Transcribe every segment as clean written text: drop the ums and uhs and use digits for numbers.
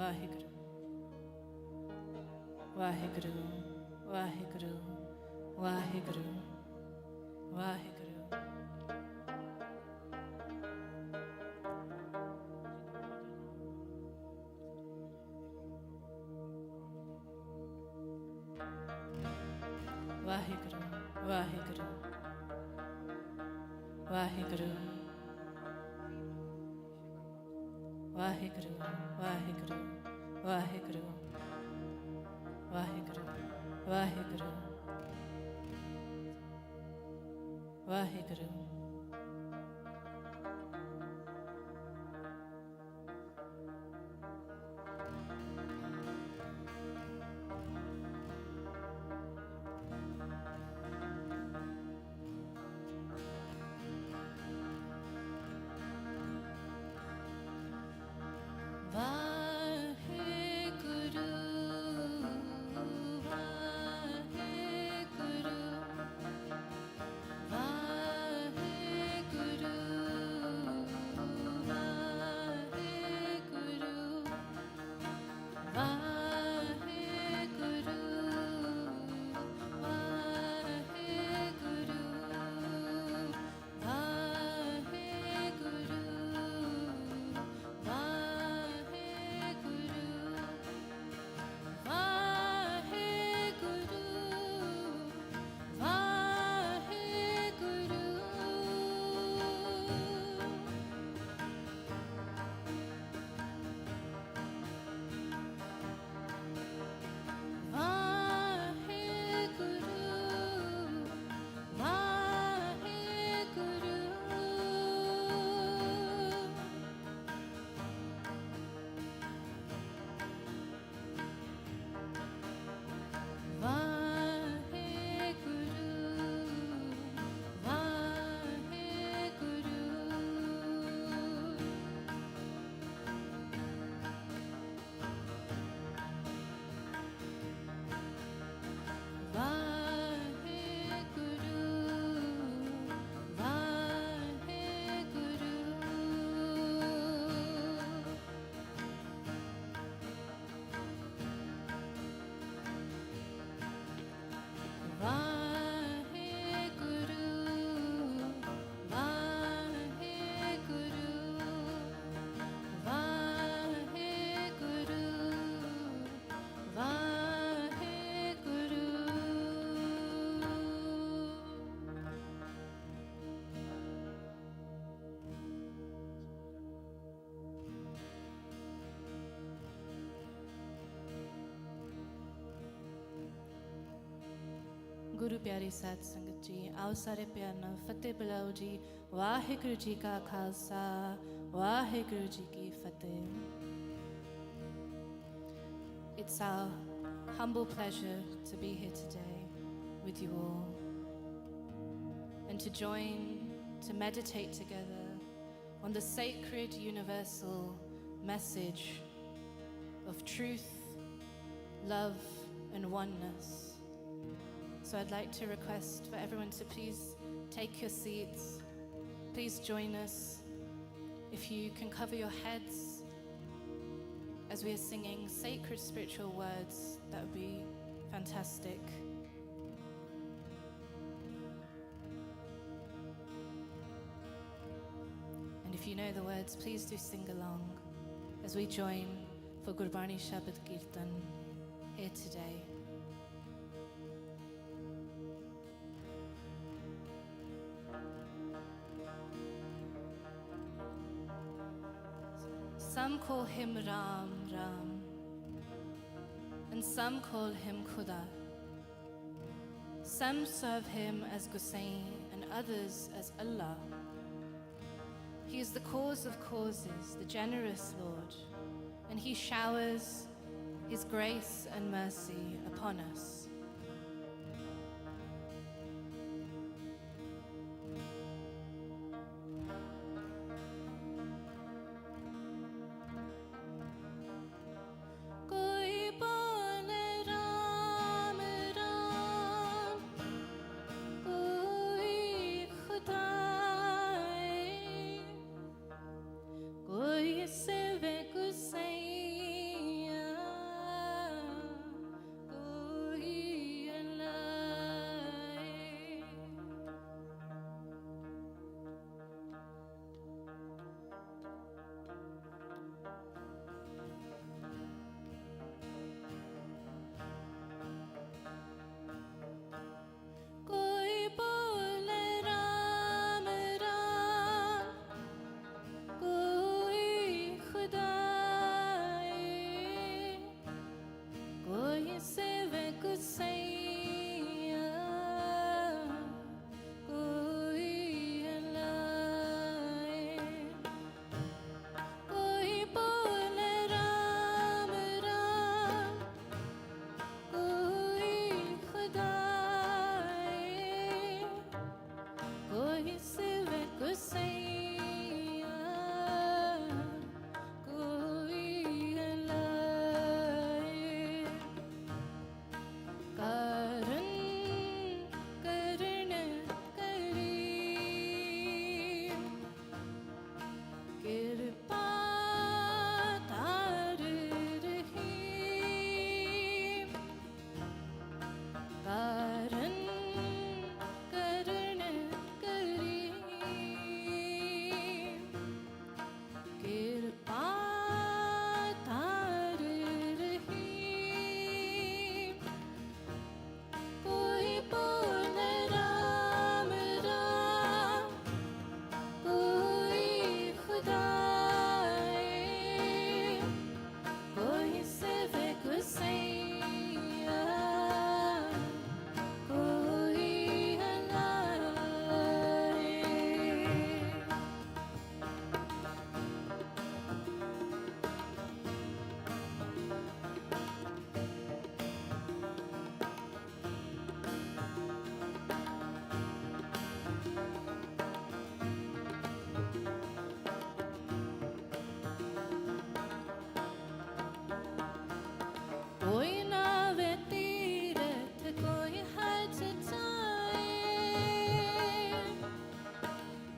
Vaheguru, Vaheguru, Vaheguru, Vaheguru, Vaheguru. Vaheguru, Vaheguru, Vaheguru, Vaheguru, Vaheguru, Vaheguru, Vaheguru, Vaheguru, Vaheguru. गुरु प्यारी साध संगत जी, आओ सारे प्यार नाल फतेह बुलाओ जी। वाहिगुरु जी का खालसा, वाहिगुरु जी की फतेह। It's our humble pleasure to be here today with you all and to join to meditate together on the sacred universal message of truth, love and oneness. So I'd like to request for everyone to please take your seats. Please join us. If you can cover your heads as we are singing sacred spiritual words, that would be fantastic. And if you know the words, please do sing along as we join for Gurbani Shabad Kirtan here today. Some call him Ram, Ram, and some call him Khuda. Some serve him as Gusain and others as Allah. He is the cause of causes, the generous Lord, and he showers his grace and mercy upon us. कोई ना वे तीरथ कोई हज जाए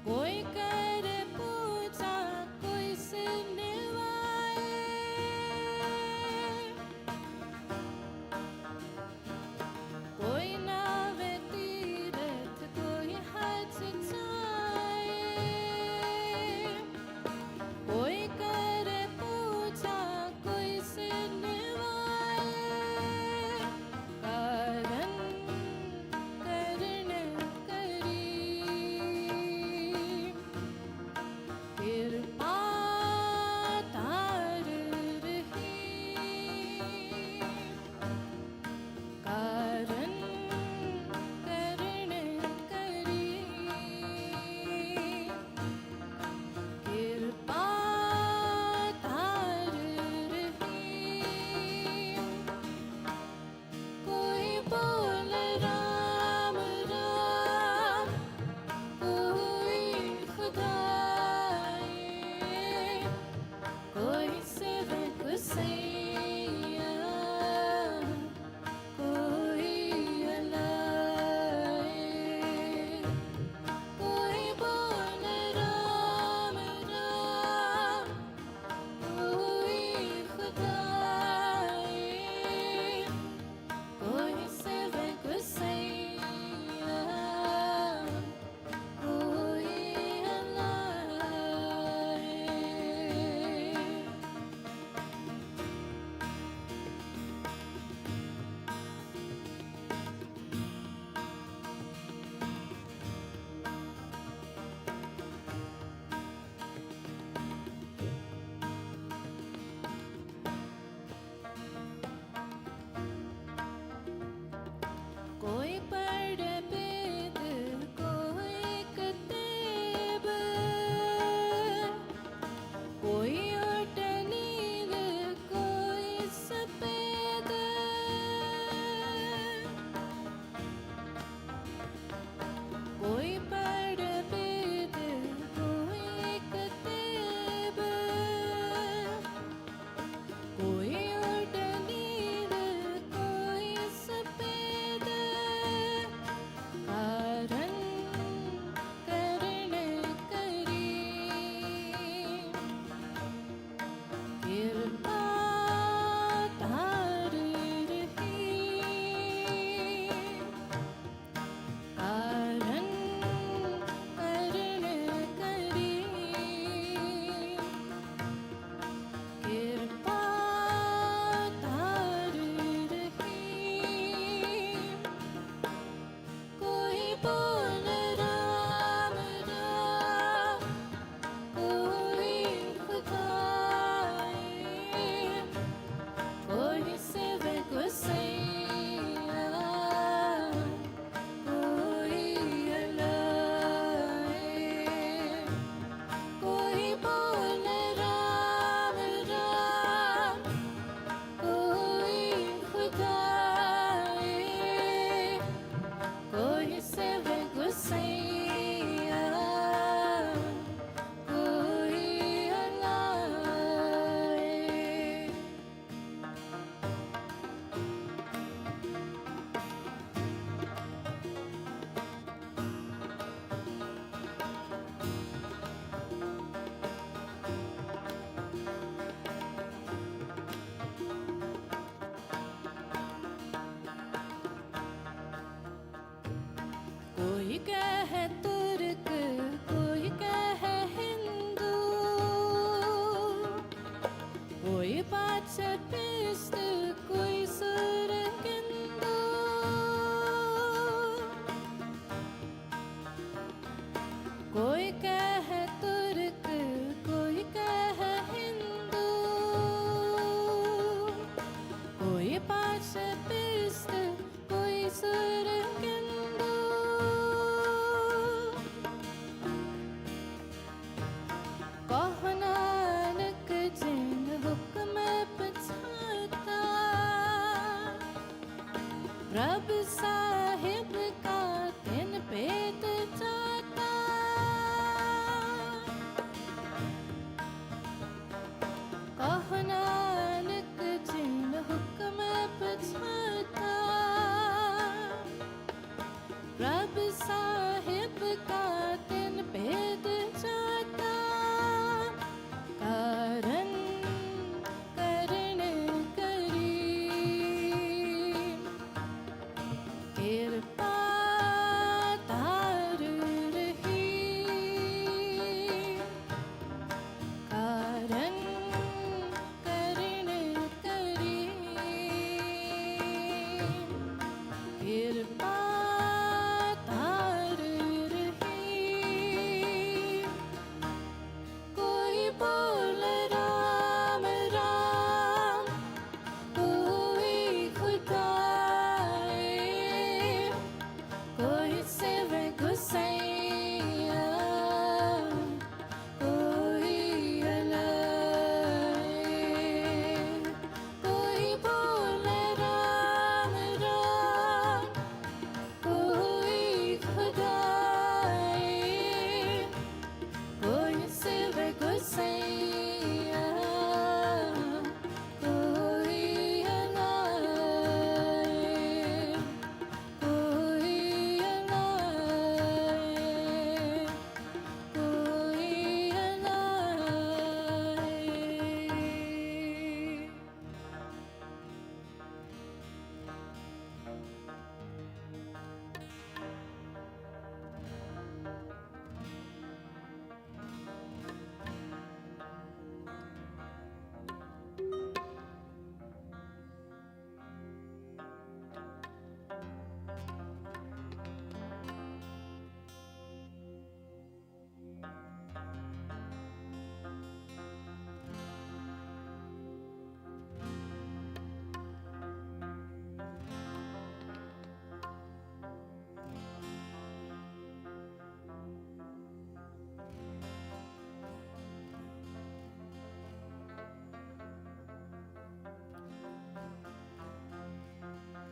कोई कर पूजा कोई सिर निवाए कोई ना वे तीरथ कोई हज जाए कोई कर पूजा कोई सिर निवाए कारण करण करी कृपा तार रही कारण करण करी कृपा तार रही कोई बोल राम राम कोई खुदाए कोई सेवक सैया कोई अलाए कोई बोल राम राम कोई खुदाए कोई सेवक सैया कोई अलाए कोई पढ़ वेद कोई किताब कोई उठ नींद कोई सफेद कोई पढ़ वेद कोई किताब कोई उठ नींद कोई सफेद कारण करण करी कृपा तार रही कारण करण करी कृपा तार रही कोई बोल राम राम कोई खुदाए कोई सेवक सैया कोई अलाए कोई बोल राम राम कोई खुदाए कोई सेवक सैया कोई अलाए कोई कहे तुर्क कोई कहे हिंदू कोई पाश्चात्य कोई सुर किंदू कोई कहे तुर्क कोई कहे हिंदू कोई पाश्चात्य कोई सुर किंदू कहो नानक जिन हुक्म पछाता रब साहिब का तिन पेट जाता कहो नानक जिन हुक्म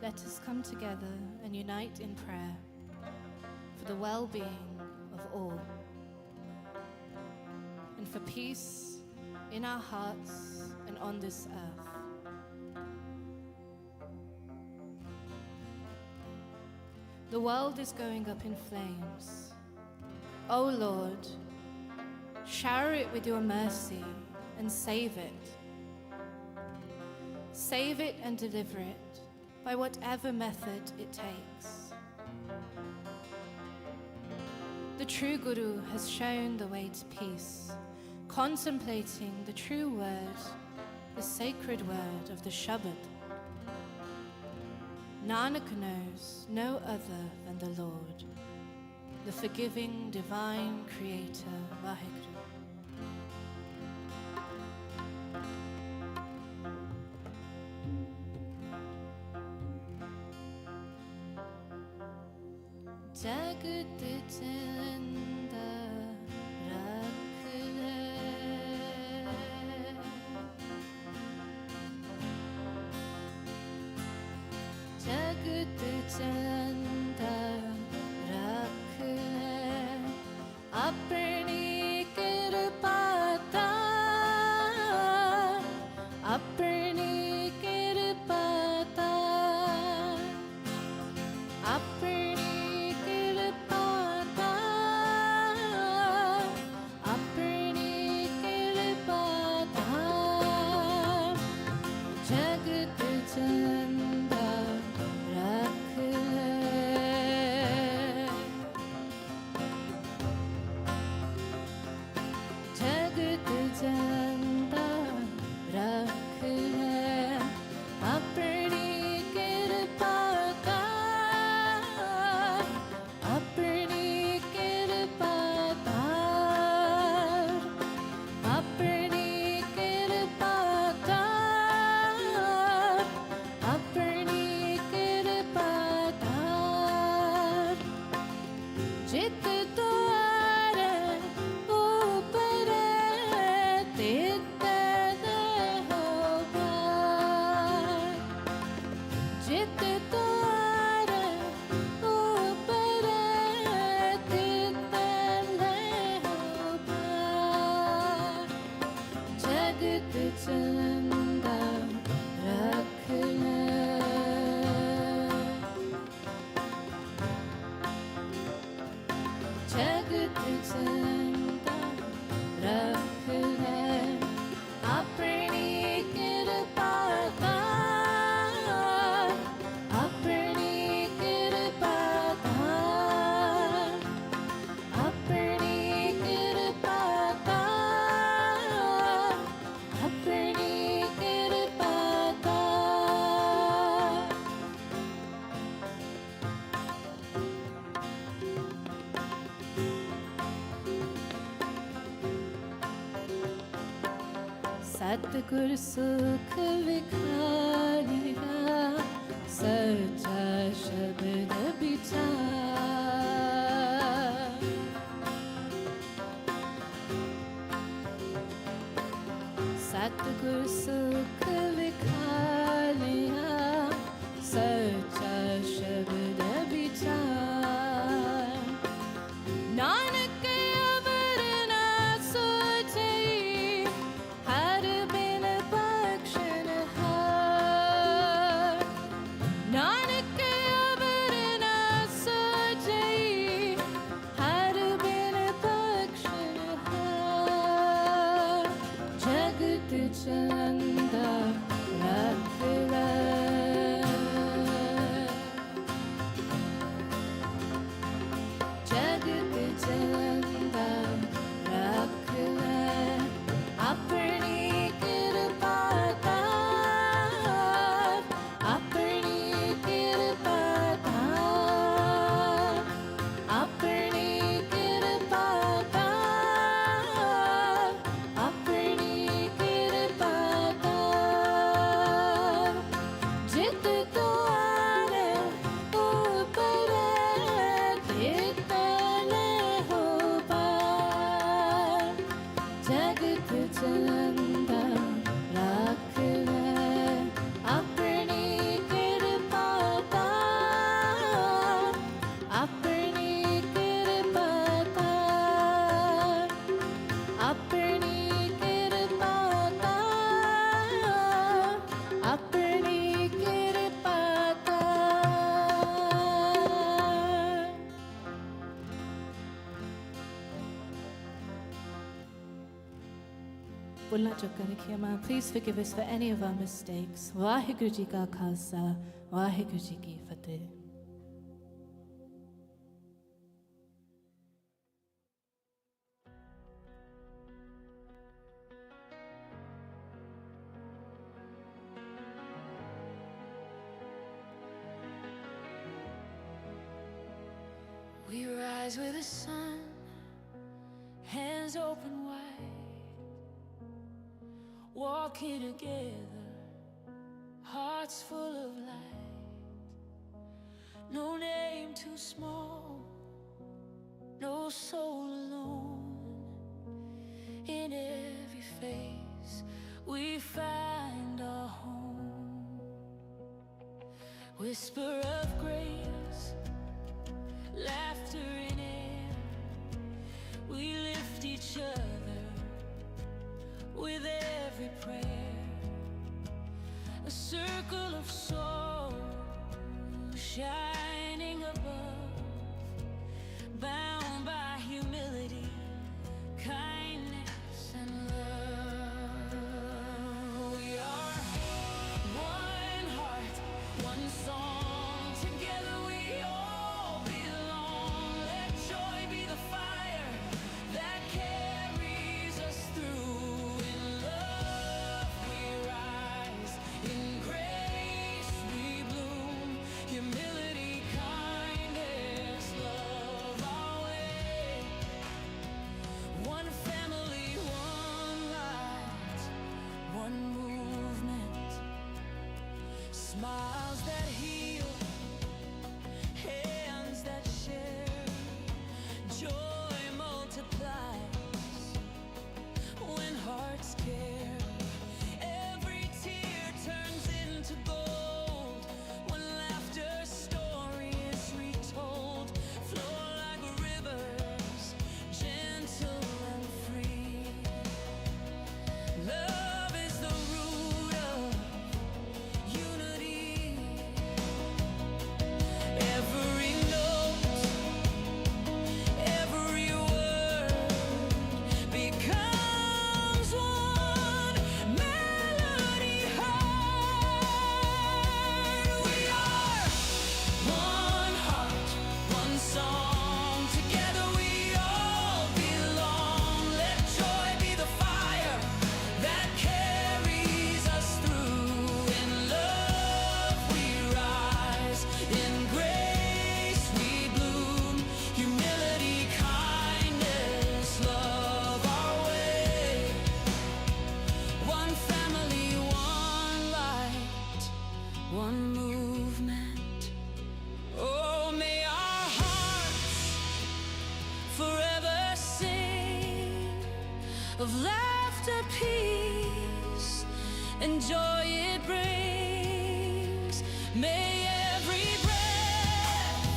let us come together and unite in prayer for the well-being of all and for peace in our hearts and on this earth. The world is going up in flames. O Lord, shower it with your mercy and save it. Save it and deliver it by whatever method it takes. The true Guru has shown the way to peace, contemplating the true word, the sacred word of the Shabad. Nanak knows no other than the Lord, the forgiving divine creator, Vaheguru. Jagat chanda rakh le, jagat chanda rakh le, apni kripa daan, apni kripa daan, apni सतगुर सुख विखानिया सच्चा शब्द विचार सतगुर सुख विखानिया सच्चा शब्द विचार नानक अवर ना सोचे हर बिन बख्शन हार नानक अवर ना सोचे हर बिन बख्शन हार जगत चंदा Please forgive us for any of our mistakes. Vaheguru Ji Ka Khalsa, Vaheguru Ji Ki Fateh. We rise with the sun, hands open wide, walking together, hearts full of light. No name too small, no soul alone. In every face we find our home. Whisper of grace, laughter in air, we lift each other with every prayer. A circle of soul shining above, bound by humility, kindness and love. We are one heart, one song. Together we all belong. Let joy be the fire that carries us through. In love we rise, in grace we bloom. Humility, kindness, love our way. One family, one light, one movement. Smiles that heal, hands that share. Joy multiplies when hearts care. Every tear turns into gold when laughter's story is retold. Flow like rivers, gentle and free. Love is the root of unity. Every note, every word becomes one melody heard. We are one heart, one song. Together we all belong. Let joy be the fire that carries us through. In love we rise, in grace we bloom. Humility, kindness, love our way. One family, one light, one movement. Oh, may our hearts forever sing of laughter, peace, and joy it brings. May every breath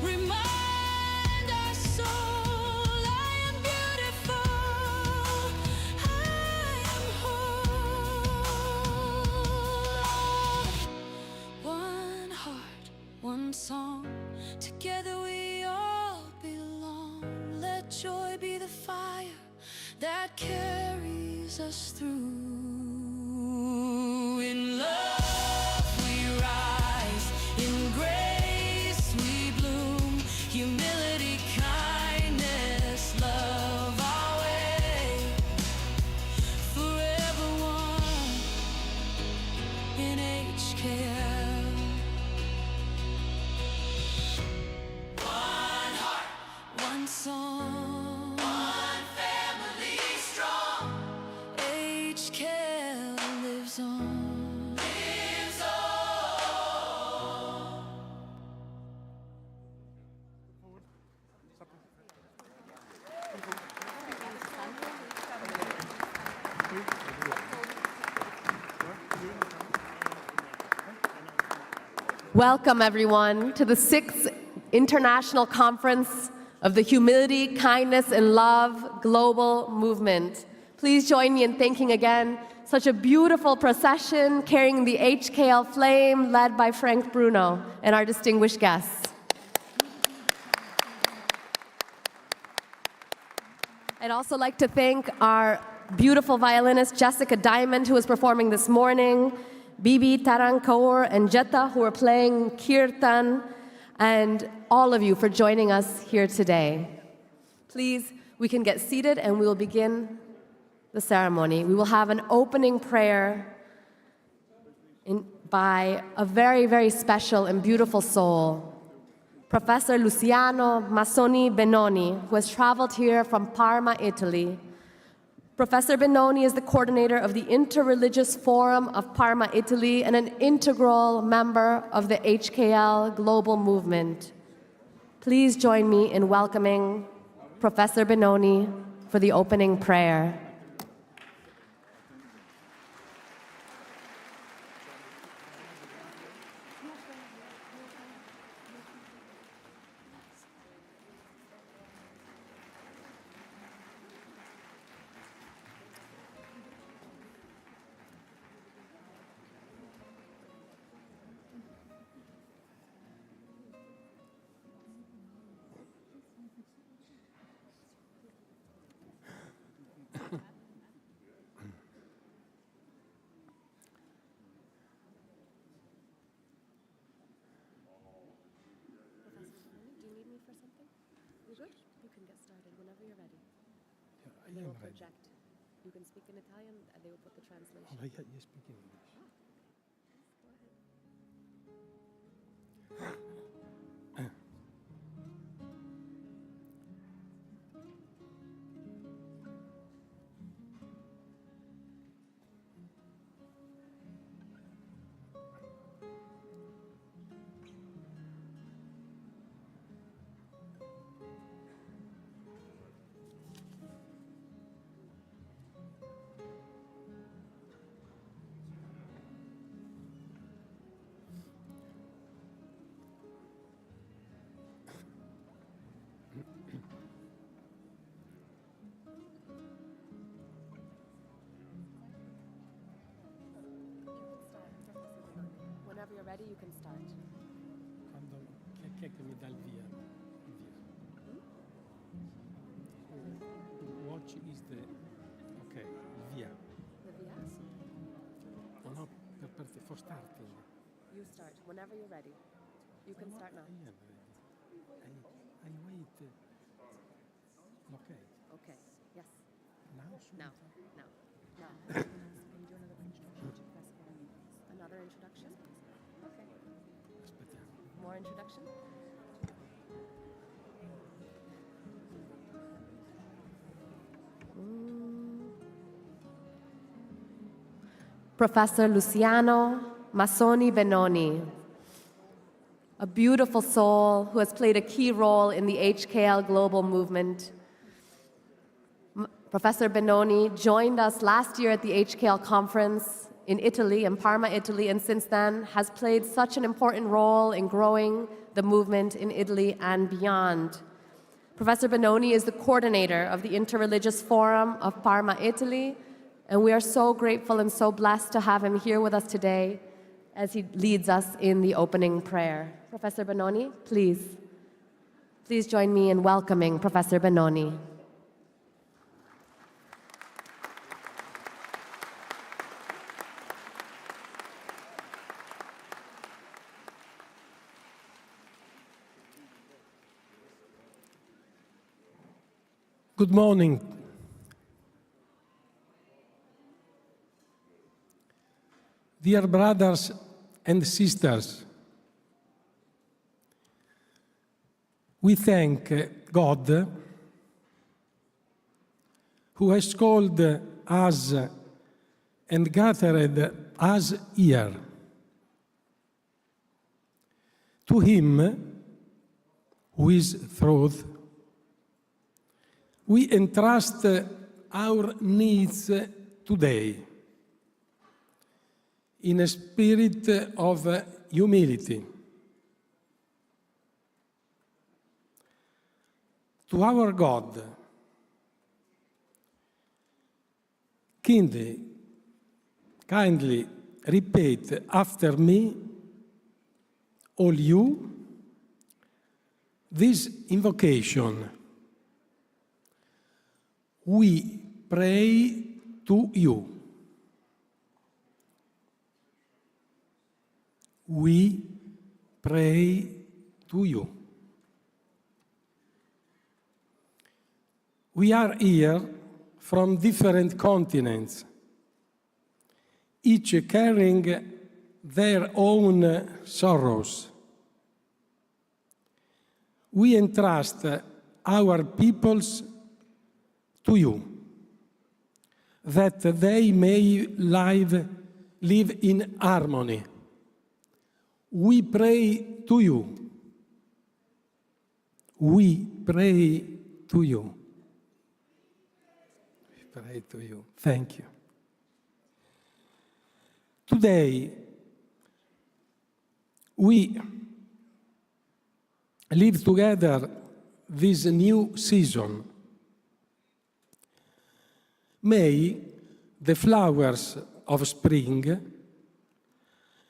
remind our soul, I am beautiful, I am whole. One heart, one song. Together we all belong. Let joy be the fire that carries us through. In love we rise, in grace we bloom. Humility, kindness, love our way. Forever one in HKL. One heart, one song, one family strong. HKL lives on. Lives on. Welcome, everyone, to the 6th International Conference of the Humility, Kindness, and Love Global Movement. Please join me in thanking again such a beautiful procession carrying the HKL flame led by Frank Bruno and our distinguished guests. I'd also like to thank our beautiful violinist Jessica Diamond, who is performing this morning, Bibi Tarankaur and Jetta, who are playing kirtan, and all of you for joining us here today. Please, we can get seated and we will begin the ceremony. We will have an opening prayer by a very, very special and beautiful soul, Professor Luciano Massoni Benoni, who has traveled here from Parma, Italy. Professor Benoni is the coordinator of the Interreligious Forum of Parma, Italy, and an integral member of the HKL global movement. Please join me in welcoming Professor Benoni for the opening prayer. They will project. You can speak in Italian, and they will put the translation. Oh, yeah, you speak English. Whenever you're ready, you can start. Chi è che mi dà il via? Watch is the... Ok, il via. The via? No, for starting. You start. Whenever you're ready. You can start now. I am ready. I wait. Okay. Okay. Yes. Now? Now. Now. Another introduction? Okay. Aspettiamo. More introduction? Professor Luciano Massoni Benoni, a beautiful soul who has played a key role in the HKL global movement. Professor Benoni joined us last year at the HKL conference in Italy, in Parma, Italy, and since then has played such an important role in growing the movement in Italy and beyond. Professor Benoni is the coordinator of the Interreligious Forum of Parma, Italy, and we are so grateful and so blessed to have him here with us today as he leads us in the opening prayer. Professor Benoni, please join me in welcoming Professor Benoni. Good morning. Dear brothers and sisters, we thank God who has called us and gathered us here. To Him, who is truth, we entrust our needs today in a spirit of humility. To our God, kindly repeat after me, all you, this invocation. We pray to you. We pray to you. We are here from different continents, each carrying their own sorrows. We entrust our peoples to you, that they may live in harmony. We pray to you. We pray to you. We pray to you. Thank you. Today, we live together this new season. May the flowers of spring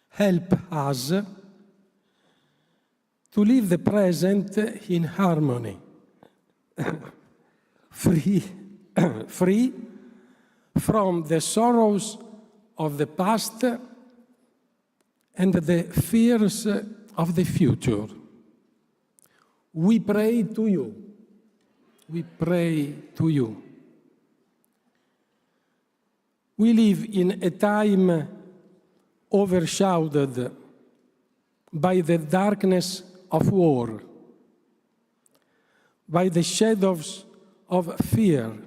help us to live the present in harmony, free from the sorrows of the past and the fears of the future. We pray to you. We pray to you. We live in a time overshadowed by the darkness of war, by the shadows of fear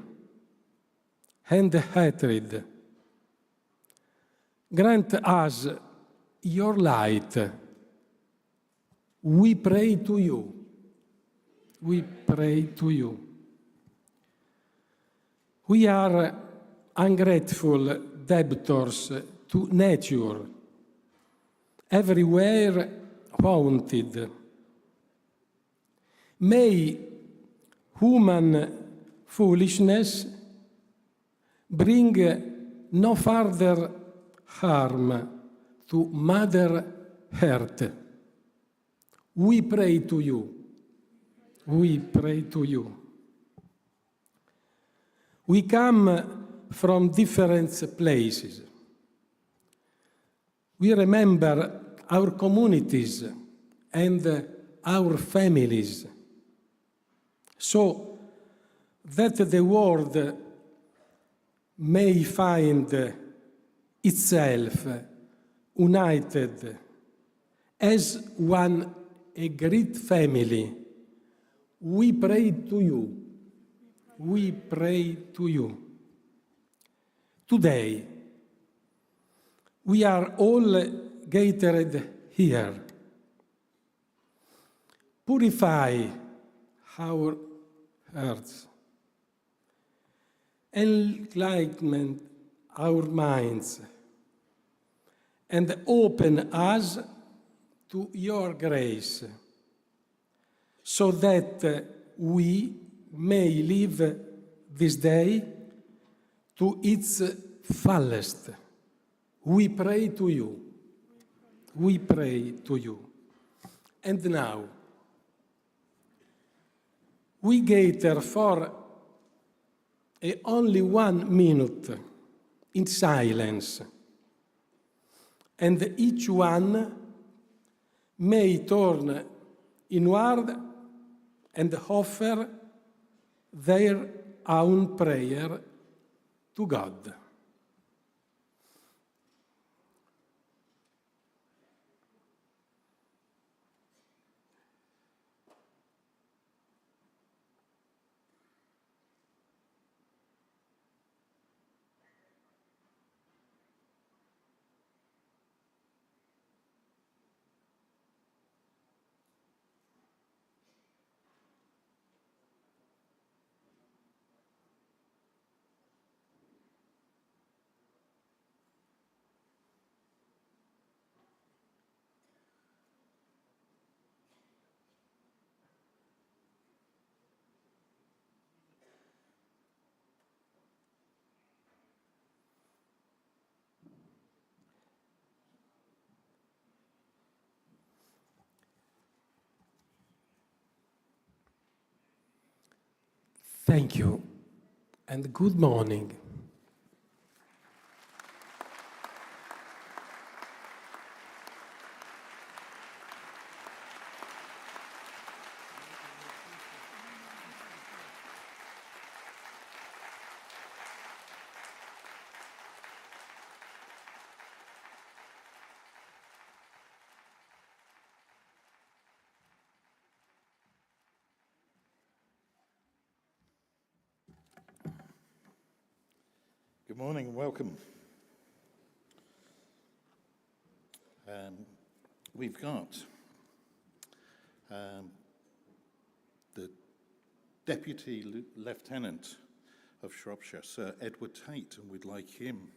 and hatred. Grant us your light. We pray to you. We pray to you. We are ungrateful debtors to nature, everywhere haunted. May human foolishness bring no further harm to Mother Earth. We pray to you. We pray to you. We come from different places. We remember our communities and our families, so that the world may find itself united as one, a great family. We pray to you. We pray to you. Today, we are all gathered here. Purify our hearts, enlighten our minds, and open us to your grace, so that we may live this day to its fullest. We pray to you. We pray to you. And now, we gather for only 1 minute in silence, and each one may turn inward and offer their own prayer to God. Thank you, and good morning. Good morning and welcome. We've got the Deputy Lieutenant of Shropshire, Sir Edward Tate, and we'd like him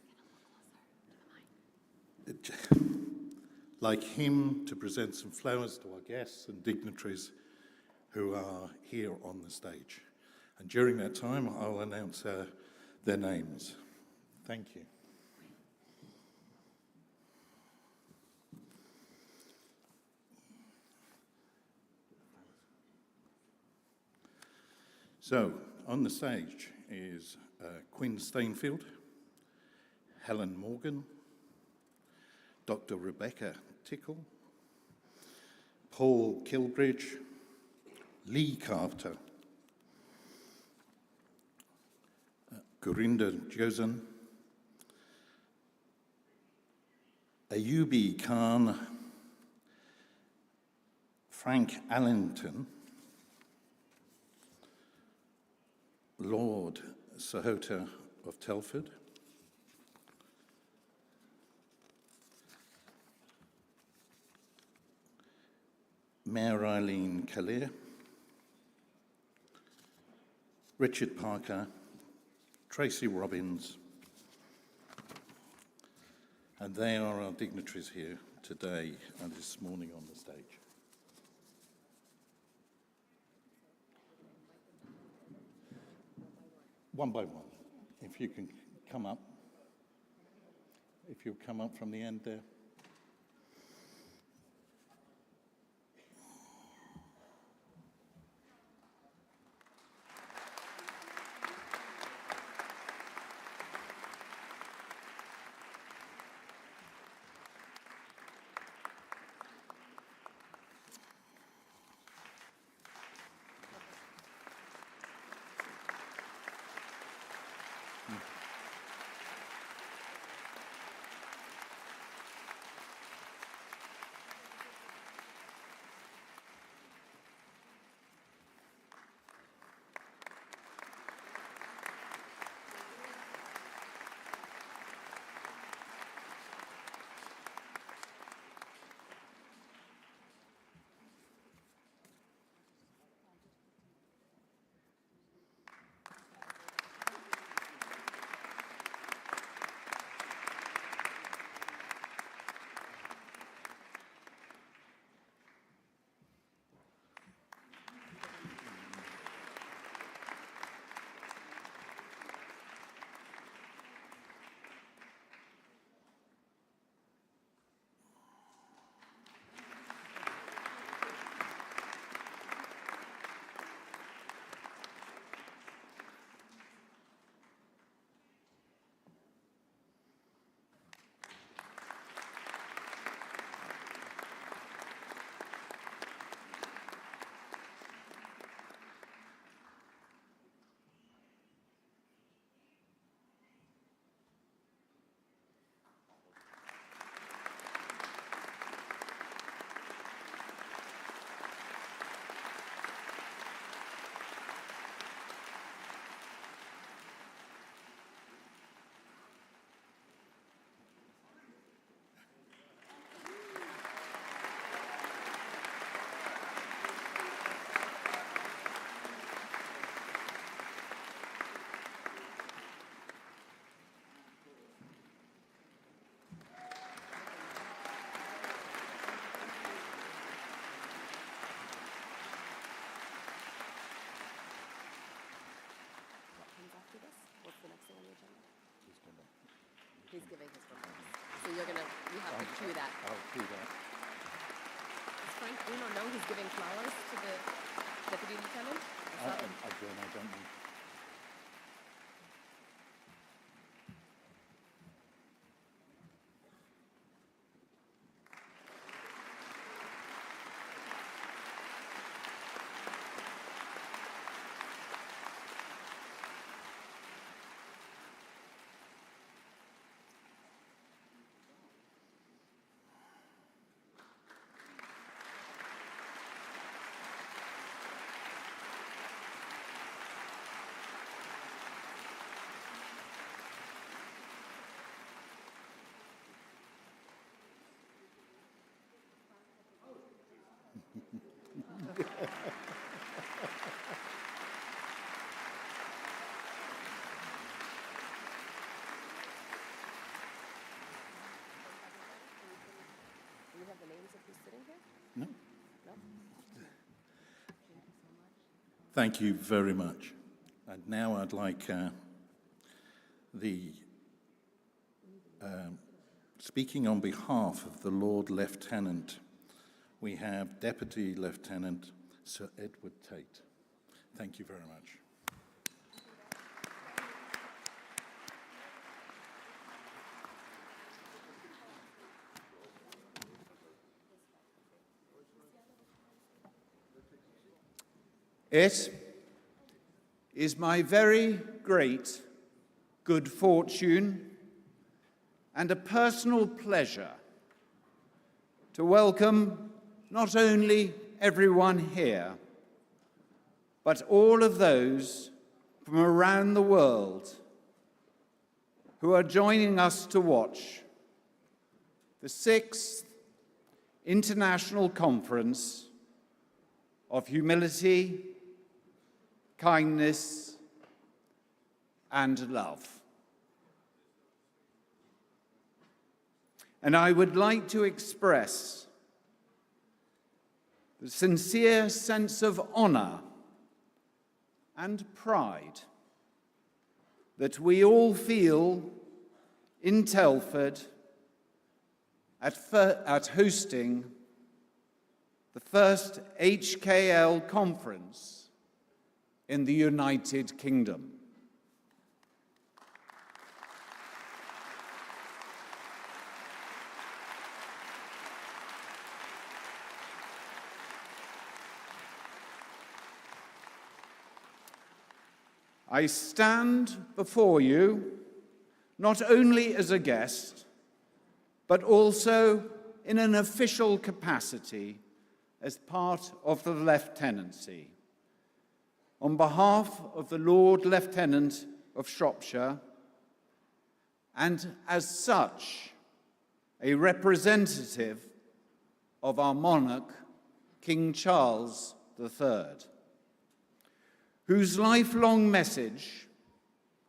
to present some flowers to our guests and dignitaries who are here on the stage. And during that time, I'll announce their names. Thank you. So, on the stage is Quinn Stainfield, Helen Morgan, Dr. Rebecca Tickle, Paul Kilbridge, Lee Carter, Gurinder Josen, Ayubi Khan, Frank Allington, Lord Sahota of Telford, Mayor Eileen Callear, Richard Parker, Tracy Robbins, and they are our dignitaries here today and this morning on the stage. One by one, if you can come up. If you'll come up from the end there. He's giving his proposal. So you have to cue that. I'll do that. Does Frank Bruno know he's giving flowers to the deputy lieutenant? I don't know. Thank you very much. And now I'd like speaking on behalf of the Lord Lieutenant, we have Deputy Lieutenant Sir Edward Tate. Thank you very much. It is my very great good fortune and a personal pleasure to welcome not only everyone here, but all of those from around the world who are joining us to watch the 6th International Conference of Humility, Kindness, and Love. And I would like to express the sincere sense of honor and pride that we all feel in Telford at hosting the first HKL conference in the United Kingdom. I stand before you not only as a guest, but also in an official capacity as part of the Lieutenancy. On behalf of the Lord Lieutenant of Shropshire, and as such, a representative of our monarch, King Charles III, whose lifelong message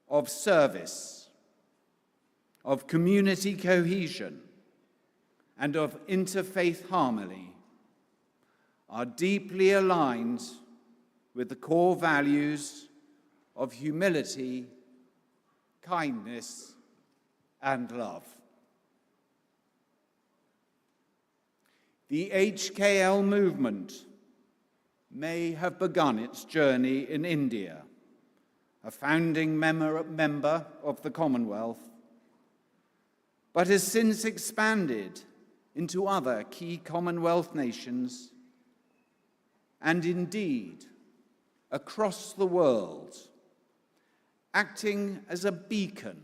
of service, of community cohesion, and of interfaith harmony are deeply aligned with the core values of humility, kindness, and love. The HKL movement may have begun its journey in India, a founding member of the Commonwealth, but has since expanded into other key Commonwealth nations and indeed across the world, acting as a beacon,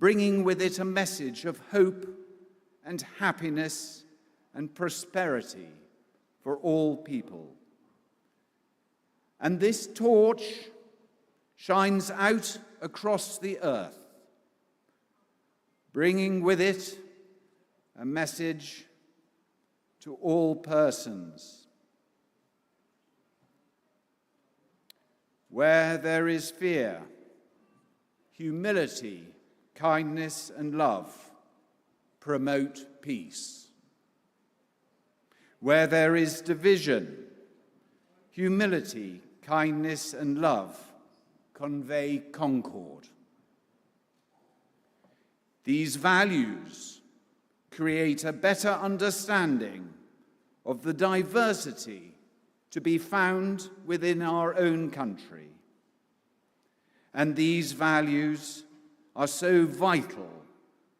bringing with it a message of hope and happiness and prosperity for all people. And this torch shines out across the earth, bringing with it a message to all persons. Where there is fear, humility, kindness, and love promote peace. Where there is division, humility, kindness, and love convey concord. These values create a better understanding of the diversity to be found within our own country. And these values are so vital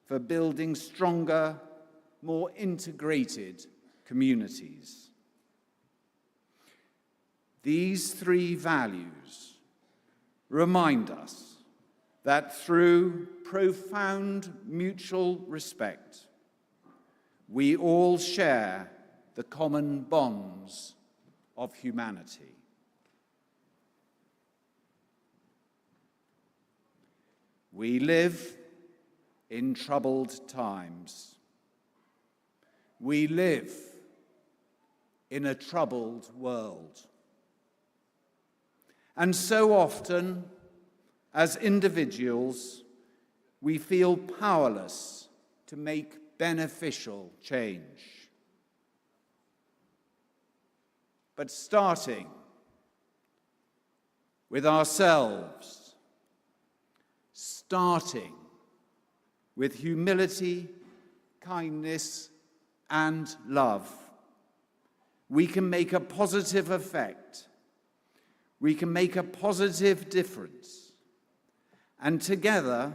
for building stronger, more integrated communities. These 3 values remind us that through profound mutual respect, we all share the common bonds of humanity. We live in troubled times. We live in a troubled world. And so often, as individuals, we feel powerless to make beneficial change. But starting with ourselves, starting with humility, kindness, and love, we can make a positive effect. We can make a positive difference. And together,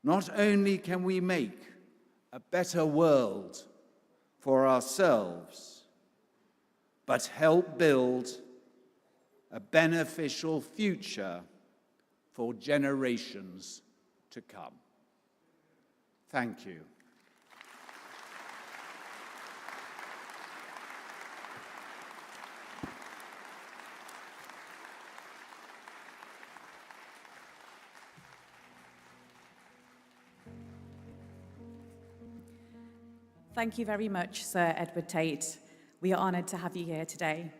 not only can we make a better world for ourselves, but help build a beneficial future for generations to come. Thank you. Thank you very much, Sir Edward Tate. We are honoured to have you here today.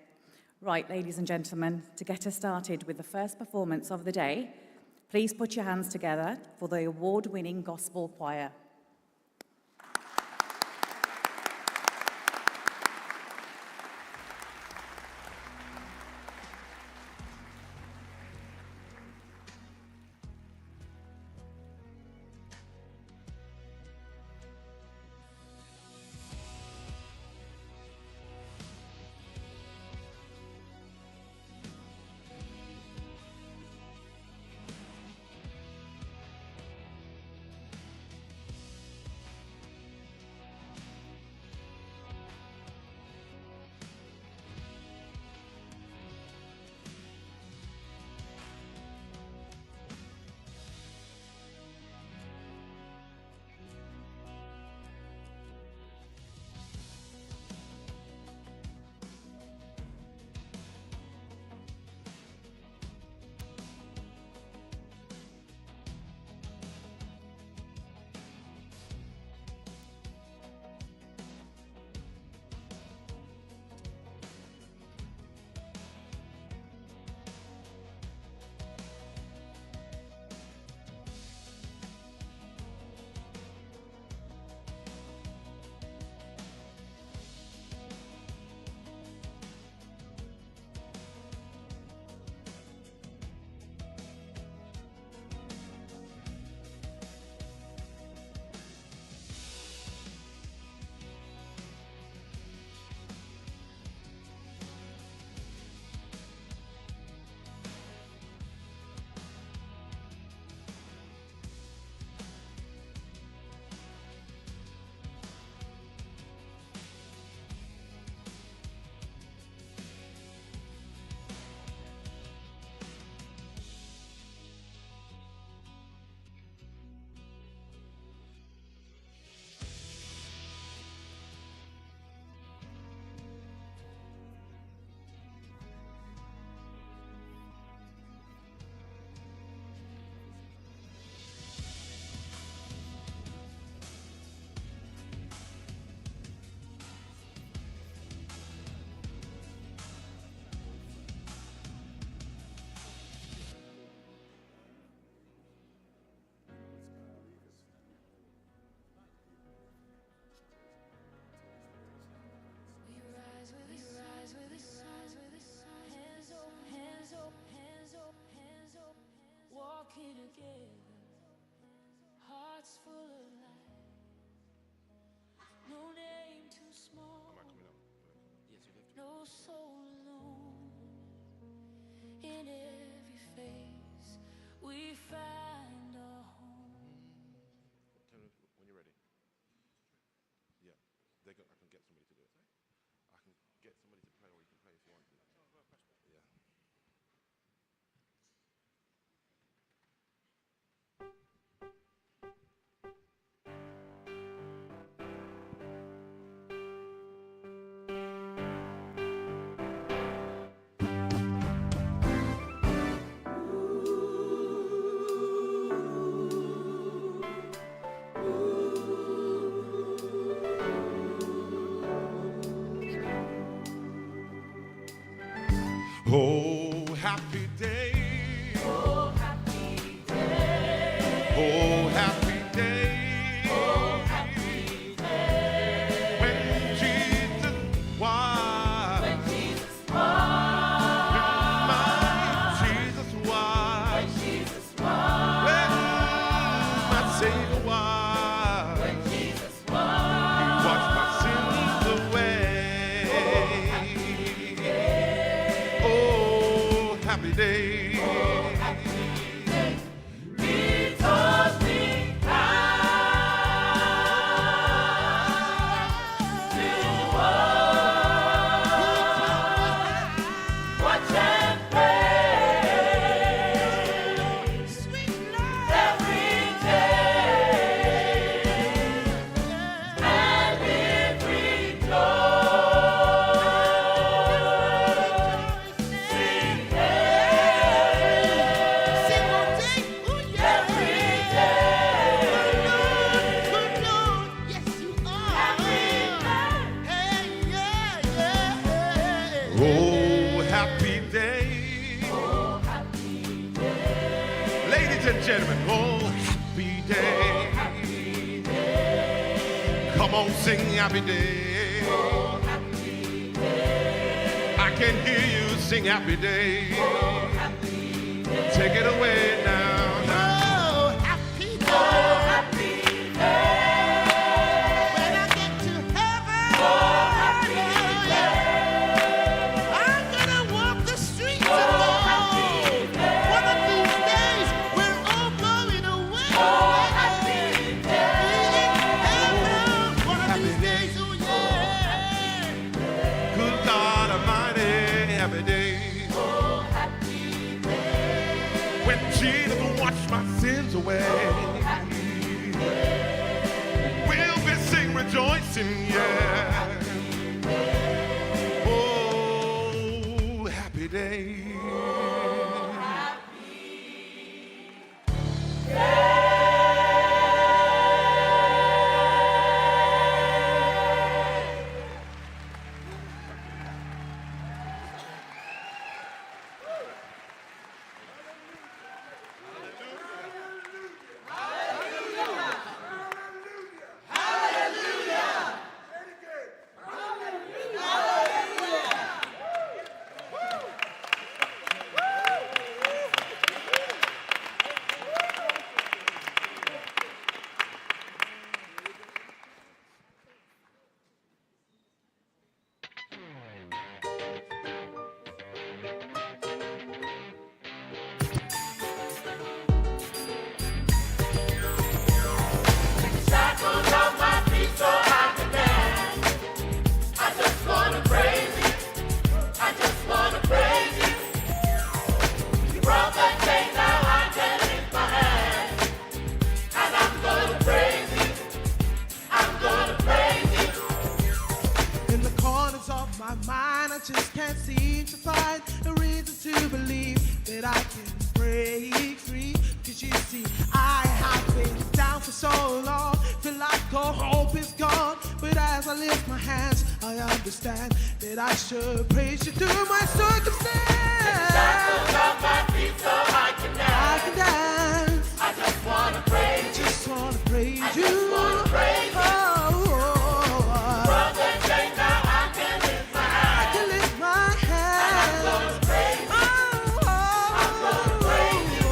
Right, ladies and gentlemen, to get us started with the first performance of the day, please put your hands together for the award-winning gospel choir. Walking together, hearts full of light. No name too small, no soul alone. In every face, we find a home. Tell me when you're ready. Yeah, I can get somebody to do it. I can get somebody to play, or you can play if you want to. Yeah. day. He taught me watch and pray every day, and in rejoice, sing every Oh, happy day. Ladies and gentlemen, oh, happy day. Come on, sing happy day. I can hear you sing happy day. Take it away now. Good God Almighty, happy day. When Jesus washed my sins away, we'll be sing rejoicing, yeah. Oh, happy day. shackles off my feet so I can dance. I just wanna praise you. I just wanna praise you. You brought that chain, now I can lift my hands. And I'm gonna praise you. I'm gonna praise you. In the corners of my mind, I just can't seem to find a reason to believe that I can break free. 'Cause you see, I have been down for so long, feel like all hope is gone. But as I lift my hands, I understand that I should praise you through my circumstance. Shackles off my feet so I can dance. I can dance. I just wanna praise you. Just wanna praise I you. just wanna praise you. Brought that chain, now I can lift my I hands. can lift my hands. Gonna praise you. I'm gonna praise you.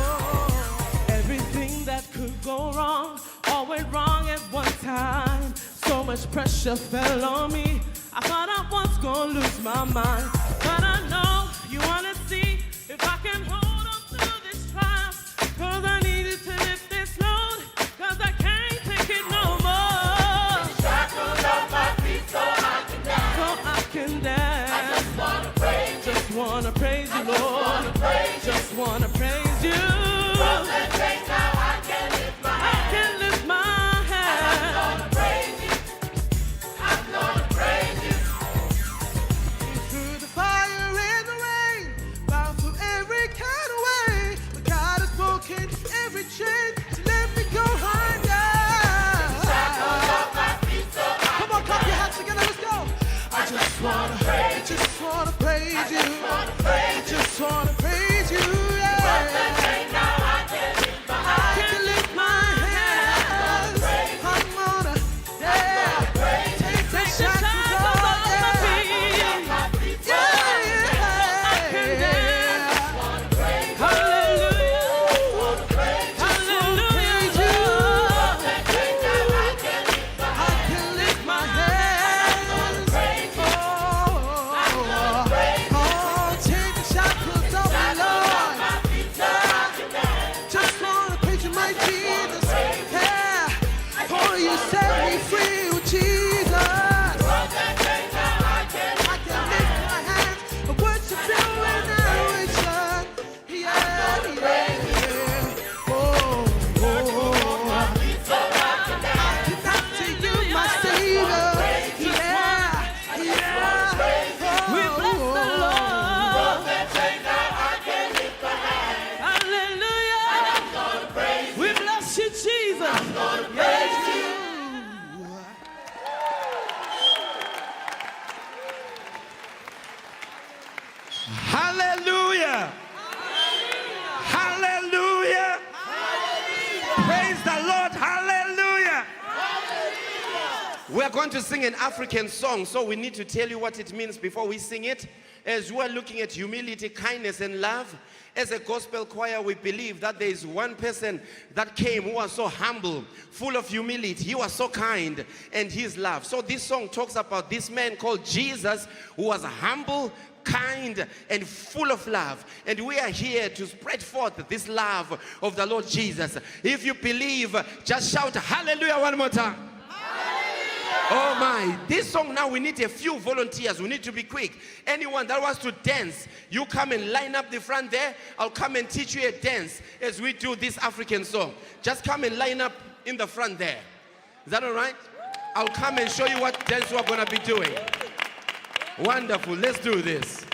Everything that could go wrong, all went wrong at one time. So much pressure fell on me. I thought I was gonna lose my mind. But I know you wanna see if I can hold on through this trial. 'Cause I needed to lift this load, 'cause I can't take it no more. Shackles off my feet so I can dance. So I can dance. I just wanna praise you. Just wanna praise you, Lord. wanna praise you. Just wanna praise you. Brought that chain, now I can lift my I hands. can lift my hands. Gonna praise you. I'm gonna praise you. Through the fire and the rain, bound through every kind of way. But God has broken every chain to let me go higher. Shackles off my feet so I Come on, clap your hands together, let's go. I just wanna praise you. I just wanna praise you. I just wanna praise you. brought Yeah. that chain, now I can lift my I hands. can lift my hands. I'm gonna, yeah. Take the shackles off, yeah. My feet so Yeah, yeah. Hallelujah. Hallelujah. that chain, now I can lift my I can lift my hands. Oh, take the shackles off me, Lord. are going to sing an African song, so we need to tell you what it means before we sing it. As we are looking at humility, kindness, and love, as a gospel choir, we believe that there is one person that came who was so humble, full of humility. He was so kind, and his love. So this song talks about this man called Jesus, who was humble, kind, and full of love. And we are here to spread forth this love of the Lord Jesus. If you believe, just shout hallelujah one more time. Oh my, this song now we need a few volunteers. We need to be quick. Anyone that wants to dance, you come and line up the front there. I'll come and teach you a dance as we do this African song. Just come and line up in the front there. Is that all right? I'll come and show you what dance we're going to be doing. Wonderful, let's do this.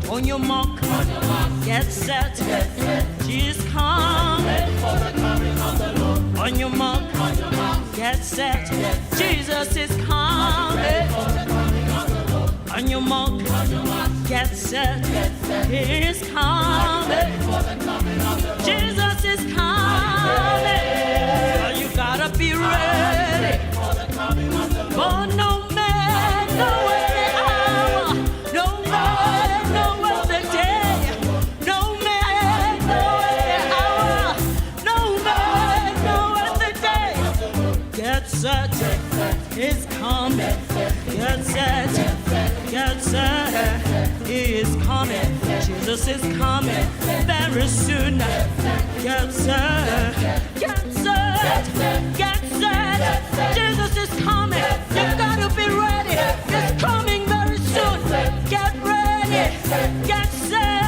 On your mark, get set, Jesus coming. On your mark, get set, Jesus is coming. On your mark, get set, He is coming. Jesus is coming. You gotta be ready. For no man, no way. Is coming, get set, He is coming, Jesus is coming, very soon, get set, Jesus is coming, you gotta be ready, it's coming very soon, get ready, get set,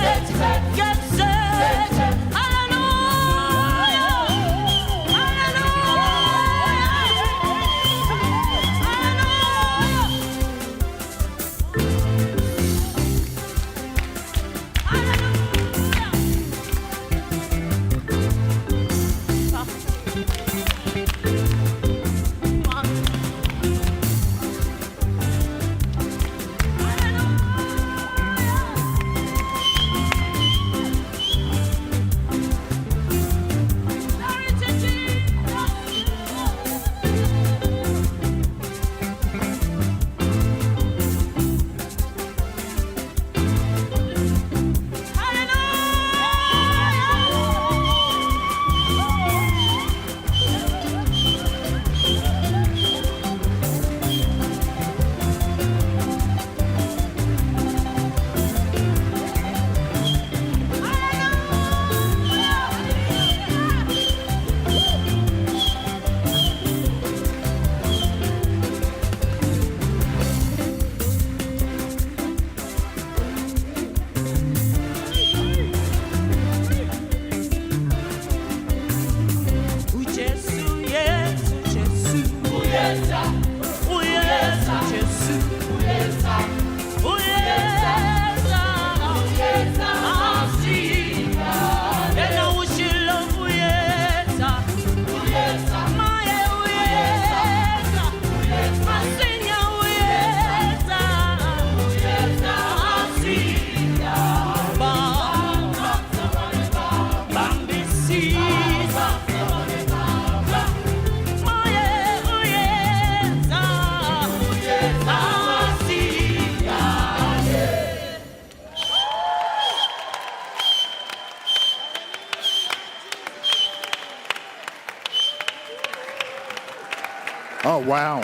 wow.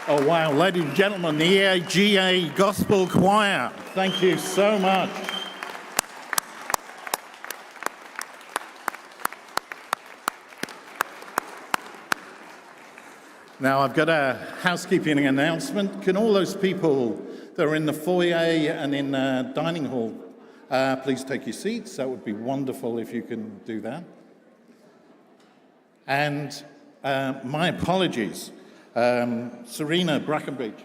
Oh, wow. Ladies and gentlemen, the EAGA Gospel Choir. Thank you so much. Now, I've got a housekeeping announcement. Can all those people that are in the foyer and in the dining hall, please take your seats? That would be wonderful if you can do that. And my apologies. Serena Brackenbridge,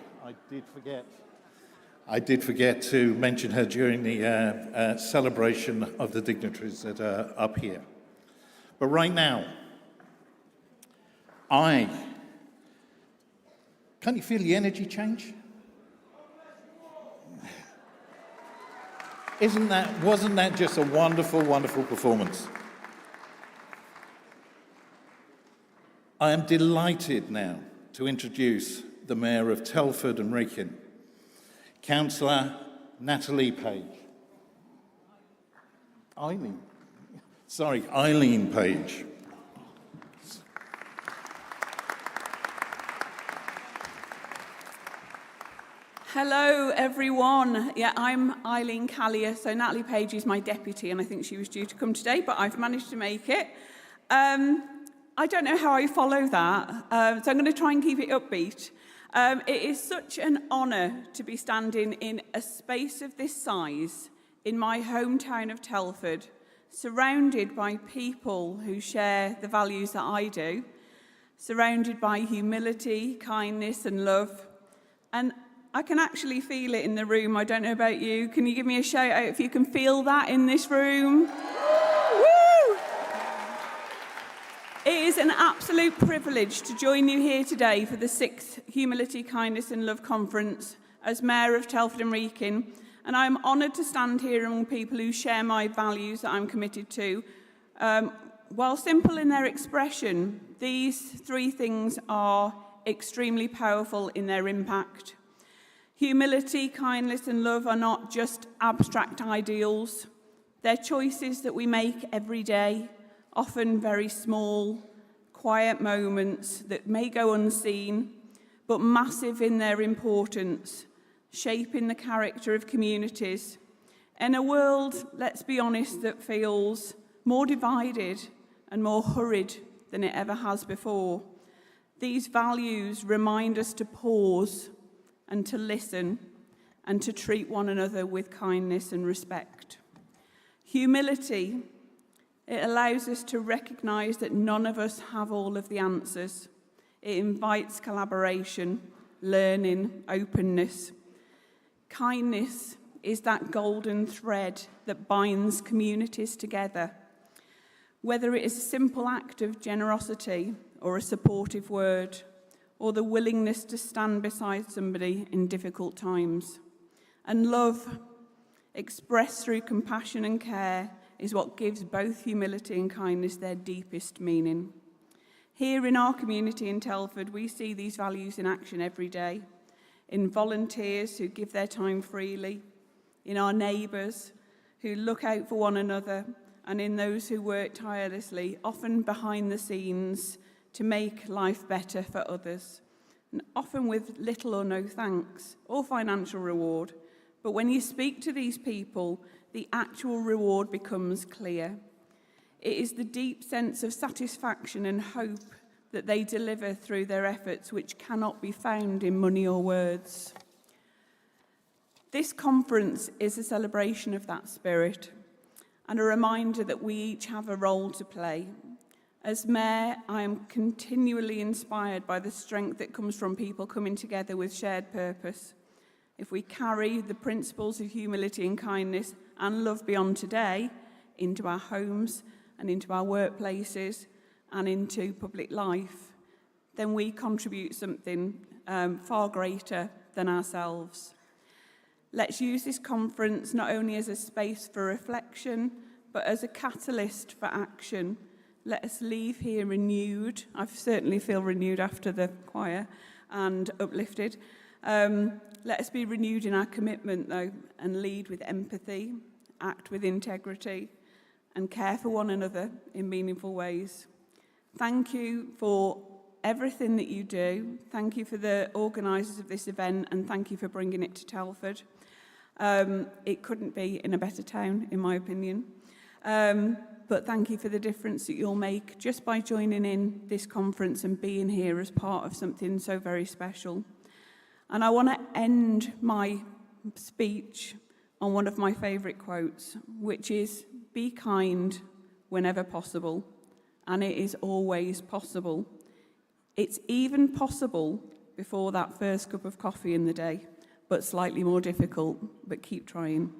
I did forget to mention her during the celebration of the dignitaries that are up here. But right now, can't you feel the energy change? Wasn't that just a wonderful, wonderful performance? I am delighted now to introduce the Mayor of Telford and Wrekin, Councillor Natalie Page. Eileen Page. Hello, everyone. Yeah, I'm Eileen Callier, so Natalie Page is my deputy, and I think she was due to come today, but I've managed to make it. I don't know how I follow that, so I'm going to try and keep it upbeat. It is such an honour to be standing in a space of this size in my hometown of Telford, surrounded by people who share the values that I do, surrounded by humility, kindness and love. And I can actually feel it in the room. I don't know about you. Can you give me a shout out if you can feel that in this room? Woo! It is an absolute privilege to join you here today for the 6th Humility, Kindness and Love Conference as Mayor of Telford and Wrekin. And I'm honoured to stand here among people who share my values that I'm committed to. While simple in their expression, these 3 things are extremely powerful in their impact. Humility, kindness and love are not just abstract ideals. They're choices that we make every day, often very small, quiet moments that may go unseen, but massive in their importance, shaping the character of communities. In a world, let's be honest, that feels more divided and more hurried than it ever has before, these values remind us to pause and to listen, and to treat one another with kindness and respect. Humility, it allows us to recognise that none of us have all of the answers. It invites collaboration, learning, openness. Kindness is that golden thread that binds communities together. Whether it is a simple act of generosity or a supportive word, or the willingness to stand beside somebody in difficult times. And love, expressed through compassion and care, is what gives both humility and kindness their deepest meaning. Here in our community in Telford, we see these values in action every day, in volunteers who give their time freely, in our neighbours who look out for one another, and in those who work tirelessly, often behind the scenes, to make life better for others, and often with little or no thanks or financial reward. But when you speak to these people, the actual reward becomes clear. It is the deep sense of satisfaction and hope that they deliver through their efforts, which cannot be found in money or words. This conference is a celebration of that spirit and a reminder that we each have a role to play. As Mayor, I am continually inspired by the strength that comes from people coming together with shared purpose. If we carry the principles of humility and kindness and love beyond today into our homes and into our workplaces and into public life, then we contribute something far greater than ourselves. Let's use this conference not only as a space for reflection, but as a catalyst for action. Let us leave here renewed. I certainly feel renewed after the choir, and uplifted. Let us be renewed in our commitment, though, and lead with empathy, act with integrity, and care for one another in meaningful ways. Thank you for everything that you do. Thank you for the organisers of this event, and thank you for bringing it to Telford. It couldn't be in a better town, in my opinion. But thank you for the difference that you'll make just by joining in this conference and being here as part of something so very special. And I want to end my speech on one of my favourite quotes, which is, "Be kind whenever possible, and it is always possible. It's even possible before that first cup of coffee in the day, but slightly more difficult, but keep trying."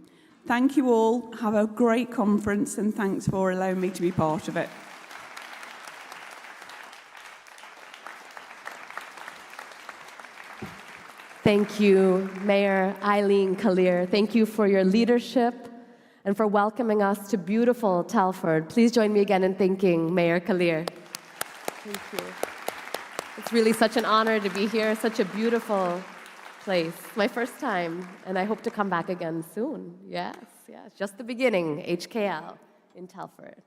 Thank you all. Have a great conference, and thanks for allowing me to be part of it. Thank you, Mayor Eileen Kalir. Thank you for your leadership and for welcoming us to beautiful Telford. Please join me again in thanking Mayor Kalir. Thank you. It's really such an honor to be here, such a beautiful place. My first time, and I hope to come back again soon. Yes, just the beginning, HKL in Telford.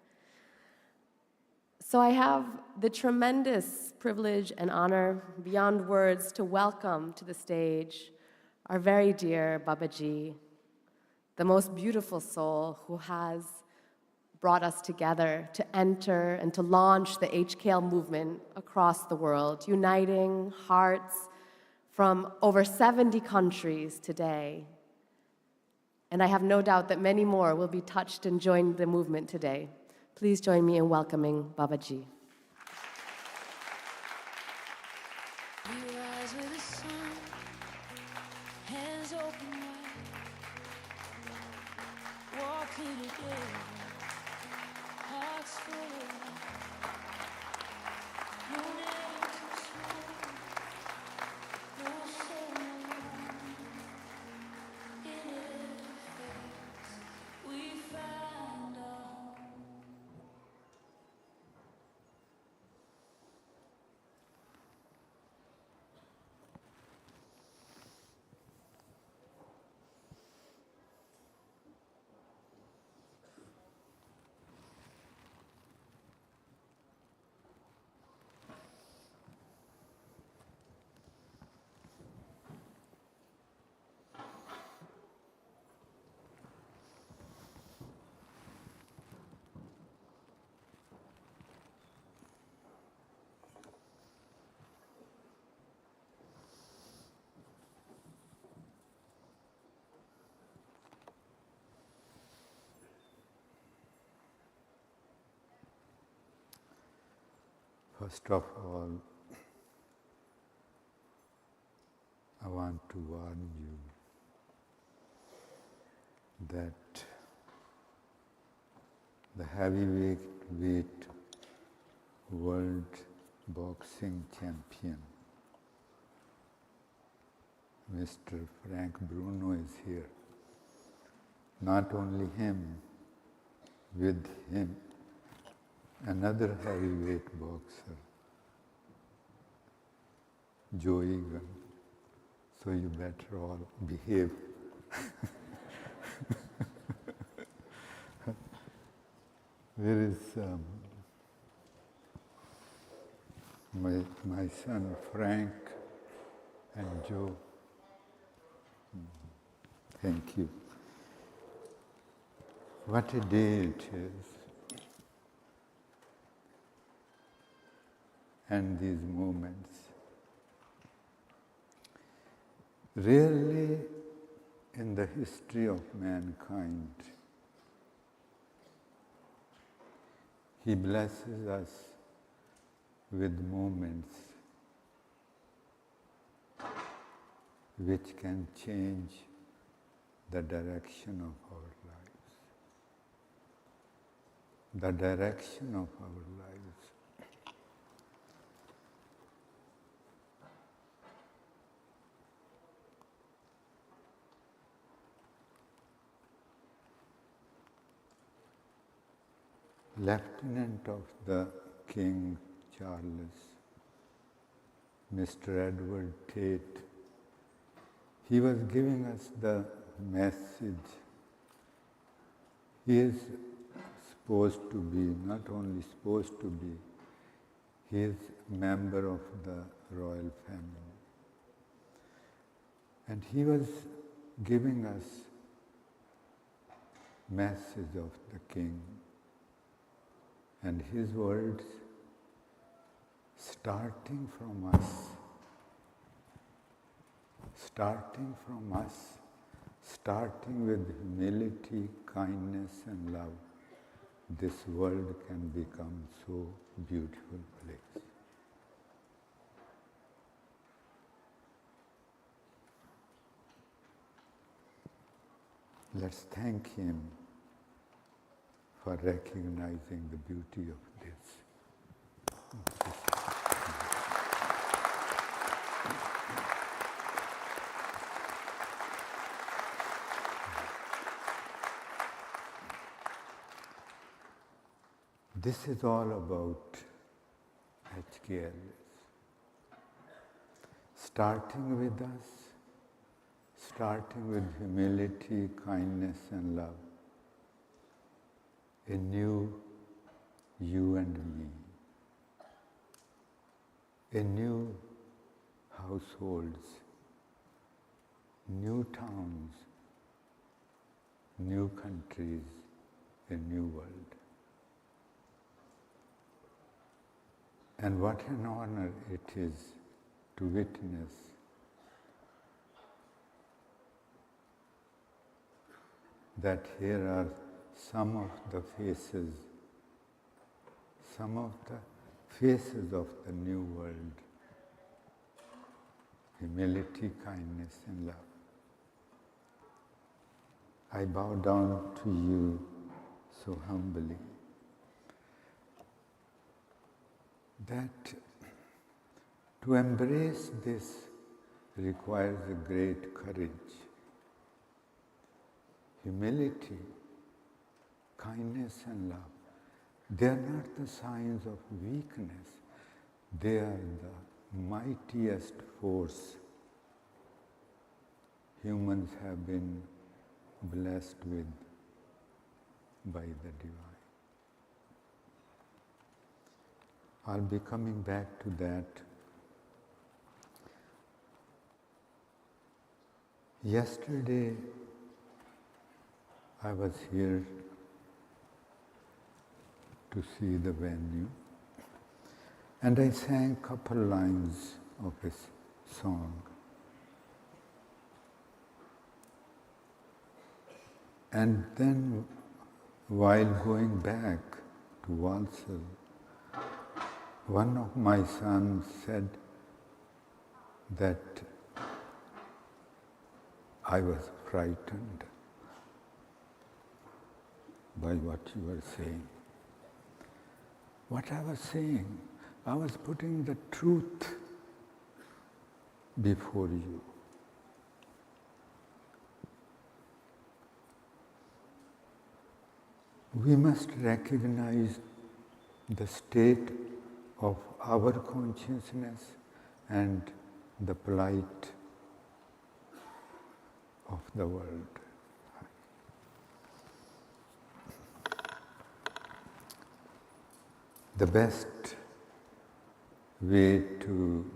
So I have the tremendous privilege and honor beyond words to welcome to the stage our very dear Babaji, the most beautiful soul who has brought us together to enter and to launch the HKL movement across the world, uniting hearts from over 70 countries today. And I have no doubt that many more will be touched and join the movement today. Please join me in welcoming Babaji. We rise with the sun, hands open wide, walking together, hearts full of light. No name too small, no soul alone. In every face we find our home. First of all, I want to warn you that the heavyweight world boxing champion, Mr. Frank Bruno, is here. Not only him, with him, another heavyweight boxer, Joe Egan. So you better all behave. There is my son Frank and Joe. Thank you. What a day it is. And these moments. Rarely in the history of mankind, He blesses us with moments which can change the direction of our lives. The direction of our lives. Lieutenant of the King Charles, Mr. Edward Tate, he was giving us the message. He is supposed to be, not only supposed to be, He is a member of the royal family. And he was giving us message of the king. And his words, starting from us, starting with humility, kindness and love, this world can become so beautiful place. Let's thank him for recognizing the beauty of this. This is all about HKL. Starting with us, starting with humility, kindness and love. A new you and me. A new households, new towns, new countries, a new world. And what an honor it is to witness that here are some of the faces of the new world. Humility, kindness and love. I bow down to you so humbly that to embrace this requires a great courage. Humility, kindness and love, they are not the signs of weakness, they are the mightiest force humans have been blessed with by the divine. I'll be coming back to that. Yesterday, I was here to see the venue, and I sang a couple lines of a song. And then, while going back to Walsall, one of my sons said that I was frightened by what you were saying. What I was saying, I was putting the truth before you. We must recognize the state of our consciousness and the plight of the world. The best way to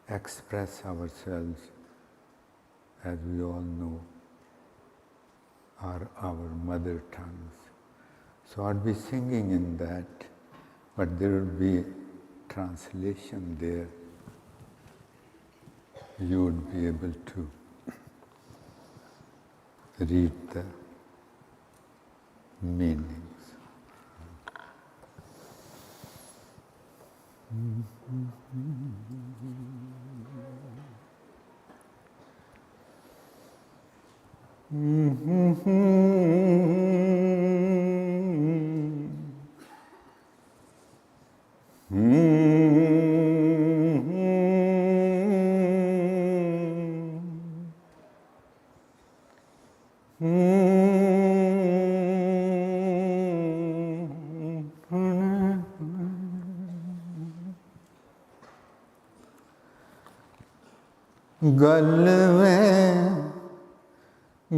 express ourselves, as we all know, are our mother tongues. So I'll be singing in that, but there will be translation there. You would be able to read the meanings.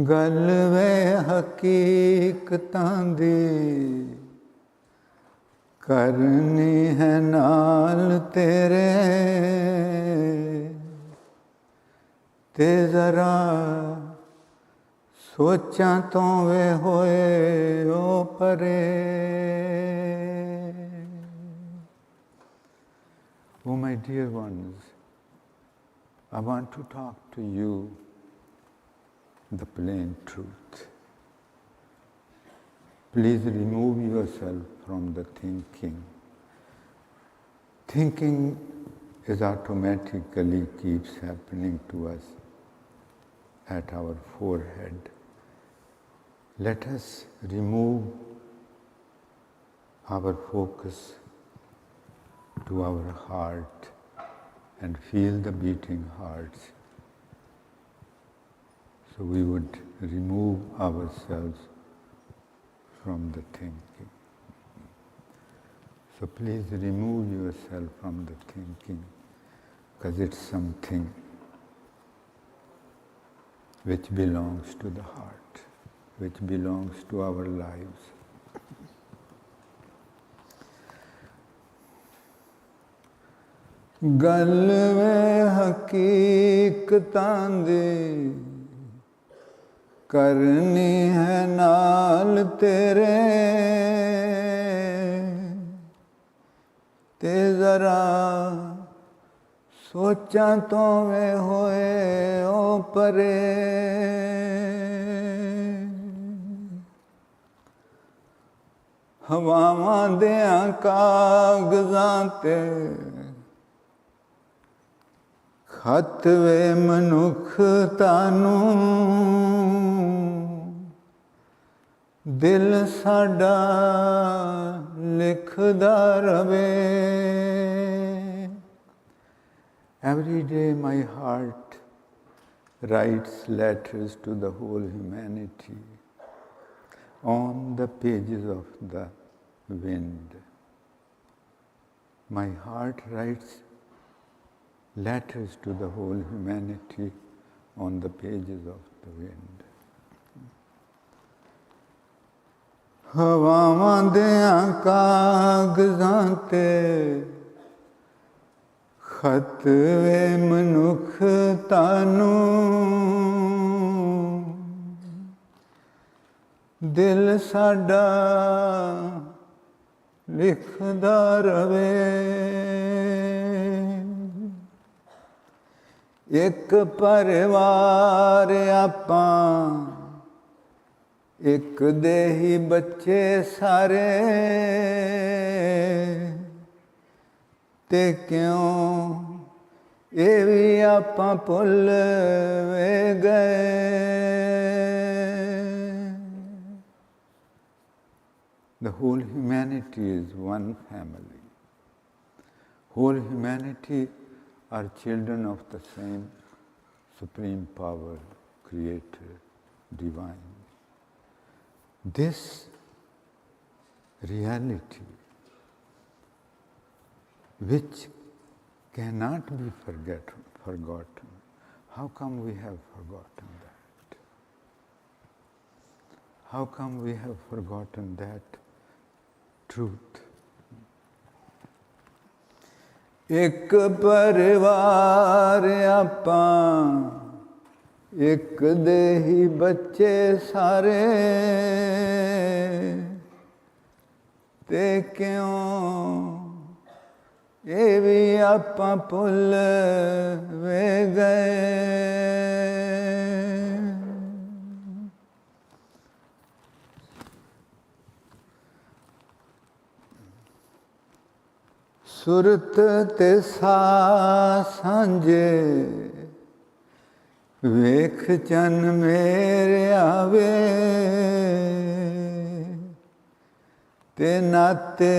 गल वे हकीकतां दी करनी है नाल तेरे ते जरा सोचां तो वे होए ओ परे Oh my dear ones, I want to talk to you the plain truth. Please remove yourself from the thinking. Thinking is automatically keeps happening to us at our forehead. Let us remove our focus to our heart and feel the beating hearts. So we would remove ourselves from the thinking. So please remove yourself from the thinking, because it's something which belongs to the heart, which belongs to our lives. गल में हकीकतां दी करनी है नाल तेरे ते जरा सोचां तो वे होए ओ परे हवावां देआं कागजां ते खत वे मनुखता नूं दिल साडा लिखदा रवे Every day my heart writes letters to the whole humanity on the pages of the wind. My heart writes letters to the whole humanity on the pages of the wind. हवावां देआं कागजां ते खत वे मनुखता नूं दिल साडा लिखदा रवे एक परिवार आपां एक दे ही बच्चे सारे ते क्यों ये भी आपां भुल वे गए The whole humanity is one family. Whole humanity are children of the same supreme power, creator, divine. This reality, which cannot be forgotten, how come we have forgotten that? How come we have forgotten that truth? एक परिवार आपां एक दे ही बच्चे सारे ते क्यों ये भी आपां भुल वे गए सुरत ते सांझे वेख चन मेरे आवे ते नाते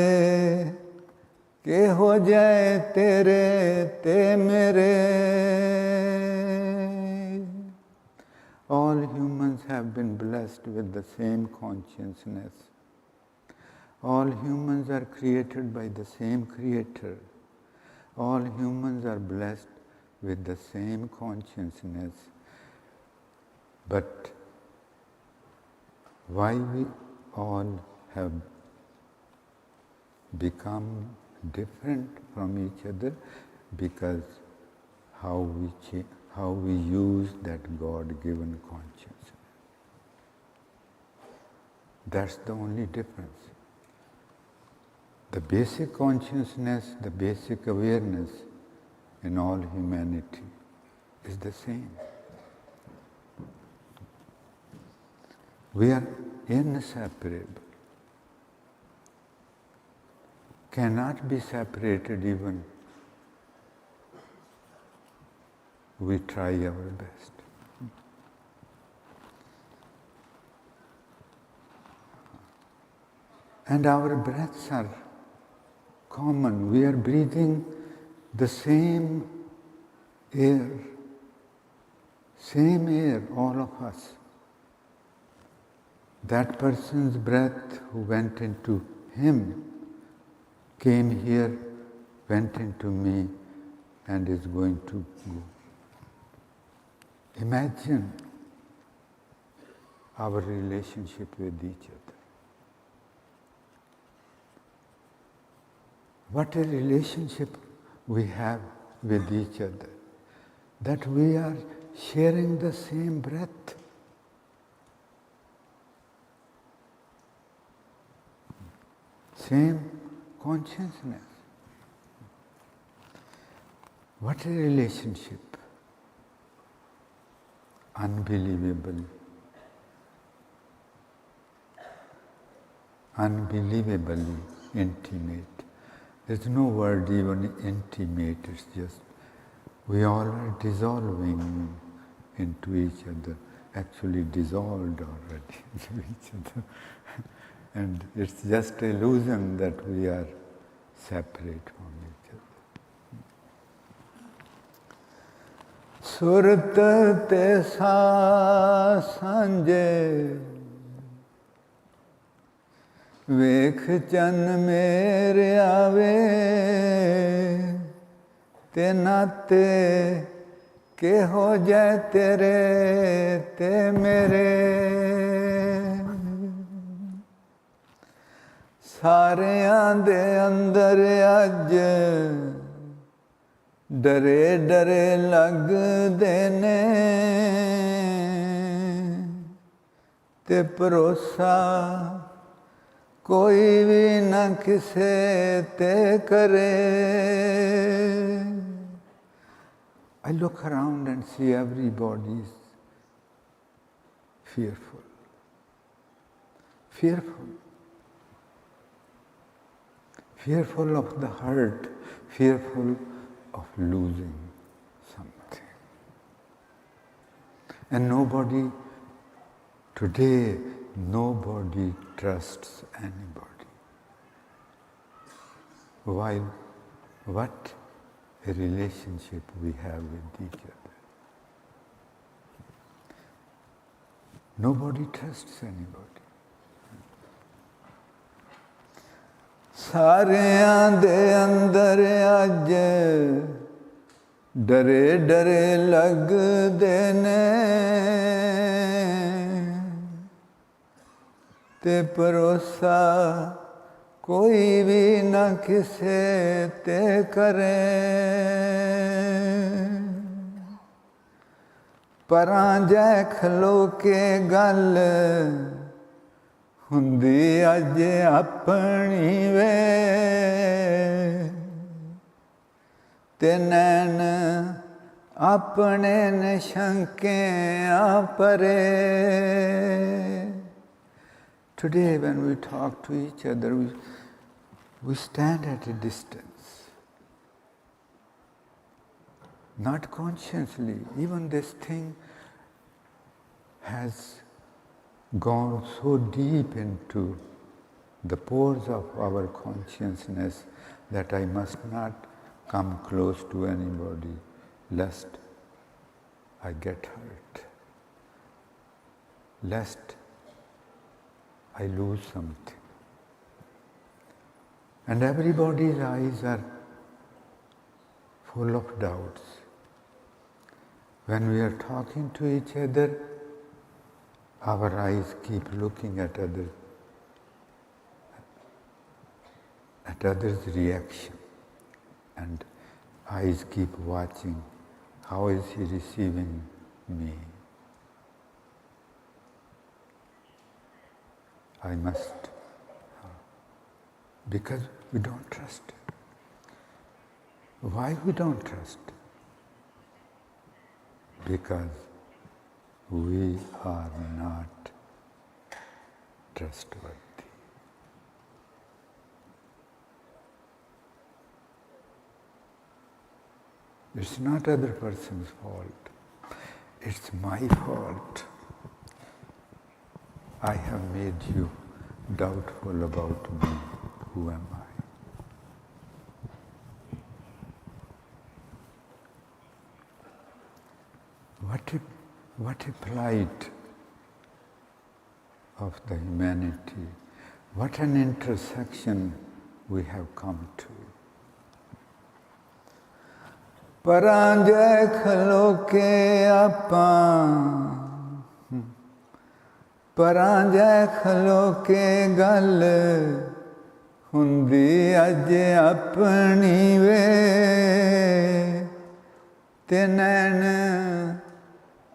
के हो जाए तेरे ते मेरे All humans have been blessed with the same consciousness. All humans are created by the same creator. All humans are blessed with the same consciousness. But why we all have become different from each other because how we use that God-given consciousness. That's the only difference. The basic consciousness, the basic awareness in all humanity is the same. We are inseparable. Cannot be separated even we try our best. And our breaths are common. We are breathing the same air, all of us. That person's breath who went into him came here, went into me, and is going to go. Imagine our relationship with each other. What a relationship we have with each other, that we are sharing the same breath. Same consciousness. What a relationship. Unbelievable. Unbelievably intimate. There's no word even intimate, it's just we all are dissolving into each other, actually dissolved already into each other. And it's just illusion that we are separate from each other. Surat te sa sanje ਵੇਖ ਚੰਨ ਮੇਰੇ ਆਵੇ ਤੇ ਨਾਤੇ ਕਿਹੋ ਜੈ ਤੇਰੇ ਤੇ ਮੇਰੇ ਸਾਰਿਆਂ ਦੇ ਅੰਦਰ ਅੱਜ ਡਰੇ ਡਰੇ ਲੱਗਦੇ ਨੇ ਤੇ ਭਰੋਸਾ कोई भी न किसे ते करे. I look around and see everybody is fearful. Fearful. Fearful of the hurt, fearful of losing something. And nobody, today, nobody trusts anybody. While what a relationship we have with each other. Nobody trusts anybody. ਸਾਰਿਆਂ ਦੇ ਅੰਦਰ ਅੱਜ ਡਰੇ ਡਰੇ ਲੱਗਦੇ ਨੇ ਤੇ ਭਰੋਸਾ ਕੋਈ ਵੀ ਨਾ ਕਿਸੇ ਤੇ ਕਰੇ ਪਰਾਂ ਜੈ ਖਲੋ ਕੇ ਗੱਲ ਹੁੰਦੀ ਅੱਜ ਆਪਣੀ ਵੇ ਤੇ ਨੈਣ ਆਪਣੇ ਨੇ ਸ਼ੰਕਿਆਂ ਪਰੇ. Today when we talk to each other, we stand at a distance. Not consciously. Even this thing has gone so deep into the pores of our consciousness that I must not come close to anybody lest I get hurt, lest I lose something. And everybody's eyes are full of doubts. When we are talking to each other, our eyes keep looking at others. at others' reaction, and eyes keep watching, how is he receiving me? I must, because we don't trust. Why we don't trust? Because we are not trustworthy. It's not other person's fault. It's my fault. I have made you doubtful about me. Who am I? What a plight of the humanity. What an intersection we have come to. Paranjay khaloke appan, paranjay khaloke gal, hundi ajje apni ve, te nain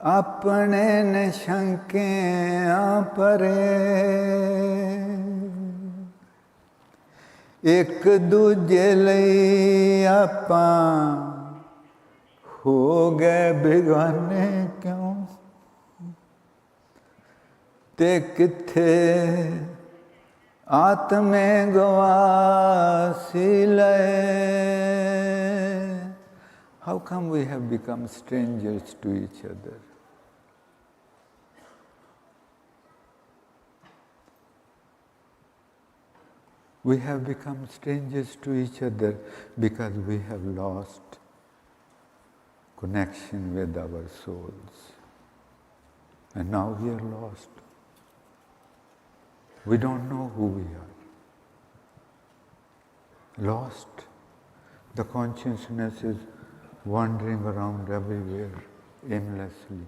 apne ne shanke pare, ek duje lai appan हो गए बेगाने क्यों ते किथे आत्मे गवासी लए. How come we have become strangers to each other? We have become strangers to each other because we have lost connection with our souls. And now we are lost. We don't know who we are. Lost. The consciousness is wandering around everywhere, aimlessly.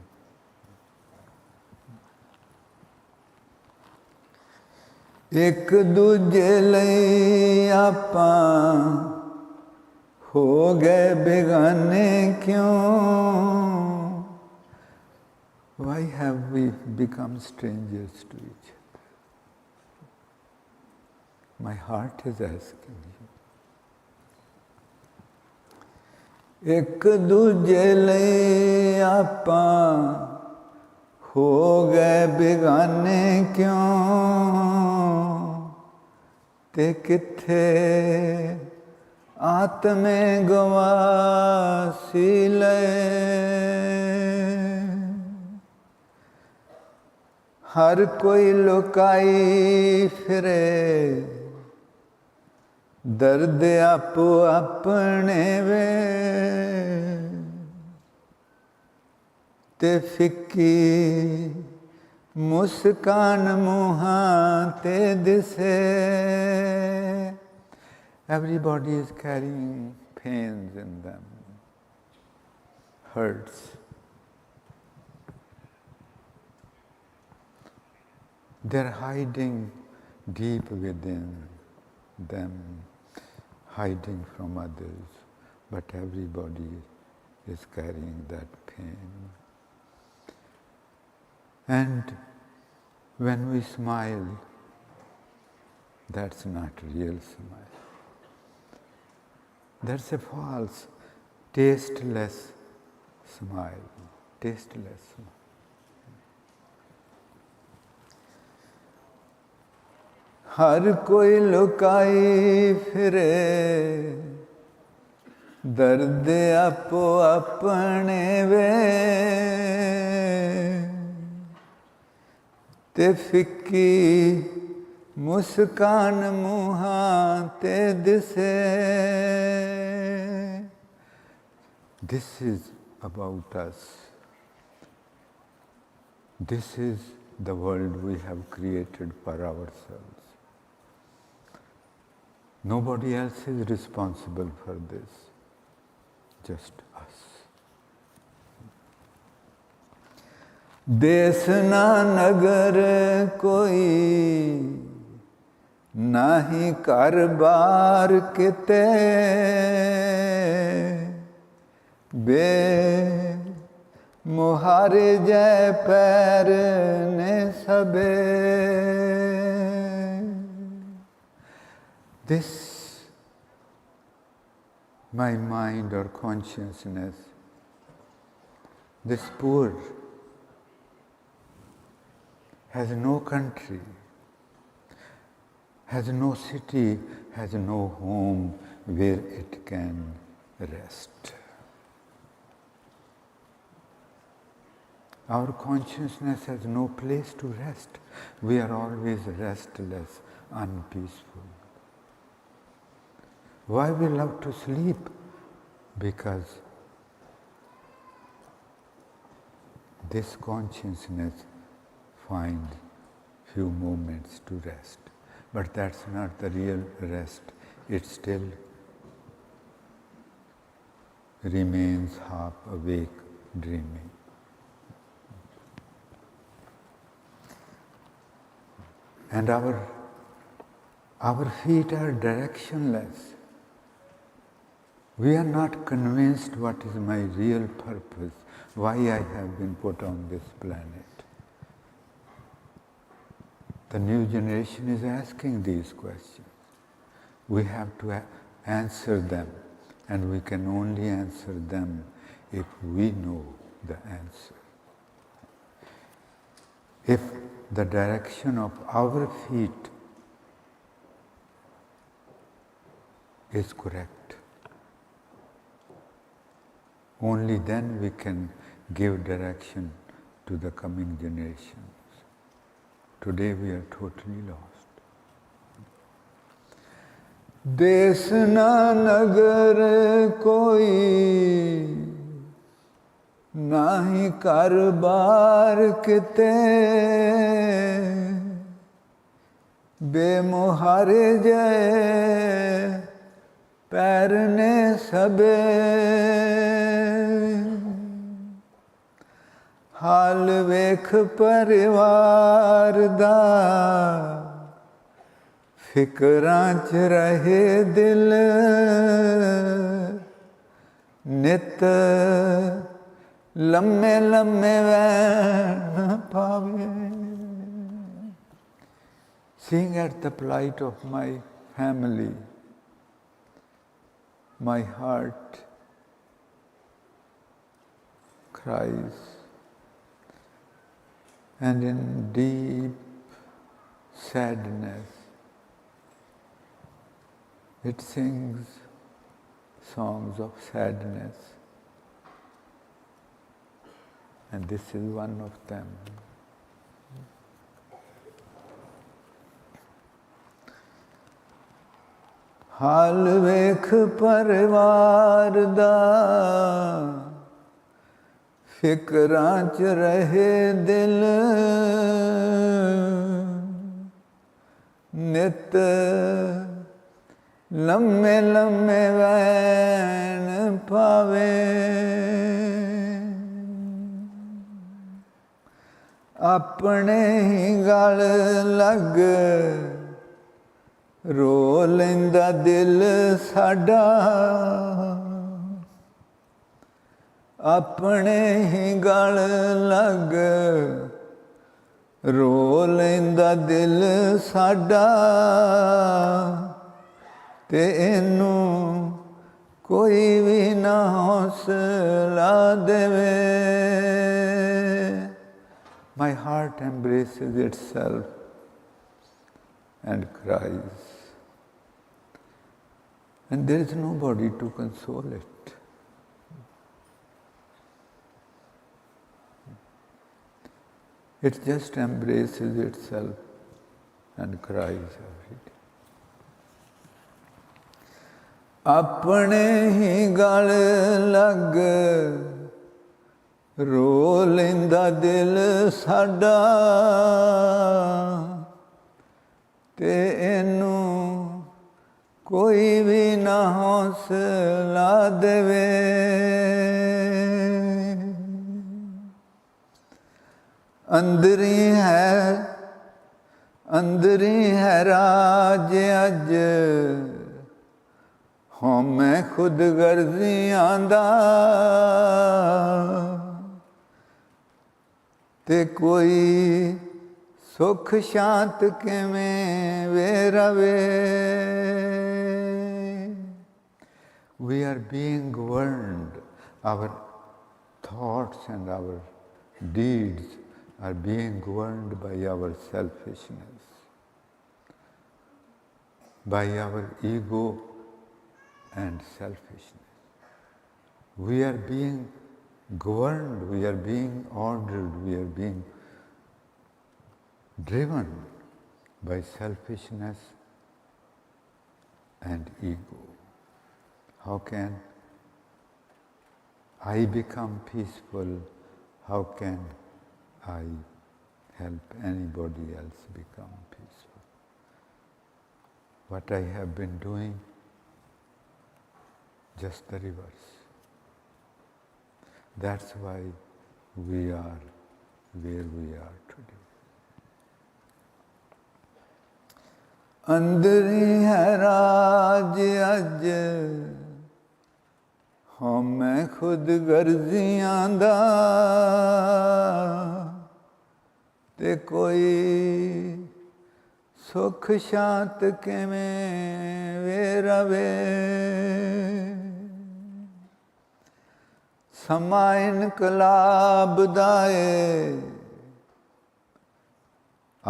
एक दूजे लई आपां हो गए बेगाने क्यों? Why have we become strangers to each other? My heart is asking you. एक दूजे लई आपां हो गए बेगाने क्यों? ते किथे आत्मे गवासी लए. हर कोई लुकाई फिरे दर्द आपो अपने वे ते फिक्की मुस्कान मुहां ते दिसे. Everybody is carrying pains in them, hurts. They're hiding deep within them, hiding from others, but everybody is carrying that pain. And when we smile, that's not real smile. That's a false, tasteless smile. Tasteless smile. हर कोई लुकाई फिरे दर्द आपो अपने वे ते FICCI मुस्कान मुहां ते दिसे. This is about us. This is the world we have created for ourselves. Nobody else is responsible for this, just us. देश ना नगर कोई नाही घर बार किते बे मुहारे जय पैर ने सबे. This, my mind or consciousness, this poor has no country, has no city, has no home where it can rest. Our consciousness has no place to rest. We are always restless, unpeaceful. Why we love to sleep? Because this consciousness finds few moments to rest. But that's not the real rest. It still remains half awake, dreaming. And our feet are directionless. We are not convinced what is my real purpose, why I have been put on this planet. The new generation is asking these questions. We have to answer them, and we can only answer them if we know the answer. If the direction of our feet is correct, only then we can give direction to the coming generations. Today we are totally lost. देश ना नगर कोई नाही घर बार किते बेमुहारे जय पैर ने सबे हाल वेख परिवार दा फिकरां च रहे दिल नित लम्मे लम्मे वैन पावे. Seeing at the plight of my family, my heart cries, and in deep sadness it sings songs of sadness, and this is one of them. हाल वेख परिवार दा फिकरां च रहे दिल नित लम्मे लम्मे वैन पावे. अपने ही गल लग रो लैंदा दिल साडा अपने ही गल लग रो लैंदा दिल साडा ते इनू कोई भी ना हौसला देवे. My heart embraces itself and cries, and there is nobody to console it. It just embraces itself and cries every day. अपने ही गल लग रो लैंदा दिल साडा ते इनू कोई भी ना हौसला देवे. अंदर ही है ਅੰਦਰ ਹੀ ਹੈ ਰਾਜ ਅੱਜ ਹਾਂ ਮੈਂ ਖੁਦ ਗਰਜ਼ੀਆਂ ਦਾ ਤੇ ਕੋਈ ਸੁਖ ਸ਼ਾਂਤ ਕਿਵੇਂ ਵੇ ਰਵੇ We are being governed. Our thoughts and our deeds are being governed by our selfishness, by our ego and selfishness. We are being governed, we are being ordered, we are being driven by selfishness and ego. How can I become peaceful? How can I help anybody else become peaceful? What I have been doing, just the reverse. That's why we are where we are today. ਅੰਦਰ ਹੀ ਹੈ ਰਾਜ ਅੱਜ ਹਾਂ ਮੈਂ ਖੁਦ ਗਰਜ਼ੀਆਂ ਦਾ ਤੇ ਕੋਈ ਸੁਖ ਸ਼ਾਂਤ ਕਿਵੇਂ ਵੇ ਰਵੇ ਸਮਾਂ ਇਨਕਲਾਬ ਦਾ ਏ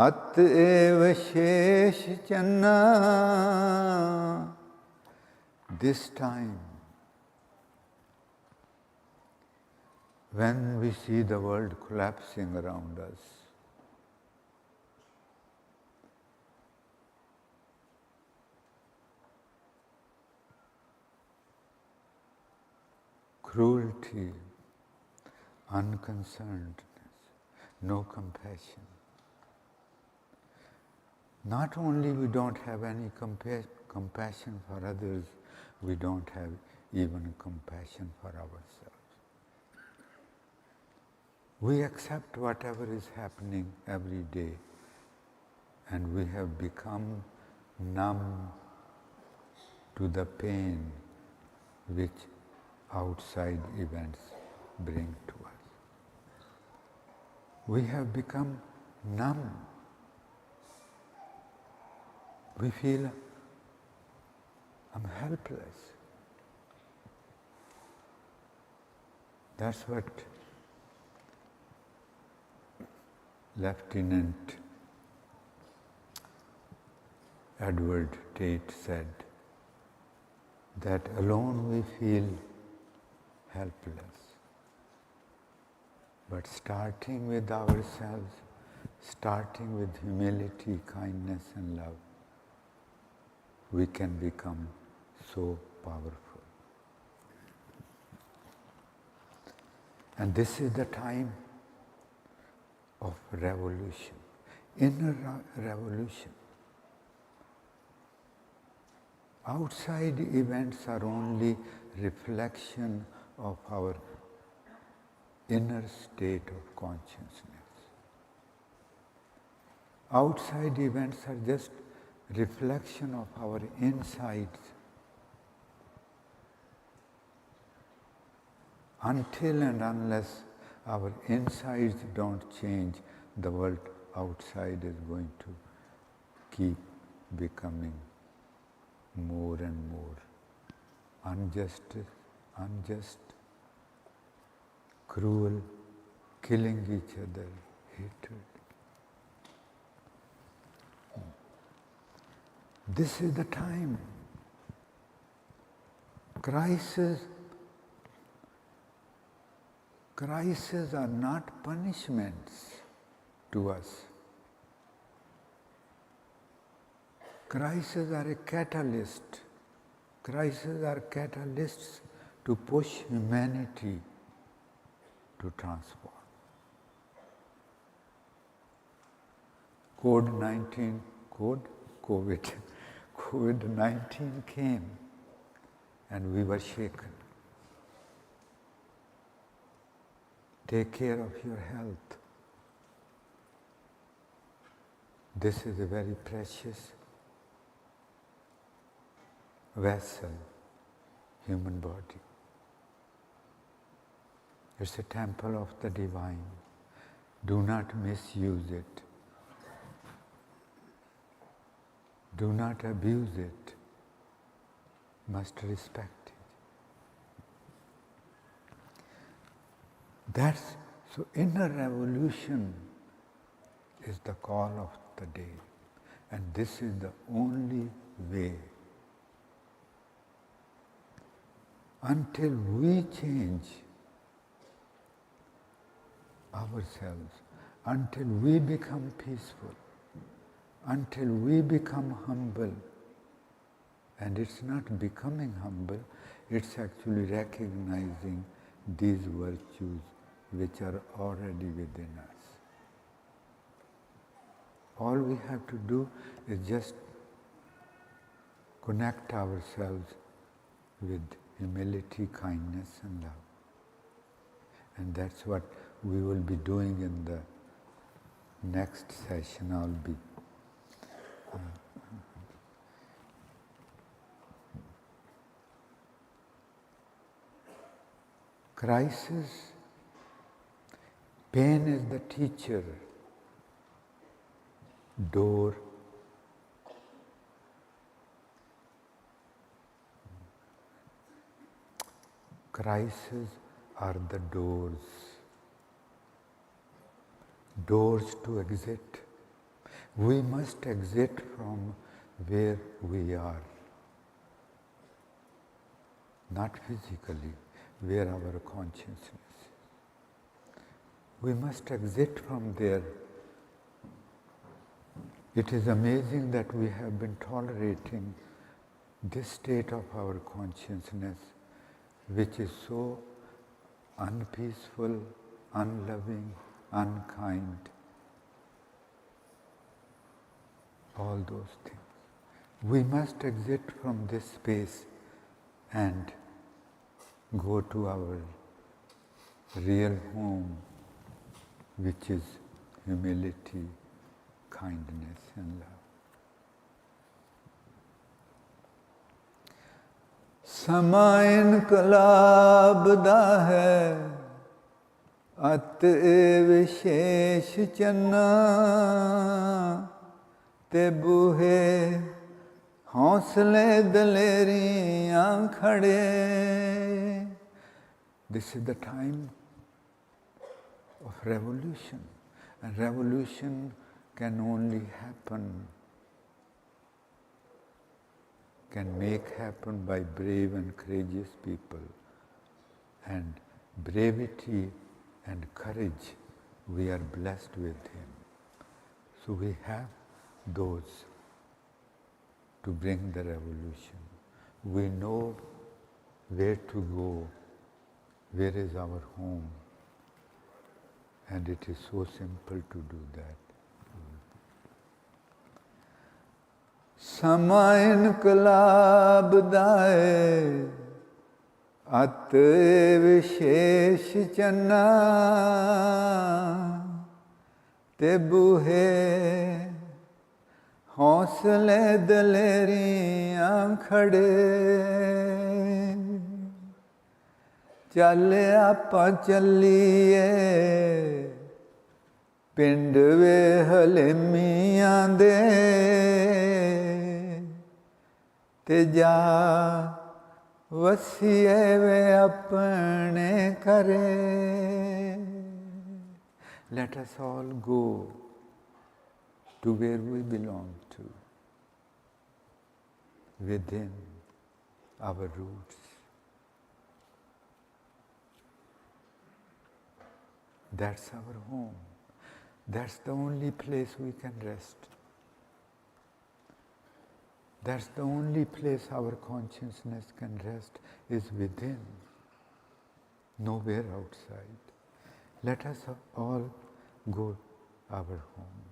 ਅਤ ਏਵ ਸ਼ੇਸ਼ ਚੰਨਾ This time when we see the world collapsing around us, cruelty, unconcernedness, no compassion. Not only we don't have any compassion for others, we don't have even compassion for ourselves. We accept whatever is happening every day, and we have become numb to the pain which outside events bring to us. We have become numb. We feel I'm helpless. That's what Lieutenant Edward Tate said, that alone we feel helpless. But starting with ourselves, starting with humility, kindness and love, we can become so powerful. And this is the time of revolution, inner revolution. Outside events are only reflection of our inner state of consciousness. Outside events are just reflection of our insides. Until and unless our insides don't change, the world outside is going to keep becoming more and more unjust, cruel, killing each other, hatred. This is the time. Crises are not punishments to us. Crises are a catalyst. Crises are catalysts to push humanity to transform. COVID-19 came and we were shaken. Take care of your health. This is a very precious vessel, human body. It's a temple of the divine. Do not misuse it. Do not abuse it. Must respect it. So inner revolution is the call of the day. And this is the only way. Until we change ourselves, until we become peaceful, until we become humble, and it's not becoming humble, it's actually recognizing these virtues which are already within us. All we have to do is just connect ourselves with humility, kindness, and love. And that's what we will be doing in the next session. I'll be crisis. Pain is the teacher. Door. Crises are the doors. Doors to exit. We must exit from where we are. Not physically, where our consciousness is. We must exit from there. It is amazing that we have been tolerating this state of our consciousness, which is so unpeaceful, unloving, unkind. All those things. We must exit from this space and go to our real home, which is humility, kindness, and love. ਸਮਾਂ ਇਨਕਲਾਬ ਦਾ ਹੈ ਅਤ ਇਹ ਵਿਸ਼ੇਸ਼ ਚੰਨਾ ਤੇ ਬੂਹੇ ਹੌਸਲੇ ਦਲੇਰੀਆਂ ਖੜੇ. This is the time of revolution, and revolution can only happen, can make happen by brave and courageous people. And bravery and courage, we are blessed with him. So we have those to bring the revolution. We know where to go, where is our home, and it is so simple to do that. ਸਮਾਂ ਇਨਕਲਾਬ ਦਾ ਏ ਅਤ ਵਿਸ਼ੇਸ਼ ਚੰਨਾ ਤੇ ਬੂਹੇ ਹੌਸਲੇ ਦਲੇਰੀਆਂ ਖੜੇ. ਚੱਲ ਆਪਾਂ ਚੱਲੀਏ ਪਿੰਡ ਵੇ ਹਲੇਮੀਆਂ ਦੇ ਤੇ ਜਾ ਵਸੀਏ ਵੇ ਆਪਣੇ ਘਰੇ. Let us all go to where we belong to, within our roots. That's our home. That's the only place we can rest. That's the only place our consciousness can rest, is within, nowhere outside. Let us all go our home.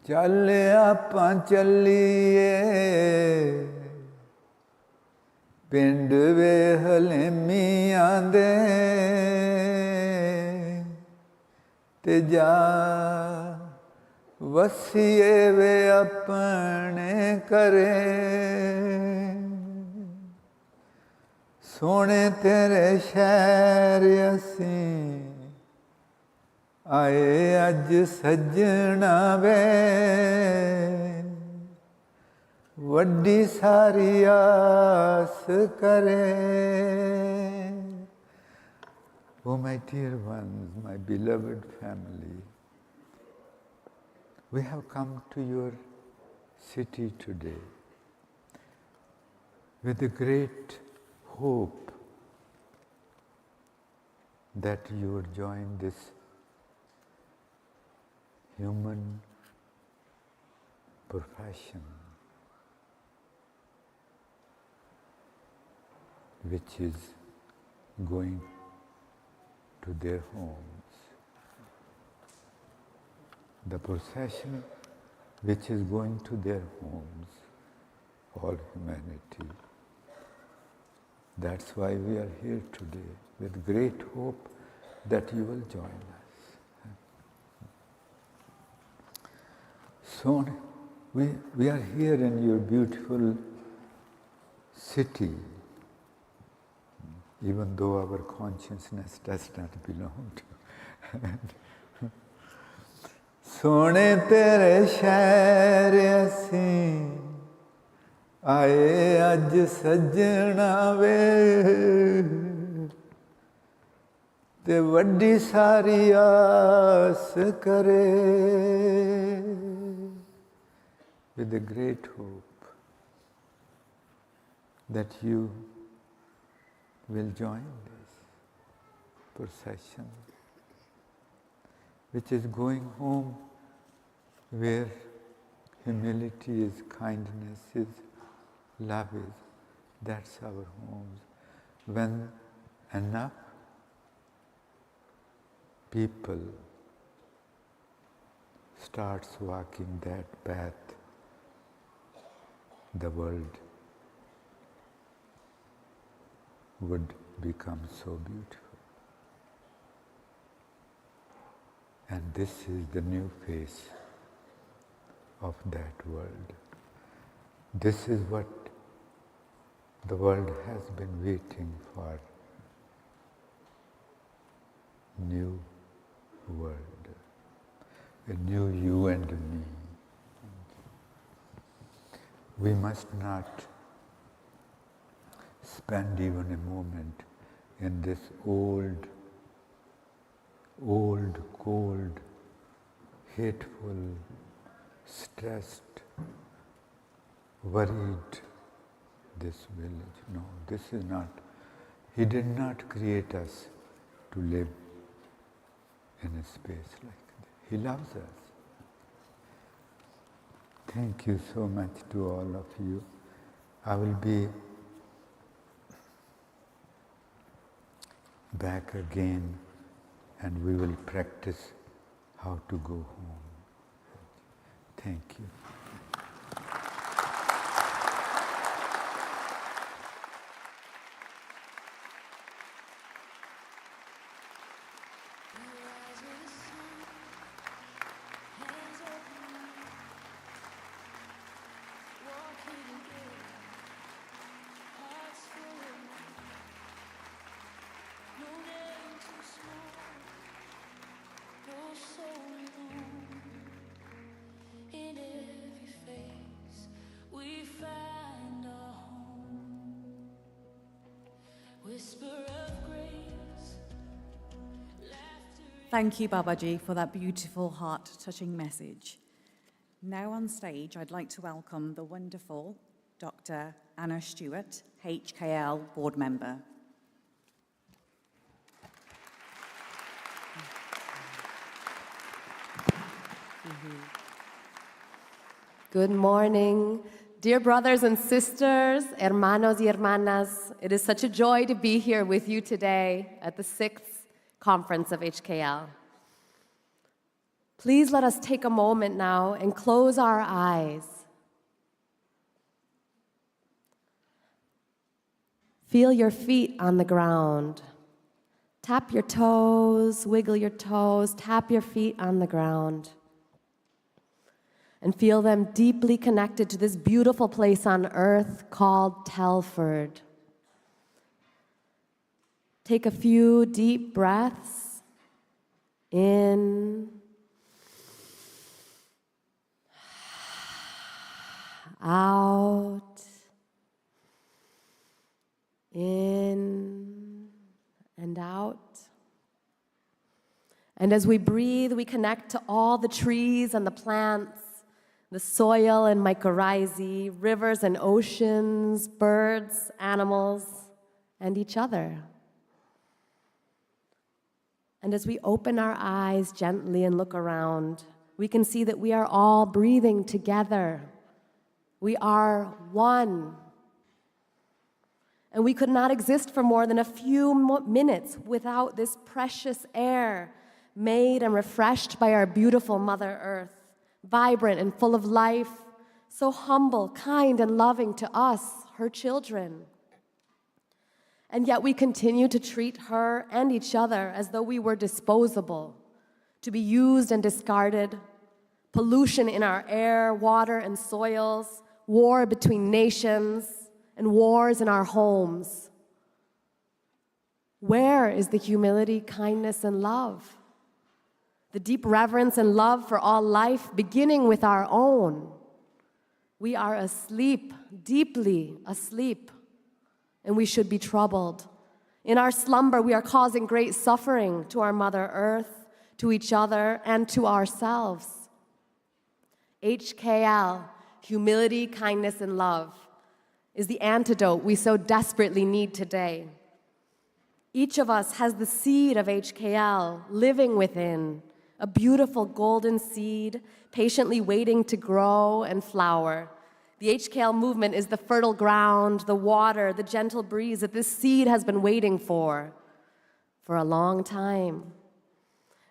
ਚੱਲ ਆਪਾਂ ਚੱਲੀਏ ਪਿੰਡ ਵੇ ਹਲੇਮੀਆਂ ਦੇ ते जा वसिए वे अपने करे सोने तेरे शहर असीं आए अज सजना वे वड्डी सारी आस करे Oh, my dear ones, my beloved family, we have come to your city today with a great hope that you would join this human profession which is going to their homes. The procession which is going to their homes, all humanity. That's why we are here today, with great hope that you will join us. So, we are here in your beautiful city, even though our consciousness does not belong to. सोने तेरे शहर असीं आए अज सजना वे ते वड्डी सारी आस करे with a great hope that you will join this procession which is going home where humility is, kindness is, love is. That's our homes. When enough people starts walking that path, the world would become so beautiful. And this is the new face of that world. This is what the world has been waiting for. New world, a new you and me. We must not spend even a moment in this old, cold, hateful, stressed, worried, this village. No, this is not. He did not create us to live in a space like this. He loves us. Thank you so much to all of you. I will be back again and we will practice how to go home. Thank you. Thank you, Babaji, for that beautiful, heart-touching message. Now on stage, I'd like to welcome the wonderful Dr. Anna Stewart, HKL board member. Good morning, dear brothers and sisters, hermanos y hermanas. It is such a joy to be here with you today at the 6th conference of HKL. Please let us take a moment now and close our eyes. Feel your feet on the ground. Tap your toes, wiggle your toes, tap your feet on the ground. And feel them deeply connected to this beautiful place on earth called Telford. Take a few deep breaths in, out, in, and out. And as we breathe, we connect to all the trees and the plants, the soil and mycorrhizae, rivers and oceans, birds, animals, and each other. And as we open our eyes gently and look around, we can see that we are all breathing together. We are one. And we could not exist for more than a few minutes without this precious air made and refreshed by our beautiful Mother Earth, vibrant and full of life, so humble, kind, and loving to us, her children. And yet we continue to treat her and each other as though we were disposable, to be used and discarded, pollution in our air, water, and soils, war between nations, and wars in our homes. Where is the humility, kindness, and love? The deep reverence and love for all life, beginning with our own. We are asleep, deeply asleep, and we should be troubled. In our slumber, we are causing great suffering to our Mother Earth, to each other, and to ourselves. HKL, humility, kindness, and love, is the antidote we so desperately need today. Each of us has the seed of HKL living within, a beautiful golden seed, patiently waiting to grow and flower. The HKL movement is the fertile ground, the water, the gentle breeze that this seed has been waiting for a long time.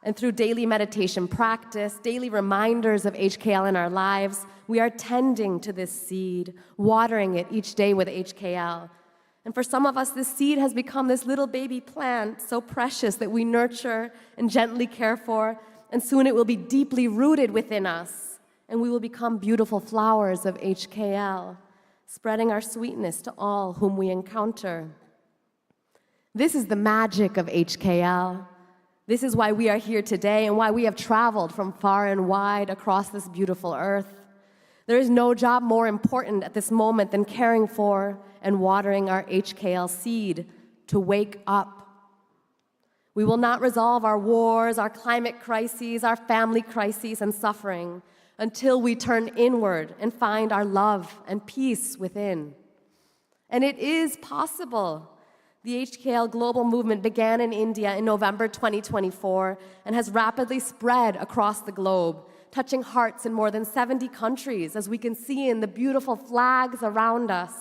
And through daily meditation practice, daily reminders of HKL in our lives, we are tending to this seed, watering it each day with HKL. And for some of us, this seed has become this little baby plant, so precious that we nurture and gently care for, and soon it will be deeply rooted within us, and we will become beautiful flowers of HKL, spreading our sweetness to all whom we encounter. This is the magic of HKL. This is why we are here today and why we have traveled from far and wide across this beautiful earth. There is no job more important at this moment than caring for and watering our HKL seed to wake up. We will not resolve our wars, our climate crises, our family crises and suffering until we turn inward and find our love and peace within. And it is possible. The HKL global movement began in India in November 2024 and has rapidly spread across the globe, touching hearts in more than 70 countries, as we can see in the beautiful flags around us.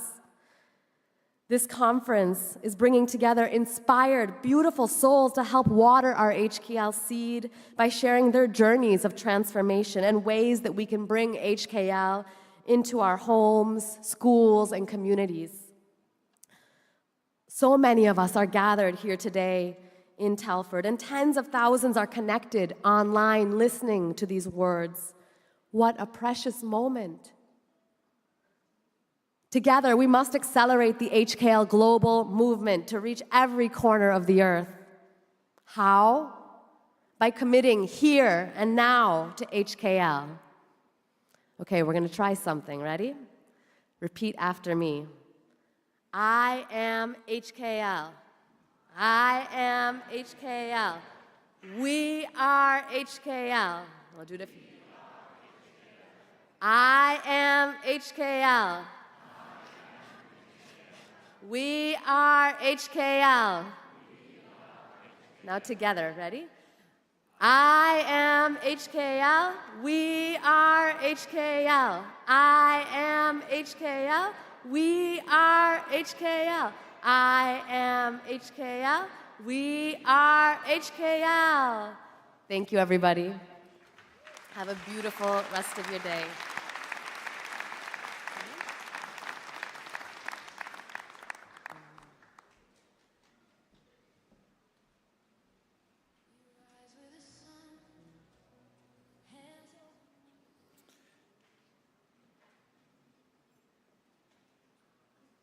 This conference is bringing together inspired, beautiful souls to help water our HKL seed by sharing their journeys of transformation and ways that we can bring HKL into our homes, schools, and communities. So many of us are gathered here today in Telford, and tens of thousands are connected online listening to these words. What a precious moment. Together, we must accelerate the HKL global movement to reach every corner of the earth. How? By committing here and now to HKL. Okay, we're going to try something. Ready? Repeat after me. I am HKL. I am HKL. We are HKL. I'll do it. I am HKL. We are HKL. Now together, ready? I am HKL. We are HKL. I am HKL. We are HKL. I am HKL. We are HKL. Thank you, everybody. Have a beautiful rest of your day.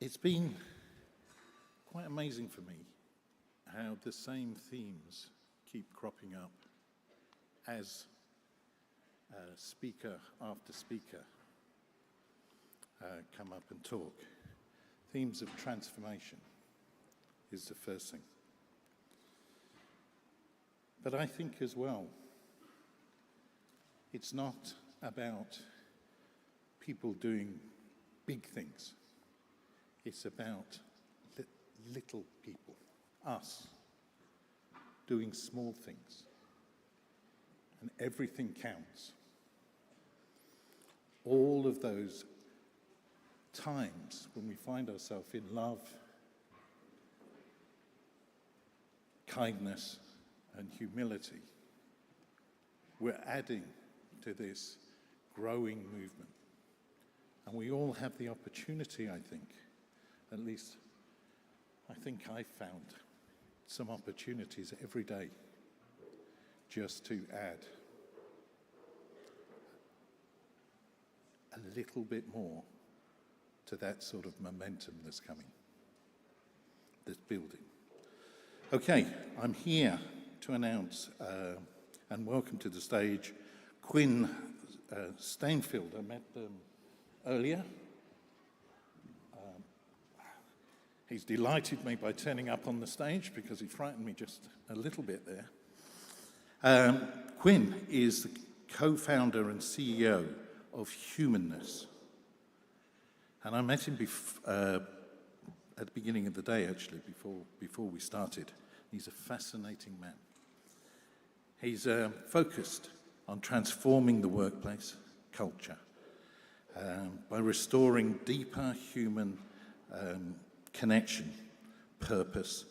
It's been quite amazing for me how the same themes keep cropping up as speaker after speaker come up and talk. Themes of transformation is the first thing. But I think as well, it's not about people doing big things. It's about little people, us, doing small things. And everything counts. All of those times when we find ourselves in love, kindness, and humility, we're adding to this growing movement. And we all have the opportunity, I think, at least I think I found some opportunities every day just to add a little bit more to that sort of momentum that's coming, that's building. Okay, I'm here to announce and welcome to the stage Quinn Stainfield. I met them earlier. He's delighted me by turning up on the stage because he frightened me just a little bit there. Quinn is the co-founder and CEO of Humanness. And I met him at the beginning of the day, actually, before we started. He's a fascinating man. He's focused on transforming the workplace culture by restoring deeper human connection, purpose,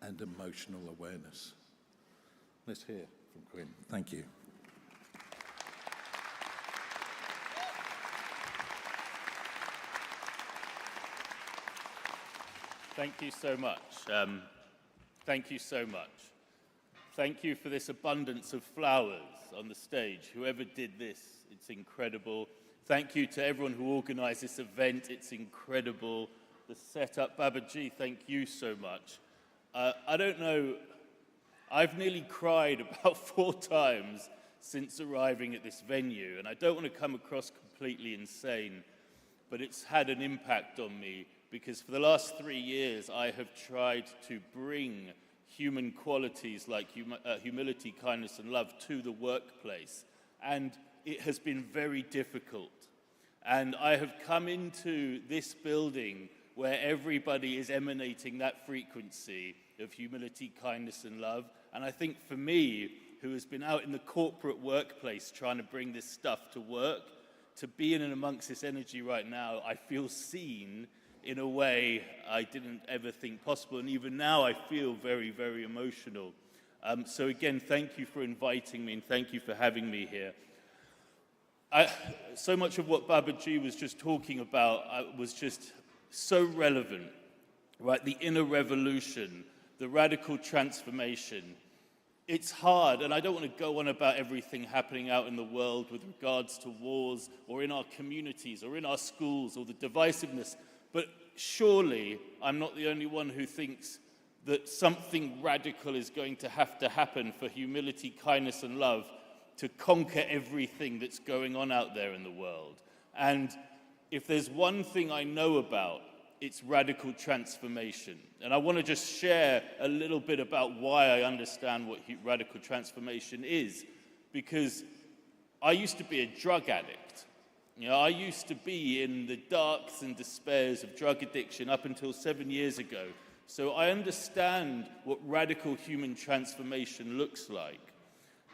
and emotional awareness. Let's hear from Quinn. Thank you. Thank you so much. Thank you so much. Thank you for this abundance of flowers on the stage. Whoever did this, it's incredible. Thank you to everyone who organized this event. It's incredible. The setup, Babaji, thank you so much. I don't know, I've nearly cried about 4 times since arriving at this venue, and I don't want to come across completely insane, but it's had an impact on me because for the last 3 years I have tried to bring human qualities like humility, kindness, and love to the workplace, and it has been very difficult. And I have come into this building where everybody is emanating that frequency of humility, kindness, and love. And I think for me, who has been out in the corporate workplace trying to bring this stuff to work, to be in and amongst this energy right now, I feel seen in a way I didn't ever think possible. And even now, I feel very, very emotional. So again, thank you for inviting me, and thank you for having me here. So much of what Babaji was just talking about was just so relevant, right? The inner revolution, the radical transformation. It's hard, and I don't want to go on about everything happening out in the world with regards to wars or in our communities or in our schools or the divisiveness, but surely I'm not the only one who thinks that something radical is going to have to happen for humility, kindness, and love to conquer everything that's going on out there in the world. And if there's one thing I know about, it's radical transformation. And I want to just share a little bit about why I understand what radical transformation is. Because I used to be a drug addict. You know, I used to be in the darks and despairs of drug addiction up until 7 years ago. So I understand what radical human transformation looks like.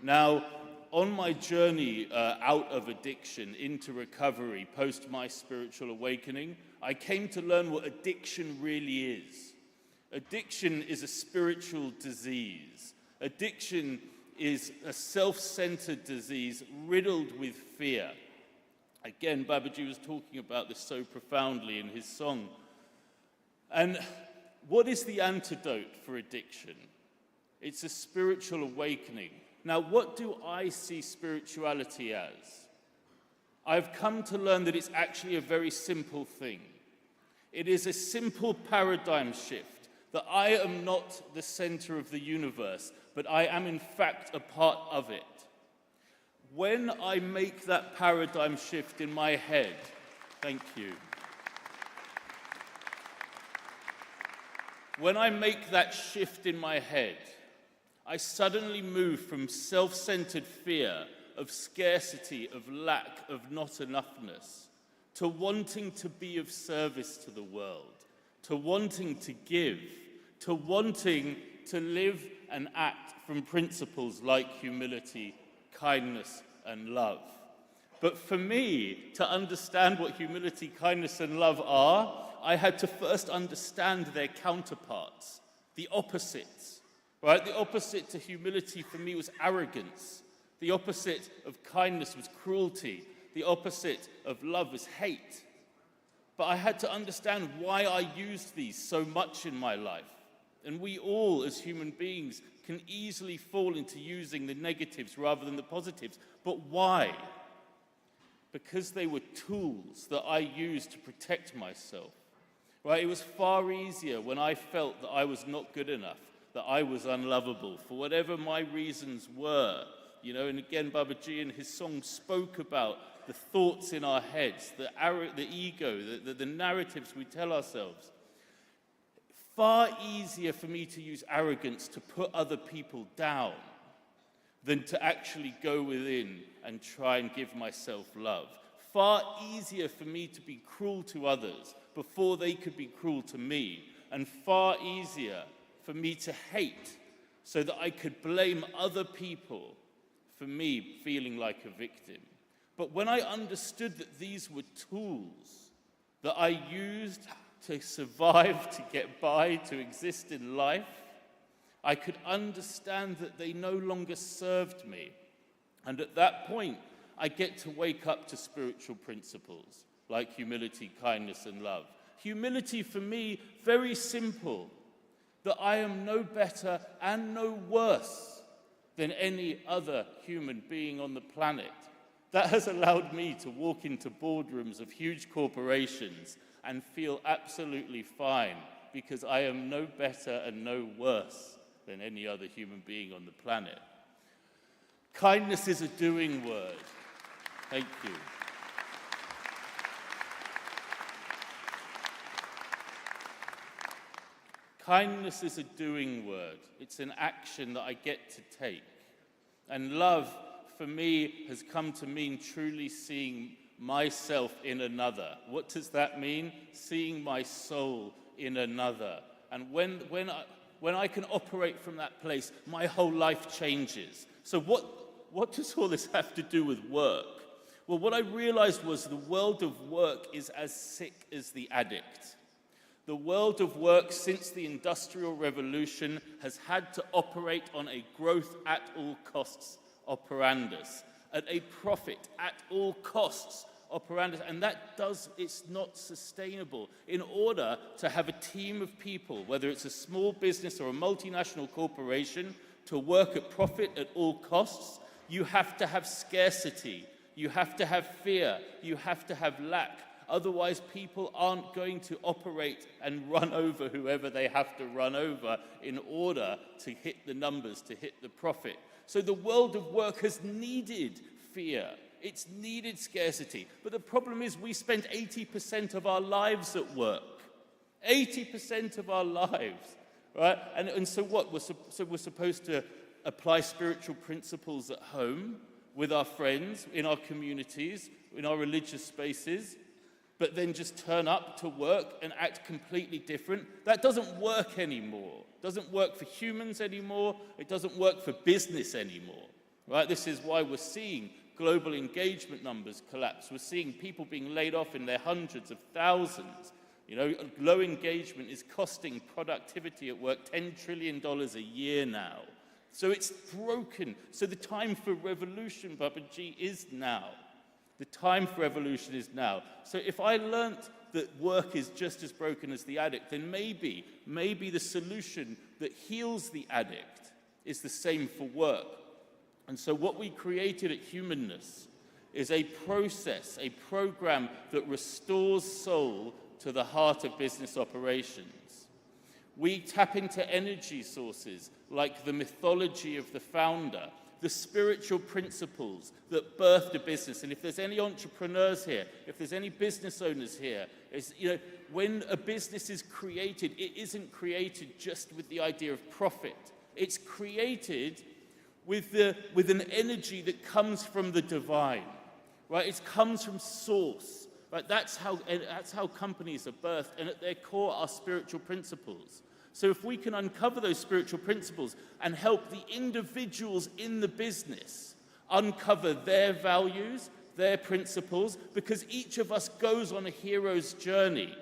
Now, on my journey out of addiction into recovery, post my spiritual awakening, I came to learn what addiction really is. Addiction is a spiritual disease. Addiction is a self-centered disease riddled with fear. Again, Babaji was talking about this so profoundly in his song. And what is the antidote for addiction? It's a spiritual awakening. Now, what do I see spirituality as? I've come to learn that it's actually a very simple thing. It is a simple paradigm shift that I am not the center of the universe, but I am in fact a part of it. When I make that paradigm shift in my head, thank you. When I make that shift in my head, I suddenly move from self-centered fear of scarcity, of lack, of not enoughness, to wanting to be of service to the world, to wanting to give, to wanting to live and act from principles like humility, kindness, and love. But for me, to understand what humility, kindness, and love are, I had to first understand their counterparts, the opposites, right? The opposite to humility for me was arrogance. The opposite of kindness was cruelty. The opposite of love was hate. But I had to understand why I used these so much in my life. And we all, as human beings, can easily fall into using the negatives rather than the positives. But why? Because they were tools that I used to protect myself. Right? It was far easier when I felt that I was not good enough, that I was unlovable, for whatever my reasons were. You know, and again, Babaji in his song spoke about the thoughts in our heads, the ego, the narratives we tell ourselves. Far easier for me to use arrogance to put other people down than to actually go within and try and give myself love. Far easier for me to be cruel to others before they could be cruel to me, and far easier for me to hate so that I could blame other people for me feeling like a victim. But when I understood that these were tools that I used to survive, to get by, to exist in life, I could understand that they no longer served me. And at that point, I get to wake up to spiritual principles like humility, kindness, and love. Humility for me, very simple, that I am no better and no worse than any other human being on the planet. That has allowed me to walk into boardrooms of huge corporations and feel absolutely fine because I am no better and no worse than any other human being on the planet. Kindness is a doing word. Thank you. Kindness is a doing word. It's an action that I get to take. And love, for me, has come to mean truly seeing myself in another. What does that mean? Seeing my soul in another. And when I can operate from that place, my whole life changes. So what does all this have to do with work? Well, what I realized was the world of work is as sick as the addict. The world of work since the Industrial Revolution has had to operate on a growth at all costs operandus, at a profit at all costs operandus, and it's not sustainable. In order to have a team of people, whether it's a small business or a multinational corporation, to work at profit at all costs, you have to have scarcity, you have to have fear, you have to have lack. Otherwise, people aren't going to operate and run over whoever they have to run over in order to hit the numbers, to hit the profit. So the world of work has needed fear. It's needed scarcity. But the problem is we spend 80% of our lives at work. 80% of our lives, right? And so what? We're supposed to apply spiritual principles at home, with our friends, in our communities, in our religious spaces, but then just turn up to work and act completely different. That doesn't work anymore. It doesn't work for humans anymore. It doesn't work for business anymore, right? This is why we're seeing global engagement numbers collapse. We're seeing people being laid off in their hundreds of thousands. You know, low engagement is costing productivity at work $10 trillion a year now. So it's broken. So the time for revolution, Babaji, is now. The time for revolution is now. So if I learnt that work is just as broken as the addict, then maybe the solution that heals the addict is the same for work. And so what we created at Humanness is a process, a program that restores soul to the heart of business operations. We tap into energy sources like the mythology of the founder, the spiritual principles that birthed a business. And if there's any entrepreneurs here, if there's any business owners here, when a business is created, it isn't created just with the idea of profit. It's created with an energy that comes from the divine, right? It comes from source, right? That's how companies are birthed, and at their core are spiritual principles. So if we can uncover those spiritual principles and help the individuals in the business uncover their values, their principles, because each of us goes on a hero's journey.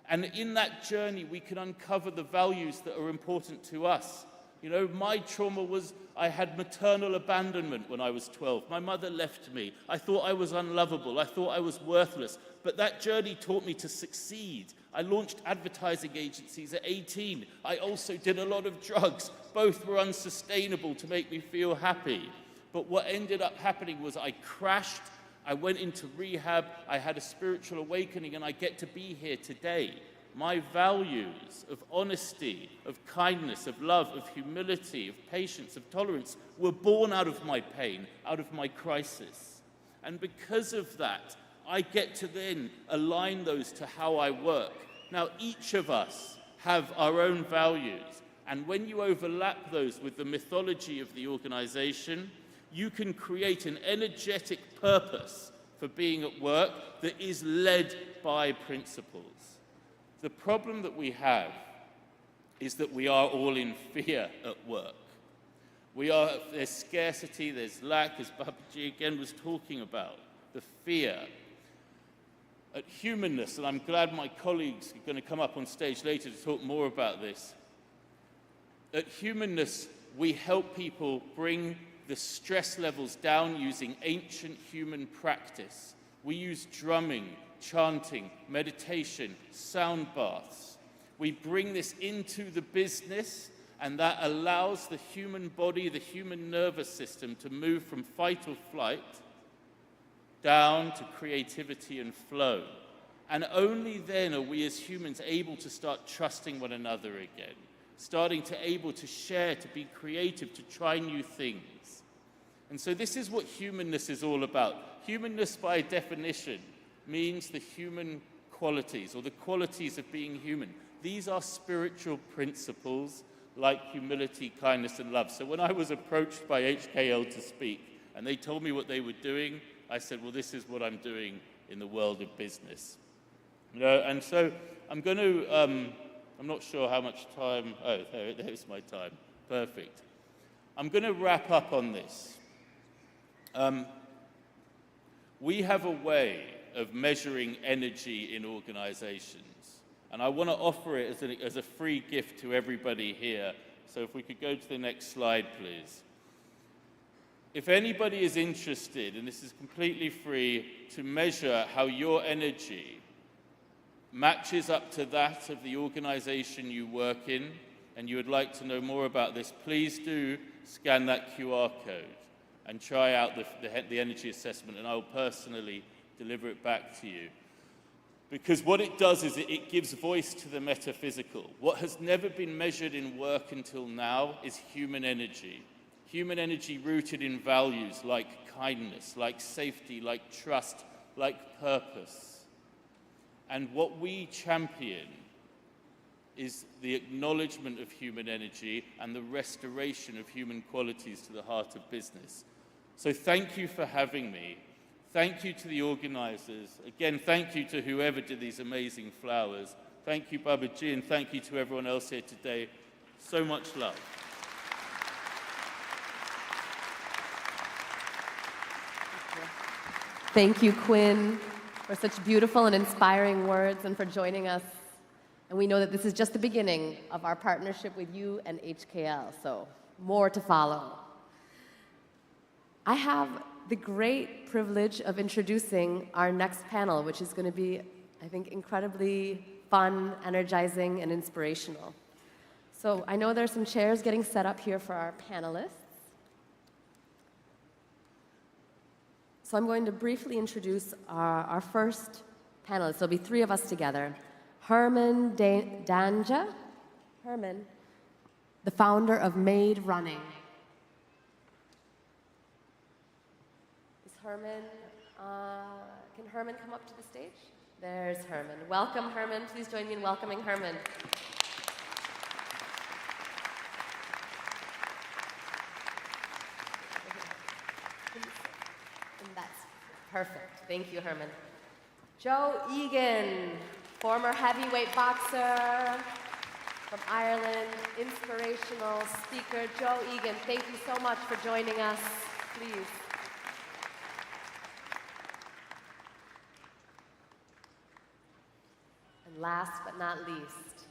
And in that journey, we can uncover the values that are important to us. You know, my trauma was I had maternal abandonment when I was 12. My mother left me. I thought I was unlovable. I thought I was worthless. But that journey taught me to succeed. I launched advertising agencies at 18. I also did a lot of drugs. Both were unsustainable to make me feel happy. But what ended up happening was I crashed. I went into rehab. I had a spiritual awakening, and I get to be here today. My values of honesty, of kindness, of love, of humility, of patience, of tolerance were born out of my pain, out of my crisis. And because of that, I get to then align those to how I work. Now, each of us have our own values, and when you overlap those with the mythology of the organization, you can create an energetic purpose for being at work that is led by principles. The problem that we have is that we are all in fear at work. There's scarcity, there's lack, as Babaji again was talking about, the fear. At Humanness, and I'm glad my colleagues are going to come up on stage later to talk more about this. At Humanness, we help people bring the stress levels down using ancient human practice. We use drumming, chanting, meditation, sound baths. We bring this into the business, and that allows the human body, the human nervous system to move from fight or flight down to creativity and flow. And only then are we as humans able to start trusting one another again, starting to able to share, to be creative, to try new things. And so this is what humanness is all about. Humanness, by definition, means the human qualities, or the qualities of being human. These are spiritual principles like humility, kindness, and love. So when I was approached by HKL to speak, and they told me what they were doing, I said, well, this is what I'm doing in the world of business. You know, and so I'm going to, I'm not sure how much time, oh, there's my time, perfect. I'm going to wrap up on this. We have a way of measuring energy in organizations, and I want to offer it as a free gift to everybody here. So if we could go to the next slide, please. If anybody is interested, and this is completely free, to measure how your energy matches up to that of the organization you work in, and you would like to know more about this, please do scan that QR code and try out the energy assessment, and I'll personally deliver it back to you. Because what it does is it gives voice to the metaphysical. What has never been measured in work until now is human energy. Human energy rooted in values like kindness, like safety, like trust, like purpose. And what we champion is the acknowledgement of human energy and the restoration of human qualities to the heart of business. So thank you for having me. Thank you to the organizers. Again, thank you to whoever did these amazing flowers. Thank you, Babaji, and thank you to everyone else here today. So much love. Thank you, Quinn, for such beautiful and inspiring words and for joining us. And we know that this is just the beginning of our partnership with you and HKL, so more to follow. I have the great privilege of introducing our next panel, which is going to be, I think, incredibly fun, energizing, and inspirational. So I know there's some chairs getting set up here for our panelists. So I'm going to briefly introduce our first panelists. There'll be three of us together. Herman Danja. Herman, the founder of Made Running. Is Herman, can Herman come up to the stage? There's Herman. Welcome, Herman. Please join me in welcoming Herman. And that's perfect. Thank you, Herman. Joe Egan, former heavyweight boxer from Ireland, inspirational speaker. Joe Egan, thank you so much for joining us. Please. And last but not least,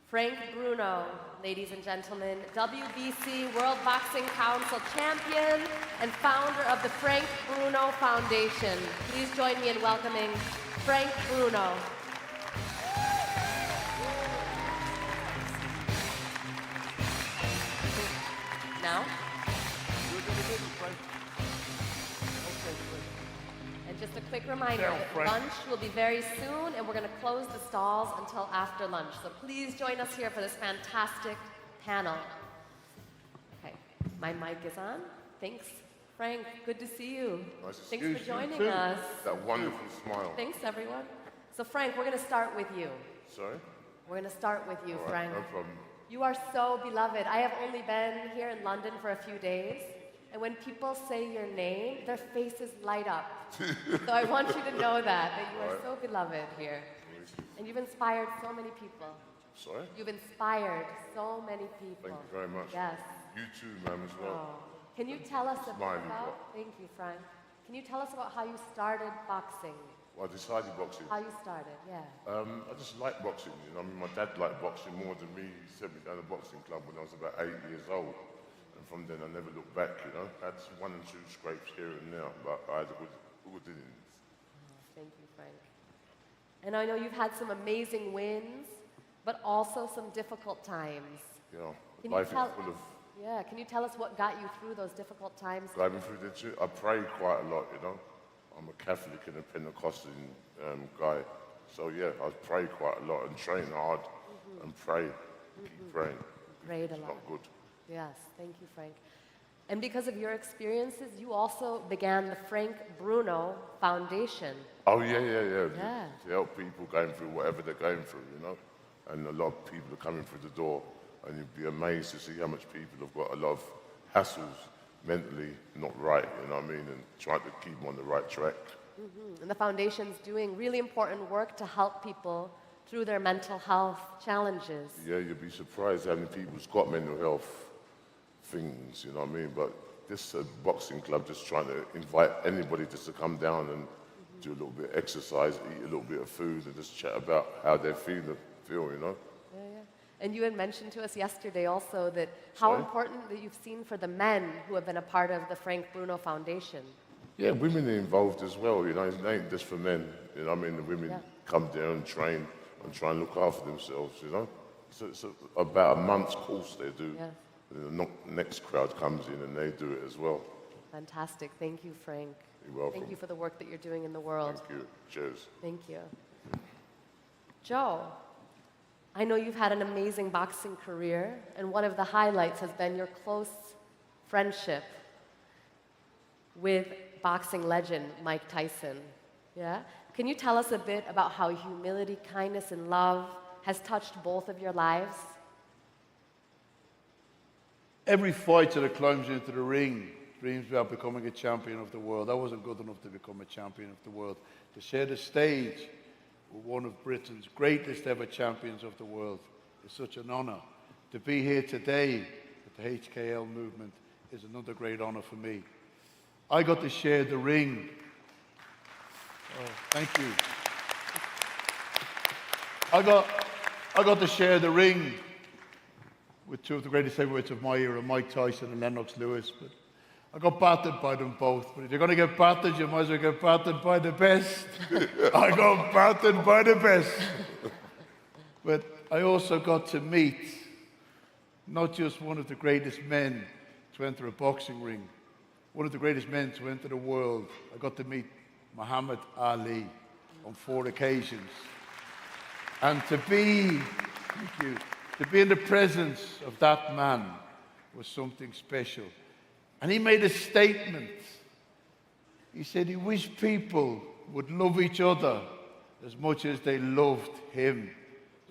Frank Bruno, ladies and gentlemen, WBC World Boxing Council champion and founder of the Frank Bruno Foundation. Please join me in welcoming Frank Bruno. Now? And just a quick reminder that lunch will be very soon, and we're going to close the stalls until after lunch. So please join us here for this fantastic panel. Okay, my mic is on. Thanks, Frank. Good to see you. Nice to Thanks see you for joining too. us. That wonderful smile. Thanks, everyone. So, Frank, we're going to start with you. Sorry? We're going to start with you, All right, Frank. no problem. You are so beloved. I have only been here in London for a few days, and when people say your name, their faces light up. So I want you to know that you are so beloved here. And you've inspired so many people. Sorry? You've inspired so many people. Thank you very much. Yes. You too, ma'am, as well. Oh. Can you tell us a bit Smiley about, drop. thank you, Frank. Can you tell us about how you started boxing? Well, I decided boxing. How you started, yeah. I just like boxing, you know. I mean, my dad liked boxing more than me. He sent me down a boxing club when I was about 8 years old. And from then, I never looked back, you know. I had 1 and 2 scrapes here and there, but I had a good innings. Thank you, Frank. And I know you've had some amazing wins, but also some difficult times. You know, Can life you tell, is full of... Yeah, can you tell us what got you through those difficult times? Driving through the church, I pray quite a lot, you know. I'm a Catholic and a Pentecostal guy. So yeah, I pray quite a lot and train hard and pray. Keep praying. Prayed a It's lot. not good. Yes, thank you, Frank. And because of your experiences, you also began the Frank Bruno Foundation. Oh yeah, yeah, yeah. Yeah. To help people going through whatever they're going through, you know. And a lot of people are coming through the door, and you'd be amazed to see how much people have got a lot of hassles mentally not right, you know what I mean, and trying to keep them on the right track. And the foundation's doing really important work to help people through their mental health challenges. Yeah, you'd be surprised how many people's got mental health things, you know what I mean? But this boxing club just trying to invite anybody just to come down and do a little bit of exercise, eat a little bit of food, and just chat about how they feel, you know? Yeah, yeah. And you had mentioned to us yesterday also that how important that you've seen for the men who have been a part of the Frank Bruno Foundation. Yeah, women are involved as well, you know, it ain't just for men, you know what I mean? The women come down and train and try and look after themselves, you know? So it's about a month's course they do. Yeah. And the next crowd comes in and they do it as well. Fantastic. Thank you, Frank. You're welcome. Thank you for the work that you're doing in the world. Thank you. Cheers. Thank you. Joe, I know you've had an amazing boxing career, and one of the highlights has been your close friendship with boxing legend Mike Tyson. Yeah? Can you tell us a bit about how humility, kindness, and love has touched both of your lives? Every fighter that climbs into the ring dreams about becoming a champion of the world. I wasn't good enough to become a champion of the world. To share the stage with one of Britain's greatest ever champions of the world is such an honor. To be here today with the HKL movement is another great honor for me. I got to share the ring. Oh, thank you. I got to share the ring with 2 of the greatest heavyweights of my era, Mike Tyson and Lennox Lewis. But I got battered by them both. But if you're going to get battered, you might as well get battered by the best. I got battered by the best. But I also got to meet not just one of the greatest men to enter a boxing ring, one of the greatest men to enter the world. I got to meet Muhammad Ali on 4 occasions. And to be, thank you, to be in the presence of that man was something special. And he made a statement. He said he wished people would love each other as much as they loved him.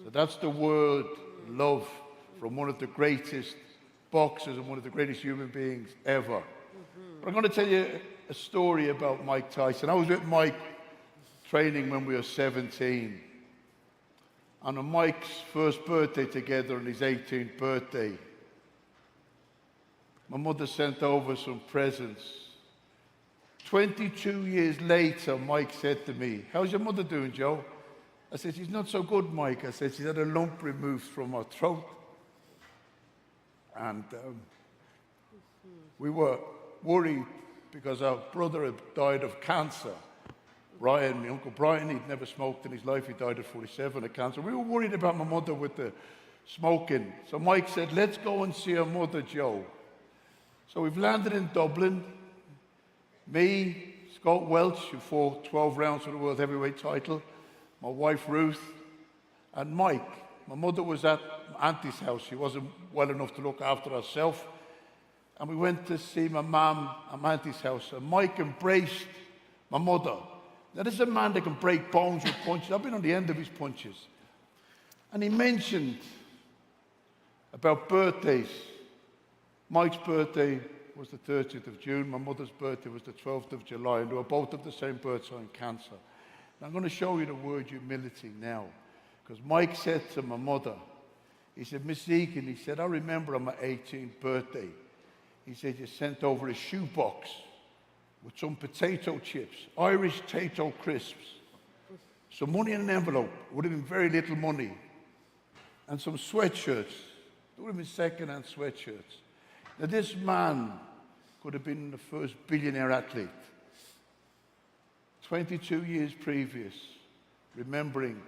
So that's the word love from one of the greatest boxers and one of the greatest human beings ever. But I'm going to tell you a story about Mike Tyson. I was with Mike training when we were 17. And on Mike's first birthday together, on his 18th birthday, my mother sent over some presents. 22 years later, Mike said to me, "How's your mother doing, Joe?" I said, "She's not so good, Mike." I said, "She's had a lump removed from her throat." And we were worried because our brother had died of cancer. Brian, my Uncle Brian, he'd never smoked in his life. He died at 47 of cancer. We were worried about my mother with the smoking. So Mike said, "Let's go and see her mother, Joe." So we've landed in Dublin. Me, Scott Welch, who fought 12 rounds for the world heavyweight title, my wife Ruth, and Mike. My mother was at Auntie's house. She wasn't well enough to look after herself. And we went to see my mum at my Auntie's house. And Mike embraced my mother. Now, this is a man that can break bones with punches. I've been on the end of his punches. And he mentioned about birthdays. Mike's birthday was the 30th of June. My mother's birthday was the 12th of July. And they were both of the same birth sign, Cancer. And I'm going to show you the word humility now. Because Mike said to my mother, he said, "Miss Egan," he said, "I remember on my 18th birthday, he said, you sent over a shoebox with some potato chips, Irish potato crisps, some money in an envelope, it would have been very little money, and some sweatshirts. It would have been second-hand sweatshirts." Now, this man could have been the first billionaire athlete. 22 years previous, remembering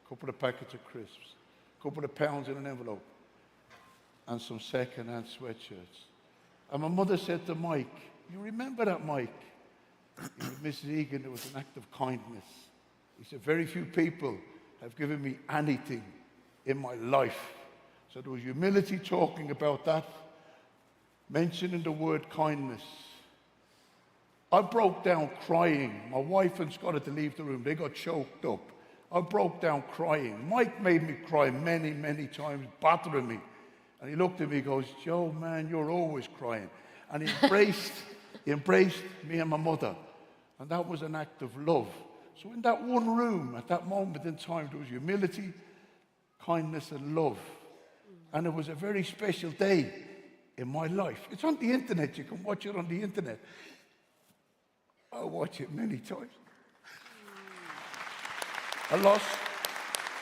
a couple of packets of crisps, a couple of pounds in an envelope, and some second-hand sweatshirts. And my mother said to Mike, "You remember that, Mike?" He said, "Mrs. Egan, it was an act of kindness." He said, "Very few people have given me anything in my life." So there was humility talking about that, mentioning the word kindness. I broke down crying. My wife and Scott had to leave the room. They got choked up. I broke down crying. Mike made me cry many, many times, battering me. And he looked at me and goes, "Joe, man, you're always crying." And he embraced me and my mother. And that was an act of love. So in that one room, at that moment in time, there was humility, kindness, and love. And it was a very special day in my life. It's on the internet. You can watch it on the internet. I watch it many times. I lost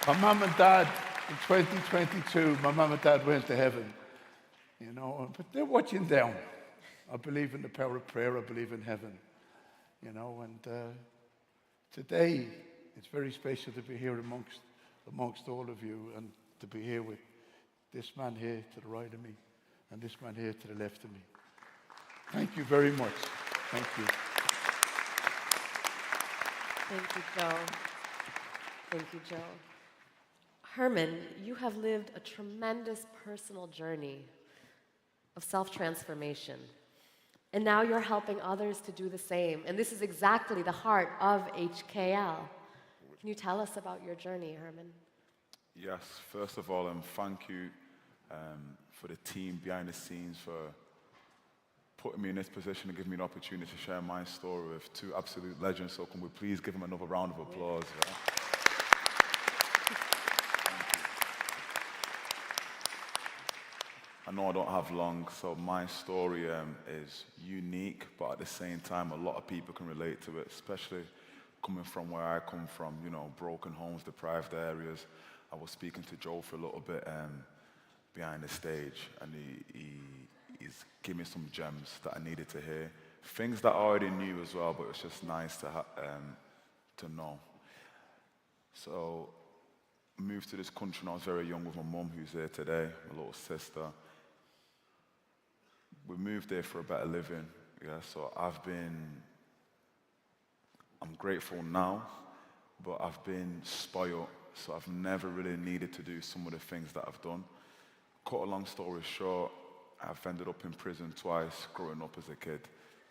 my mum and dad in 2022. My mum and dad went to heaven, you know, but they're watching down. I believe in the power of prayer. I believe in heaven, you know, and today it's very special to be here amongst all of you and to be here with this man here to the right of me and this man here to the left of me. Thank you very much. Thank you. Thank you, Joe. Thank you, Joe. Herman, you have lived a tremendous personal journey of self-transformation. And now you're helping others to do the same. And this is exactly the heart of HKL. Can you tell us about your journey, Herman? Yes, first of all, thank you for the team behind the scenes for putting me in this position and giving me an opportunity to share my story with two absolute legends. So can we please give them another round of applause? Yeah? I know I don't have long, so my story is unique, but at the same time, a lot of people can relate to it, especially coming from where I come from, you know, broken homes, deprived areas. I was speaking to Joe for a little bit behind the stage, and he's given me some gems that I needed to hear. Things that I already knew as well, but it's just nice to know. So I moved to this country when I was very young with my mum, who's here today, my little sister. We moved there for a better living, yeah, so I'm grateful now, but I've been spoiled so I've never really needed to do some of the things that I've done. Cut a long story short, I've ended up in prison twice growing up as a kid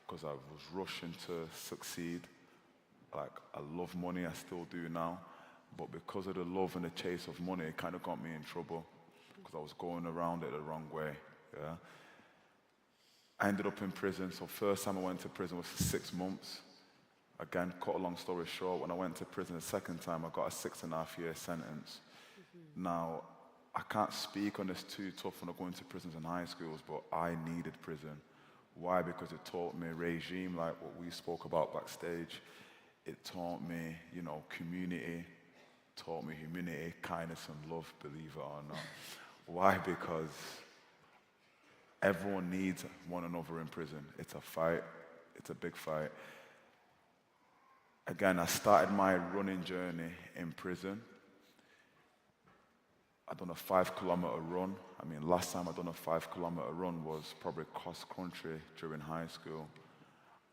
because I was rushing to succeed. Like, I love money, I still do now, but because of the love and the chase of money, it kind of got me in trouble because I was going around it the wrong way, yeah? I ended up in prison, so first time I went to prison was for 6 months. Again, cut a long story short, when I went to prison the second time, I got a 6.5-year sentence. Now, I can't speak on this too tough when I go into prisons and high schools, but I needed prison. Why? Because it taught me regime, like what we spoke about backstage. It taught me, you know, community, taught me humility, kindness, and love, believe it or not. Why? Because everyone needs one another in prison. It's a fight. It's a big fight. Again, I started my running journey in prison. I done a 5-kilometer run. I mean, last time I done a 5-kilometer run was probably cross country during high school.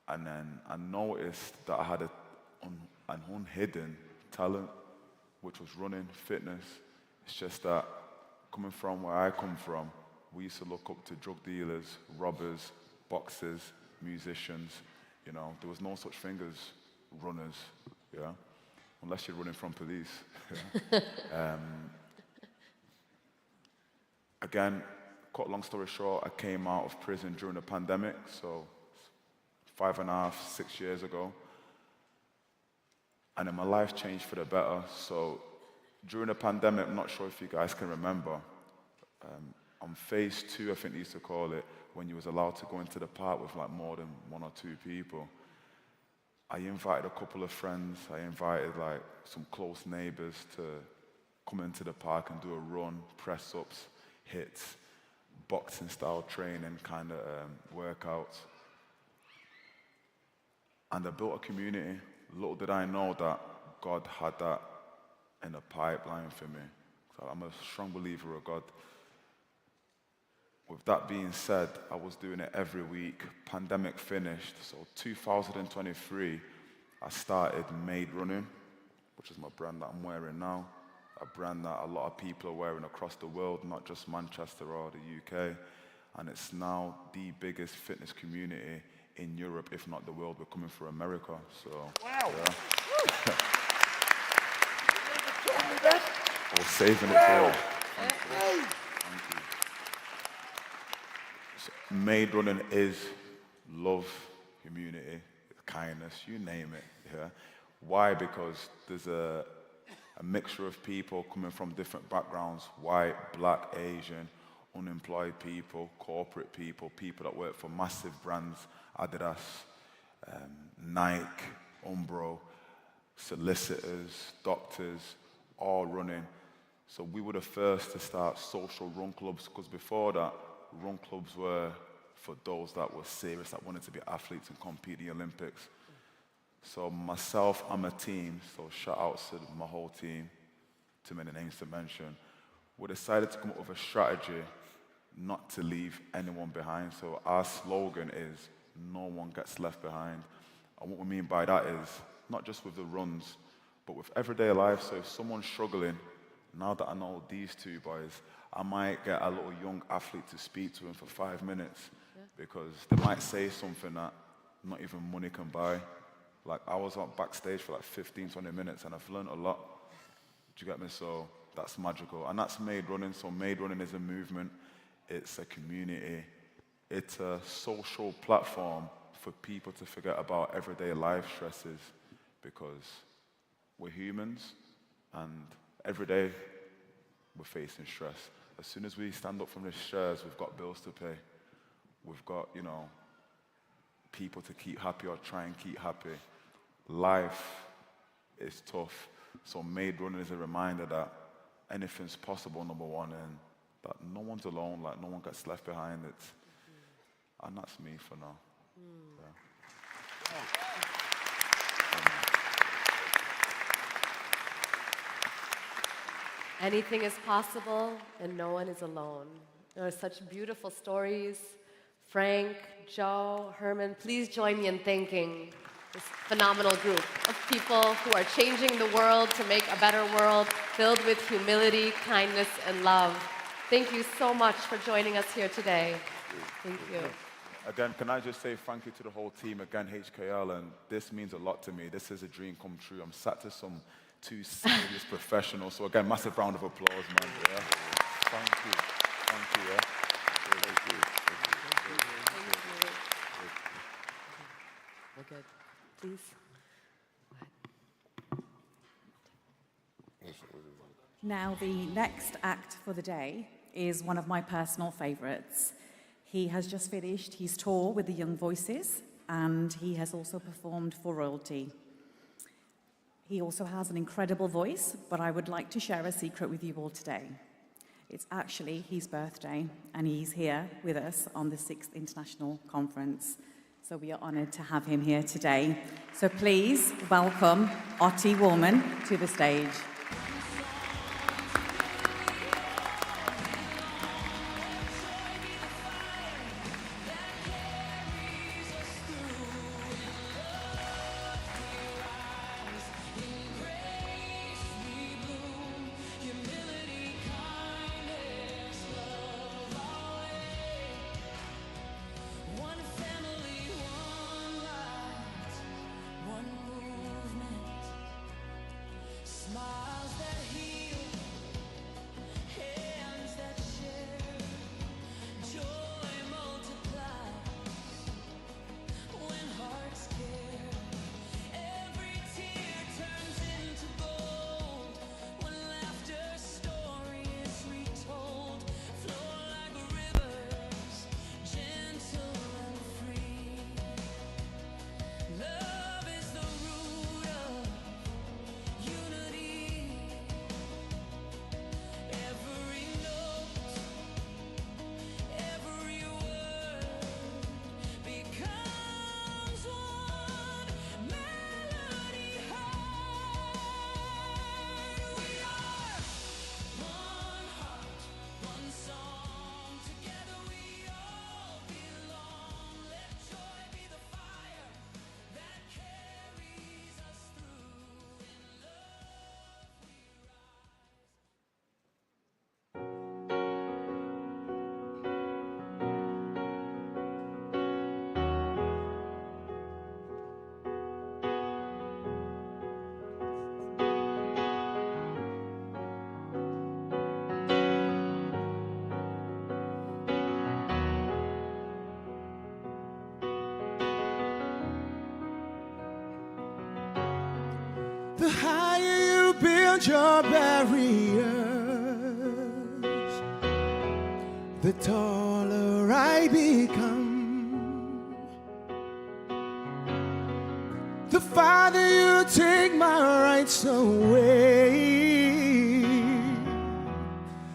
And then I noticed that I had an unhidden talent, which was running, fitness. It's just that coming from where I come from, we used to look up to drug dealers, robbers, boxers, musicians. You know, there was no such thing as runners, yeah, unless you're running from police. Yeah? Again, cut a long story short, I came out of prison during the pandemic, so 5.5, 6 years ago. And then my life changed for the better. So during the pandemic, I'm not sure if you guys can remember, on phase 2, I think they used to call it, when you was allowed to go into the park with like more than 1 or 2 people. I invited a couple of friends, I invited like some close neighbors to come into the park and do a run, press-ups, hits, boxing style training kind of workouts. And I built a community. Little did I know that God had that in the pipeline for me. So I'm a strong believer of God. With that being said, I was doing it every week. Pandemic finished, so 2023, I started Made Running, which is my brand that I'm wearing now. A brand that a lot of people are wearing across the world, not just Manchester or the UK. And it's now the biggest fitness community in Europe, if not the world. We're coming for America, so. Wow. Yeah. We're saving it for. Thank you. So, Made Running is love, community, kindness, you name it. Yeah. Why? Because there's a mixture of people coming from different backgrounds: white, black, Asian, unemployed people, corporate people, people that work for massive brands, Adidas, Nike, Umbro, solicitors, doctors, all running. So we were the first to start social run clubs, because before that, run clubs were for those that were serious, that wanted to be athletes and compete in the Olympics. So myself and my team, so shout out to my whole team, too many names to mention, we decided to come up with a strategy not to leave anyone behind. So our slogan is, no one gets left behind. And what we mean by that is, not just with the runs, but with everyday life. So if someone's struggling, now that I know these 2 boys, I might get a little young athlete to speak to him for 5 minutes, because they might say something that not even money can buy. Like, I was on backstage for like 15, 20 minutes, and I've learned a lot. Do you get me? So that's magical. And that's Made Running. So Made Running is a movement. It's a community. It's a social platform for people to forget about everyday life stresses, because we're humans, and every day we're facing stress. As soon as we stand up from this chairs, we've got bills to pay. We've got, you know, people to keep happy or try and keep happy. Life is tough. So Made Running is a reminder that anything's possible, number one, and that no one's alone, like no one gets left behind. And that's me for now. Yeah. Anything is possible, and no one is alone. There are such beautiful stories. Frank, Joe, Herman, please join me in thanking this phenomenal group of people who are changing the world to make a better world filled with humility, kindness, and love. Thank you so much for joining us here today. Thank you. Again, can I just say thank you to the whole team, again, HKL, and this means a lot to me. This is a dream come true. I'm sat to some two serious professionals, so again, massive round of applause, man. Yeah. Thank you. Thank you, yeah. Thank you. We're good. Please. Now, the next act for the day is one of my personal favorites. He has just finished his tour with the Young Voices, and he has also performed for royalty. He also has an incredible voice, but I would like to share a secret with you all today. It's actually his birthday, and he's here with us on the 6th International Conference. So we are honoured to have him here today. So please welcome Otti Woolman to the stage. The higher you build your barriers, the taller I become. The farther you take my rights away,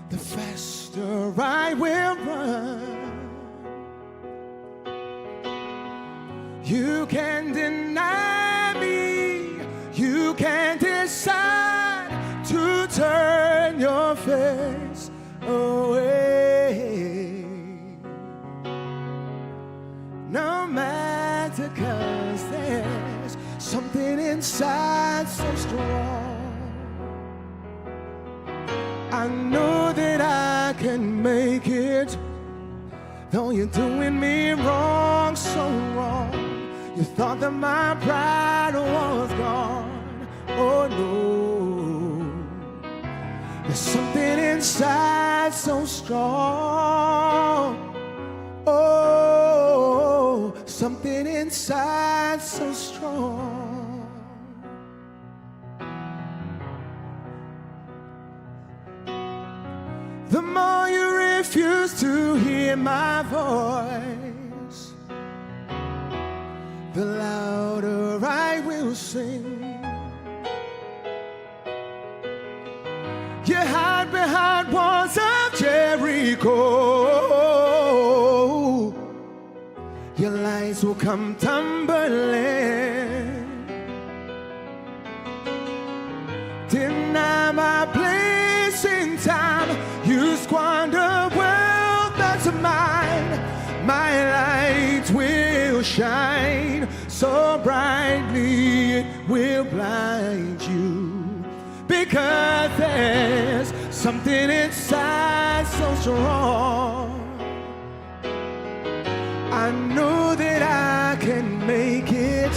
the faster I will run. You can deny me, you can decide to turn your face away. No matter, 'cause there's something inside so strong. I know that I can make it, though you're doing me wrong, so wrong. You thought that my pride was gone. Oh no, there's something inside so strong. Oh, something inside so strong. The more you refuse to hear my voice, the louder I will sing. You hide behind walls of Jericho, your lies will come tumbling. Deny my place in time, you squander wealth that's mine. My light will shine so so brightly it will blind you, because there's something inside so strong. I know that I can make it,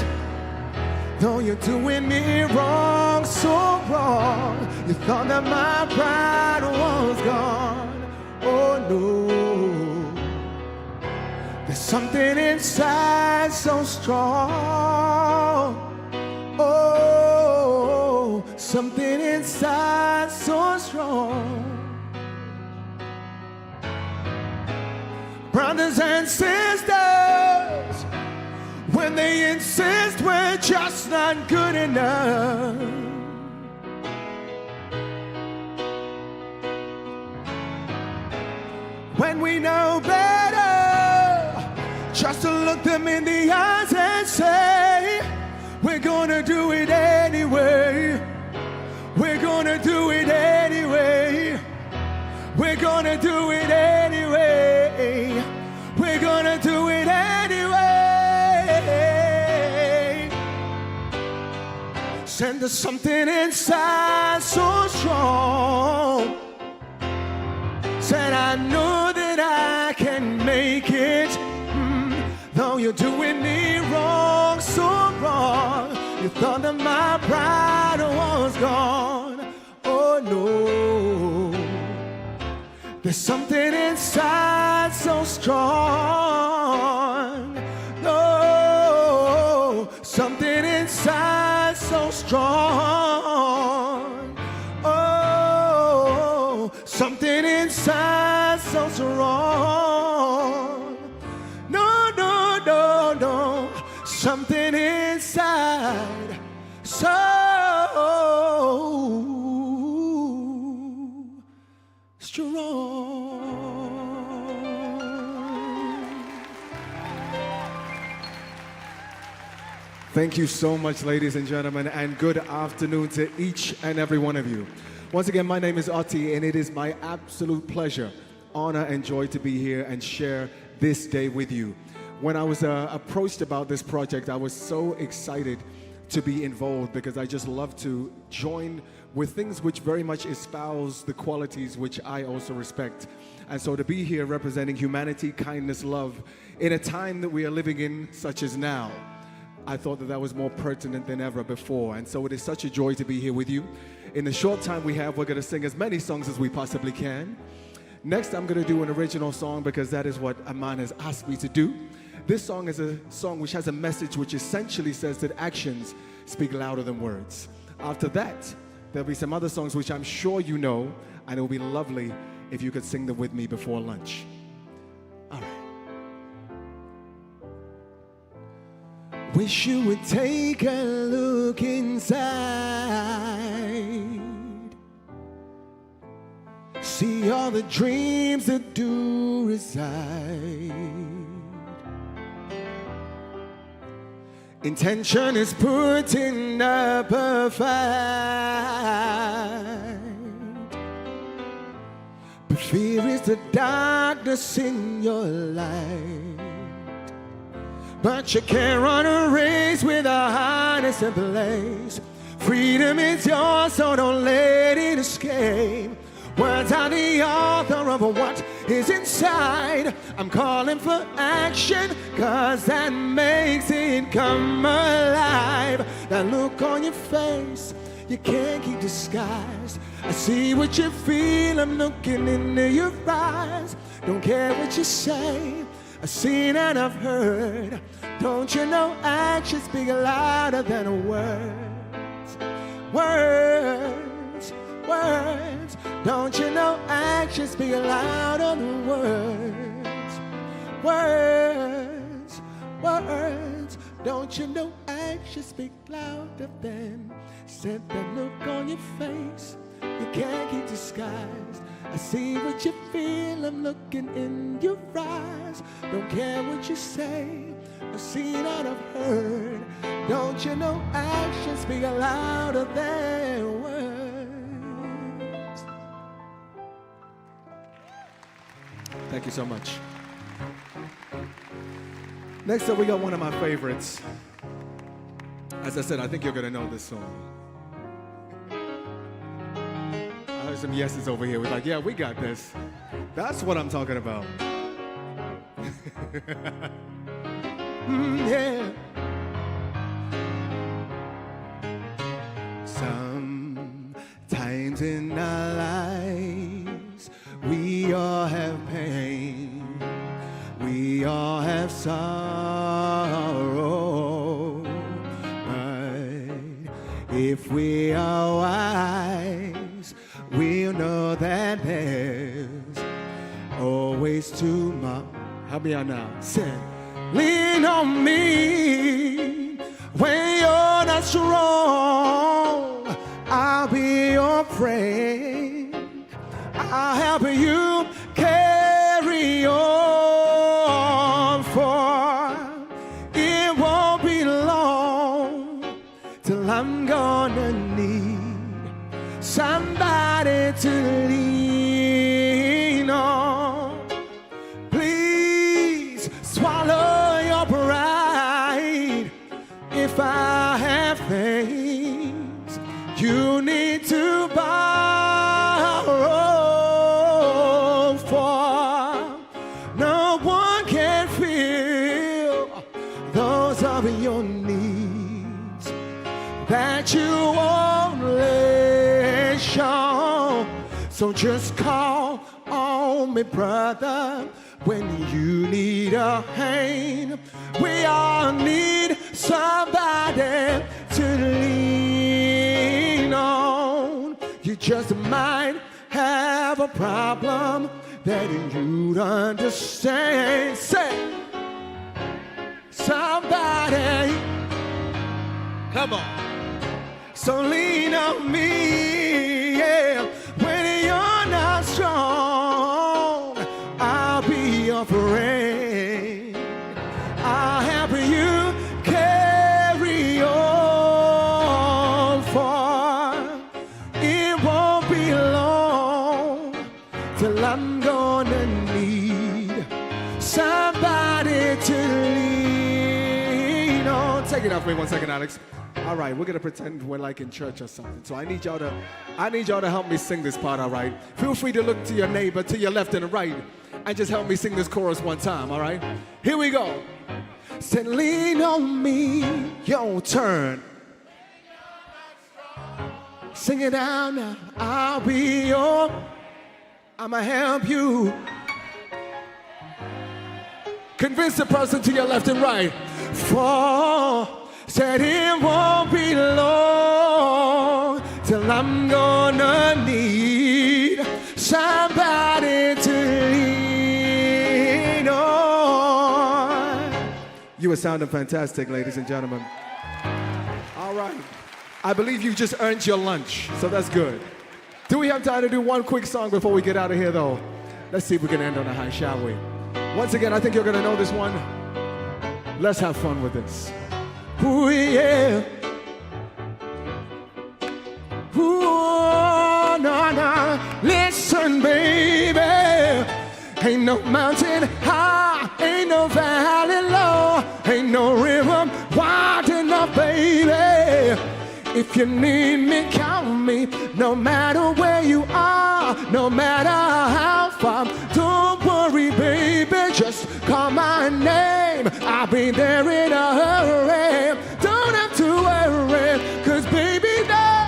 though you're doing me wrong, so wrong. You thought that my pride was gone. Oh no, there's something inside so strong. Oh, something inside so strong. Brothers and sisters, when they insist we're just not good enough, when we know better, just to look them in the eyes and say, we're gonna do it anyway. We're gonna do it anyway. We're gonna do it anyway. We're gonna do it anyway. Send us something inside so strong. Said I know that I can make it, though you're doing me wrong, so wrong. You thought that my pride was gone. Oh no, there's something inside so strong. No, something inside so strong. Oh, something inside so strong. No, no, no, no, something inside so strong. Thank you so much, ladies and gentlemen, and good afternoon to each and every one of you. Once again, my name is Otti, and it is my absolute pleasure, honor, and joy to be here and share this day with you. When I was approached about this project, I was so excited to be involved because I just love to join with things which very much espouse the qualities which I also respect. And so to be here representing humanity, kindness, love, in a time that we are living in, such as now, I thought that that was more pertinent than ever before. And so it is such a joy to be here with you. In the short time we have, we're going to sing as many songs as we possibly can. Next, I'm going to do an original song because that is what Aman has asked me to do. This song is a song which has a message which essentially says that actions speak louder than words. After that, there'll be some other songs which I'm sure you know, and it will be lovely if you could sing them with me before lunch. All right. Wish you would take a look inside, see all the dreams that do reside. Intention is putting up a fight, but fear is the darkness in your light. But you can't run a race with a harness ablaze. Freedom is yours, so don't let it escape. Words are the author of what is inside. I'm calling for action, cause that makes it come alive. That look on your face, you can't keep disguised. I see what you feel, I'm looking into your eyes. Don't care what you say, I've seen and I've heard. Don't you know actions speak louder than words? Words, words. Don't you know actions speak louder than words? Words, words. Don't you know actions speak louder than said that look on your face? You can't keep disguised. I see what you feel, I'm looking in your eyes. Don't care what you say, I've seen and I've heard. Don't you know actions speak louder than words? Thank you so much. Next up, we got one of my favorites. As I said, I think you're going to know this song. I heard some yeses over here. We're like, yeah, we got this. That's what I'm talking about. Yeah. Sometimes in our lives, we all have pain. We all have sorrow. But if we are wise, we'll know that there's always tomorrow. Help me out now. Say, lean on me when you're not strong. I'll be your friend. I'll help you carry on, for it won't be long till I'm gonna need somebody to lean on. Please swallow your pride. If I have things you need to borrow, for no one can fill those of your needs that you only show. So just call on me, brother, when you need a hand. We all need somebody to lean on. You just might have a problem that you'd understand. Say, somebody, come on. So lean on me, yeah. When you're not strong, I'll be your friend. I'll help you carry on, for it won't be long till I'm gonna need somebody to lean on. Take it off me 1 second, Alex. All right, we're gonna pretend we're like in church or something. So I need y'all to help me sing this part, all right? Feel free to look to your neighbor, to your left and right, and just help me sing this chorus one time, all right? Here we go. Say, lean on me, your turn. Sing it out now. I'll be your, I'ma help you. Convince the person to your left and right. For said it won't be long till I'm gonna need somebody to lean on. You are sounding fantastic, ladies and gentlemen. All right. I believe you just earned your lunch, so that's good. Do we have time to do one quick song before we get out of here, though? Let's see if we can end on a high, shall we? Once again, I think you're gonna know this one. Let's have fun with this. Ooh, yeah. Ooh, no, no. Listen, baby. Ain't no mountain high, ain't no valley low, ain't no river wide enough, baby. If you need me, count me. No matter where you are, no matter how far. Don't worry, baby, just call my name. I'll be there in a hurry. Don't have to worry, 'cause baby, no.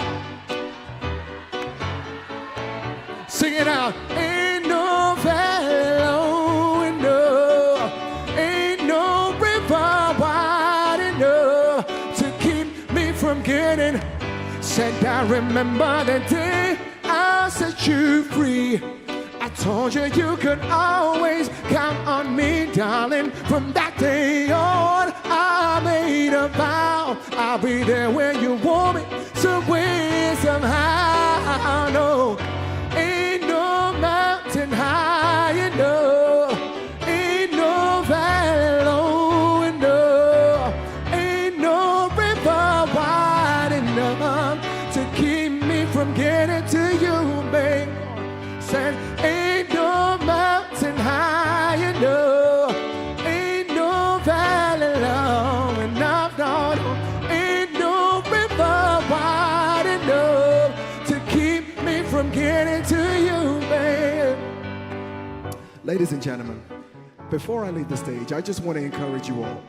Sing it out. Ain't no valley low enough, ain't no river wide enough to keep me from getting. Said I remember the day I set you free. I told you you could always count on me, darling. From that day on, I made a vow. I'll be there when you want me, some way, somehow. No, ain't no mountain high enough, ain't no valley low enough, ain't no river wide enough to keep me from getting to you, babe. Said, ain't no mountain high enough, ain't no valley low enough, no, no, ain't no Ladies and gentlemen, before I leave the stage, I just want to encourage you all.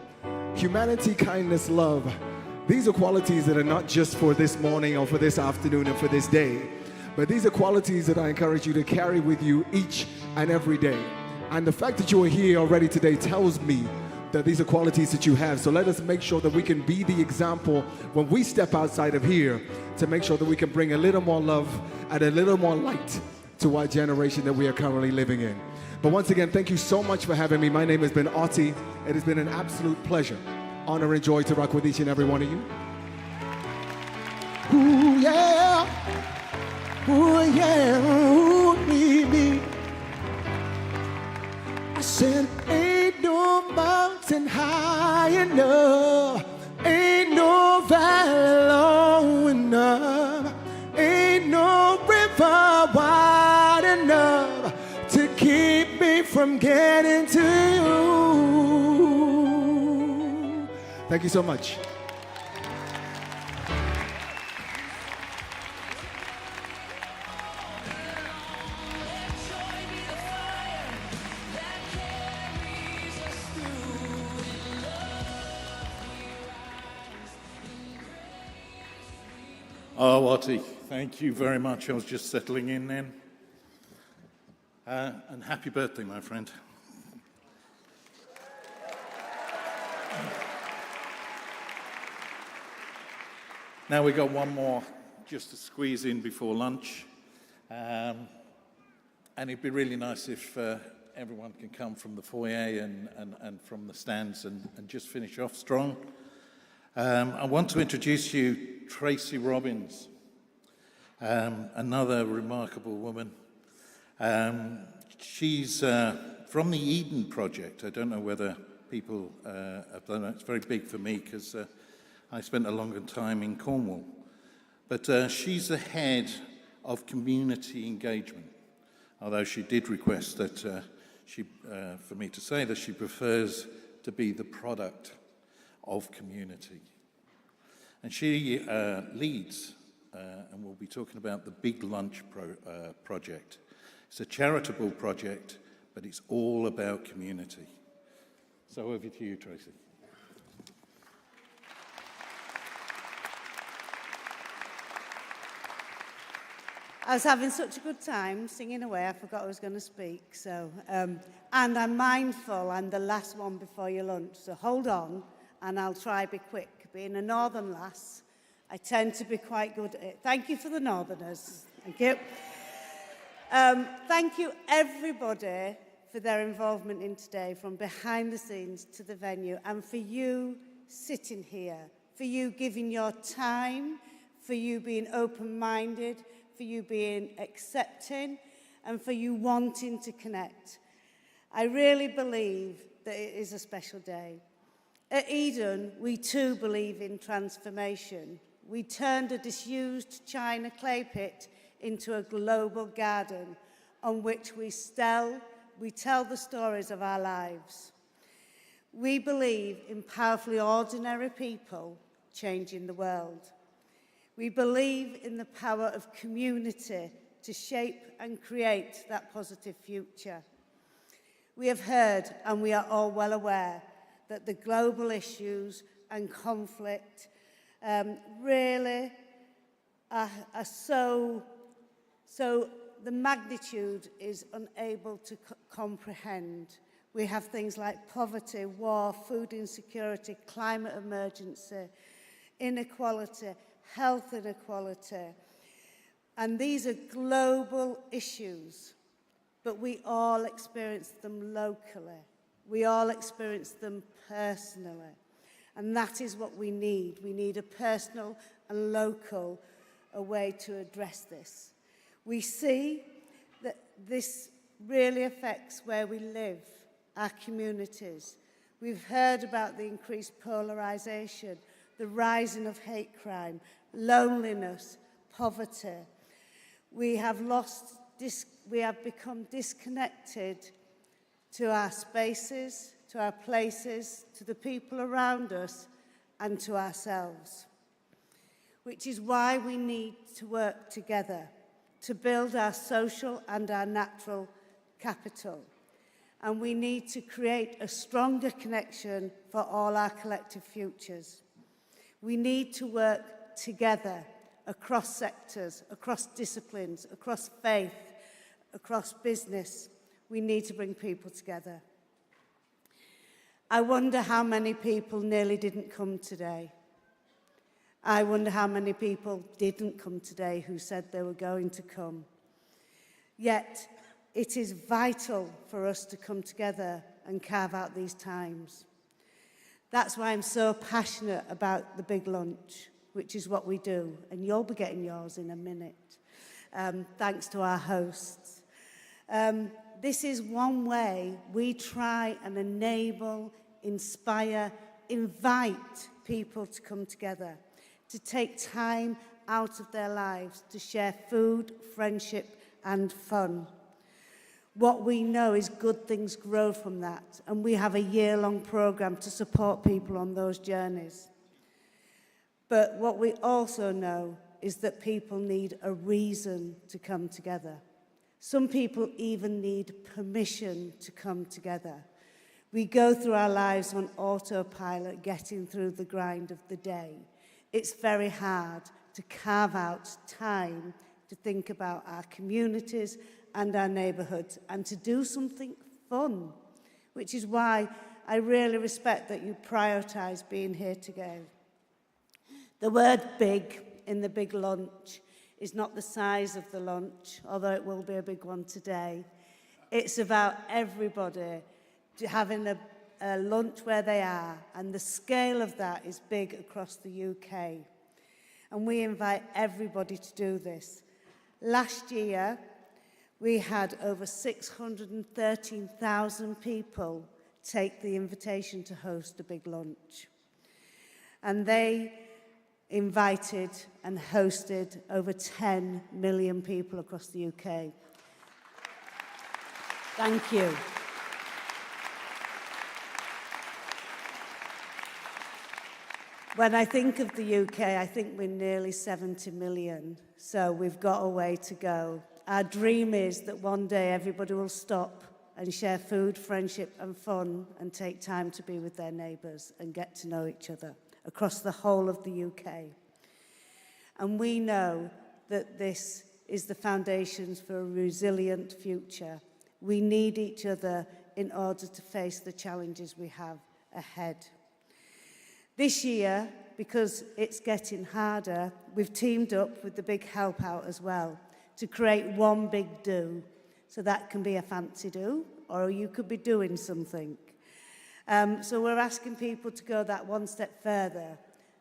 Humanity, kindness, love, these are qualities that are not just for this morning or for this afternoon and for this day, but these are qualities that I encourage you to carry with you each and every day. And the fact that you are here already today tells me that these are qualities that you have. So let us make sure that we can be the example when we step outside of here to make sure that we can bring a little more love and a little more light to our generation that we are currently living in. But once again, thank you so much for having me. My name has been Otti. It has been an absolute pleasure, honor, and joy to rock with each and every one of you. Ooh, yeah. Ooh, yeah. Ooh, me. I said, ain't no mountain high enough, ain't no valley long enough, ain't no river wide enough to keep me from getting to you. Thank you so much. Oh, Otti, thank you very much. I was just settling in then. And happy birthday, my friend. Now we got one more just to squeeze in before lunch. And it'd be really nice if everyone can come from the foyer and from the stands and just finish off strong. I want to introduce you Tracy Robbins, another remarkable woman. She's from the Eden Project. I don't know whether people have done it. It's very big for me because I spent a longer time in Cornwall. But she's the head of community engagement, although she did request that for me to say that she prefers to be the product of community. And she leads, and we'll be talking about the Big Lunch project. It's a charitable project, but it's all about community. So over to you, Tracy. I was having such a good time singing away, I forgot I was going to speak. So, and I'm mindful I'm the last one before your lunch, so hold on, and I'll try to be quick. Being a northern lass, I tend to be quite good at it. Thank you for the northerners. Thank you. Thank you, everybody, for their involvement in today, from behind the scenes to the venue, and for you sitting here, for you giving your time, for you being open-minded, for you being accepting, and for you wanting to connect. I really believe that it is a special day. At Eden, we too believe in transformation. We turned a disused China clay pit into a global garden on which we tell the stories of our lives. We believe in powerfully ordinary people changing the world. We believe in the power of community to shape and create that positive future. We have heard, and we are all well aware, that the global issues and conflict really are so the magnitude is unable to comprehend. We have things like poverty, war, food insecurity, climate emergency, inequality, health inequality. And these are global issues, but we all experience them locally. We all experience them personally. And that is what we need. We need a personal and local way to address this. We see that this really affects where we live, our communities. We've heard about the increased polarization, the rising of hate crime, loneliness, poverty. We have become disconnected to our spaces, to our places, to the people around us, and to ourselves. Which is why we need to work together to build our social and our natural capital. and we need to create a stronger connection for all our collective futures. We need to work together across sectors, across disciplines, across faith, across business. We need to bring people together. I wonder how many people nearly didn't come today. I wonder how many people didn't come today who said they were going to come. Yet, it is vital for us to come together and carve out these times. That's why I'm so passionate about the big lunch, which is what we do. And you'll be getting yours in a minute, thanks to our hosts. This is one way we try and enable, inspire, invite people to come together, to take time out of their lives, to share food, friendship, and fun. What we know is good things grow from that, and we have a year-long program to support people on those journeys. But what we also know is that people need a reason to come together. Some people even need permission to come together. We go through our lives on autopilot, getting through the grind of the day. It's very hard to carve out time to think about our communities and our neighbourhoods, and to do something fun, which is why I really respect that you prioritise being here today. The word big in the big lunch is not the size of the lunch, although it will be a big one today. It's about everybody having a lunch where they are, and the scale of that is big across the UK. And we invite everybody to do this. Last year, we had over 613,000 people take the invitation to host a big lunch. And they invited and hosted over 10 million people across the UK. Thank you. When I think of the UK, I think we're nearly 70 million, so we've got a way to go. Our dream is that one day everybody will stop and share food, friendship and fun and take time to be with their neighbours and get to know each other across the whole of the UK. And we know that this is the foundations for a resilient future. We need each other in order to face the challenges we have ahead. This year, because it's getting harder, we've teamed up with the Big Help Out as well to create one big do. So that can be a fancy do, or you could be doing something. So we're asking people to go that one step further,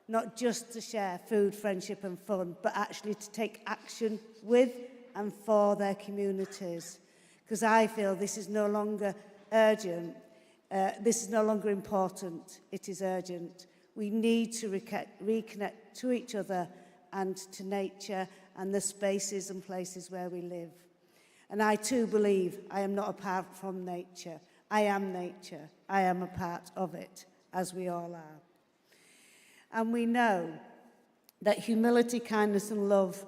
not just to share food, friendship and fun, but actually to take action with and for their communities. Because I feel this is no longer urgent, this is no longer important, it is urgent. We need to reconnect to each other and to nature and the spaces and places where we live. And I too believe I am not apart from nature. I am nature. I am a part of it, as we all are. And we know that humility, kindness and love,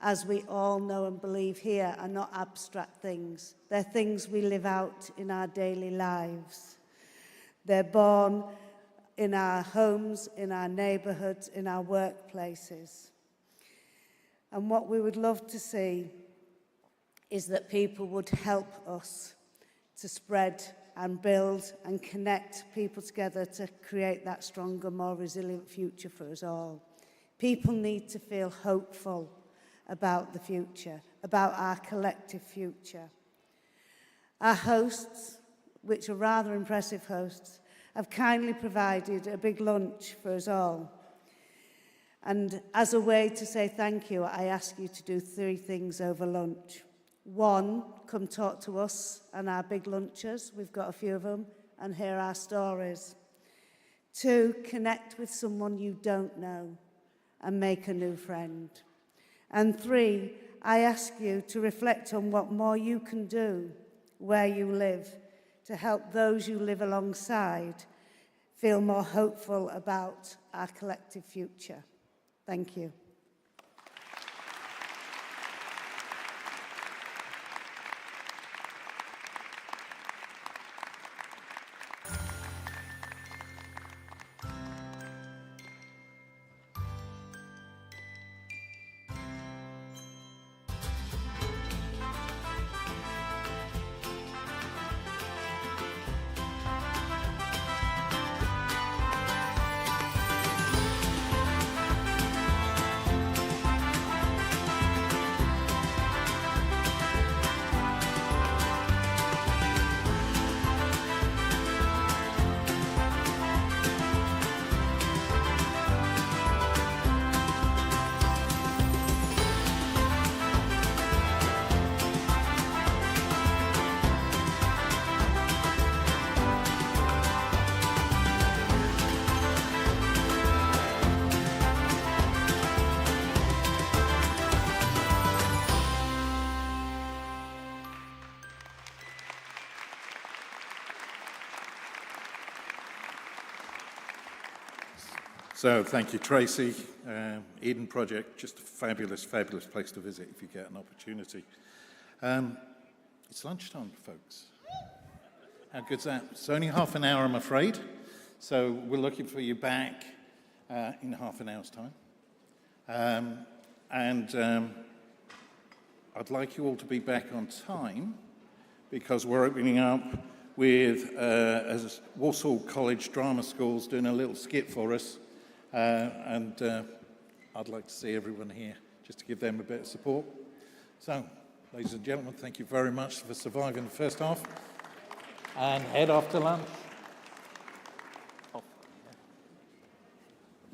as we all know and believe here, are not abstract things. They're things we live out in our daily lives. They're born in our homes, in our neighbourhoods, in our workplaces. And what we would love to see is that people would help us to spread and build and connect people together to create that stronger, more resilient future for us all. People need to feel hopeful about the future, about our collective future. Our hosts, which are rather impressive hosts, have kindly provided a big lunch for us all. And as a way to say thank you, I ask you to do 3 things over lunch. 1, come talk to us and our big lunchers. We've got a few of them, and hear our stories. 2, connect with someone you don't know and make a new friend. And 3, I ask you to reflect on what more you can do where you live to help those you live alongside feel more hopeful about our collective future. Thank you. So thank you, Tracy. Eden Project, just a fabulous, fabulous place to visit if you get an opportunity. It's lunchtime, folks. How good's that? It's only half an hour, I'm afraid. So we're looking for you back in half an hour's time. I'd like you all to be back on time because we're opening up with as Walsall College Drama School's doing a little skit for us. I'd like to see everyone here just to give them a bit of support. So, ladies and gentlemen, thank you very much for surviving the first half. And head off to lunch.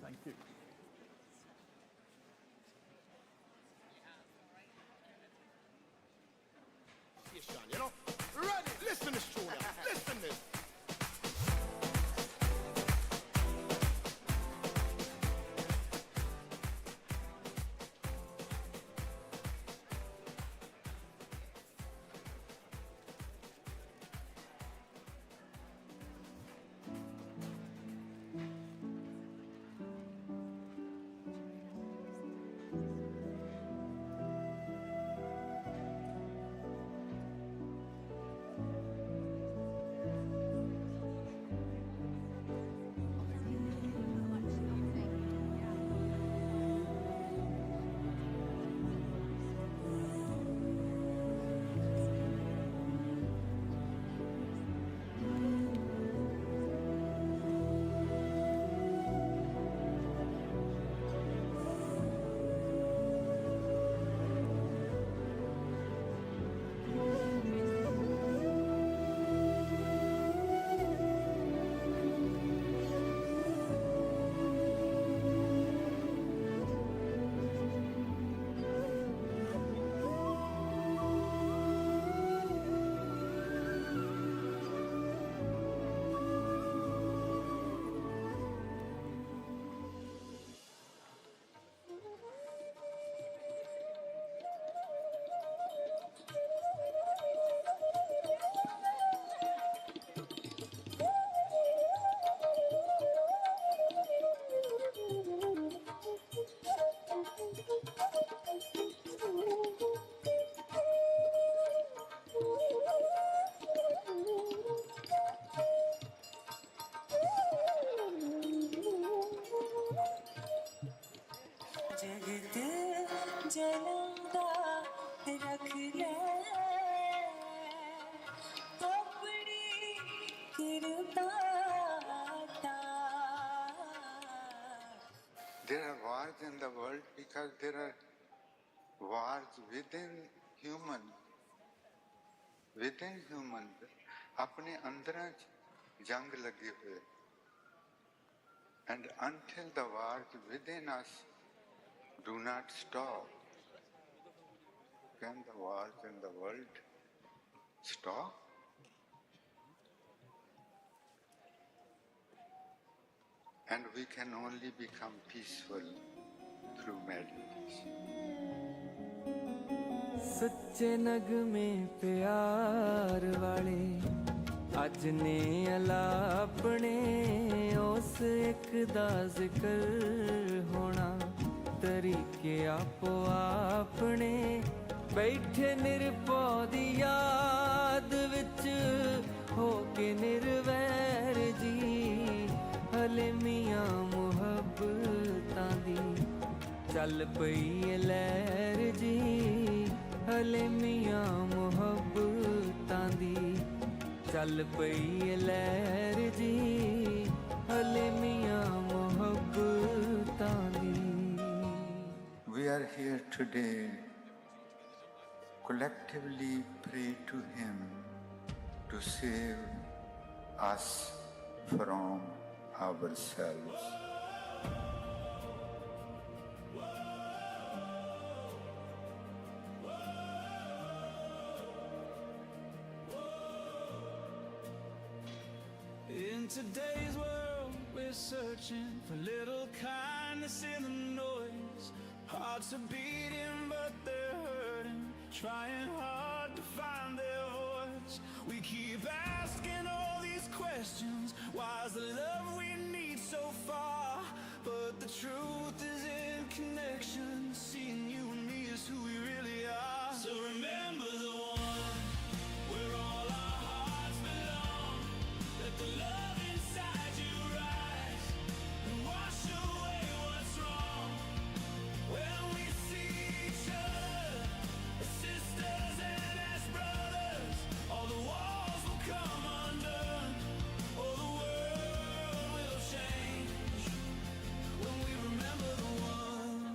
Thank you. You know, ready? Listen to this tune. Listen to this. There are wars in the world because there are wars within human. Within human, अपने अंदर जंग लगे हुए. And until the wars within us do not stop, can the wars in the world stop? And we can only become peaceful through meditation. सच्चे नगमे प्यार वाले अज ने अला अपने उस एक दा जिक्र होना तरीके आपो आपने बैठे निरपौदी याद विच हो के निर्वैर जी हले मियां मुहब्बतां दी चल पई लहर जी हले मियां मुहब्बतां दी चल पई लहर जी हले मियां मुहब्बतां दी. We are here today collectively pray to Him to save us from ourselves. In today's world, we're searching for little kindness in the noise. Hearts are beating, but they're hurting, trying hard to find their voice. We keep asking all these questions. Why is the love we need so far? But the truth is in connection. Seeing you and me is who we really are. So remember the one where all our hearts belong. Let the love inside you rise and wash away what's wrong. When we see each other as sisters and as brothers, all the walls will come undone. Oh, the world will change when we remember the one.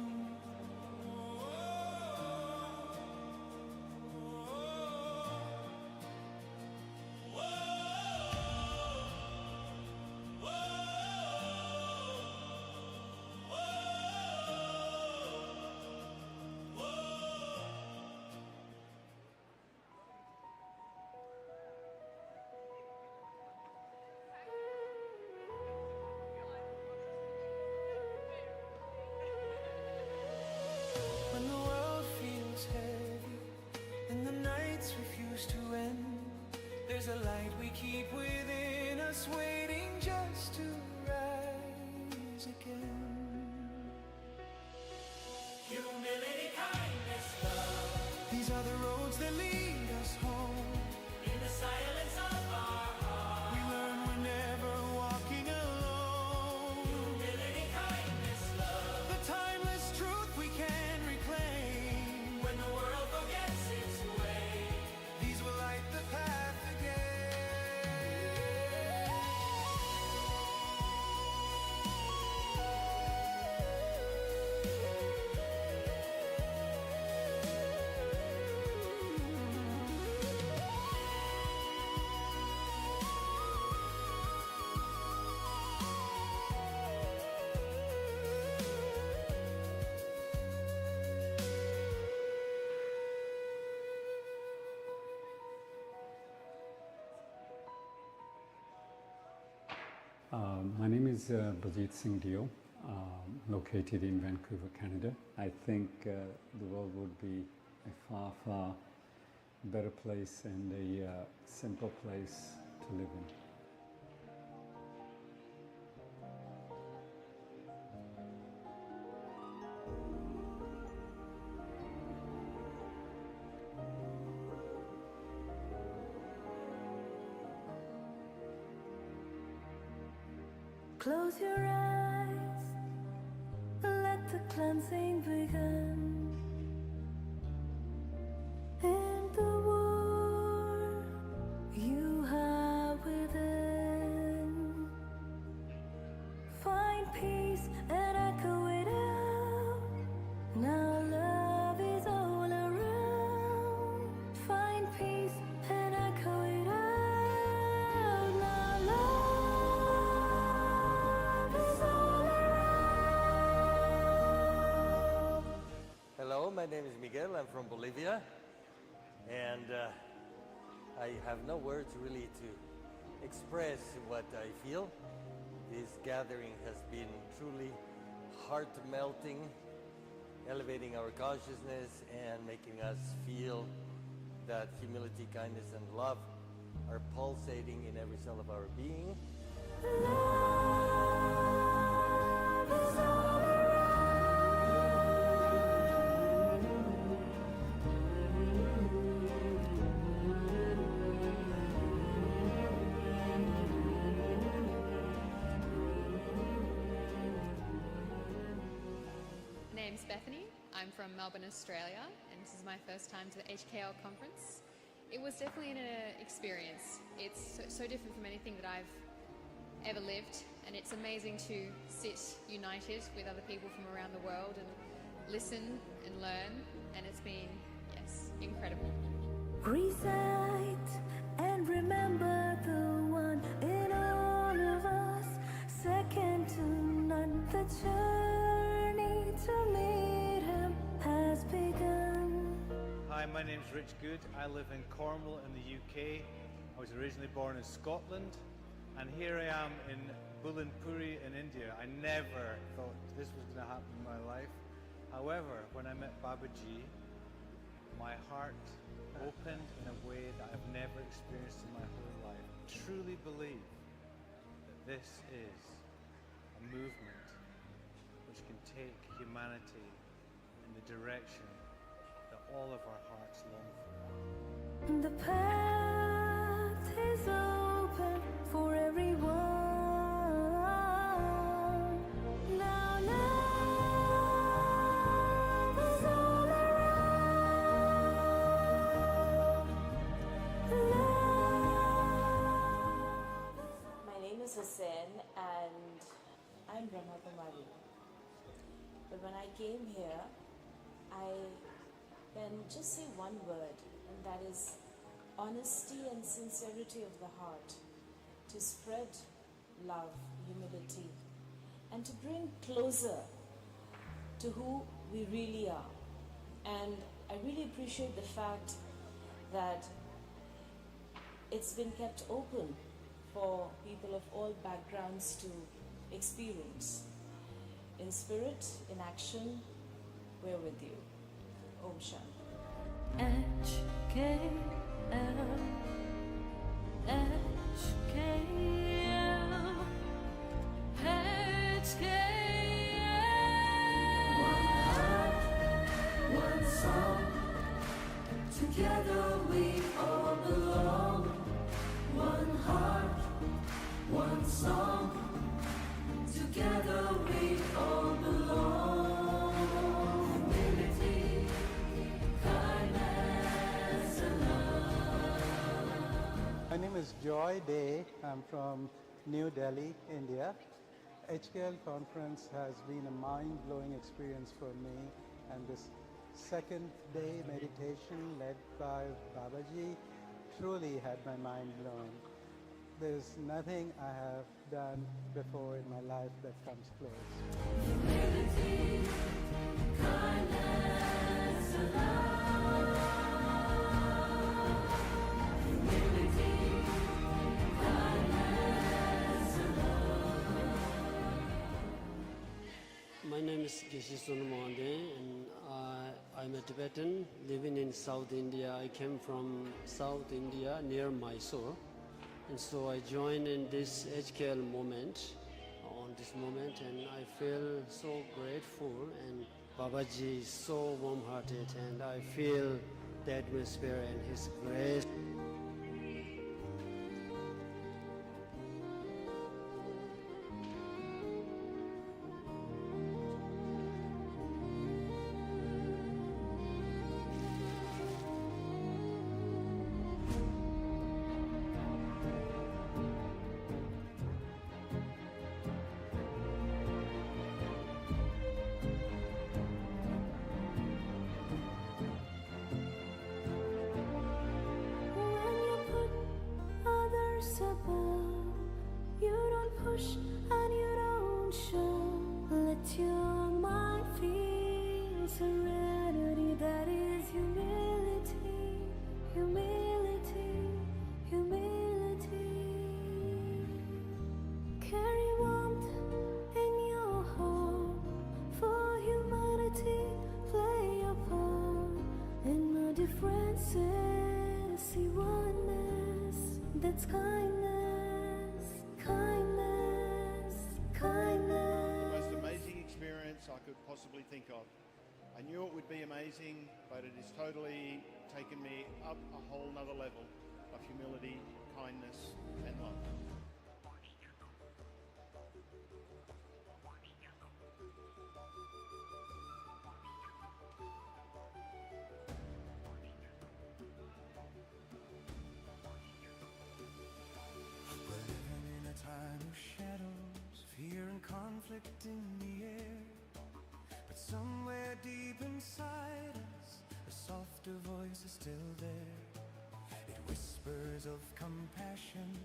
When the world feels heavy and the nights refuse to end, there's a light we keep within us, waiting just to rise again. Humility, kindness, love. These are the roads that lead us home. In the silence of our hearts, we learn we're never walking alone. Humility, kindness, love. The timeless truth we can reclaim. When the world forgets its way, these will light the path again. My name is Bajit Singh Dio, located in Vancouver, Canada. I think the world would be a far, far better place and a simple place to live in. Close your eyes, let the cleansing begin. In the war you have within, find peace and echo it out. Now love is all around. Find peace and echo it out. Now love is all around. Hello, my name is Miguel. I'm from Bolivia, and I have no words really to express what I feel. This gathering has been truly heart-melting, elevating our consciousness and making us feel that humility, kindness, and love are pulsating in every cell of our being. My name's Bethany. I'm from Melbourne, Australia, and this is my first time to the HKL conference. It was definitely an experience. It's so different from anything that I've ever lived, and it's amazing to sit united with other people from around the world and listen and learn, and it's been, yes, incredible. Recite and remember the one in all of us, second to none. The journey to meet him has begun. Hi, my name's Rich Good. I live in Cornwall in the UK. I was originally born in Scotland, and here I am in Puri in India. I never thought this was going to happen in my life. However, when I met Babaji, my heart opened in a way that I've never experienced in my whole life. Truly believe that this is a movement which can take humanity in the direction that all of our hearts long for. The path is open for everyone. Now love is all around. My name is Hussein and I'm Brahma Kumari. But when I came here, I can just say one word, and that is honesty and sincerity of the heart, to spread love, humility, and to bring closer to who we really are. And I really appreciate the fact that it's been kept open for people of all backgrounds to experience. In spirit, in action, we're with you. Om Shanti. HKL, HKL, HKL. One heart, one song. Together we all belong. One heart, one song. Together we all belong. Humility, kindness, and love. My name is Joy Day. I'm from New Delhi, India. HKL conference has been a mind-blowing experience for me, and this second day meditation led by Babaji truly had my mind blown. There's nothing I have done before in my life that comes close. Humility, kindness, and love. Humility, kindness, and love. My name is Gishi Sonamande, and I'm a Tibetan living in South India. I came from South India near Mysore. And so I joined in this HKL moment, on this moment, and I feel so grateful, and Babaji is so warm-hearted, and I feel the atmosphere and his grace. You don't push and you don't show. Let your mind feel serenity. That is humility, humility, humility. Carry warmth in your heart for humanity. Play your part in the differences. See oneness. That's kindness, kindness, kindness. The most amazing experience I could possibly think of. I knew it would be amazing, but it has totally taken me up a whole nother level of humility, kindness, and love. Time of shadows, fear and conflict in the air. But somewhere deep inside us, a softer voice is still there. It whispers of compassion,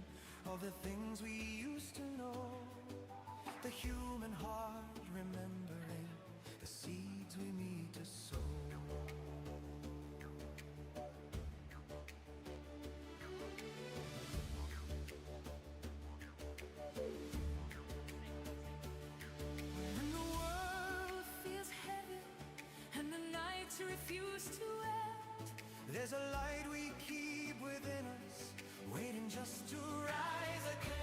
of the things we used to know. The human heart remembering the seeds we need to sow. Refuse to end. There's a light we keep within us, waiting just to rise again.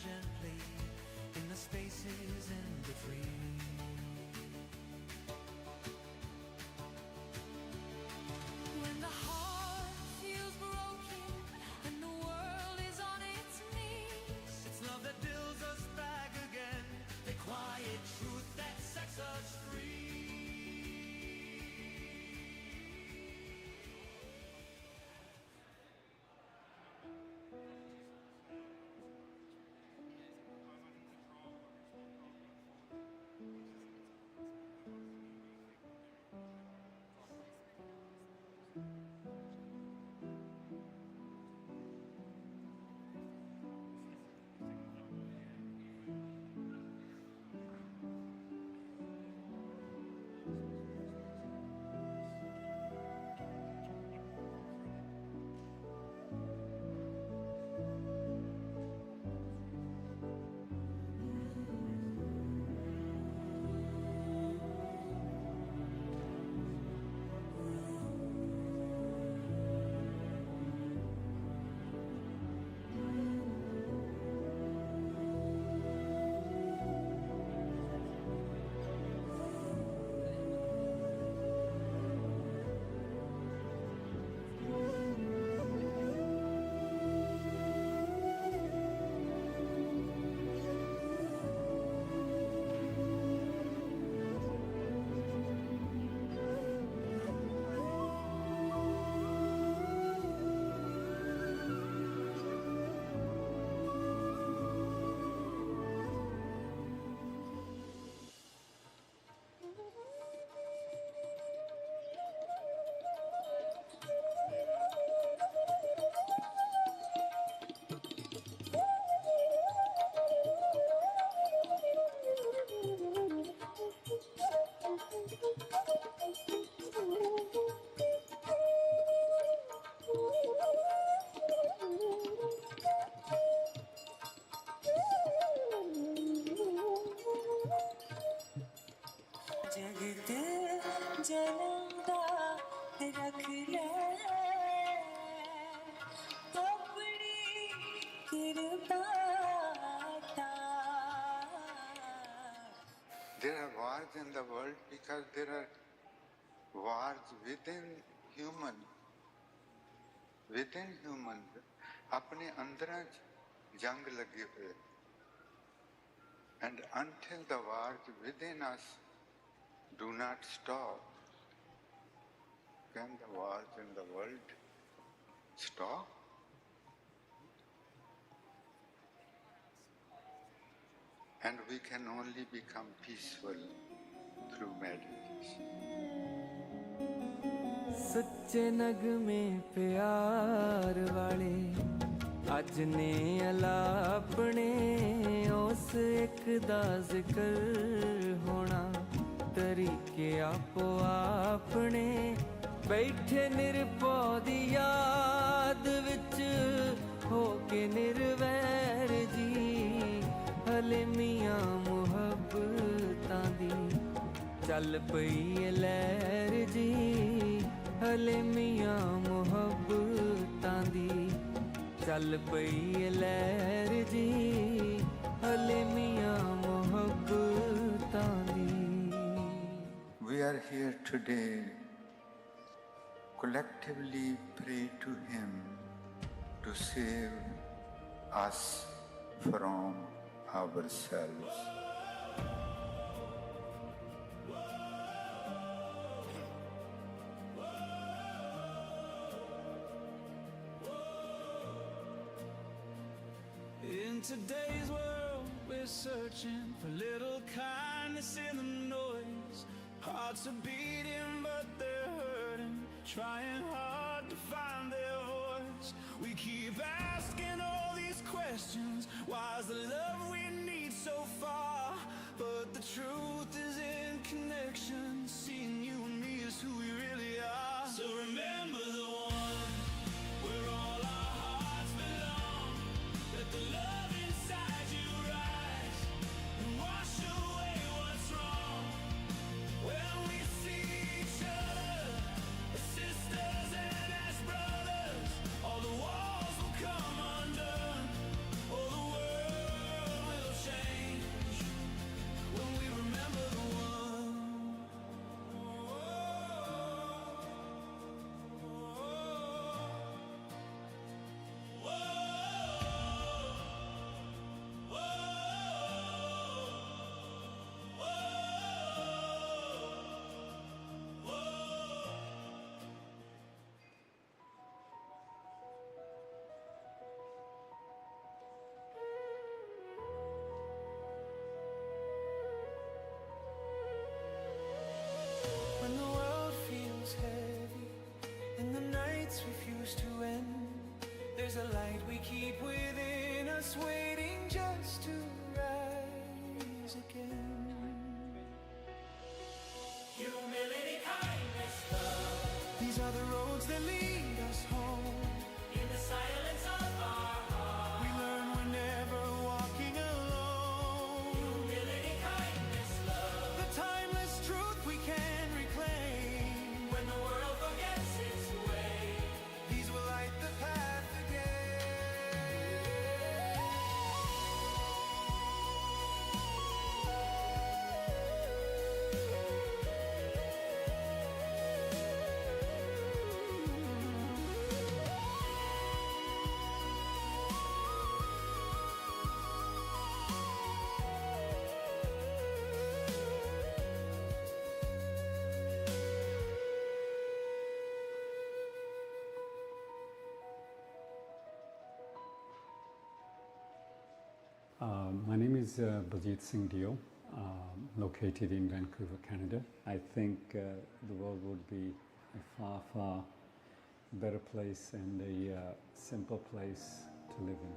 gently in the spaces in between. When the heart feels broken and the world is on its knees, It's love that builds us back again, the quiet truth that sets us free. जगत जलंदा रख ले अपनी कृपा There are wars in the world because there are wars within humans. Within humans, अपने अंदर जंग लगे हुए. And until the wars within us do not stop, can the wars in the world stop? And we can only become peaceful through meditation. सच्चे नगमे प्यार वाले अज ने अलापने उस एक दा जिक्र होना तरीके आपो आपने बैठे निरपौ दी याद विच हो के निर्वैर जी हले मियां मुहब्बतां दी चल पई लहर जी हले मियां मुहब्बतां दी चल पई लहर जी हले मियां मुहब्बतां दी. We are here today collectively pray to Him to save us from ourselves. In today's world, we're searching for little kindness in the noise. Hearts are beating, but they're hurting, trying hard to find their voice. We keep asking all these questions. Why is the love we need so far? But the truth is in connection. Seeing you and me is who we really are. So remember the one where all our hearts belong. Let the love inside you rise and wash away what's wrong. When we see each other as sisters and as brothers, all the walls will come undone. Oh, the world a light we keep within us, waiting just to rise again. Humility, kindness, love. These are the roads that lead us home. In the silence of our hearts, we learn we're never walking alone. Humility, kindness, love. The timeless truth we can reclaim. When the world forgets its way, these will light the path again. My name is Baljeet Singh Dio, located in Vancouver, Canada. I think the world would be a far, far better place and a simple place to live in.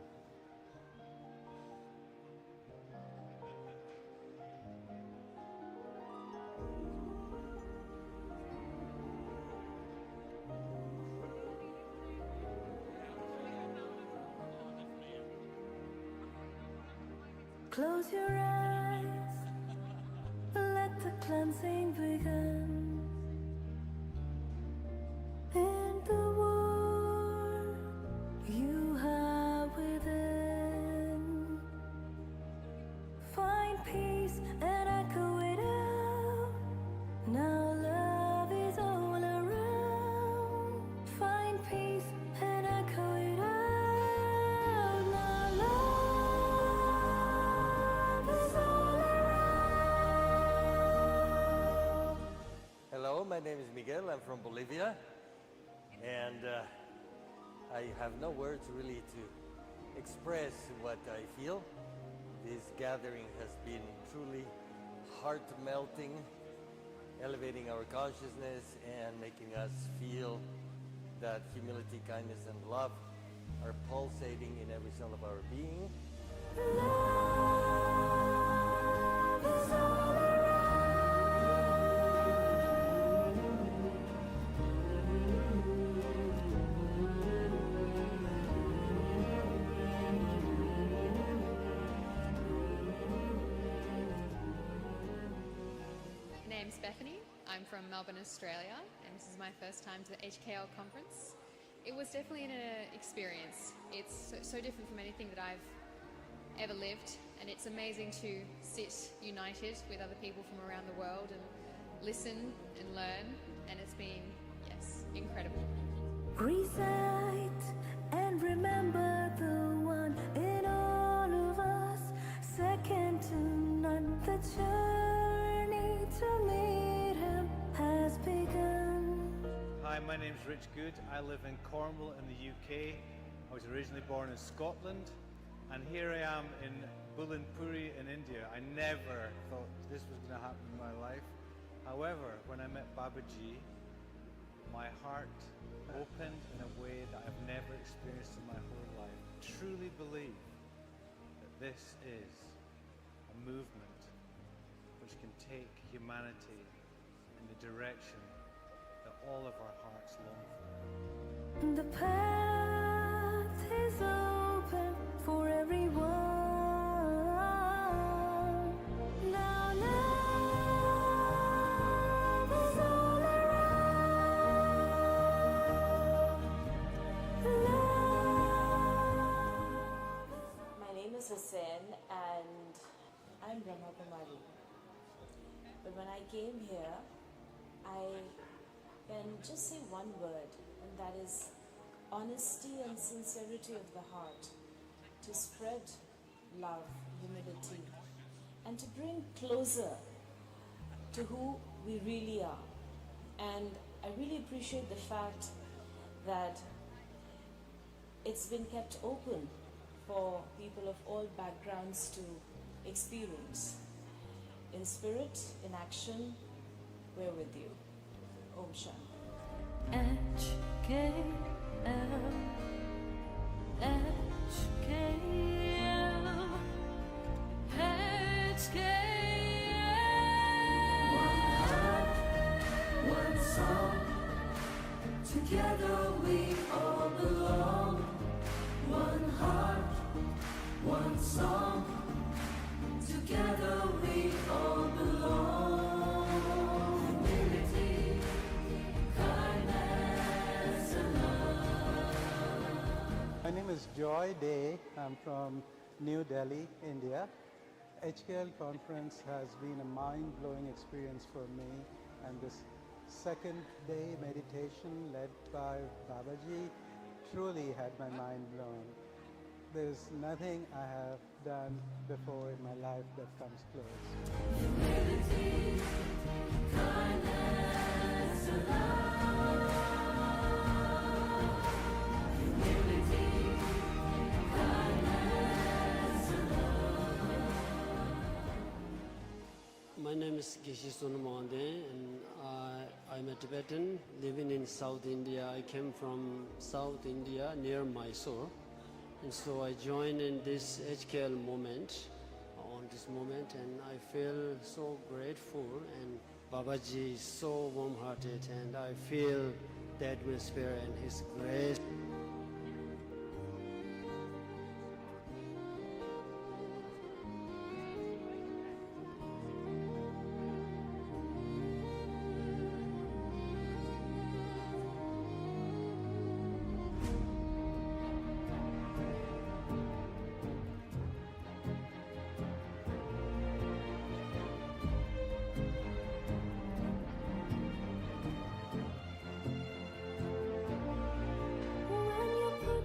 Close your eyes, let the cleansing begin. In the world you have within, find peace and echo it out. Now love is all around. Find peace and echo it out. Now love is all around. Hello, my name is Miguel. I'm from Bolivia. And I have no words really to express what I feel. This gathering has been truly heart-melting, elevating our consciousness and making us feel that humility, kindness, and love are pulsating in every cell of our being. Love is all My name's Bethany. I'm from Melbourne, Australia, and this is my first time to the HKL conference. It was definitely an experience. It's so different from anything that I've ever lived, and it's amazing to sit united with other people from around the world and listen and learn, and it's been, yes, incredible. recite and remember the one in all of us, second to none. The journey to meet him has begun. Hi, my name's Rich Good. I live in Cornwall in the UK. I was originally born in Scotland, and here I am in Puri in India. I never thought this was going to happen in my life. However, when I met Babaji, my heart opened in a way that I've never experienced in my whole life. Truly believe that this is a movement which can take humanity in the direction that all of our hearts long for. The path is open for everyone. Now love is all around. My name is Hussein and I'm Brahma Kumari. But when I came here, I can just say one word, and that is honesty and sincerity of the heart, to spread love, humility, and to bring closer to who we really are. And I really appreciate the fact that it's been kept open for people of all backgrounds to experience. In spirit, in action, we're with you. Om Shanti. HKL. HKL, HKL. One heart, one song. Together we all belong. One heart, one song. Together we all belong. Humility, kindness, and love. My name is Joy Day. I'm from New Delhi, India. HKL conference has been a mind-blowing experience for me, and this second day meditation led by Babaji truly had my mind blown. There's nothing I have done before in my life that comes close. Humility, kindness, and love. Humility, kindness, and love. My name is Gishi Sonamonde, and I'm a Tibetan living in South India. I came from South India near Mysore, and so I joined in this HKL moment, and I feel so grateful, and Babaji is so warm-hearted, and I feel the atmosphere and his grace. When you put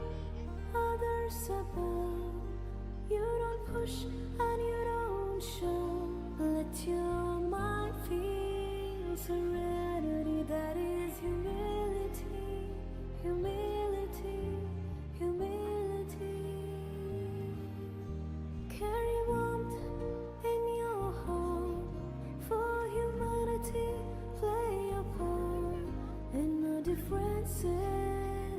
others above, you don't push and you don't shove. Let your mind feel serenity. That is humility, humility, humility. Carry warmth in your heart for humanity. Play a part in the differences.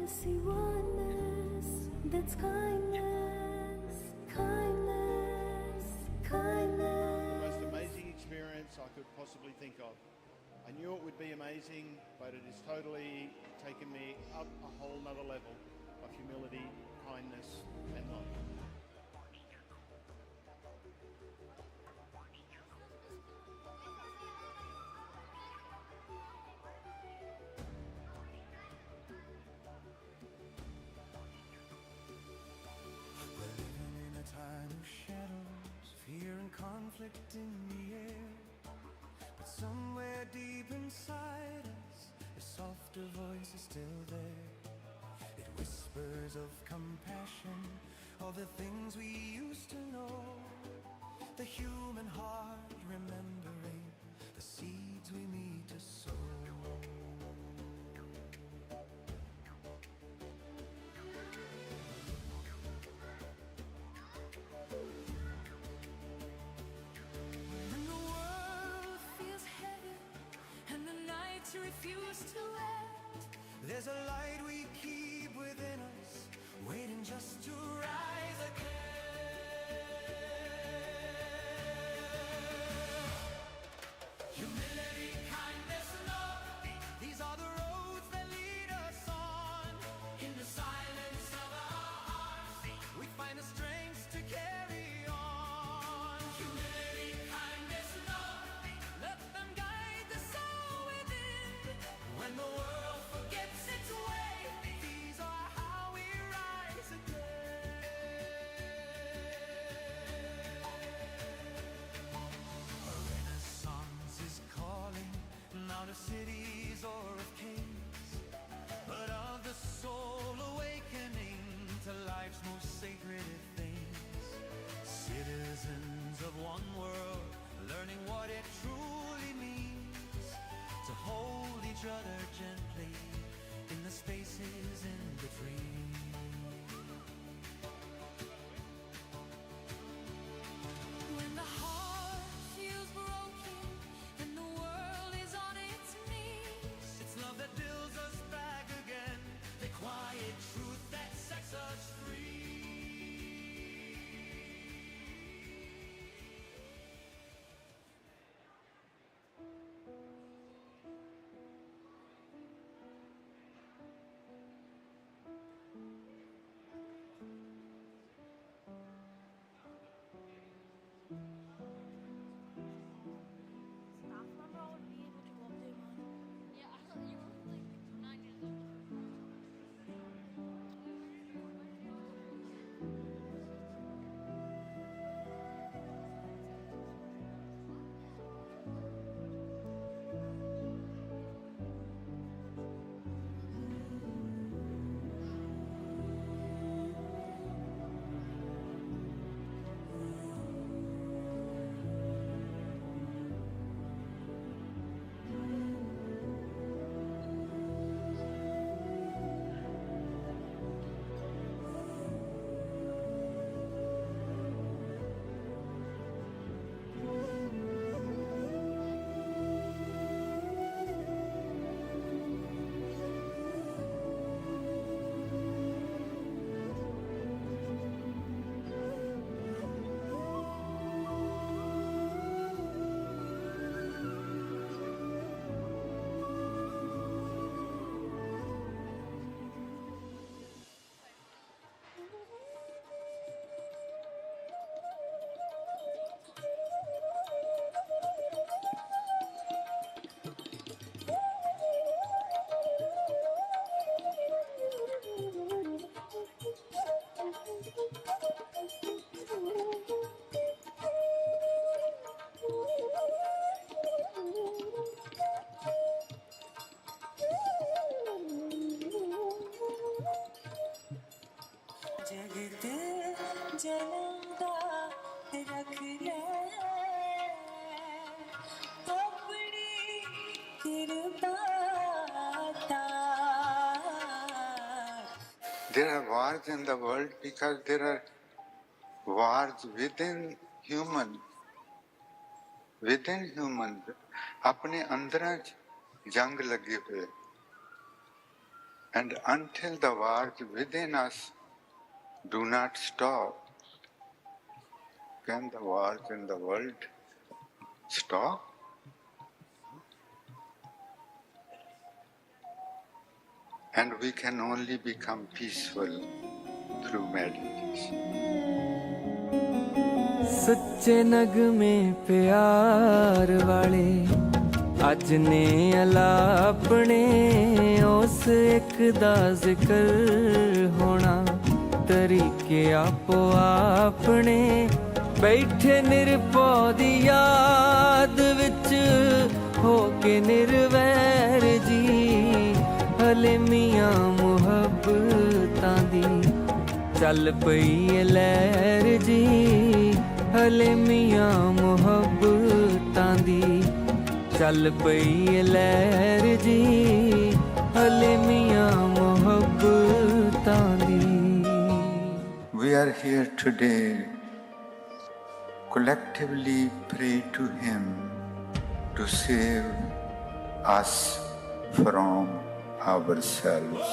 See oneness. That's kindness, kindness, kindness. Most amazing experience I could possibly think of. I knew it would be amazing, but it has totally taken me up a whole nother level of humility, kindness, and love. We're living in a time of shadows, fear and conflict in the air. But somewhere deep inside us, a softer voice is still there. It whispers of compassion, of the things we used to know. The human heart remembering the seeds we need to sow. When the world feels heavy and the nights refuse to end, There's a light we keep within us, waiting just to rise again. Humility, kindness, love, these are the roads that lead us on. In the silence of our hearts, we find the strength to carry on. Humility, kindness, love, let them guide the soul within. When the world forgets its way, these are how we rise again. A renaissance is calling, not of cities or of kings, but of the soul awakening to life's most sacred things. Citizens of one world, learning what it truly means to hold each other gently in the spaces in between. when the heart feels broken and the world is on its knees, It's love that builds us back again, the quiet truth that sets us free. There are wars in the world because there are wars within human. Within human, अपने अंदरां जंग लगे हुए. And until the wars within us do not stop, can the wars in the world stop? And we can only become peaceful through meditation. सच्चे नगमे प्यार वाले अज ने अला अपने उस एक दा जिक्र होना तरीके आपो आपने बैठे निरपौ दी याद विच हो के निर्वैर जी हले मियां मुहब्बतां दी चल पई लहर जी हले मियां मुहब्बतां दी चल पई लहर जी हले मियां मुहब्बतां दी. We are here today collectively pray to Him to save us from ourselves.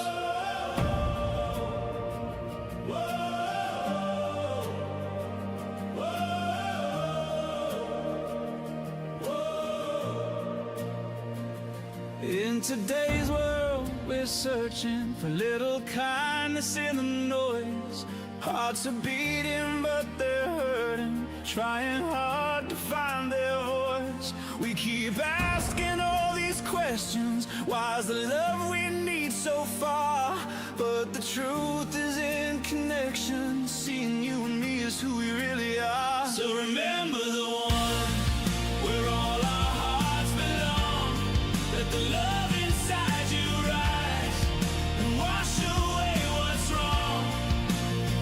In today's world, we're searching for little kindness in the noise. Hearts are beating, but they're hurting, trying hard to find their voice. We keep asking all these questions. Why is the love we need so far? But the truth is in connection. Seeing you and me is who we really are. So remember the one where all our hearts belong. Let the love inside you rise and wash away what's wrong.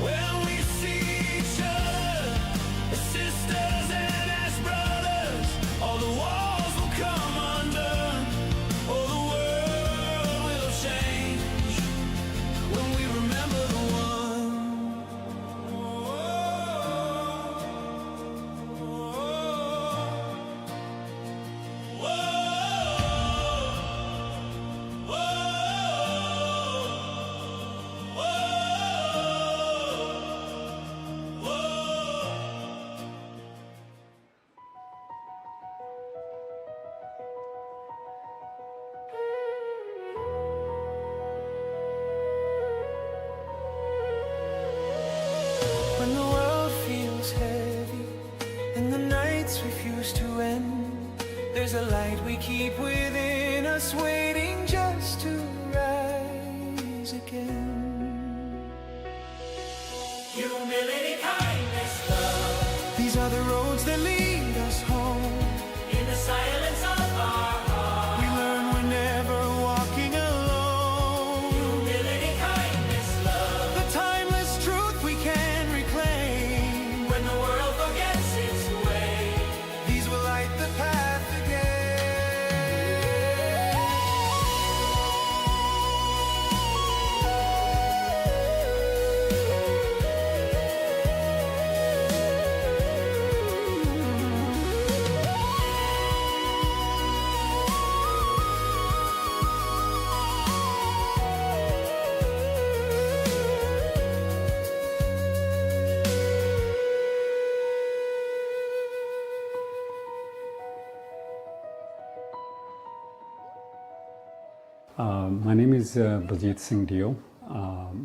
When we see each other as sisters and as brothers, all the walls will come undone. Oh, the world will change when we remember the one. When the world feels heavy and the nights refuse to end, there's a light we keep within us waiting just to rise again. Humility, kindness, love. These are the roads that lead us home. In the silence of our heart, we learn we're never walking alone. Humility, kindness, love. The timeless truth we can reclaim. When the world forgets its way, these will light the path My name is Baljeet Singh Dio,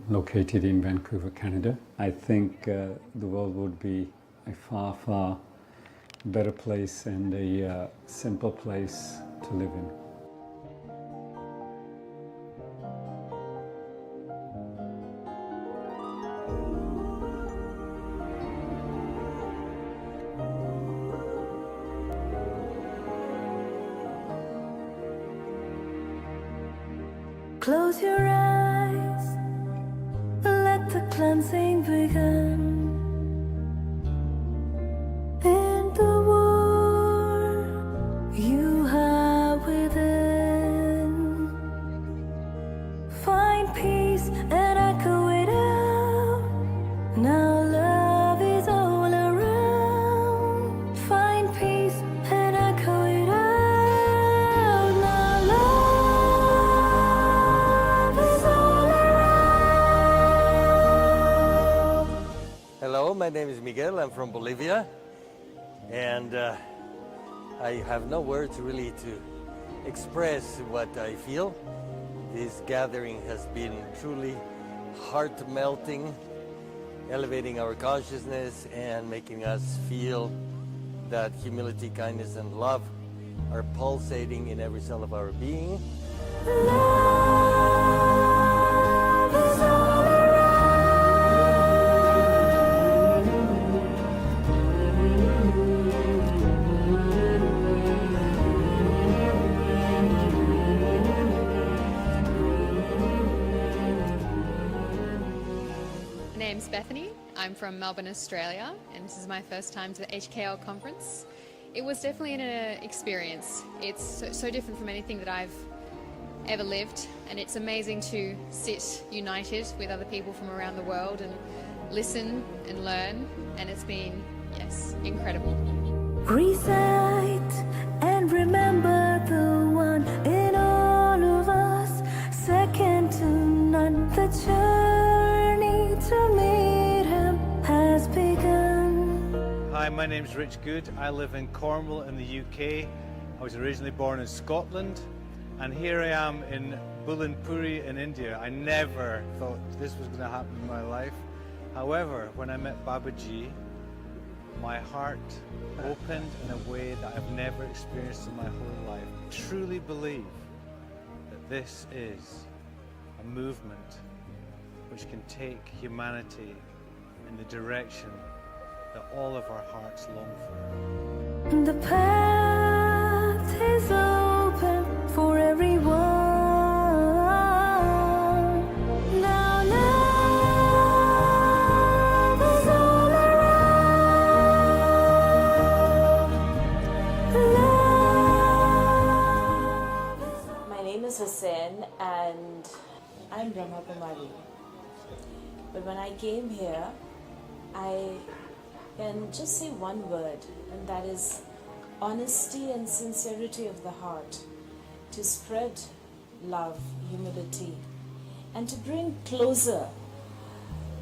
located in Vancouver, Canada. I think the world would be a far, far better place and a simple place to live in. Close your eyes, let the cleansing begin. In the war you have within, find peace and echo it my name is Miguel. I'm from Bolivia, and I have no words really to express what I feel. This gathering has been truly heart-melting, elevating our consciousness and making us feel that humility, kindness, and love are pulsating in every cell of our being. My name's Bethany. I'm from Melbourne, Australia, and this is my first time to the HKL conference. It was definitely an experience. It's so different from anything that I've ever lived, and it's amazing to sit united with other people from around the world and listen and learn, and it's been, yes, incredible. Recite and remember the one in all of us, second to none. The journey to meet him has begun. Hi, my name's Rich Good. I live in Cornwall in the UK. I was originally born in Scotland, and here I am in Puri in India. I never thought this was going to happen in my life. However, when I met Babaji, my heart opened in a way that I've never experienced in my whole life. I truly believe that this is a movement which can take humanity in the direction that all of our hearts long for. The path is open for everyone. Now love is all around. My name is Hussain and I'm Brahma Kumari. But when I came here, I can just say one word, and that is honesty and sincerity of the heart, to spread love, humility, and to bring closer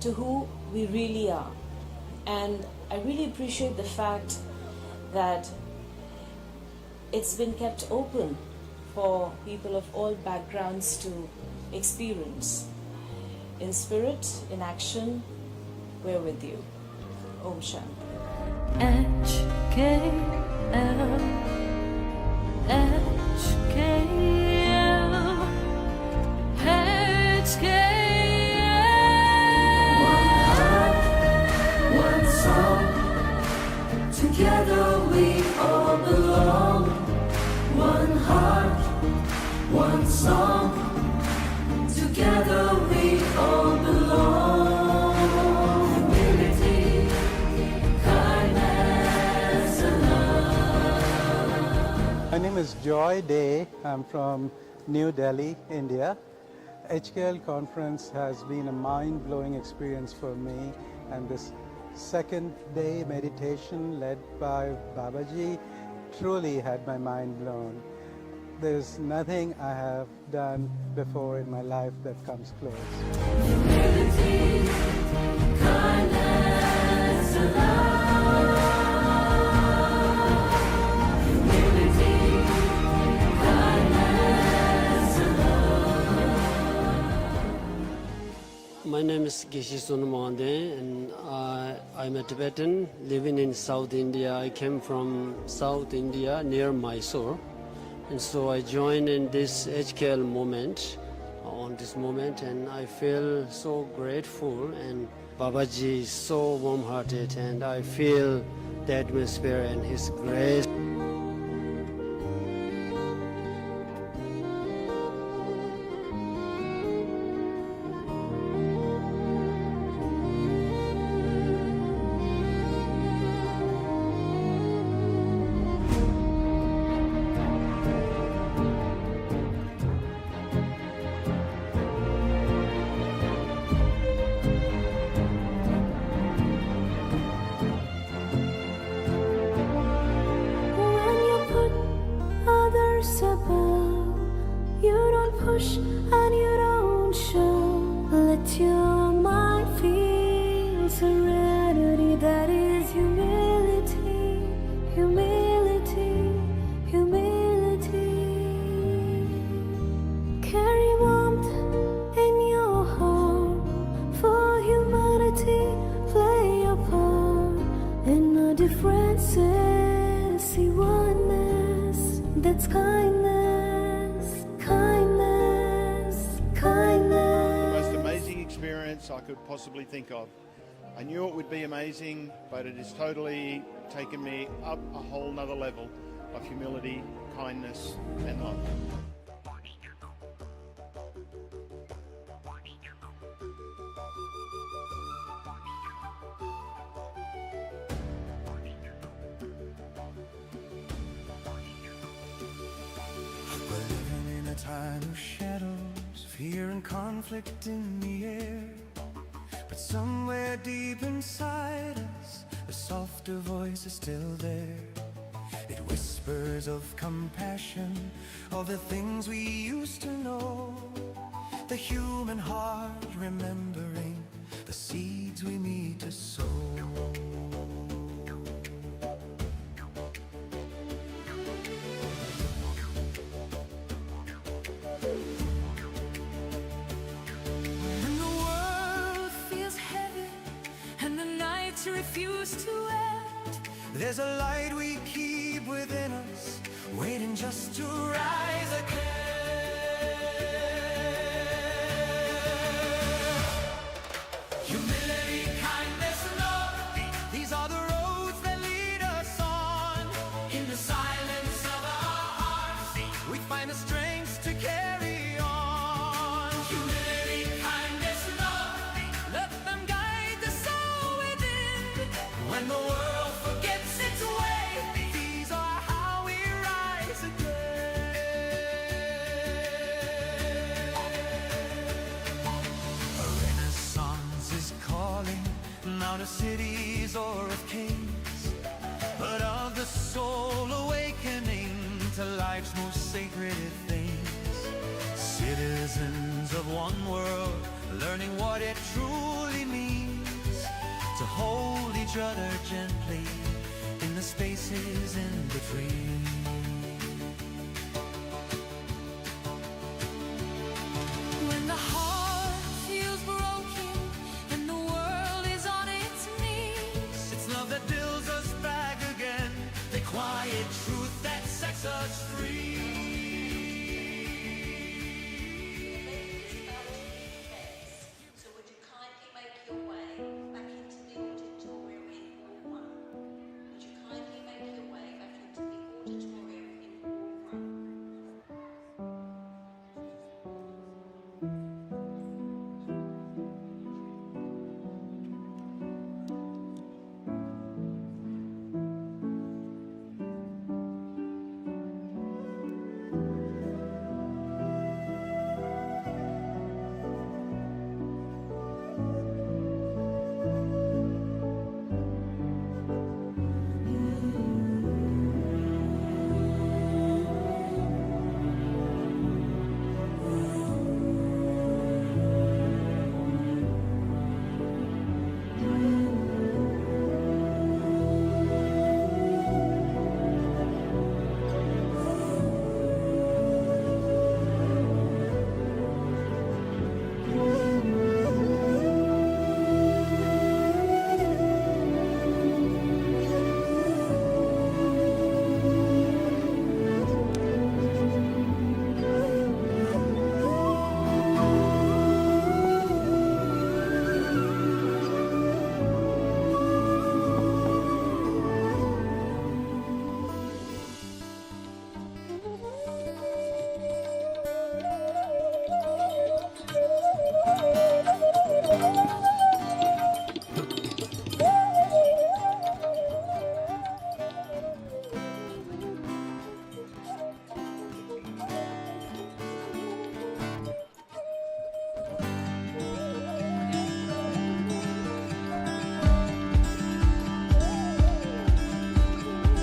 to who we really are. And I really appreciate the fact that it's been kept open for people of all backgrounds to experience. In spirit, in action, we're with you. Om Shanti. HKL, HKL, HKL. One heart, one song. Together we all belong. One heart, one song. Together we all belong. My name is Joy Day. I'm from New Delhi, India. HKL conference has been a mind-blowing experience for me, and this second day meditation led by Babaji truly had my mind blown. There's nothing I have done before in my life that comes close. Humility, kindness, and love. Humility, kindness, and love. My name is Gishi Sonamande, and I'm a Tibetan living in South India. I came from South India near Mysore. And so I joined in this HKL moment, and I feel so grateful, and Babaji is so warm-hearted, and I feel the atmosphere and his grace. differences, see oneness, that's kindness, kindness, kindness. Most amazing experience I could possibly think of. I knew it would be amazing, but it has totally taken me up a whole nother level of humility, kindness, and love. We're living in a time of shadows, fear and conflict in the air. But somewhere deep inside us, a softer voice is still there. It whispers of compassion, of the things we used to know. The human heart remembering the seeds we need to sow. Refuse to end. There's a light we keep within us, waiting just to rise again. Humility, kindness, love, these are the roads that lead us on. In the silence of our hearts, we find the strength to carry on. Humility, kindness, love, let them guide the soul within. When the world forgets its way, these are how we rise again. A renaissance is calling, not of cities or of kings, but of the soul awakening to life's most sacred things. Citizens of one world, learning what it truly means to hold each other gently in the spaces in between. When the heart feels broken and the world is on its knees, It's love that builds us back again, the quiet truth that sets us free. So would you kindly make your way back into the auditorium in Hall 1? Would you kindly make your way back into the auditorium in Hall 1?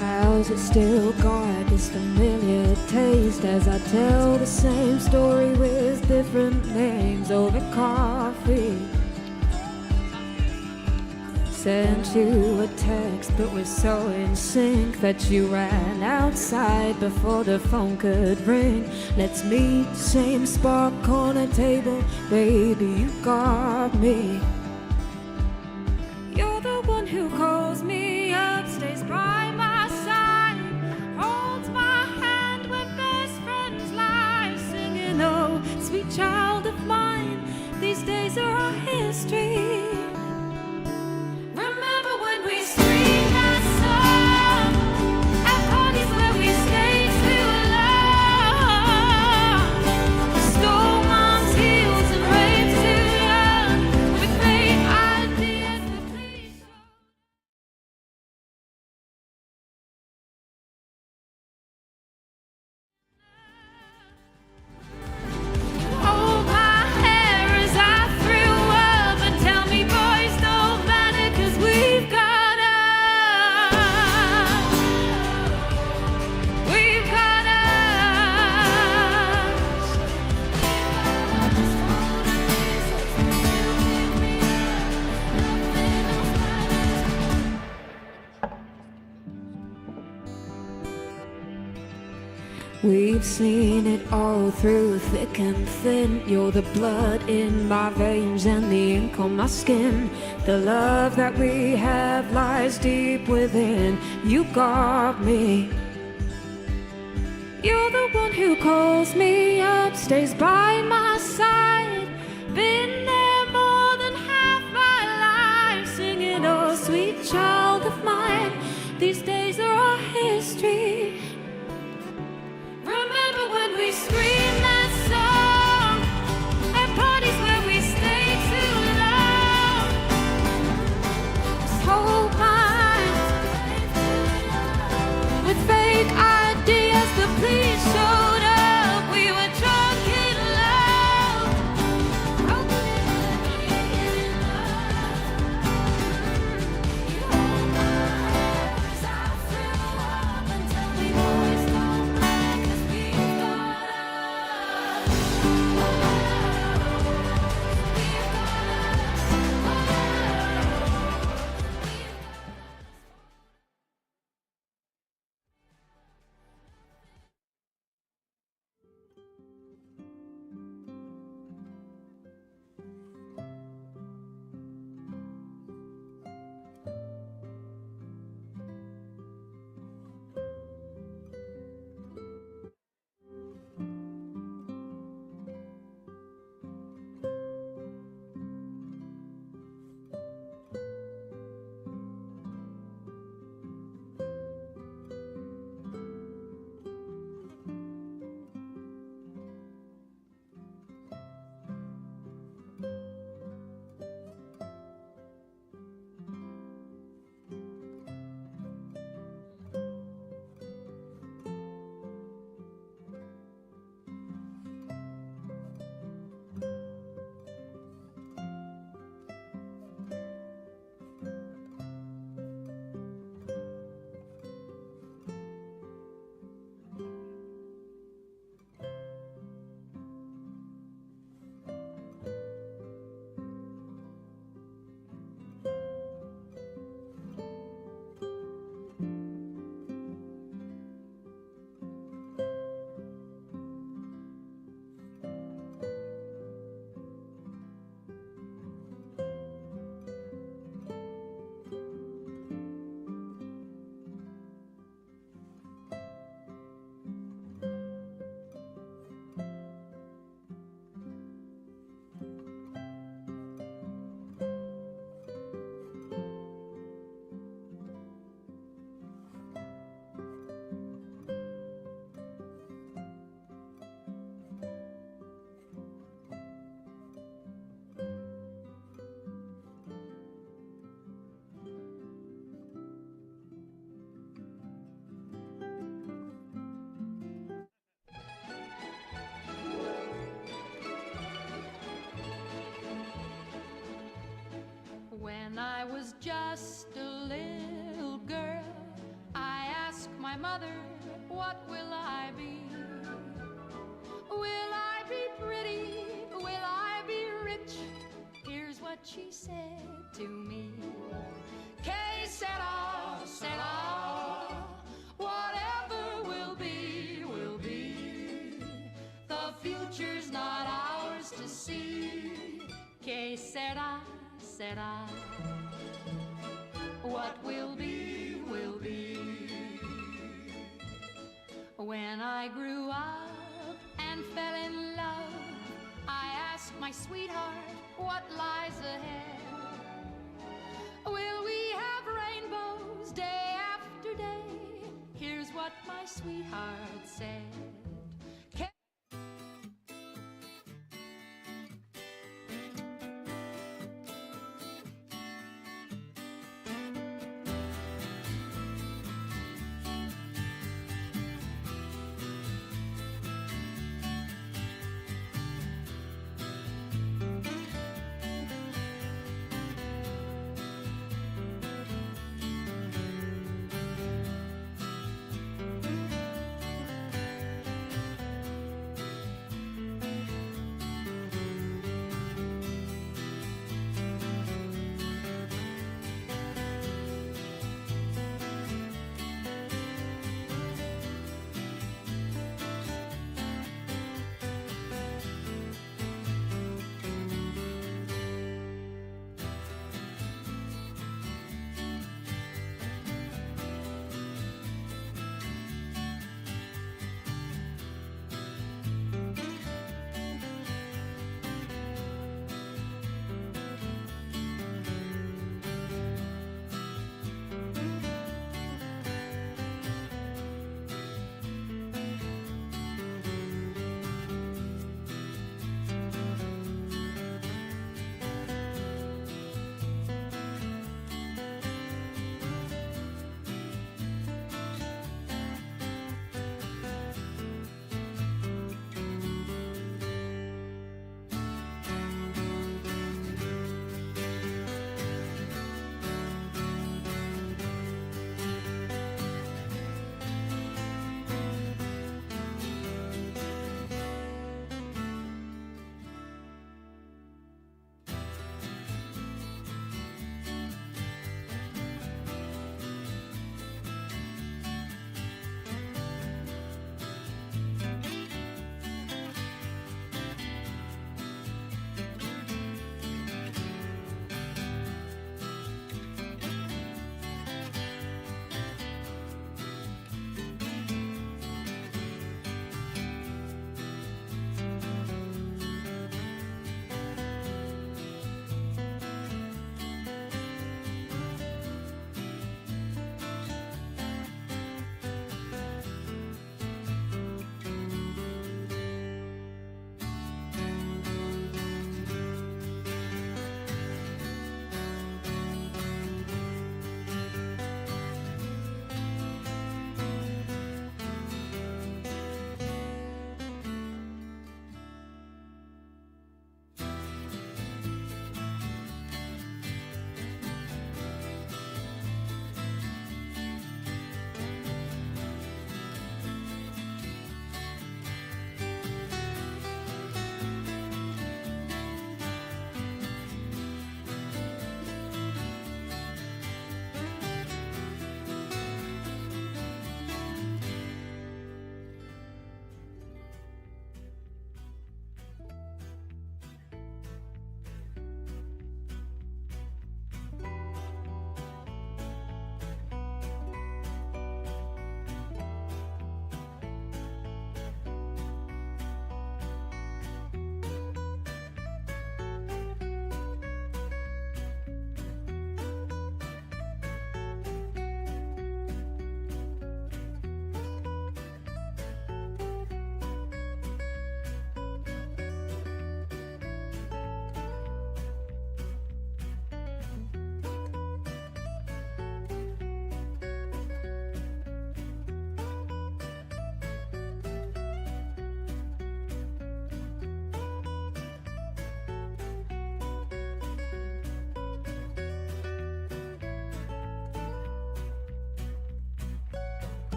How's it still got this familiar taste as I tell the same story with different names over coffee? Sent you a text, but we're so in sync that you ran outside before the phone could ring. Let's meet, same spark on a table, baby, you got me. You're the one who calls me up, stays We've seen it all through thick and thin. You're the blood in my veins and the ink on my skin. The love that we have lies deep within. You got me. You're the one who calls me up, stays by my side. Been there more than half my life, singing, oh sweet child of mine. These days are our history. Remember when we screamed that song at parties where we stayed too long? This whole mind with fake ideas, the police showed up. We were drunk in love, broken in love. You hold my eyes, I threw up until we boys don't mind, 'cause we've got us. We've When I was just a little girl, I asked my mother, what will I be? Will I be pretty? Will I be rich? Here's what she said to me. Que sera, sera. Whatever will be, will be. The future's not ours to see. Que sera, sera. What will be, will be. When I grew up and fell in love, I asked my sweetheart what lies ahead. Will we have rainbows day after day? Here's what my sweetheart said.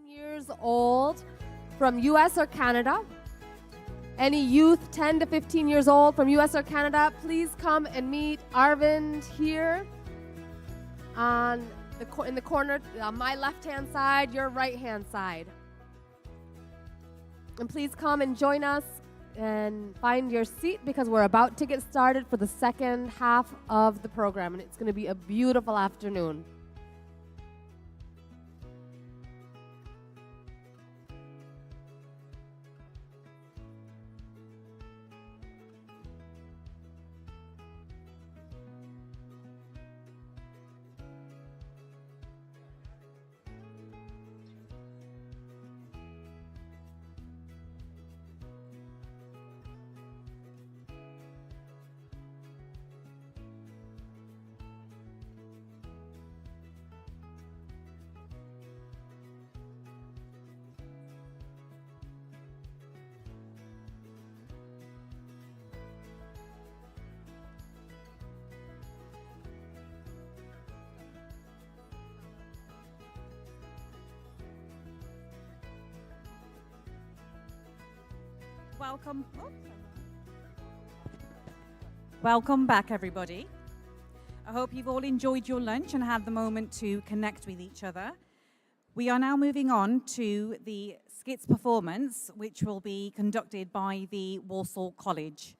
years old from US or Canada. Any youth 10 to 15 years old from US or Canada, please come and meet Arvind here in the corner, on my left-hand side, your right-hand side. And please come and join us and find your seat because we're about to get started for the second half of the program, and it's going to be a beautiful afternoon. Welcome back, everybody. I hope you've all enjoyed your lunch and had the moment to connect with each other. We are now moving on to the skits performance, which will be conducted by the Walsall College.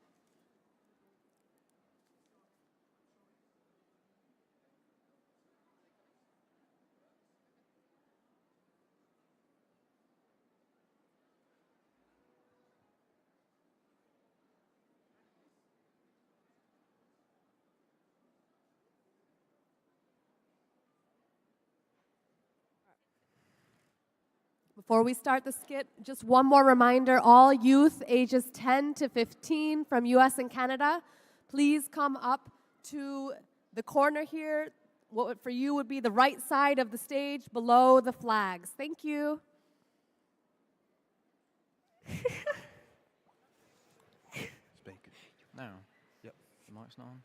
Before we start the skit, just one more reminder, all youth ages 10 to 15 from US and Canada, please come up to the corner here. What for you would be the right side of the stage below the flags. Thank you. Speak. No. Yep. The mic's not on.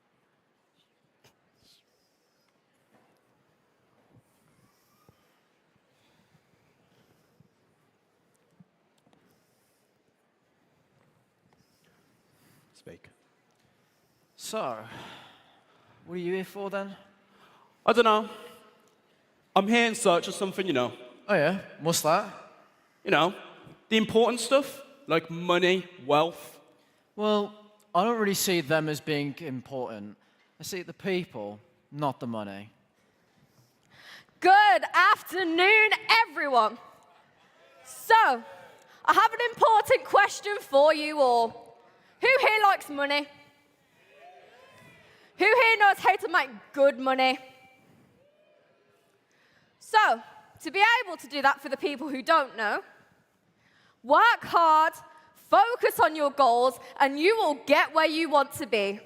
Speak. So, what are you here for then? I don't know. I'm here in search of something, you know. Oh yeah? What's that? You know, the important stuff, like money, wealth. Well, I don't really see them as being important. I see the people, not the money. Good afternoon, everyone. So, I have an important question for you all. Who here likes money? Who here knows how to make good money? So, to be able to do that for the people who don't know, work hard, focus on your goals, and you will get where you want to be.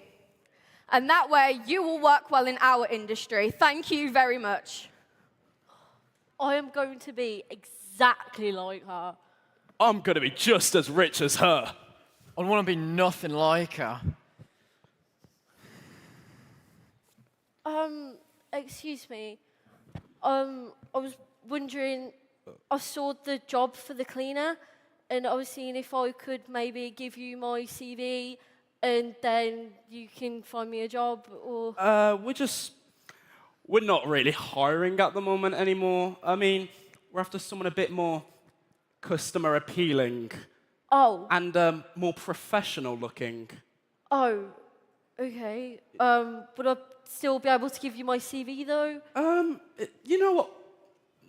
And that way, you will work well in our industry. Thank you very much. I am going to be exactly like her. I'm going to be just as rich as her. I want to be nothing like her. Excuse me. I was wondering, I saw the job for the cleaner, and I was seeing if I could maybe give you my CV, and then you can find me a job, or... We're not really hiring at the moment anymore. I mean, we're after someone a bit more customer appealing. Oh. And more professional looking. Oh, okay. Would I still be able to give you my CV, though? You know what?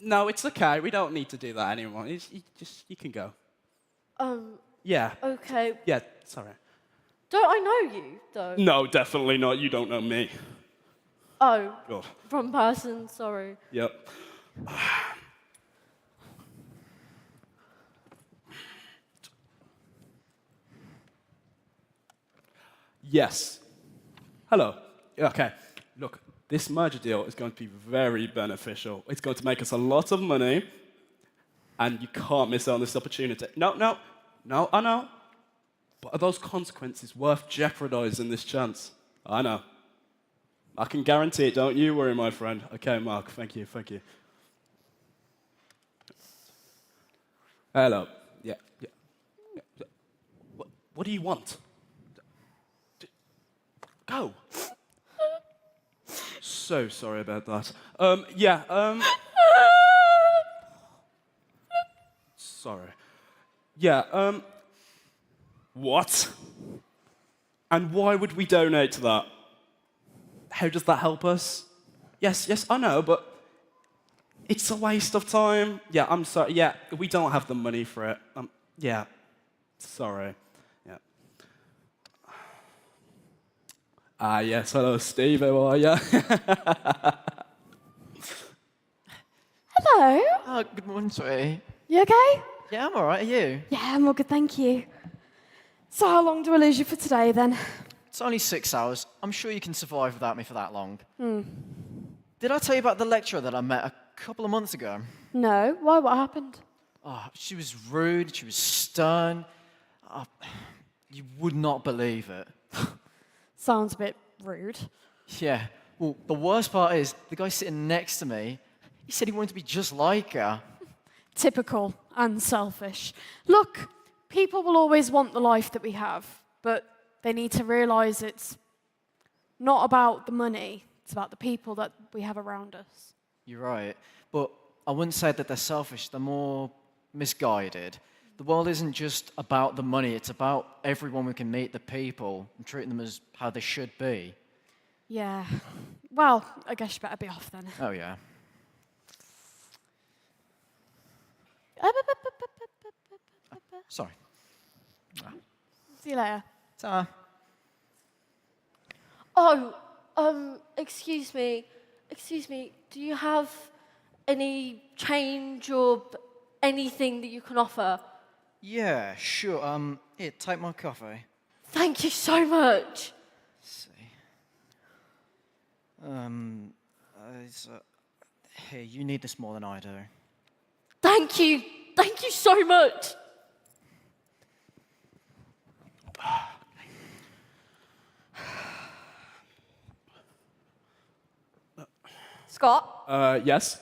No, it's okay. We don't need to do that anymore. You can go. Yeah. Okay. Yeah, sorry. Don't I know you, though? No, definitely not. You don't know me. Oh. God. Wrong person, sorry. Yep. Yes. Hello. Okay. Look, this merger deal is going to be very beneficial. It's going to make us a lot of money, and you can't miss out on this opportunity. No, I know. But are those consequences worth jeopardizing this chance? I know. I can guarantee it. Don't you worry, my friend. Okay, Mark. Thank you. Hello. Yeah. What do you want? Go. So sorry about that. Sorry. Yeah, what? And why would we donate to that? How does that help us? Yes, I know, but it's a waste of time. Yeah, I'm sorry. Yeah, we don't have the money for it. Yeah, sorry. Yeah. Yes, hello, Steve, how are you? Hello. Oh, good morning, sweetie. You okay? Yeah, I'm all right. Are you? Yeah, I'm all good, thank you. So how long do I lose you for today then? It's only 6 hours. I'm sure you can survive without me for that long. Hmm. Did I tell you about the lecturer that I met a couple of months ago? No. Why? What happened? Oh, she was rude. She was stern. Oh, you would not believe it. Sounds a bit rude. Yeah. Well, the worst part is the guy sitting next to me, he said he wanted to be just like her. Typical and selfish. Look, people will always want the life that we have, but they need to realise it's not about the money, it's about the people that we have around us. You're right. But I wouldn't say that they're selfish. They're more misguided. The world isn't just about the money. It's about everyone we can meet, the people, and treating them as how they should be. Yeah. Well, I guess you better be off then. Oh, yeah. Sorry. See you later. Ta. Oh, excuse me. Do you have any change or anything that you can offer? Yeah, sure. Here, take my coffee. Thank you so much. Let's see. Here, you need this more than I do. Thank you so much. Scott, Yes?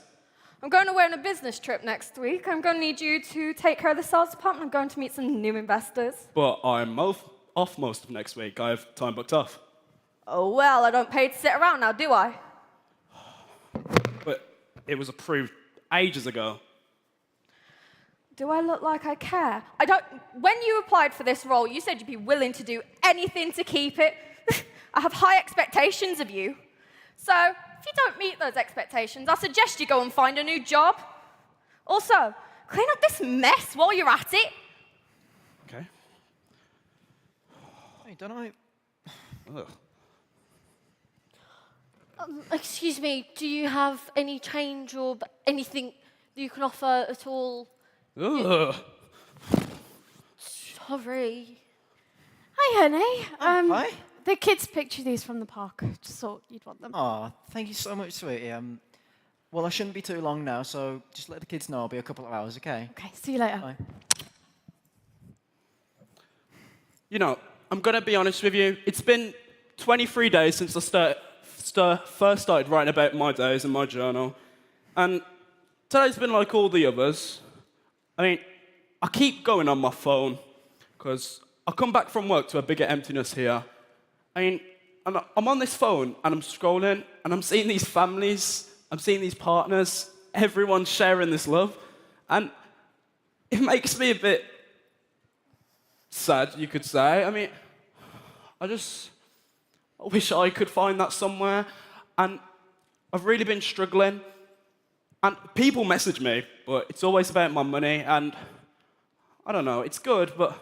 I'm going away on a business trip next week. I'm going to need you to take care of the sales department. I'm going to meet some new investors. But I'm off most of next week. I have time booked off. Oh, well, I don't pay to sit around now, do I? But it was approved ages ago. Do I look like I care? I don't. When you applied for this role, you said you'd be willing to do anything to keep it. I have high expectations of you. So, if you don't meet those expectations, I suggest you go and find a new job. Also, clean up this mess while you're at it. Okay. Hey, don't I... Ugh. Excuse me, do you have any change or anything that you can offer at all? Ugh. Sorry. Hi, honey. Hi. The kids picture these from the park. Just thought you'd want them. Oh, thank you so much, sweetie. Well, I shouldn't be too long now, so just let the kids know I'll be a couple of hours, okay? Okay, see you later. Bye. You know, I'm going to be honest with you. It's been 23 days since I first started writing about my days in my journal. And today's been like all the others. I mean, I keep going on my phone because I come back from work to a bigger emptiness here. I mean, I'm on this phone and I'm scrolling and I'm seeing these families, I'm seeing these partners, everyone sharing this love. And it makes me a bit sad, you could say. I mean, I wish I could find that somewhere. And I've really been struggling. And people message me, but it's always about my money. And I don't know, it's good, but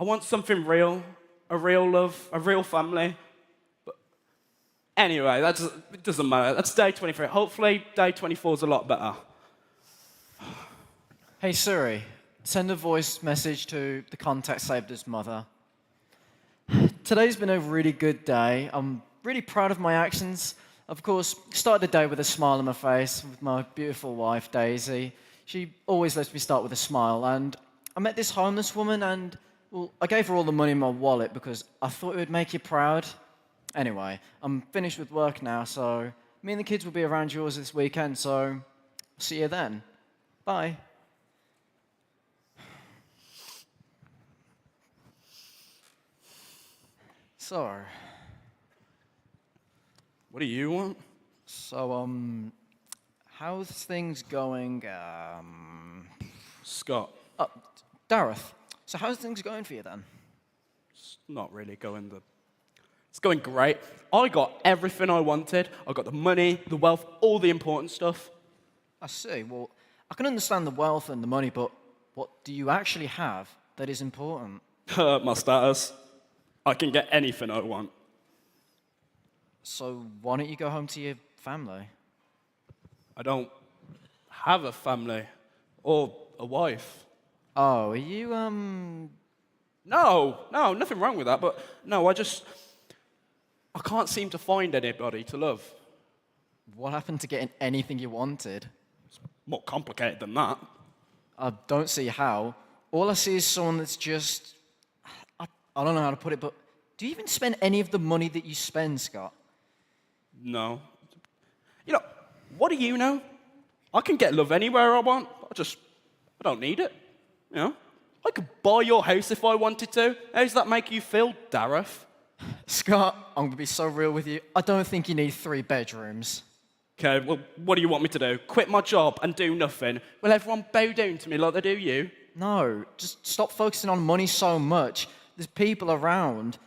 I want something real, a real love, a real family. But anyway, it doesn't matter. That's day 23. Hopefully, day 24 is a lot better. Hey, Siri, send a voice message to the contact saved as mother. Today's been a really good day. I'm really proud of my actions. Of course, started the day with a smile on my face with my beautiful wife, Daisy. She always lets me start with a smile. And I met this homeless woman and, well, I gave her all the money in my wallet because I thought it would make you proud. Anyway, I'm finished with work now, so me and the kids will be around yours this weekend, so see you then. Bye. So, what do you want? So, how's things going, Scott. Dareth, so how's things going for you then? It's not really going It's going great. I got everything I wanted. I got the money, the wealth, all the important stuff. I see. Well, I can understand the wealth and the money, but what do you actually have that is important? My status. I can get anything I want. So why don't you go home to your family? I don't have a family or a wife. Oh, are you, No, nothing wrong with that, but no, I can't seem to find anybody to love. What happened to getting anything you wanted? It's more complicated than that. I don't see how. All I see is someone that's just... I don't know how to put it, but do you even spend any of the money that you spend, Scott? No. You know, what do you know? I can get love anywhere I want. I don't need it. You know? I could buy your house if I wanted to. How does that make you feel, Dareth? Scott, I'm going to be so real with you. I don't think you need 3 bedrooms. Okay, well, what do you want me to do? Quit my job and do nothing? Will everyone bow down to me like they do you? No, just stop focusing on money so much. There's people around.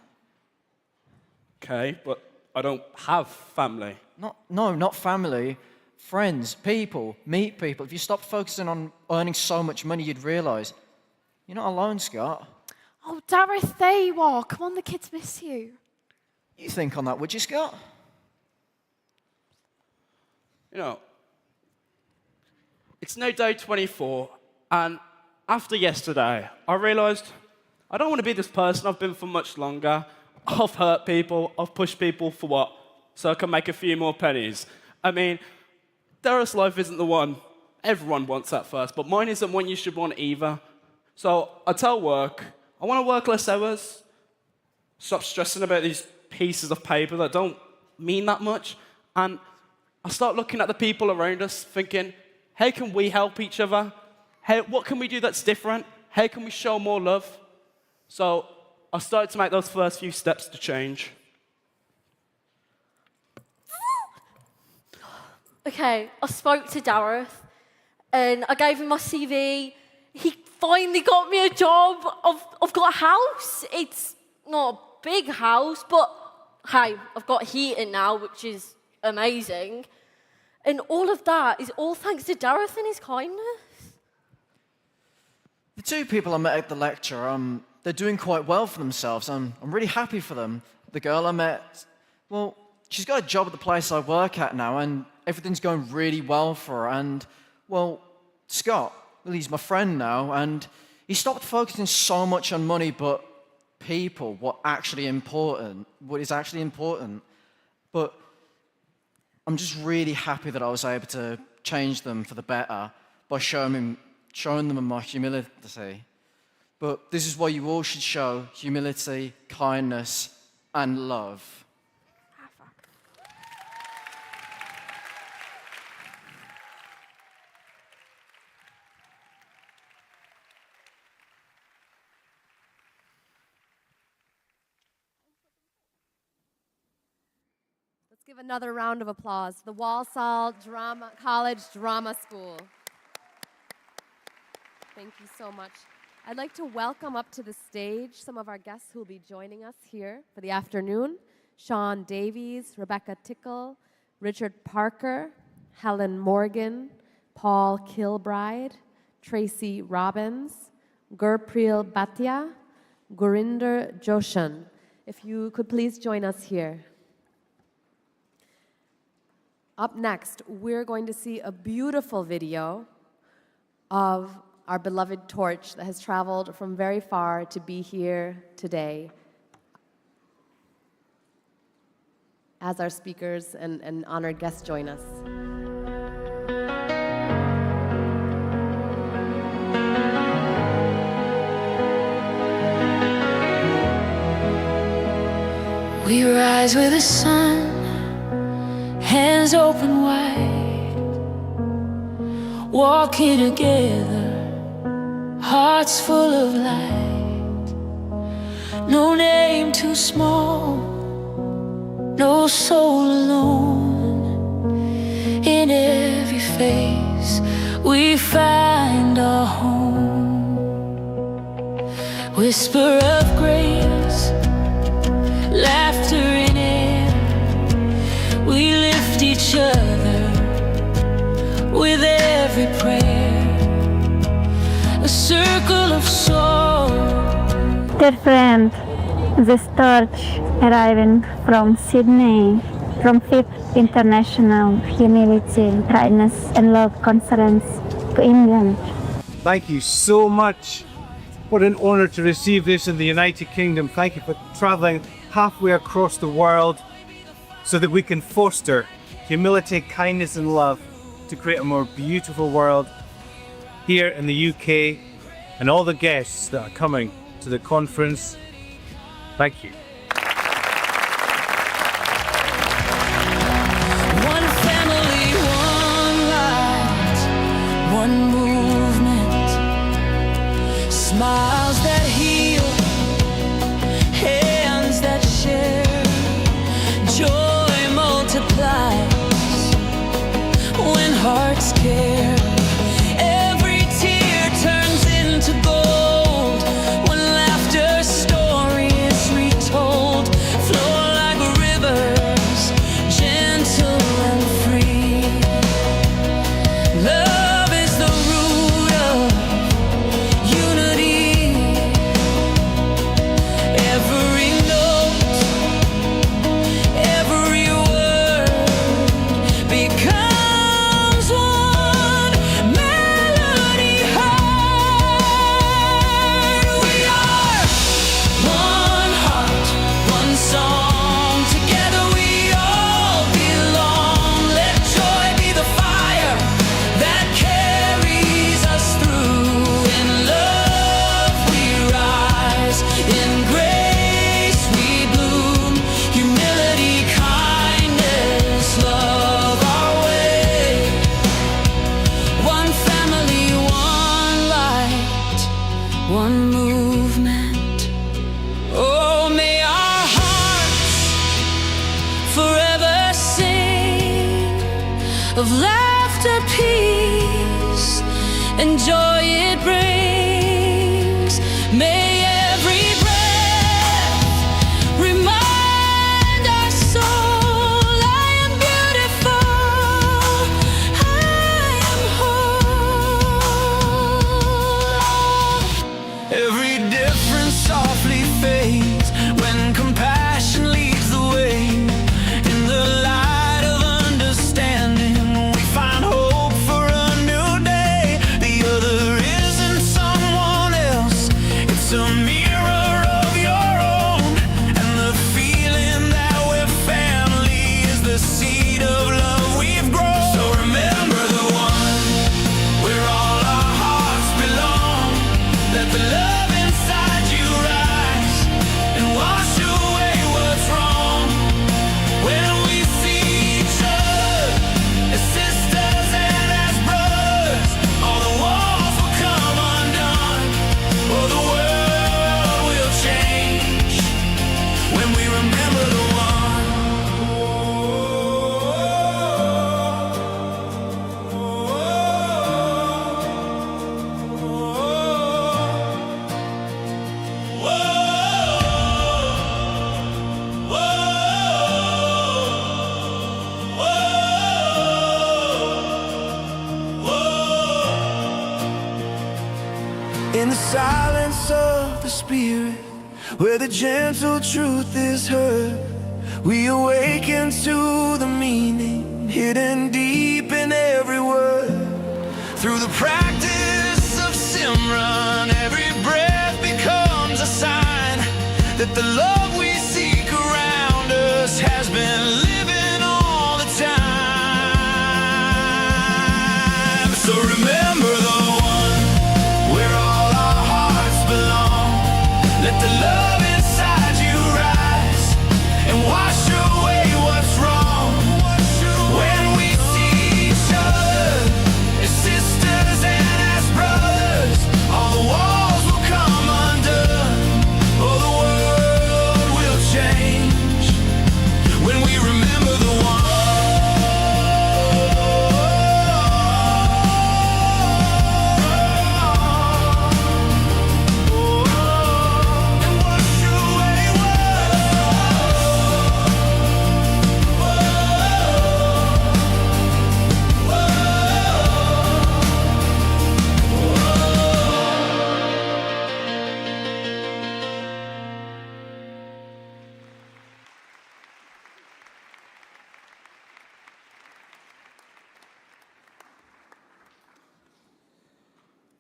Okay, but I don't have family. Not family. Friends, people, meet people. If you stop focusing on earning so much money, you'd realise you're not alone, Scott. Oh, Dareth, there you are. Come on, the kids miss you. You think on that, would you, Scott? You know, it's now day 24, and after yesterday, I realised I don't want to be this person I've been for much longer. I've hurt people, I've pushed people for what? So I can make a few more pennies. I mean, Dareth's life isn't the one everyone wants at first, but mine isn't one you should want either. So I tell work, I want to work less hours, stop stressing about these pieces of paper that don't mean that much, and I start looking at the people around us thinking, how can we help each other? What can we do that's different? How can we show more love? So I started to make those first few steps to change. Okay, I spoke to Dareth and I gave him my CV. He finally got me a job. I've got a house. It's not a big house, but hey, I've got heating now, which is amazing. And all of that is all thanks to Dareth and his kindness. The 2 people I met at the lecture, they're doing quite well for themselves. I'm really happy for them. The girl I met, well, she's got a job at the place I work at now, and everything's going really well for her. And, well, Scott, well, he's my friend now, and he stopped focusing so much on money, but people, what is actually important. But I'm just really happy that I was able to change them for the better by showing them my humility. But this is why you all should show humility, kindness, and love. Let's give another round of applause to the Walsall College Drama School. Thank you so much. I'd like to welcome up to the stage some of our guests who will be joining us here for the afternoon. Sean Davies, Rebecca Tickle, Richard Parker, Helen Morgan, Paul Kilbride, Tracy Robbins, Gurpreel Bhatia, Gurinder Joshan. If you could please join us here. Up next, we're going to see a beautiful video of our beloved Torch that has traveled from very far to be here today as our speakers and honored guests join us. We rise with the sun, hands open wide, walking together, hearts full of light. no name too small, no soul alone. In every face we find our home. Whisper of grace, laughter in air. We lift each other with every prayer. A circle of soul. Dear friend, this church arriving from Sydney, from 5th International Humility, Kindness and Love Conference to England. Thank you so much. What an honor to receive this in the United Kingdom. Thank you for traveling halfway across the world so that we can foster humility, kindness and love to create a more beautiful world here in the UK, and all the guests that are coming to the conference. Thank you. One family, one light, one movement. Smiles that heal, hands that share. Joy multiplies when hearts care. Every tear turns into gold when laughter's story is retold. Flow like rivers, gentle and free. Love is the root of unity. Every note, every word becomes one melody heard. We are one heart, one song. Together we all belong. Let joy be the fire that carries us through. In love we rise, in grace we bloom. Humility, kindness, love our way. One family, one light, one movement. Oh, may our hearts forever sing of laughter, peace, and joy it brings. May every breath remind our soul, I am beautiful, I am whole. Every difference softly fades when compassion leads the way. In the light of understanding, we find hope for a new day. The other isn't someone else, it's a mirror of your own. And the feeling that we're family is the seed of love we've grown. So remember the one where all our hearts belong. Let the love inside you rise and wash away what's wrong. When we see each other as sisters and as brothers, all the walls will come undone. Oh, the world will change when we remember the one. In the silence of the spirit, where the gentle truth is heard, we awaken to the meaning hidden deep in every word. Through the practice of Simran, every breath becomes a sign that the love we seek around us has been living all the time. So remember the one where all our hearts belong. Let the love inside you rise and wash away what's wrong. When we see each other as sisters and as brothers, all the walls will come undone. Oh, the world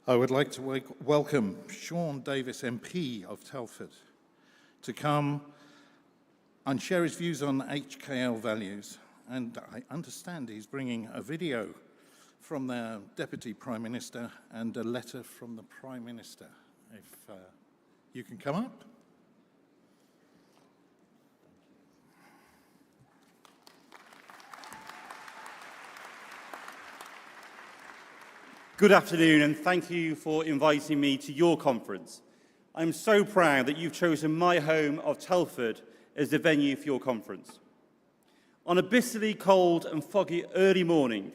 I would like to welcome Sean Davis, MP of Telford, to come and share his views on HKL values. And I understand he's bringing a video from the Deputy Prime Minister and a letter from the Prime Minister. If you can come up. Good afternoon, and thank you for inviting me to your conference. I'm so proud that you've chosen my home of Telford as the venue for your conference. On a bitterly cold and foggy early morning,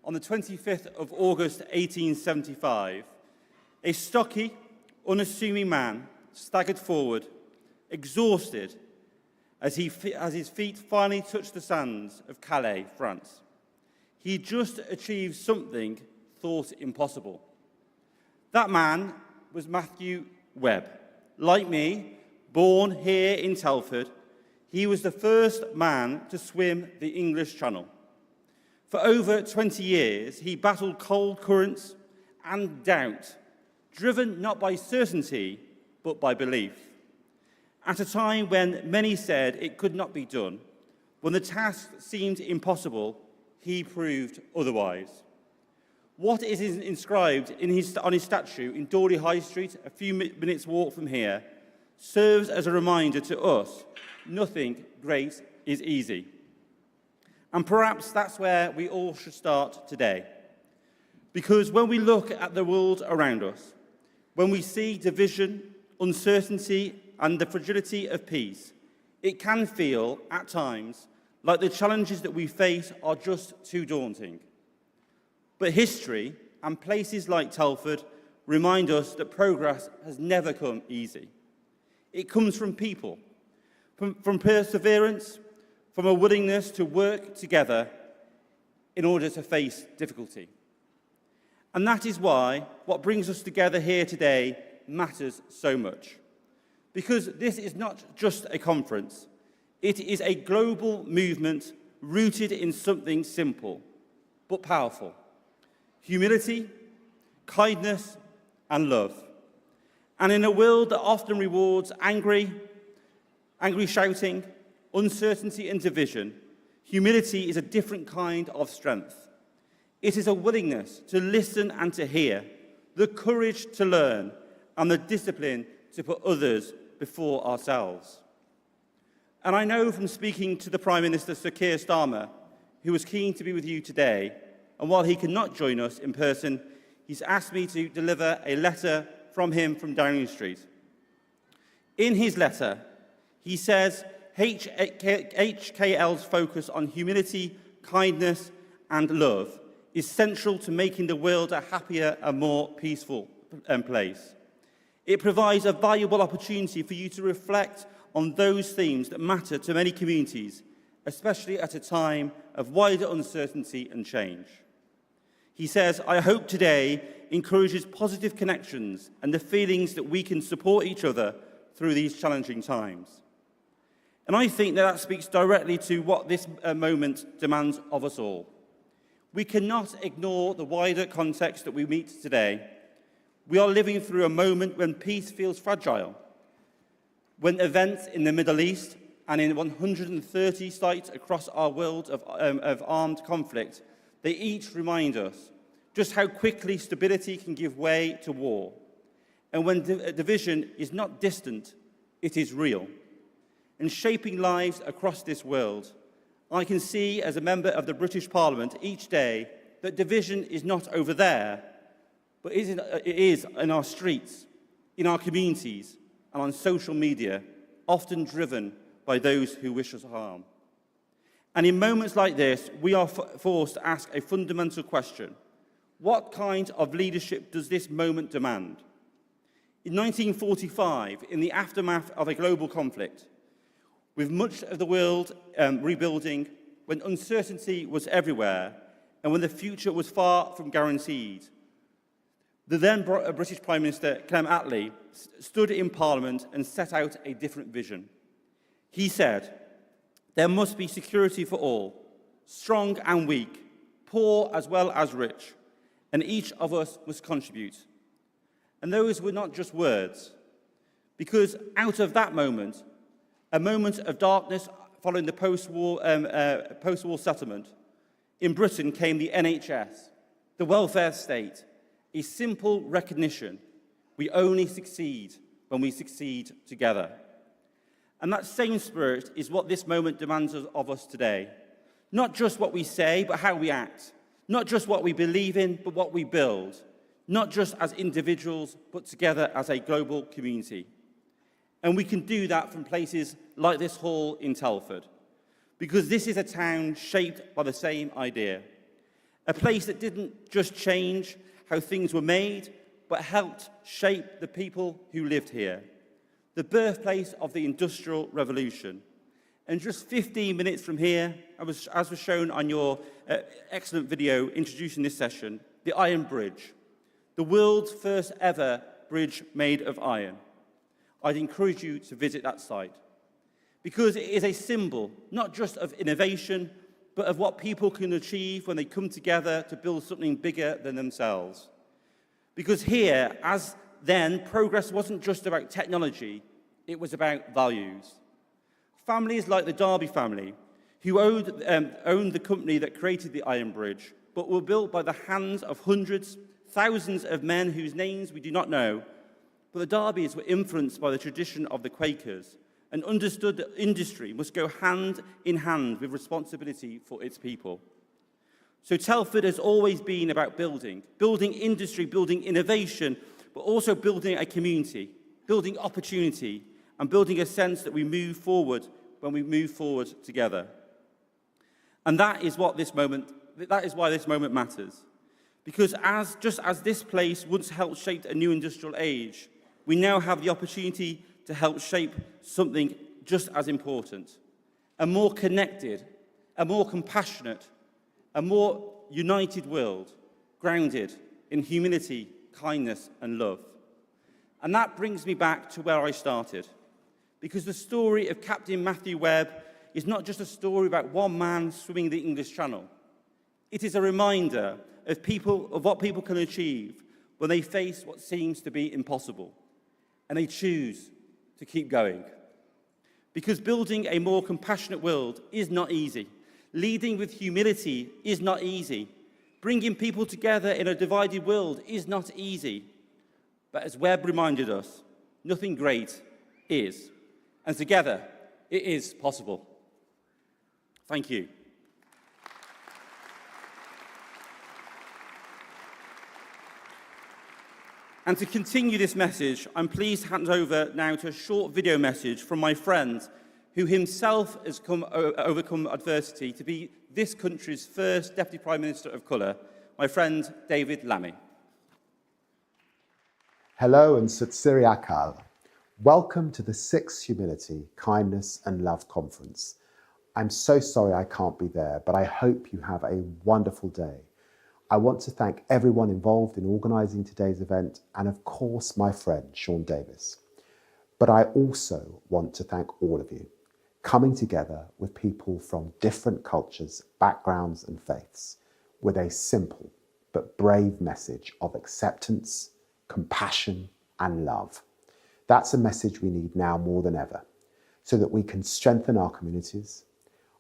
on the 25th of August 1875, a stocky, unassuming man staggered forward, exhausted, as his feet finally touched the sands of Calais, France. He just achieved something thought impossible. That man was Matthew Webb. Like me, born here in Telford, he was the first man to swim the English Channel. For over 20 years, he battled cold currents and doubt, driven not by certainty, but by belief. At a time when many said it could not be done, when the task seemed impossible, he proved otherwise. What is inscribed on his statue in Dawley High Street, a few minutes' walk from here, serves as a reminder to us, nothing great is easy. And perhaps that's where we all should start today. Because when we look at the world around us, when we see division, uncertainty, and the fragility of peace, it can feel, at times, like the challenges that we face are just too daunting. But history and places like Telford remind us that progress has never come easy. It comes from people, from perseverance, from a willingness to work together in order to face difficulty. And that is why what brings us together here today matters so much. Because this is not just a conference, it is a global movement rooted in something simple but powerful. Humility, kindness, and love. And in a world that often rewards angry shouting, uncertainty, and division, humility is a different kind of strength. It is a willingness to listen and to hear, the courage to learn, and the discipline to put others before ourselves. And I know from speaking to the Prime Minister, Sir Keir Starmer, who was keen to be with you today, and while he cannot join us in person, he's asked me to deliver a letter from him from Downing Street. In his letter, he says HKL's focus on humility, kindness, and love is central to making the world a happier and more peaceful place. It provides a valuable opportunity for you to reflect on those themes that matter to many communities, especially at a time of wider uncertainty and change. He says, I hope today encourages positive connections and the feelings that we can support each other through these challenging times. And I think that speaks directly to what this moment demands of us all. We cannot ignore the wider context that we meet today. We are living through a moment when peace feels fragile, when events in the Middle East and in 130 sites across our world of armed conflict, they each remind us just how quickly stability can give way to war. And when division is not distant, it is real. And shaping lives across this world, I can see as a member of the British Parliament each day that division is not over there, but it is in our streets, in our communities, and on social media, often driven by those who wish us harm. And in moments like this, we are forced to ask a fundamental question. What kind of leadership does this moment demand? In 1945, in the aftermath of a global conflict, with much of the world rebuilding, when uncertainty was everywhere, and when the future was far from guaranteed, the then British Prime Minister, Clem Attlee, stood in Parliament and set out a different vision. He said, there must be security for all, strong and weak, poor as well as rich, and each of us must contribute. And those were not just words, because out of that moment, a moment of darkness following the post-war settlement, in Britain came the NHS, the welfare state, a simple recognition: we only succeed when we succeed together. And that same spirit is what this moment demands of us today. Not just what we say, but how we act. Not just what we believe in, but what we build. Not just as individuals, but together as a global community. And we can do that from places like this hall in Telford, because this is a town shaped by the same idea. A place that didn't just change how things were made, but helped shape the people who lived here. The birthplace of the Industrial Revolution. And just 15 minutes from here, as was shown on your excellent video introducing this session, the Iron Bridge, the world's first ever bridge made of iron. I'd encourage you to visit that site, because it is a symbol, not just of innovation, but of what people can achieve when they come together to build something bigger than themselves. Because here, as then, progress wasn't just about technology, it was about values. Families like the Derby family, who owned the company that created the Iron Bridge, but were built by the hands of hundreds, thousands of men whose names we do not know. But the Derbys were influenced by the tradition of the Quakers and understood that industry must go hand in hand with responsibility for its people. So Telford has always been about building industry, building innovation, but also building a community, building opportunity, and building a sense that we move forward when we move forward together. And that is why this moment matters. Because just as this place once helped shape a new industrial age, we now have the opportunity to help shape something just as important, a more connected, a more compassionate, a more united world, grounded in humility, kindness, and love. And that brings me back to where I started, because the story of Captain Matthew Webb is not just a story about one man swimming the English Channel. It is a reminder of what people can achieve when they face what seems to be impossible, and they choose to keep going. Because building a more compassionate world is not easy. Leading with humility is not easy. Bringing people together in a divided world is not easy. But as Webb reminded us, nothing great is. And together, it is possible. Thank you. And to continue this message, I'm pleased to hand over now to a short video message from my friend, who himself has overcome adversity to be this country's first Deputy Prime Minister of colour, my friend David Lammy. Hello and Sat Sri Akal. Welcome to the 6th Humility, Kindness and Love Conference. I'm so sorry I can't be there, but I hope you have a wonderful day. I want to thank everyone involved in organising today's event and of course my friend Sean Davis. But I also want to thank all of you, coming together with people from different cultures, backgrounds and faiths, with a simple but brave message of acceptance, compassion and love. That's a message we need now more than ever, so that we can strengthen our communities,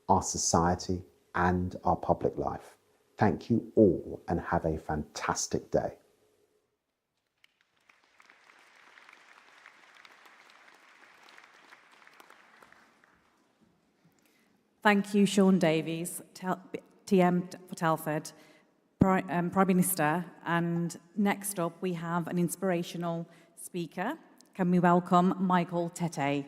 our society and our public life. Thank you all and have a fantastic day. Thank you, Sean Davies, TM for Telford, Prime Minister. And next up, we have an inspirational speaker. Can we welcome Michael Tete?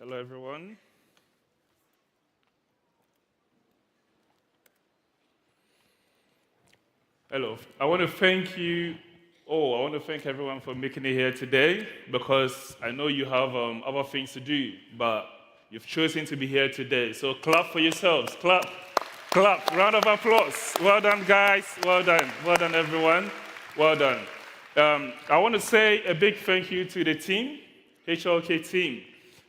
Hello, everyone. Hello. I want to thank you all. I want to thank everyone for making it here today, because I know you have other things to do, but you've chosen to be here today. So clap for yourselves. Clap. Clap, round of applause. Well done, guys. Well done, everyone. Well done. I want to say a big thank you to the team, HLK team.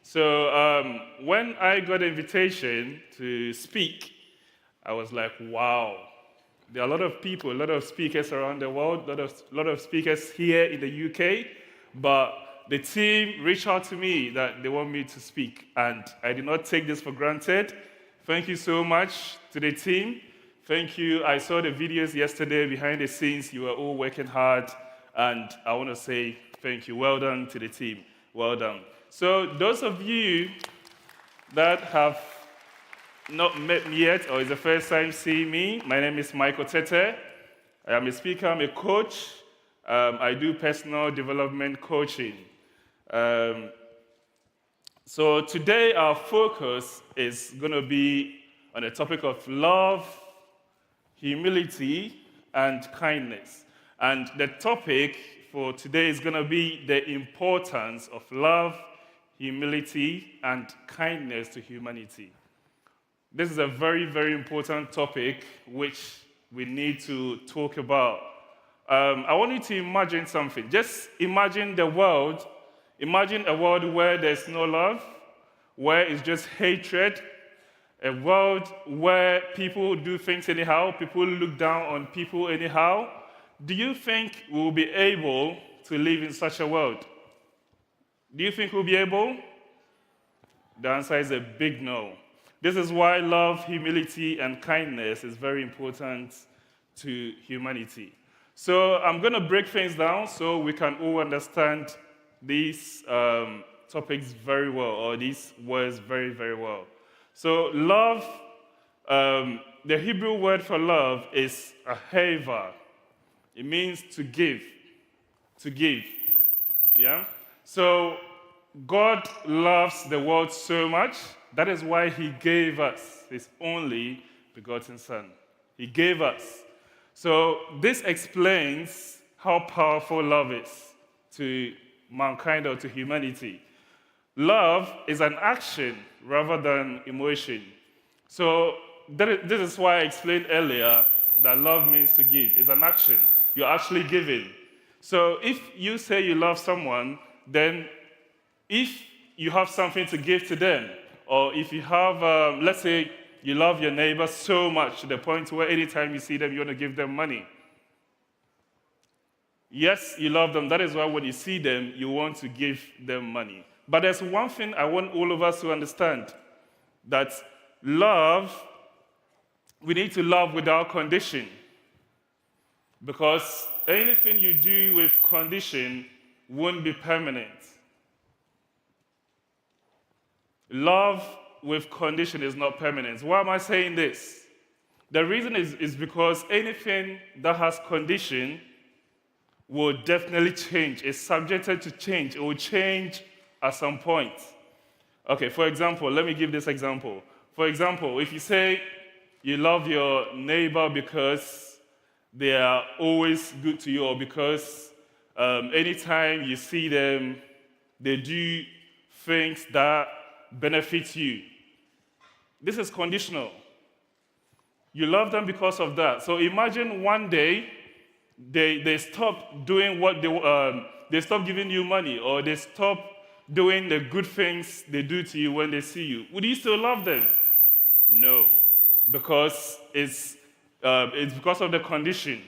So when I got the invitation to speak, I was like, wow. There are a lot of people, a lot of speakers around the world, a lot of speakers here in the UK, but the team reached out to me that they want me to speak, and I did not take this for granted. Thank you so much to the team. Thank you. I saw the videos yesterday behind the scenes. You were all working hard, and I want to say thank you. Well done to the team. Well done. So those of you that have not met me yet, or is the first time seeing me, my name is Michael Tete. I am a speaker, I'm a coach. I do personal development coaching. So today our focus is going to be on the topic of love, humility, and kindness. And the topic for today is going to be the importance of love, humility, and kindness to humanity. This is a very, very important topic which we need to talk about. I want you to imagine something. Just imagine the world. Imagine a world where there's no love, where it's just hatred, a world where people do things anyhow, people look down on people anyhow. Do you think we'll be able to live in such a world? Do you think we'll be able? The answer is a big no. This is why love, humility, and kindness is very important to humanity. So I'm going to break things down so we can all understand these topics very well, or these words very, very well. So love, the Hebrew word for love is ahava. It means to give, yeah? So God loves the world so much, that is why he gave us his only begotten Son. He gave us. So this explains how powerful love is to mankind or to humanity. Love is an action rather than emotion. So this is why I explained earlier that love means to give. It's an action. You're actually giving. So if you say you love someone, then if you have something to give to them, or if you have, let's say, you love your neighbor so much to the point where anytime you see them, you want to give them money. Yes, you love them. That is why when you see them, you want to give them money. But there's one thing I want all of us to understand, that love, we need to love without condition. Because anything you do with condition won't be permanent. Love with condition is not permanent. Why am I saying this? The reason is because anything that has condition will definitely change. It's subjected to change. It will change at some point. Okay, for example, let me give this example. For example, if you say you love your neighbor because they are always good to you, or because anytime you see them, they do things that benefit you. This is conditional. You love them because of that. So imagine one day they stop doing what they stop giving you money, or they stop doing the good things they do to you when they see you. Would you still love them? No, because it's because of the condition.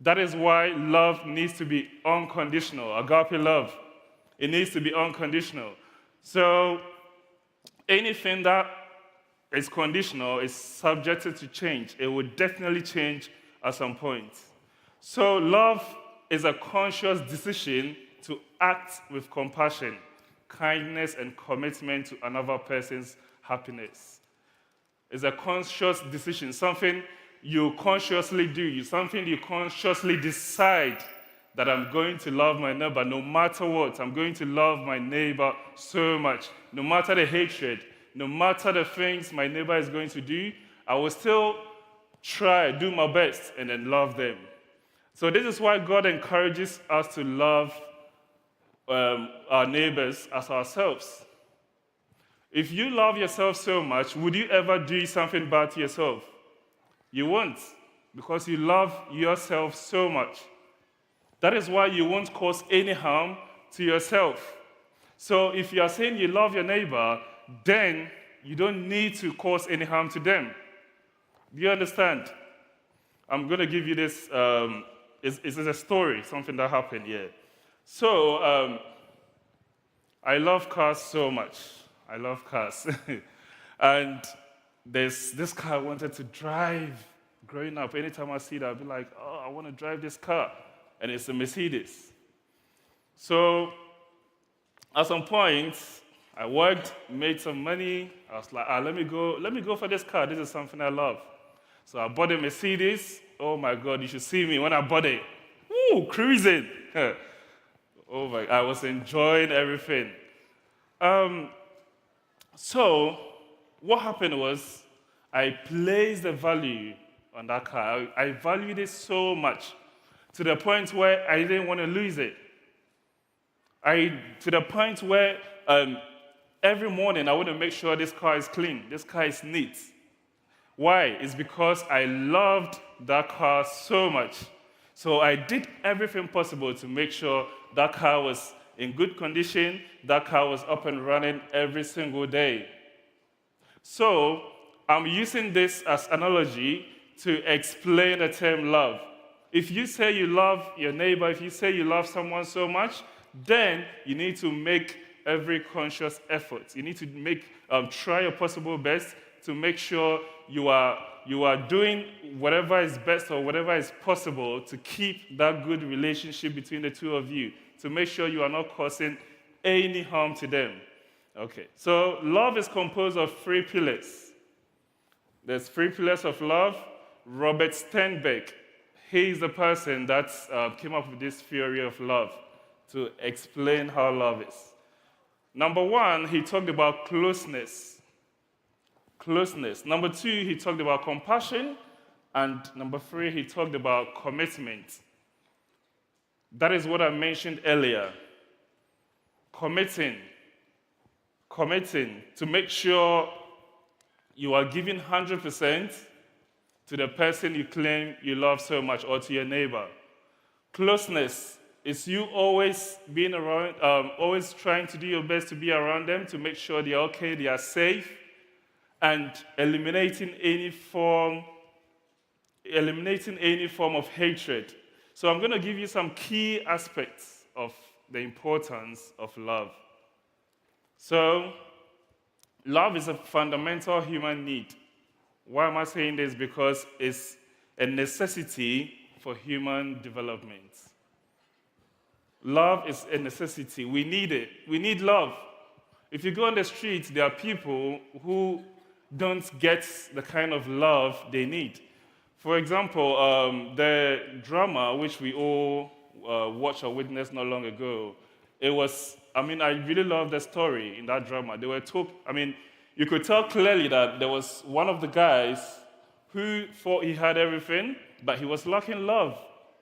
That is why love needs to be unconditional. Agape love, it needs to be unconditional. So anything that is conditional is subjected to change. It will definitely change at some point. So love is a conscious decision to act with compassion, kindness, and commitment to another person's happiness. It's a conscious decision, something you consciously do, something you consciously decide that I'm going to love my neighbor no matter what. I'm going to love my neighbor so much. No matter the hatred, no matter the things my neighbor is going to do, I will still try, do my best, and then love them. So this is why God encourages us to love our neighbors as ourselves. If you love yourself so much, would you ever do something bad to yourself? You won't, because you love yourself so much. That is why you won't cause any harm to yourself. So if you are saying you love your neighbor, then you don't need to cause any harm to them. Do you understand? I'm going to give you this. It's a story, something that happened here. So I love cars so much. I love cars. And there's this car I wanted to drive growing up. Anytime I see that, I'll be like, oh, I want to drive this car. And it's a Mercedes. So at some point, I worked, made some money. I was like, let me go for this car. This is something I love. So I bought a Mercedes. Oh my God, you should see me when I bought it. Woo, cruising. Oh my, I was enjoying everything. So what happened was I placed a value on that car. I valued it so much to the point where I didn't want to lose it. To the point where every morning I want to make sure this car is clean, this car is neat. Why? It's because I loved that car so much. So I did everything possible to make sure that car was in good condition, that car was up and running every single day. So I'm using this as analogy to explain the term love. If you say you love your neighbor, if you say you love someone so much, then you need to make every conscious effort. You need to try your possible best to make sure you are doing whatever is best or whatever is possible to keep that good relationship between the two of you, to make sure you are not causing any harm to them. Okay, so love is composed of 3 pillars. There's 3 pillars of love. Robert Sternberg, he is the person that came up with this theory of love to explain how love is. Number 1, he talked about closeness. Closeness. Number 2, he talked about compassion. And number 3, he talked about commitment. That is what I mentioned earlier. Committing to make sure you are giving 100% to the person you claim you love so much or to your neighbor. Closeness is you always being around, always trying to do your best to be around them to make sure they're okay, they are safe, and eliminating any form of hatred. So I'm going to give you some key aspects of the importance of love. So, love is a fundamental human need. Why am I saying this? Because it's a necessity for human development. Love is a necessity. We need it. We need love. If you go on the street, there are people who don't get the kind of love they need. For example, the drama which we all watched or witnessed not long ago, I really love the story in that drama. You could tell clearly that there was one of the guys who thought he had everything, but he was lacking love,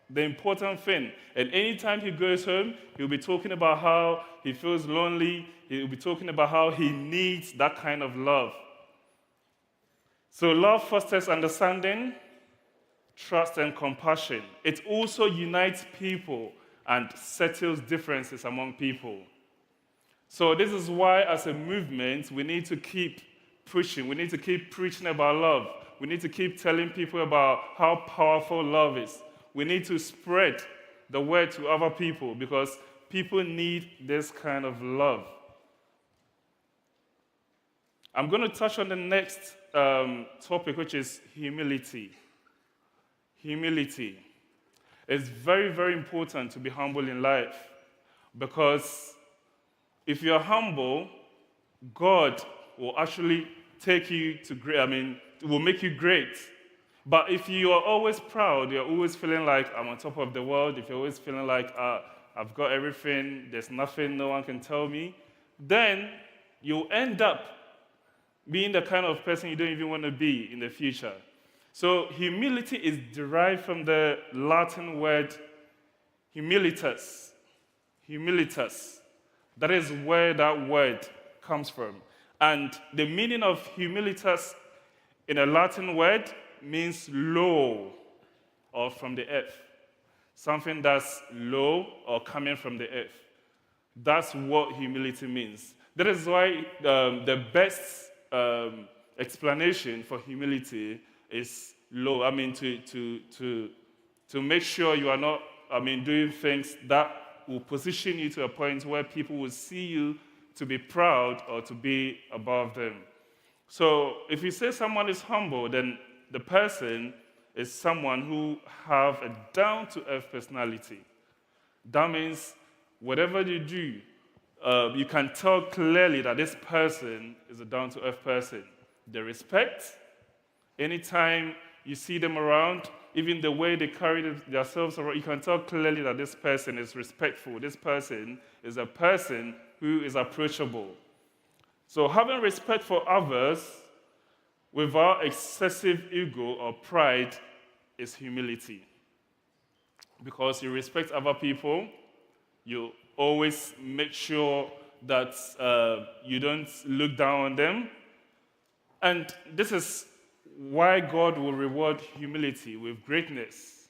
the important thing. And anytime he goes home, he'll be talking about how he feels lonely. He'll be talking about how he needs that kind of love. So love fosters understanding, trust, and compassion. It also unites people and settles differences among people. So this is why, as a movement, we need to keep pushing. We need to keep preaching about love. We need to keep telling people about how powerful love is. We need to spread the word to other people because people need this kind of love. I'm going to touch on the next topic, which is humility. Humility. It's very, very important to be humble in life because if you're humble, God will actually take you to will make you great. But if you are always proud, you're always feeling like I'm on top of the world, if you're always feeling like I've got everything, there's nothing no one can tell me, then you'll end up being the kind of person you don't even want to be in the future. So humility is derived from the Latin word humilitas. Humilitas. That is where that word comes from. And the meaning of humilitas in a Latin word means low or from the earth. Something that's low or coming from the earth. That's what humility means. That is why the best explanation for humility is low. I mean, to make sure you are not, doing things that will position you to a point where people will see you to be proud or to be above them. So if you say someone is humble, then the person is someone who have a down-to-earth personality. That means whatever you do, you can tell clearly that this person is a down-to-earth person. They respect. Anytime you see them around, even the way they carry themselves around, you can tell clearly that this person is respectful. This person is a person who is approachable. So having respect for others without excessive ego or pride is humility. Because you respect other people, you always make sure that you don't look down on them. And this is why God will reward humility with greatness.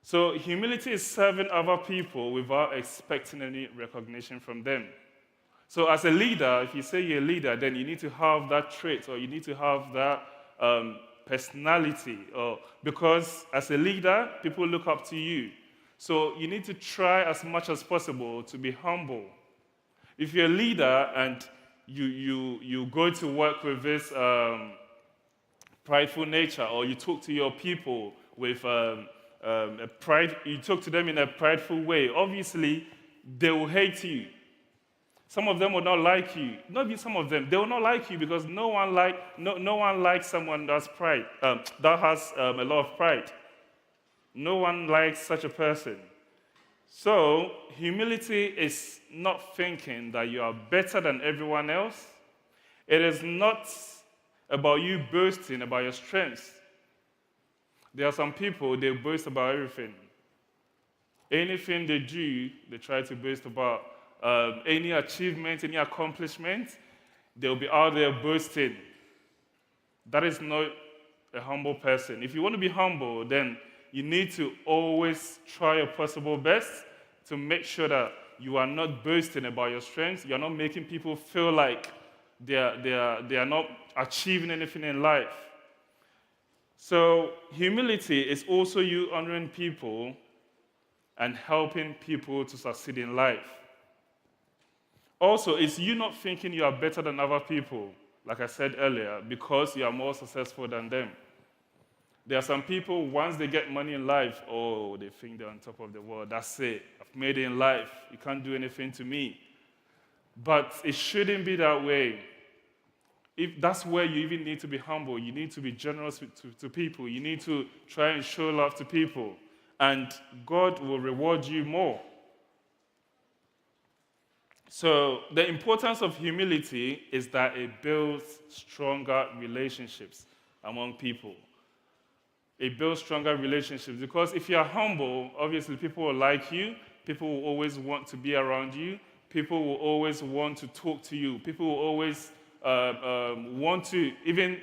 So humility is serving other people without expecting any recognition from them. So as a leader, if you say you're a leader, then you need to have that trait, or you need to have that personality, because as a leader, people look up to you. So you need to try as much as possible to be humble. If you're a leader and you go to work with this prideful nature, or you talk to your people with you talk to them in a prideful way, obviously they will hate you. Some of them will not like you. Not even some of them. They will not like you because no one likes someone that's that has a lot of pride. No one likes such a person. So humility is not thinking that you are better than everyone else. It is not about you boasting about your strengths. There are some people, they boast about everything. Anything they do, they try to boast about. Any achievement, any accomplishment, they'll be out there boasting. That is not a humble person. If you want to be humble, then you need to always try your possible best to make sure that you are not boasting about your strengths. You're not making people feel like they are not achieving anything in life. So humility is also you honoring people and helping people to succeed in life. Also, it's you not thinking you are better than other people, like I said earlier, because you are more successful than them. There are some people, once they get money in life, they think they're on top of the world. That's it. I've made it in life. You can't do anything to me. But it shouldn't be that way. If that's where you even need to be humble. You need to be generous to people. You need to try and show love to people. And God will reward you more. So the importance of humility is that it builds stronger relationships among people. It builds stronger relationships because if you are humble, obviously people will like you. People will always want to be around you. People will always want to talk to you. People will always want to even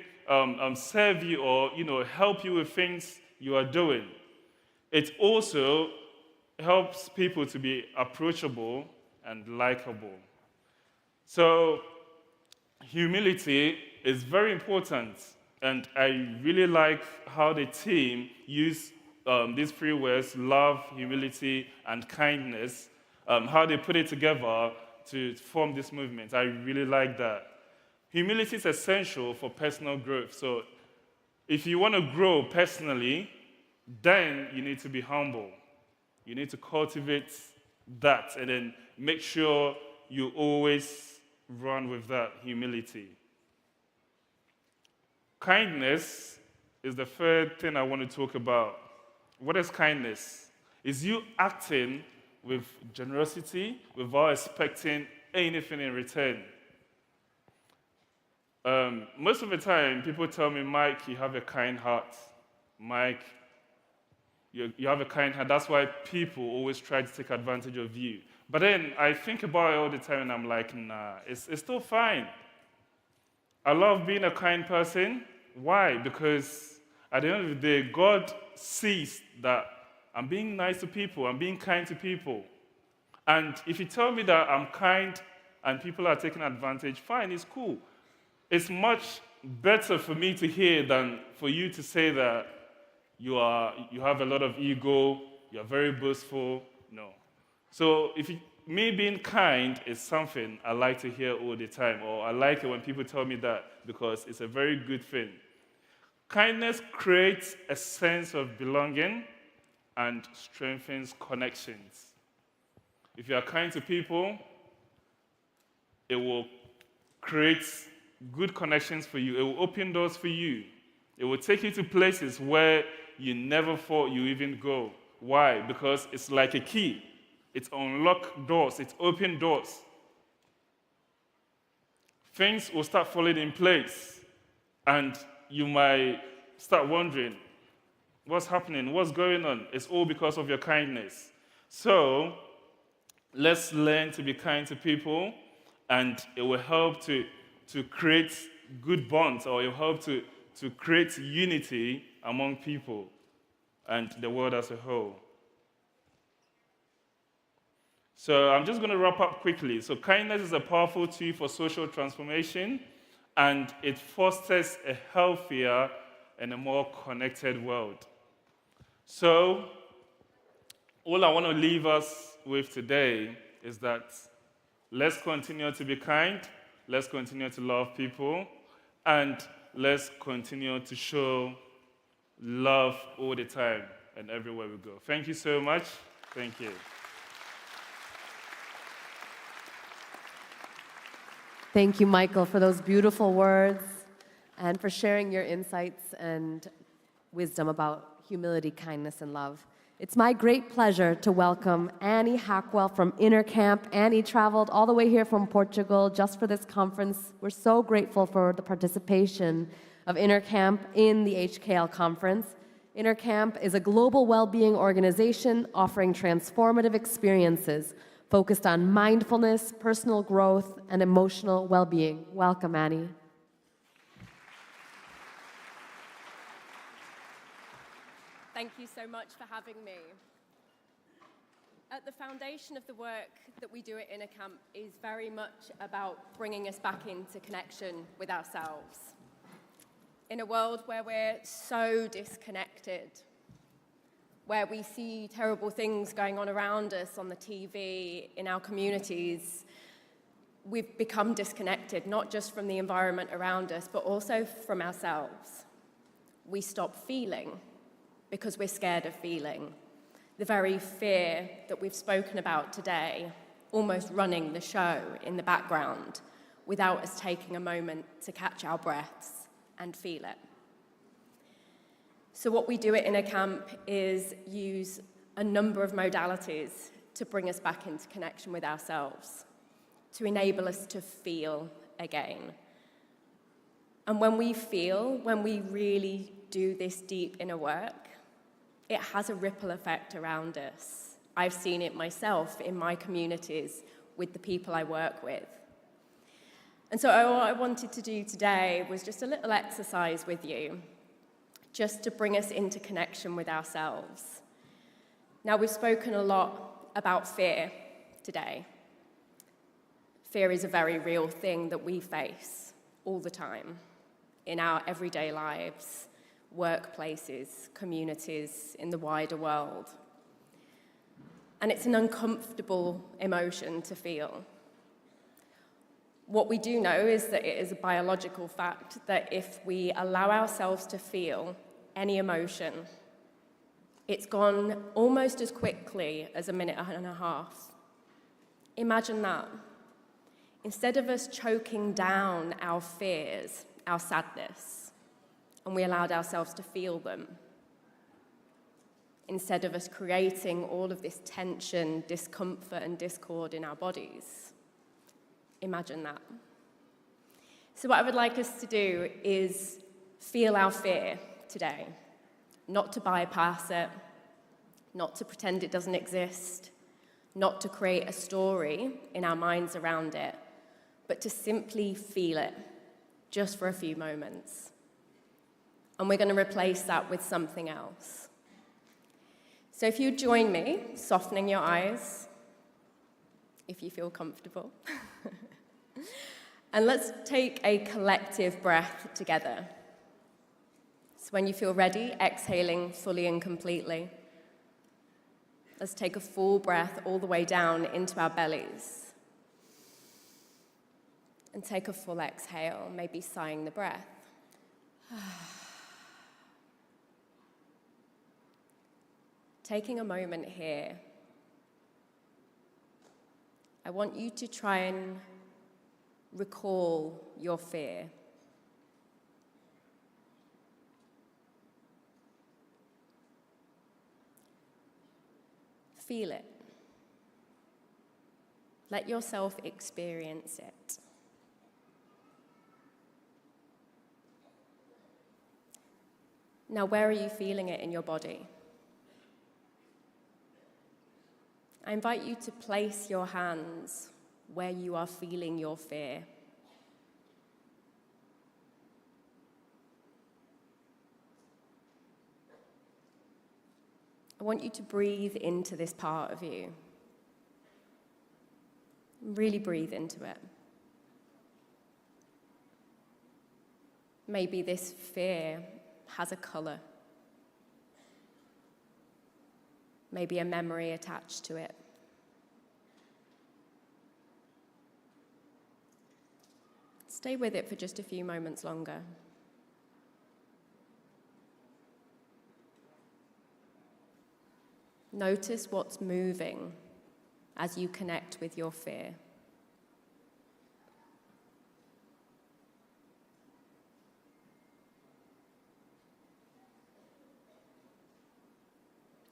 serve you or help you with things you are doing. It also helps people to be approachable and likable. So humility is very important, and I really like how the team used these three words, love, humility, and kindness, how they put it together to form this movement. I really like that. Humility is essential for personal growth. So if you want to grow personally, then you need to be humble. You need to cultivate that and then make sure you always run with that humility. Kindness is the third thing I want to talk about. What is kindness? It's you acting with generosity without expecting anything in return. Most of the time, people tell me, Mike, you have a kind heart. Mike, you have a kind heart. That's why people always try to take advantage of you. But then I think about it all the time and I'm like, nah, it's still fine. I love being a kind person. Why? Because at the end of the day, God sees that I'm being nice to people, I'm being kind to people. And if you tell me that I'm kind and people are taking advantage, fine, it's cool. It's much better for me to hear than for you to say that you have a lot of ego, you're very boastful. No. So me being kind is something I like to hear all the time, or I like it when people tell me that because it's a very good thing. Kindness creates a sense of belonging and strengthens connections. If you are kind to people, it will create good connections for you. It will open doors for you. It will take you to places where you never thought you even go. Why? Because it's like a key. It unlocks doors. It opens doors. Things will start falling in place. And you might start wondering, what's happening? What's going on? It's all because of your kindness. So let's learn to be kind to people, and it will help to create good bonds, or it will help to create unity among people and the world as a whole. So I'm just going to wrap up quickly. So kindness is a powerful tool for social transformation, and it fosters a healthier and a more connected world. So all I want to leave us with today is that let's continue to be kind, let's continue to love people, and let's continue to show love all the time and everywhere we go. Thank you so much. Thank you. Thank you, Michael, for those beautiful words and for sharing your insights and wisdom about humility, kindness, and love. It's my great pleasure to welcome Annie Hackwell from Inner Camp. Annie traveled all the way here from Portugal just for this conference. We're so grateful for the participation of Inner Camp in the HKL conference. Inner Camp is a global well-being organization offering transformative experiences focused on mindfulness, personal growth, and emotional well-being. Welcome, Annie. Thank you so much for having me. At the foundation of the work that we do at Inner Camp is very much about bringing us back into connection with ourselves. In a world where we're so disconnected, where we see terrible things going on around us on the TV, in our communities, we've become disconnected, not just from the environment around us, but also from ourselves. We stop feeling because we're scared of feeling. The very fear that we've spoken about today, almost running the show in the background without us taking a moment to catch our breaths and feel it. So what we do at Inner Camp is use a number of modalities to bring us back into connection with ourselves, to enable us to feel again. And when we feel, when we really do this deep inner work, it has a ripple effect around us. I've seen it myself in my communities with the people I work with. And so what I wanted to do today was just a little exercise with you, just to bring us into connection with ourselves. Now, we've spoken a lot about fear today. Fear is a very real thing that we face all the time in our everyday lives, workplaces, communities, in the wider world. And it's an uncomfortable emotion to feel. What we do know is that it is a biological fact that if we allow ourselves to feel any emotion, it's gone almost as quickly as a minute and a half. Imagine that. Instead of us choking down our fears, our sadness, and we allowed ourselves to feel them, instead of us creating all of this tension, discomfort, and discord in our bodies. Imagine that. So what I would like us to do is feel our fear today, not to bypass it, not to pretend it doesn't exist, not to create a story in our minds around it, but to simply feel it, just for a few moments. And we're going to replace that with something else. So if you join me, softening your eyes, if you feel comfortable, and let's take a collective breath together. So when you feel ready, exhaling fully and completely. Let's take a full breath all the way down into our bellies. And take a full exhale, maybe sighing the breath. Taking a moment here, I want you to try and recall your fear. Feel it. Let yourself experience it. Now, where are you feeling it in your body? I invite you to place your hands where you are feeling your fear. I want you to breathe into this part of you. Really breathe into it. Maybe this fear has a color. Maybe a memory attached to it. Stay with it for just a few moments longer. Notice what's moving as you connect with your fear.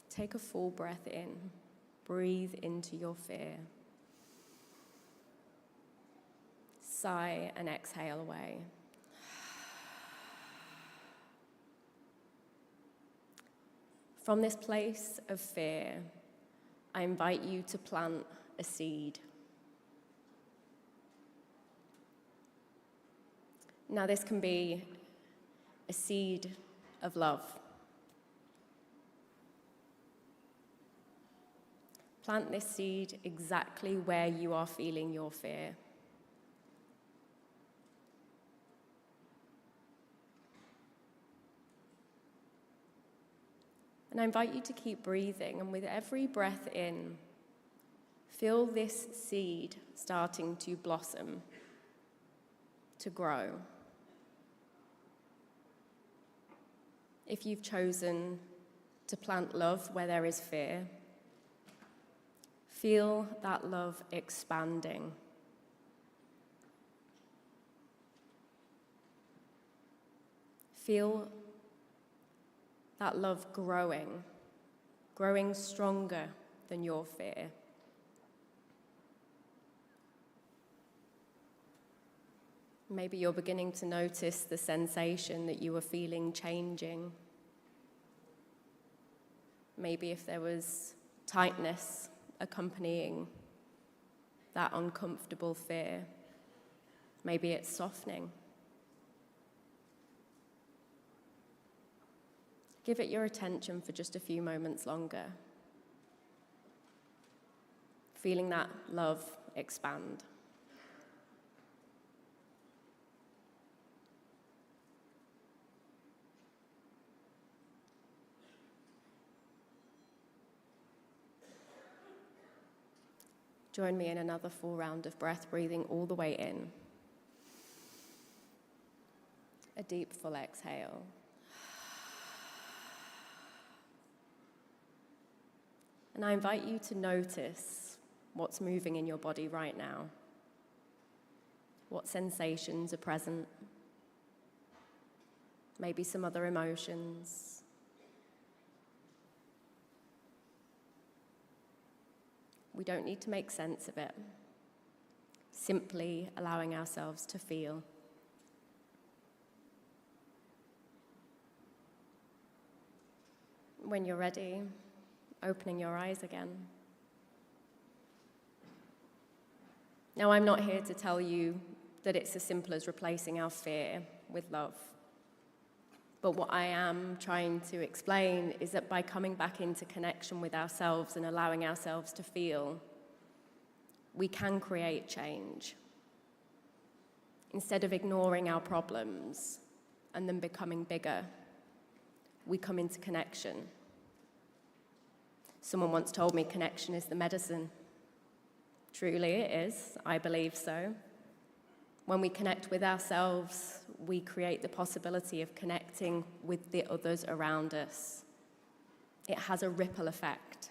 Take a full breath in. Breathe into your fear. Sigh and exhale away. From this place of fear, I invite you to plant a seed. Now, this can be a seed of love. Plant this seed exactly where you are feeling your fear. And I invite you to keep breathing, and with every breath in, feel this seed starting to blossom, to grow. If you've chosen to plant love where there is fear, feel that love expanding. Feel that love growing stronger than your fear. Maybe you're beginning to notice the sensation that you were feeling changing. Maybe if there was tightness accompanying that uncomfortable fear, maybe it's softening. Give it your attention for just a few moments longer. Feeling that love expand. Join me in another full round of breath, breathing all the way in. A deep, full exhale. And I invite you to notice what's moving in your body right now. What sensations are present? Maybe some other emotions. We don't need to make sense of it. Simply allowing ourselves to feel. When you're ready, opening your eyes again. Now, I'm not here to tell you that it's as simple as replacing our fear with love. But what I am trying to explain is that by coming back into connection with ourselves and allowing ourselves to feel, we can create change. Instead of ignoring our problems and them becoming bigger, we come into connection. Someone once told me connection is the medicine. Truly it is, I believe so. When we connect with ourselves, we create the possibility of connecting with the others around us. It has a ripple effect.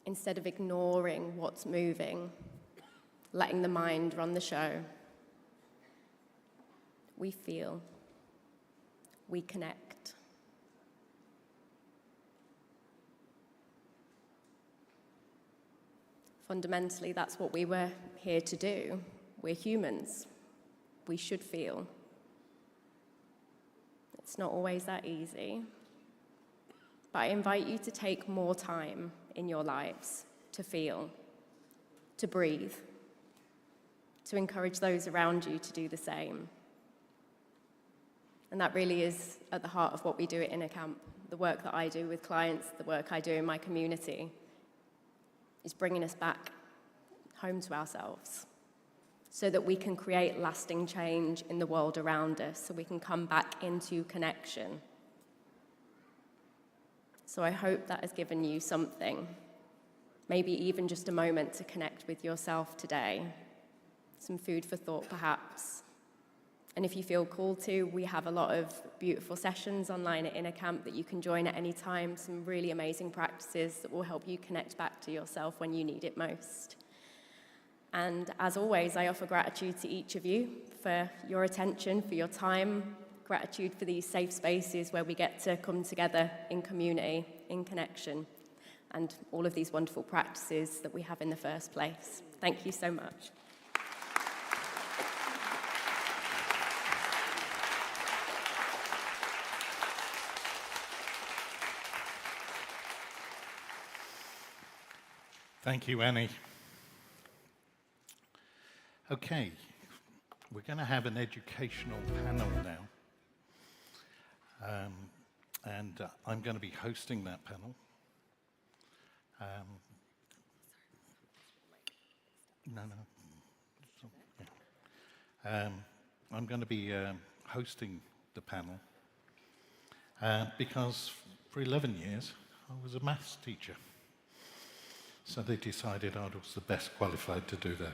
Instead of ignoring what's moving, letting the mind run the show, we feel, we connect. Fundamentally, that's what we were here to do. We're humans. We should feel. It's not always that easy. But I invite you to take more time in your lives to feel, to breathe, to encourage those around you to do the same. And that really is at the heart of what we do at Inner Camp. The work that I do with clients, the work I do in my community, is bringing us back home to ourselves so that we can create lasting change in the world around us, so we can come back into connection. So I hope that has given you something, maybe even just a moment to connect with yourself today, some food for thought perhaps. And if you feel called to, we have a lot of beautiful sessions online at Inner Camp that you can join at any time, some really amazing practices that will help you connect back to yourself when you need it most. And as always, I offer gratitude to each of you for your attention, for your time, gratitude for these safe spaces where we get to come together in community, in connection, and all of these wonderful practices that we have in the first place. Thank you so much. Thank you, Annie. Okay, we're going to have an educational panel now. I'm going to be hosting that panel. I'm going to be hosting the panel because for 11 years I was a maths teacher. So they decided I was the best qualified to do that.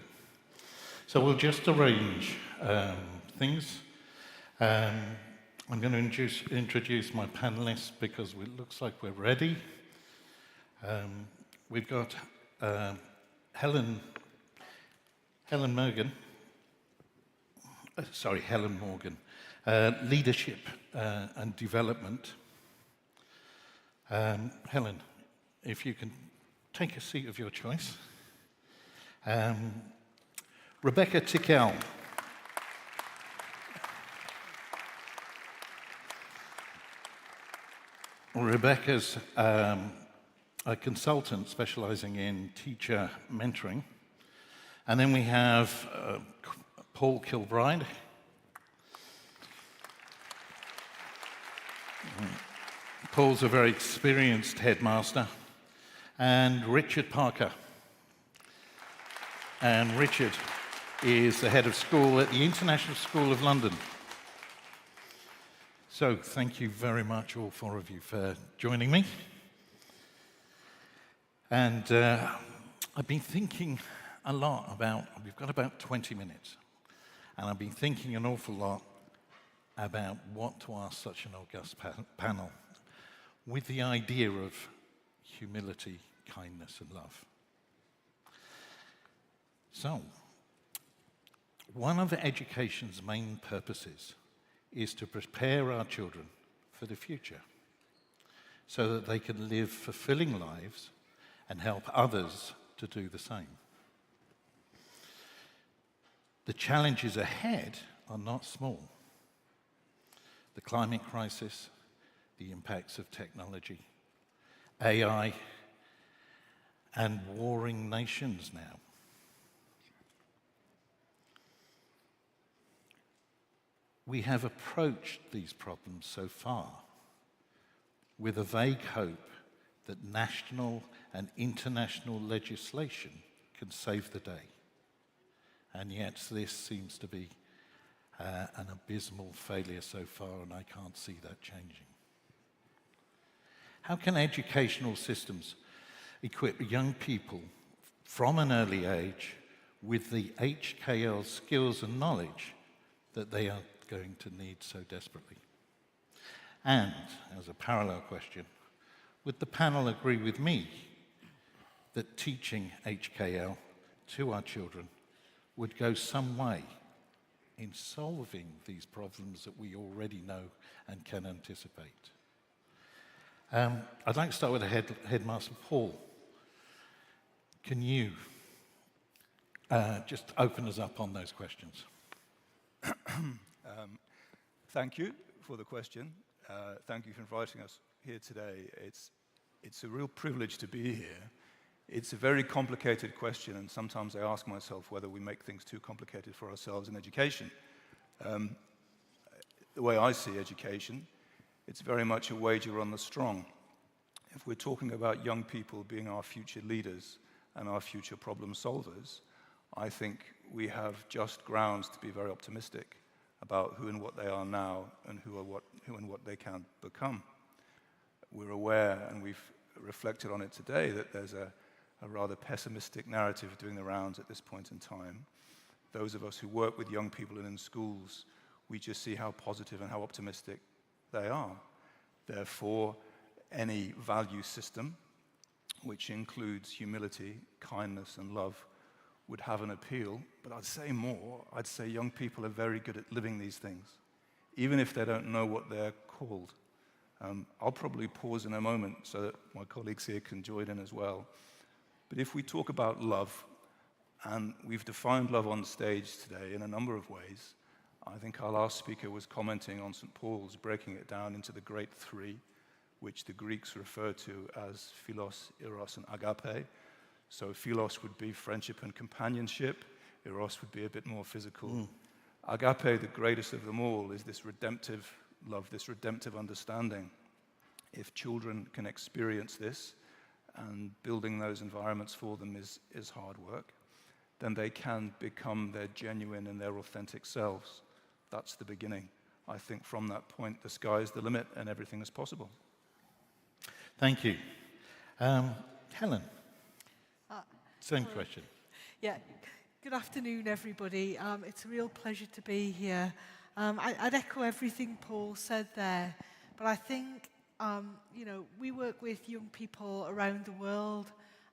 So we'll just arrange things. I'm going to introduce my panelists because it looks like we're ready. We've got Helen Morgan, Leadership and Development. Helen, if you can take a seat of your choice. Rebecca Tickell. Rebecca's a consultant specializing in teacher mentoring. And then we have Paul Kilbride. Paul's a very experienced headmaster. And Richard Parker. And Richard is the head of school at the International School of London. So thank you very much, all four of you, for joining me. And I've been thinking a lot about, we've got about 20 minutes, and I've been thinking an awful lot about what to ask such an august panel with the idea of humility, kindness, and love. So, one of education's main purposes is to prepare our children for the future so that they can live fulfilling lives and help others to do the same. The challenges ahead are not small. The climate crisis, the impacts of technology, AI, and warring nations now. We have approached these problems so far with a vague hope that national and international legislation can save the day. And yet this seems to be an abysmal failure so far, and I can't see that changing. How can educational systems equip young people from an early age with the HKL skills and knowledge that they are going to need so desperately? And, as a parallel question, would the panel agree with me that teaching HKL to our children would go some way in solving these problems that we already know and can anticipate? I'd like to start with Headmaster Paul. Can you just open us up on those questions? Thank you for the question. Thank you for inviting us here today. It's a real privilege to be here. It's a very complicated question, and sometimes I ask myself whether we make things too complicated for ourselves in education. The way I see education, it's very much a wager on the strong. If we're talking about young people being our future leaders and our future problem solvers, I think we have just grounds to be very optimistic about who and what they are now and who and what they can become. We're aware, and we've reflected on it today, that there's a rather pessimistic narrative doing the rounds at this point in time. Those of us who work with young people and in schools, we just see how positive and how optimistic they are. Therefore, any value system, which includes humility, kindness, and love, would have an appeal. But I'd say more. I'd say young people are very good at living these things, even if they don't know what they're called. I'll probably pause in a moment so that my colleagues here can join in as well. But if we talk about love, and we've defined love on stage today in a number of ways, I think our last speaker was commenting on St. Paul's, breaking it down into the great three, which the Greeks refer to as philos, eros, and agape. So philos would be friendship and companionship. Eros would be a bit more physical. Agape, the greatest of them all, is this redemptive love, this redemptive understanding. If children can experience this, and building those environments for them is hard work, then they can become their genuine and their authentic selves. That's the beginning. I think from that point, the sky is the limit and everything is possible. Thank you. Helen, same question. Yeah, good afternoon, everybody. It's a real pleasure to be here. I'd echo everything Paul said there, but I think, we work with young people around the world.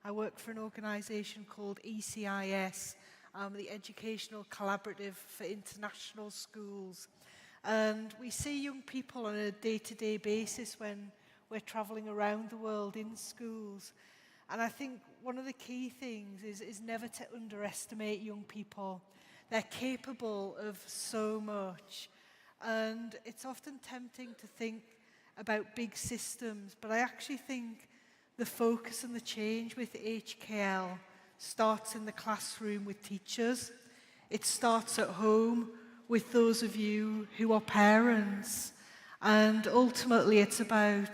I work for an organisation called ECIS, the Educational Collaborative for International Schools. And we see young people on a day-to-day basis when we're travelling around the world in schools. And I think one of the key things is never to underestimate young people. They're capable of so much. And it's often tempting to think about big systems, but I actually think the focus and the change with HKL starts in the classroom with teachers. It starts at home with those of you who are parents. And ultimately it's about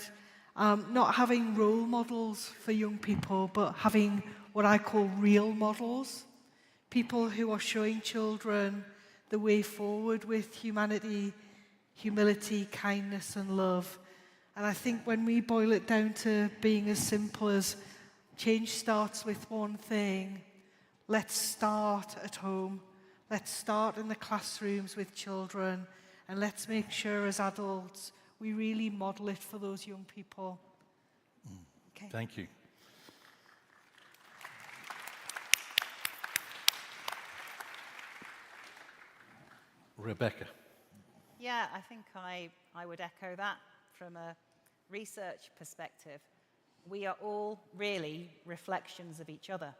not having role models for young people, but having what I call real models. People who are showing children the way forward with humanity, humility, kindness, and love. And I think when we boil it down to being as simple as change starts with one thing, let's start at home. Let's start in the classrooms with children, and let's make sure as adults we really model it for those young people. Okay. Thank you. Rebecca. Yeah, I think I would echo that from a research perspective. We are all really reflections of each other.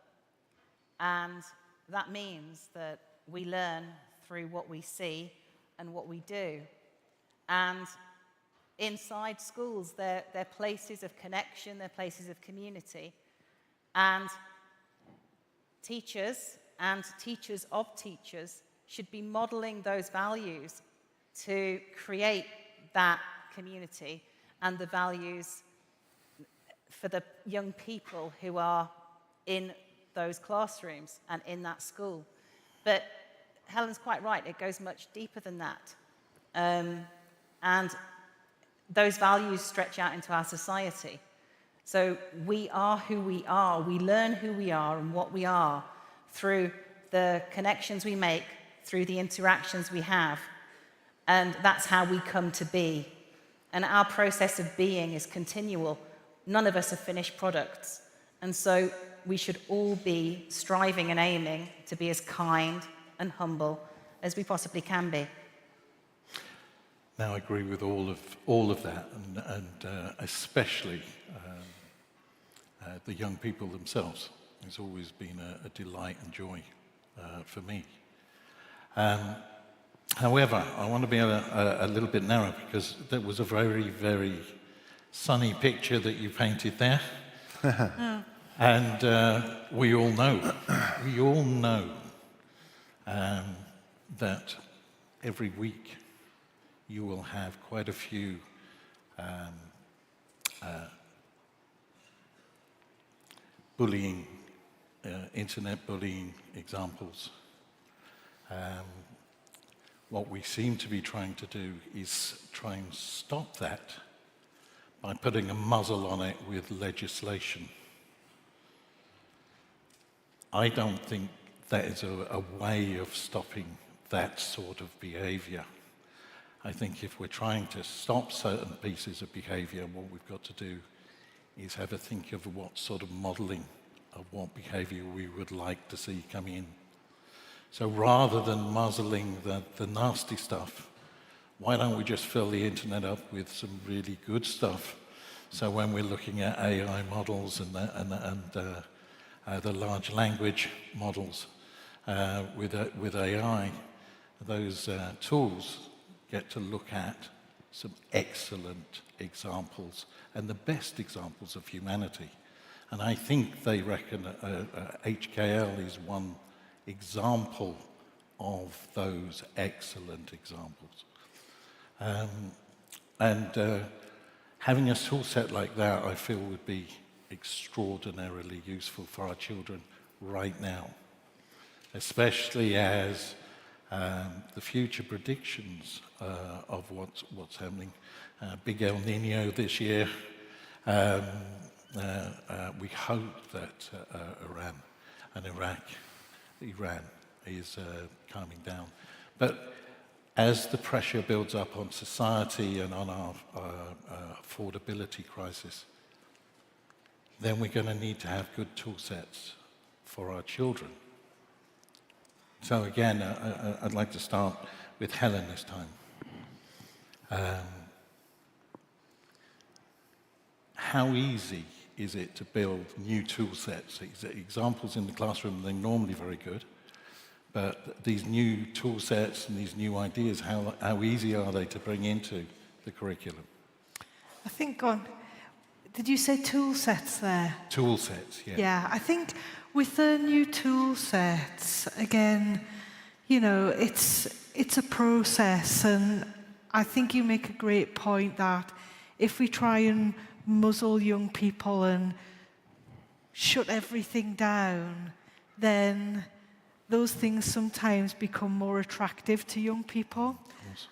And that means that we learn through what we see and what we do. And inside schools, they're places of connection, they're places of community. And teachers and teachers of teachers should be modeling those values to create that community and the values for the young people who are in those classrooms and in that school. But Helen's quite right, it goes much deeper than that. And those values stretch out into our society. So we are who we are. We learn who we are and what we are through the connections we make, through the interactions we have. And that's how we come to be. And our process of being is continual. None of us are finished products. And so we should all be striving and aiming to be as kind and humble as we possibly can be. Now, I agree with all of that, and especially the young people themselves. It's always been a delight and joy for me. However, I want to be a little bit narrow because that was a very, very sunny picture that you painted there. And we all know that every week you will have quite a few bullying, internet bullying examples. What we seem to be trying to do is try and stop that by putting a muzzle on it with legislation. I don't think that is a way of stopping that sort of behavior. I think if we're trying to stop certain pieces of behavior, what we've got to do is have a think of what sort of modeling of what behavior we would like to see come in. So rather than muzzling the nasty stuff, why don't we just fill the internet up with some really good stuff? So when we're looking at AI models and the large language models with AI, those tools get to look at some excellent examples and the best examples of humanity. And I think they reckon HKL is one example of those excellent examples. Having a tool set like that, I feel, would be extraordinarily useful for our children right now, especially as the future predictions of what's happening. Big El Nino this year. We hope that Iran and Iran is calming down. But as the pressure builds up on society and on our affordability crisis, then we're going to need to have good tool sets for our children. So again, I'd like to start with Helen this time. How easy is it to build new tool sets? Examples in the classroom, they're normally very good, but these new tool sets and these new ideas, how easy are they to bring into the curriculum? I think did you say tool sets there? Tool sets, yeah. Yeah, I think with the new tool sets, again, you know, it's a process, and I think you make a great point that if we try and muzzle young people and shut everything down, then those things sometimes become more attractive to young people.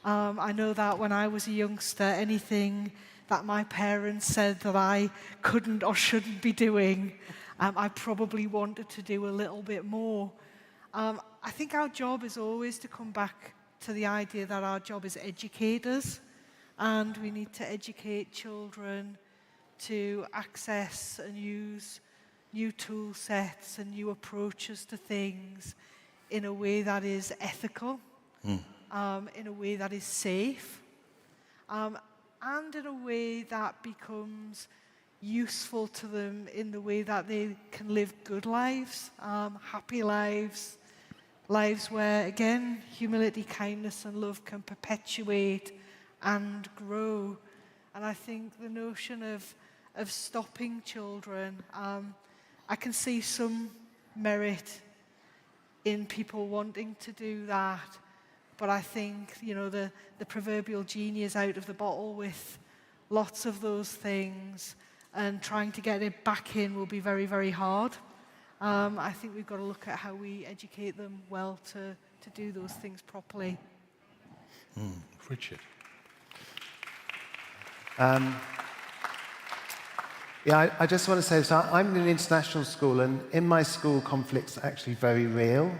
I know that when I was a youngster, anything that my parents said that I couldn't or shouldn't be doing, I probably wanted to do a little bit more. I think our job is always to come back to the idea that our job is educators, and we need to educate children to access and use new tool sets and new approaches to things in a way that is ethical, in a way that is safe, and in a way that becomes useful to them in the way that they can live good lives, happy lives, lives where, again, humility, kindness, and love can perpetuate and grow. And I think the notion of stopping children, I can see some merit in people wanting to do that, but I think, you know, the proverbial genie is out of the bottle with lots of those things, and trying to get it back in will be very, very hard. I think we've got to look at how we educate them well to do those things properly. Richard. Yeah, I just want to say, so I'm in an international school, and in my school, conflicts are actually very real.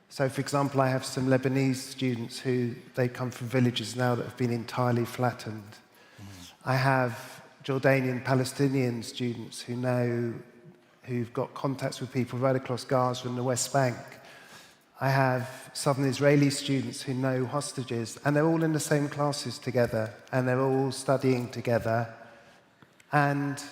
So, for example, I have some Lebanese students who, they come from villages now that have been entirely flattened. I have Jordanian, Palestinian students who've got contacts with people right across Gaza and the West Bank. I have southern Israeli students who know hostages, and they're all in the same classes together, and they're all studying together. And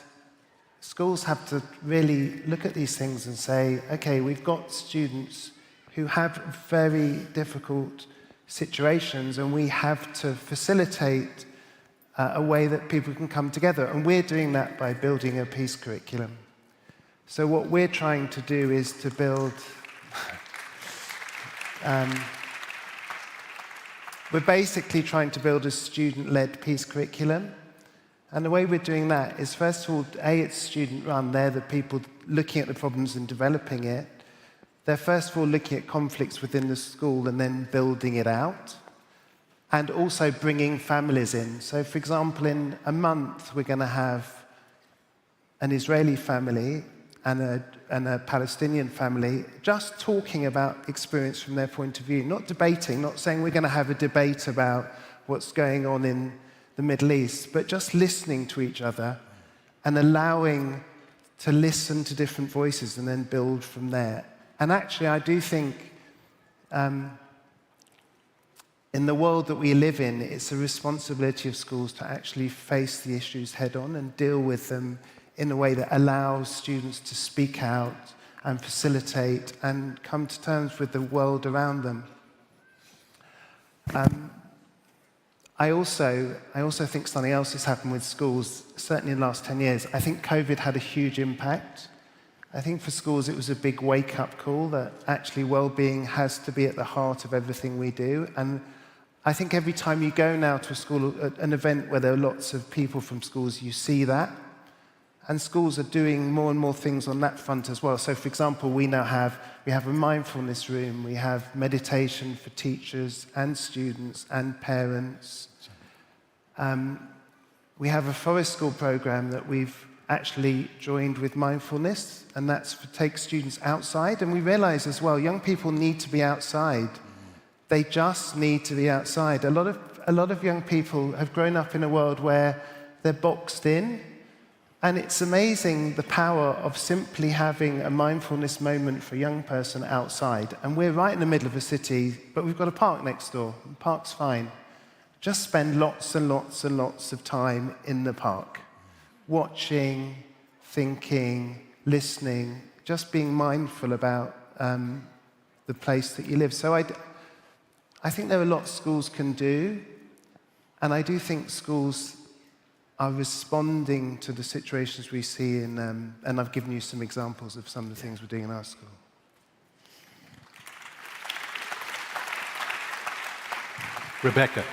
schools have to really look at these things and say, okay, we've got students who have very difficult situations, and we have to facilitate a way that people can come together. And we're doing that by building a peace curriculum. So what we're trying to do is to build... we're basically trying to build a student-led peace curriculum. And the way we're doing that is, first of all, it's student-run. They're the people looking at the problems and developing it. They're first of all looking at conflicts within the school and then building it out. And also bringing families in. So, for example, in a month, we're going to have an Israeli family and a Palestinian family just talking about experience from their point of view, not debating, not saying we're going to have a debate about what's going on in the Middle East, but just listening to each other and allowing to listen to different voices and then build from there. And actually, I do think in the world that we live in, it's a responsibility of schools to actually face the issues head on and deal with them in a way that allows students to speak out and facilitate and come to terms with the world around them. I also think something else has happened with schools, certainly in the last 10 years. I think COVID had a huge impact. I think for schools it was a big wake-up call that actually well-being has to be at the heart of everything we do. And I think every time you go now to a school, an event where there are lots of people from schools, you see that. And schools are doing more and more things on that front as well. So, for example, we have a mindfulness room, we have meditation for teachers and students and parents. We have a forest school program that we've actually joined with Mindfulness, and that's to take students outside. And we realize as well, young people need to be outside. They just need to be outside. A lot of young people have grown up in a world where they're boxed in. And it's amazing the power of simply having a mindfulness moment for a young person outside. And we're right in the middle of a city, but we've got a park next door. The park's fine. Just spend lots and lots and lots of time in the park, watching, thinking, listening, just being mindful about the place that you live. So I think there are lots schools can do, and I do think schools are responding to the situations we see in, and I've given you some examples of some of the things we're doing in our school. Rebecca.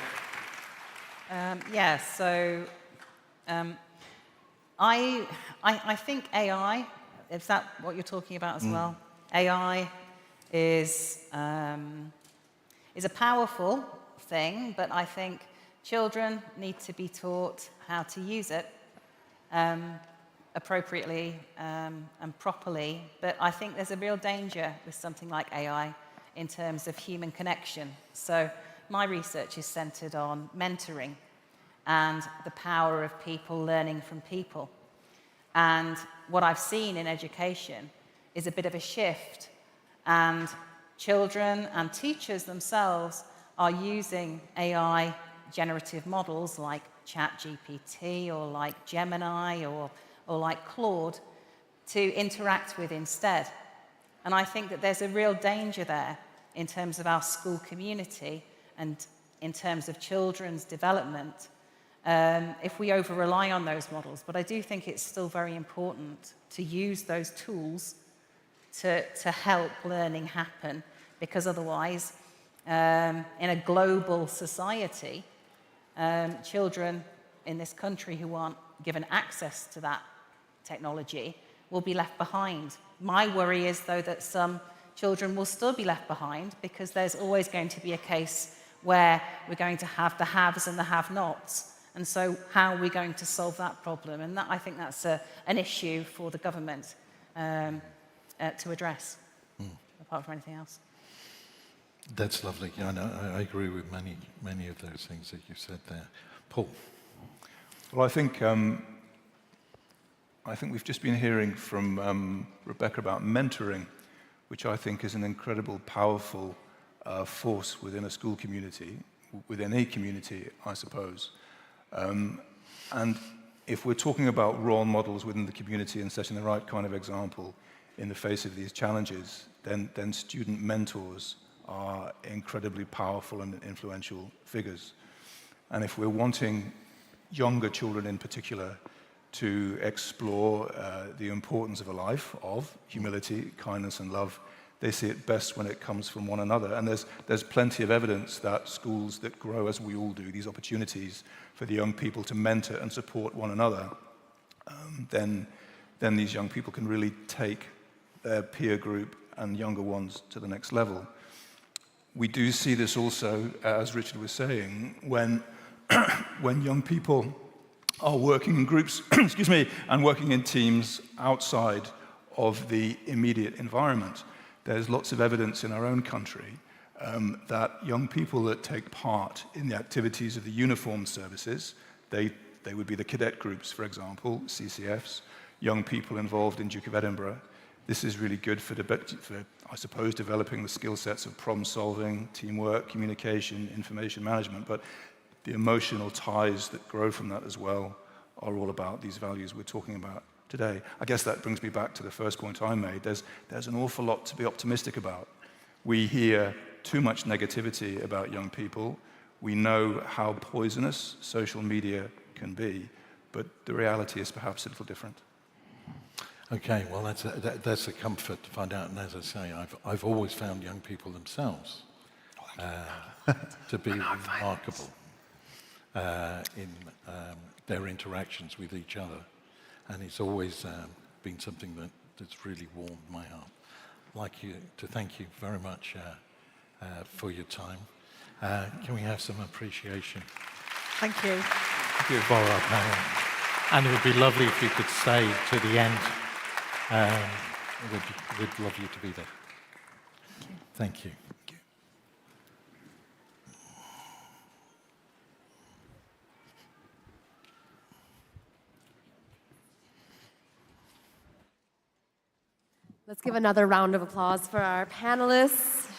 I think AI, is that what you're talking about as well? AI is a powerful thing, but I think children need to be taught how to use it appropriately and properly. But I think there's a real danger with something like AI in terms of human connection. So my research is centered on mentoring and the power of people learning from people. And what I've seen in education is a bit of a shift. And children and teachers themselves are using AI generative models like ChatGPT or like Gemini or like Claude to interact with instead. And I think that there's a real danger there in terms of our school community and in terms of children's development if we over-rely on those models. But I do think it's still very important to use those tools to help learning happen, because otherwise, in a global society, children in this country who aren't given access to that technology will be left behind. My worry is, though, that some children will still be left behind, because there's always going to be a case where we're going to have the haves and the have-nots. And so how are we going to solve that problem? And that, I think that's an issue for the government to address, apart from anything else. That's lovely. Yeah, I agree with many of those things that you said there. Paul? Well, I think we've just been hearing from Rebecca about mentoring, which I think is an incredible, powerful force within a school community, within a community, I suppose. And if we're talking about role models within the community and setting the right kind of example in the face of these challenges, then student mentors are incredibly powerful and influential figures. And if we're wanting younger children in particular to explore the importance of a life of humility, kindness, and love, they see it best when it comes from one another. And there's plenty of evidence that schools that grow, as we all do, these opportunities for the young people to mentor and support one another, then these young people can really take their peer group and younger ones to the next level. We do see this also, as Richard was saying, when young people are working in groups, excuse me, and working in teams outside of the immediate environment. There's lots of evidence in our own country that young people that take part in the activities of the uniformed services, they would be the cadet groups, for example, CCFs, young people involved in Duke of Edinburgh. This is really good for I suppose, developing the skill sets of problem solving, teamwork, communication, information management, but the emotional ties that grow from that as well are all about these values we're talking about today. I guess that brings me back to the first point I made. There's an awful lot to be optimistic about. We hear too much negativity about young people. We know how poisonous social media can be, but the reality is perhaps a little different. Okay, well, that's a comfort to find out. And as I say, I've always found young people themselves to be remarkable in their interactions with each other. And it's always been something that's really warmed my heart. I'd like to thank you very much for your time. Can we have some appreciation? Thank you. Thank you for our panel. And it would be lovely if you could stay to the end. We'd love you to be there. Thank you. Let's give another round of applause for our panelists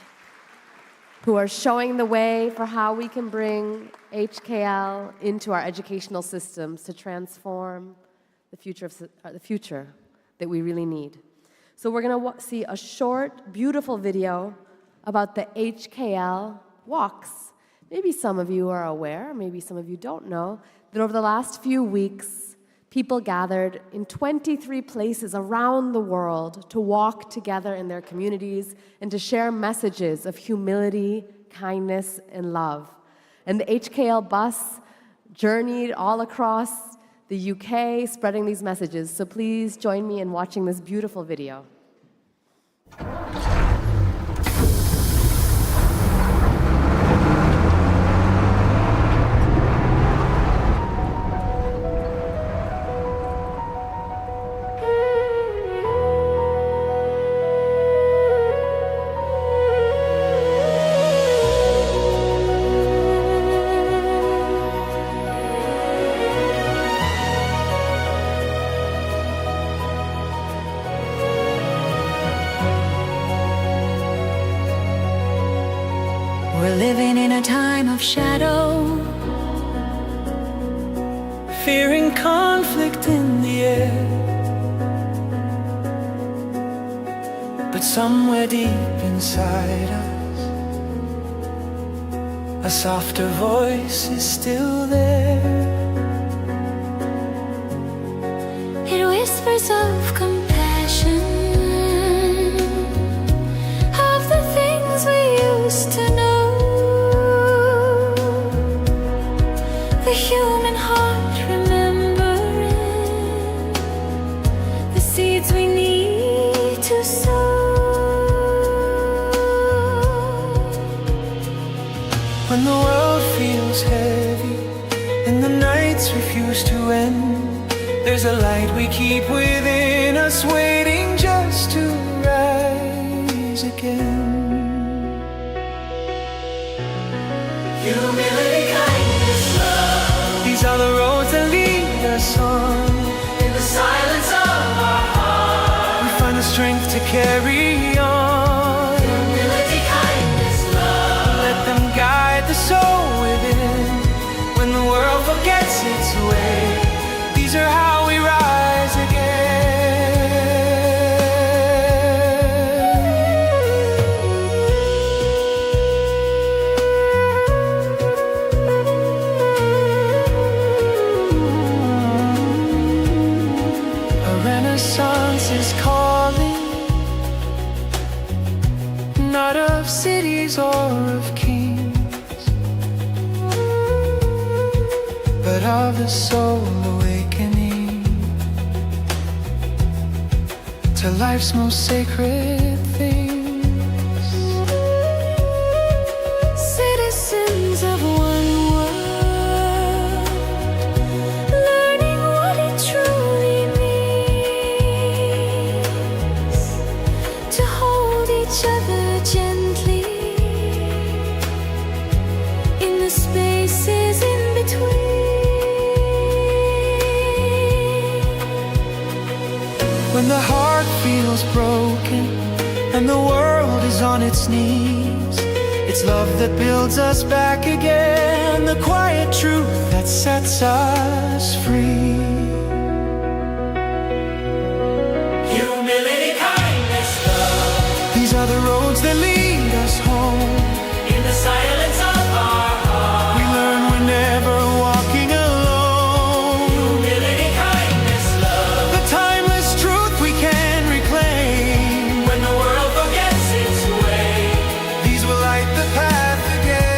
who are showing the way for how we can bring HKL into our educational systems to transform the future that we really need. So we're going to see a short, beautiful video about the HKL walks. Maybe some of you are aware, maybe some of you don't know, that over the last few weeks, people gathered in 23 places around the world to walk together in their communities and to share messages of humility, kindness, and love. And the HKL bus journeyed all across the UK spreading these messages. So please join me in watching this beautiful video. We're living in a time of shadow, fearing conflict in the air. But somewhere deep inside us, a softer voice is still there. whispers of compassion, of the things we used to know. The human heart remembering the seeds we need to sow. When the world feels heavy and the nights refuse to end, there's a light we keep within us, waiting just to rise again. Humility, kindness, love. These are the roads that lead us on. In the silence of our heart, we find the strength to carry on. Humility, kindness, love. Let them guide the soul within. When the world forgets its way, these are how we rise again. A renaissance is calling, not of cities or of kings, but of the soul awakening to life's most sacred things. Citizens of one world, learning what it truly means to hold each other gently in the spaces in between. When the heart feels broken and the world is on its knees, it's love that builds us back again, the quiet truth that sets us free. Humility, kindness, love. These are the roads that lead us home. In the silence of our heart, we learn we're never walking alone. Humility, kindness, love. The timeless truth we can reclaim. When the world forgets its way, these will light the path again.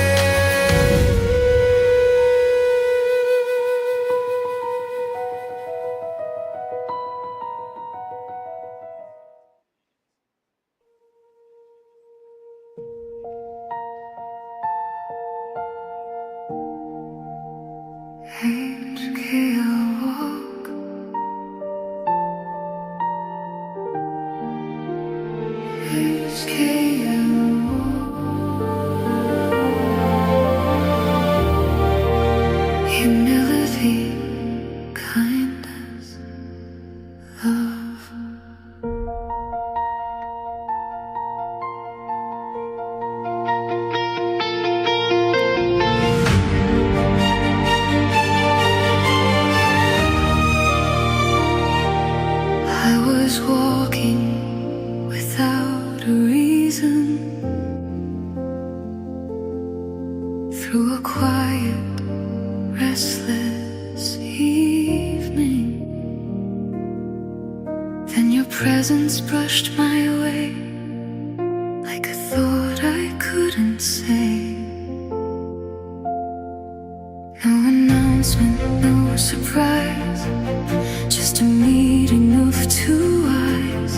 HKL walk. HKL walk. Humility, kindness, love. I was walking without a reason through a quiet, restless evening. Then your presence brushed my way like a thought I couldn't say. No announcement, no surprise, just a meeting of two eyes.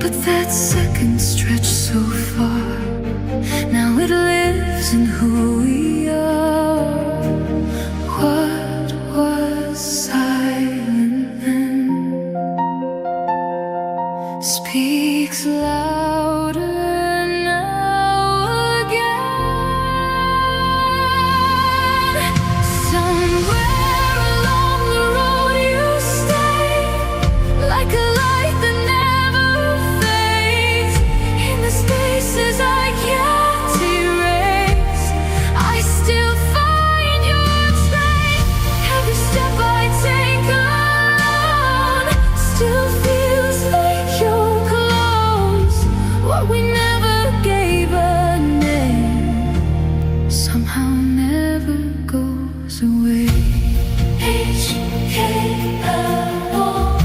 But that second stretched so far, now it lives in who we are. What was silent then speaks louder now again. Somewhere along the road you stay, like a light that never fades. In the spaces I can't erase, I still find your trace. Every step I take alone still feels like you're close. What we never gave a name somehow never goes away. HKL walk.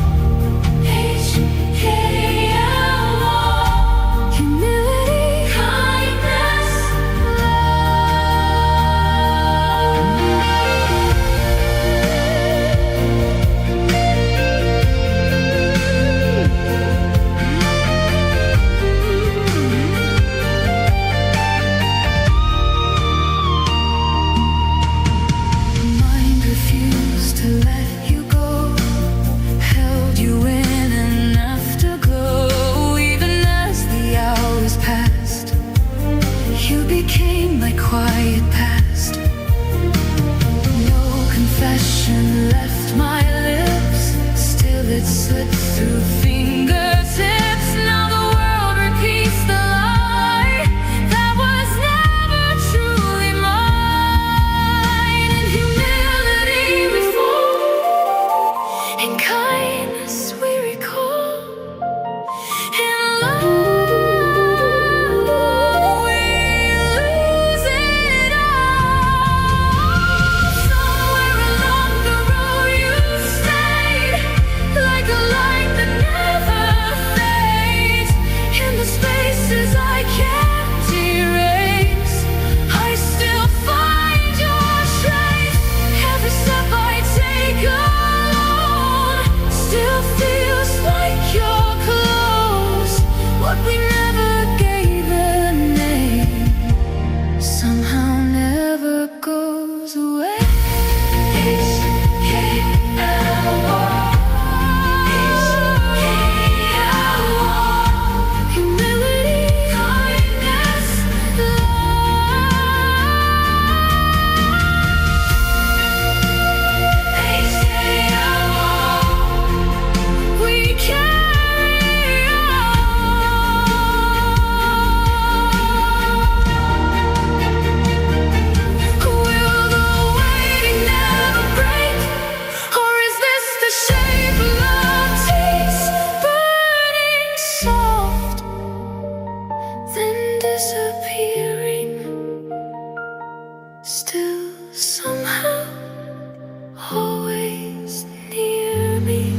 still somehow always near me.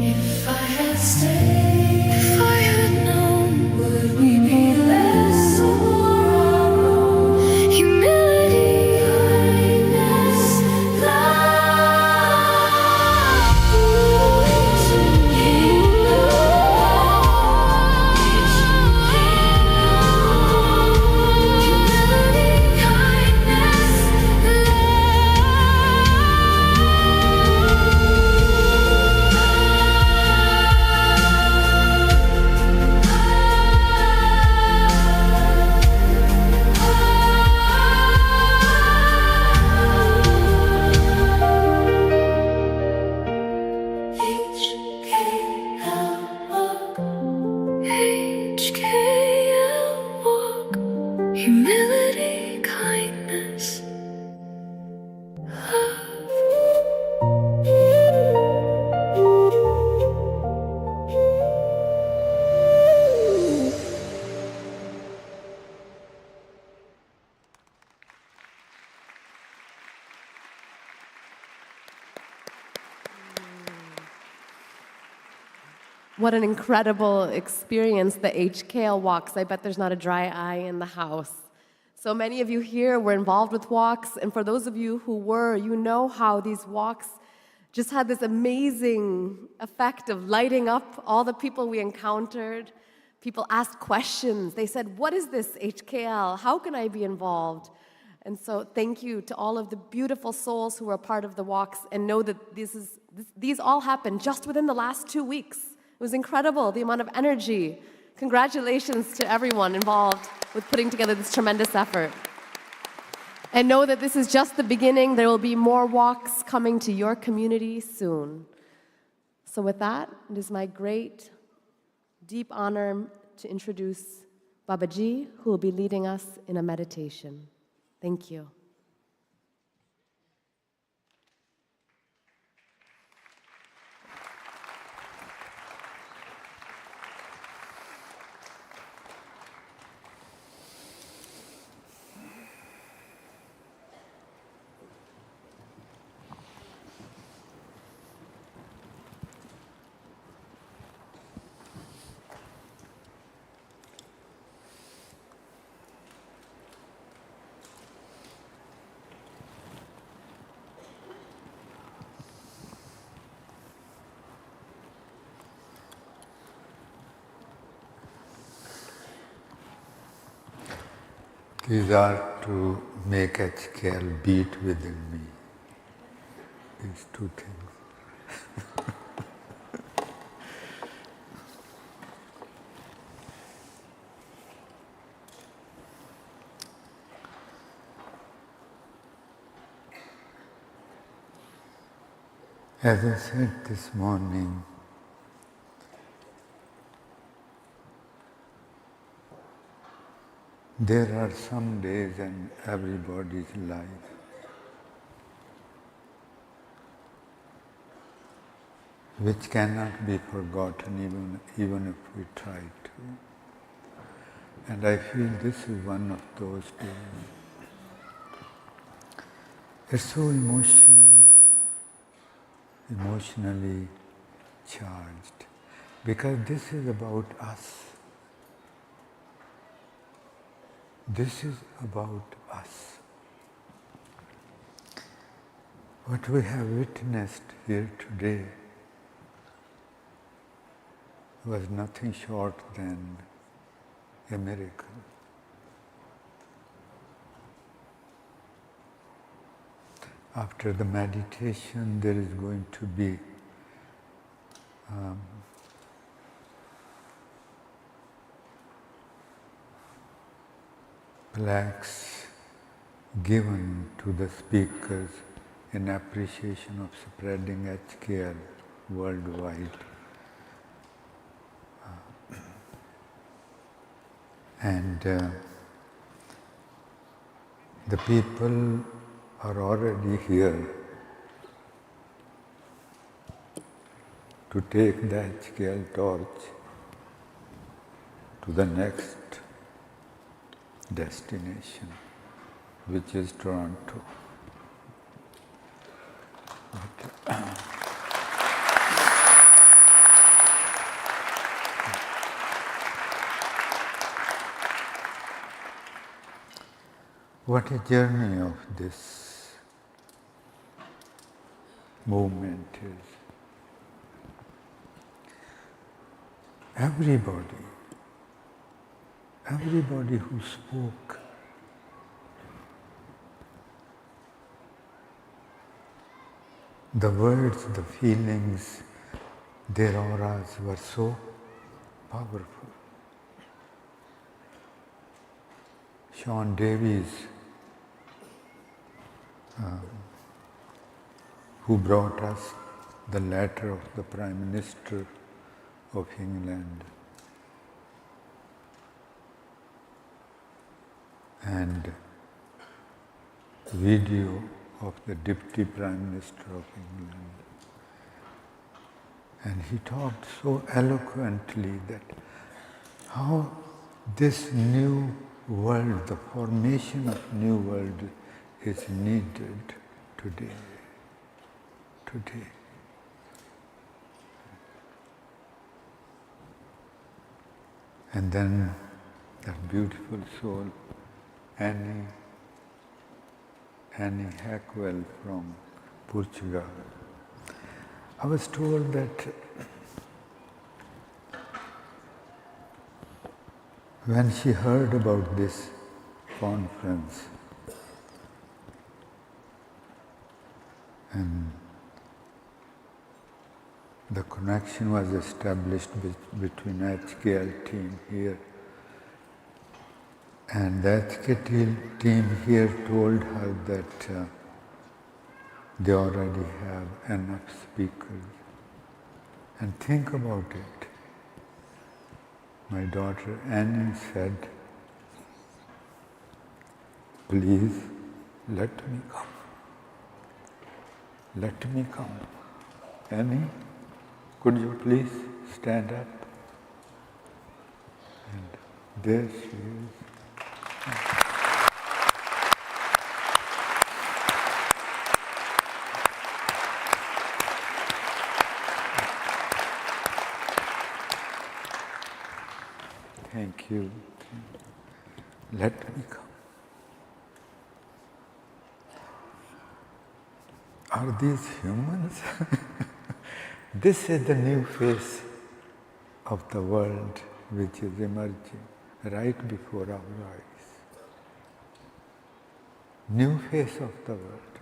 If I had stayed, if I had known, would we be less or more alone? Humility, kindness, HKL walk, humility, kindness, What an incredible experience, the HKL walks. I bet there's not a dry eye in the house. So many of you here were involved with walks, and for those of you who were, you know how these walks just had this amazing effect of lighting up all the people we encountered. People asked questions. They said, "What is this HKL? How can I be involved?" And so thank you to all of the beautiful souls who were a part of the walks, and know that these all happened just within the last 2 weeks. It was incredible, the amount of energy. Congratulations to everyone involved with putting together this tremendous effort. And know that this is just the beginning. There will be more walks coming to your community soon. So with that, it is my great, deep honor to introduce Babaji, who will be leading us in a meditation. Thank you. These are to make HKL beat within me. These two things. As I said this morning, there are some days in everybody's life which cannot be forgotten even if we try to. And I feel this is one of those days. It's so emotionally charged, because this is about us. This is about us. What we have witnessed here today was nothing short than a miracle. After the meditation, there is going to be plaques given to the speakers in appreciation of spreading HKL worldwide. And the people are already here to take the HKL torch to the next destination, which is Toronto. What a journey of this movement is. Everybody who spoke, the words, the feelings, their auras were so powerful. Sean Davies, who brought us the letter of the Prime Minister of England, and video of the Deputy Prime Minister of England. And he talked so eloquently that how this new world, the formation of new world is needed today. And then that beautiful soul, Annie HKL from Portugal. I was told that when she heard about this conference and the connection was established between HKL team here, and the HKL team here told her that they already have enough speakers. And think about it. My daughter Annie said, please let me come. Let me come. Annie, could you please stand up? And there she is. Thank you. Let me come. Are these humans? This is the new face of the world which is emerging right before our eyes. New face of the world,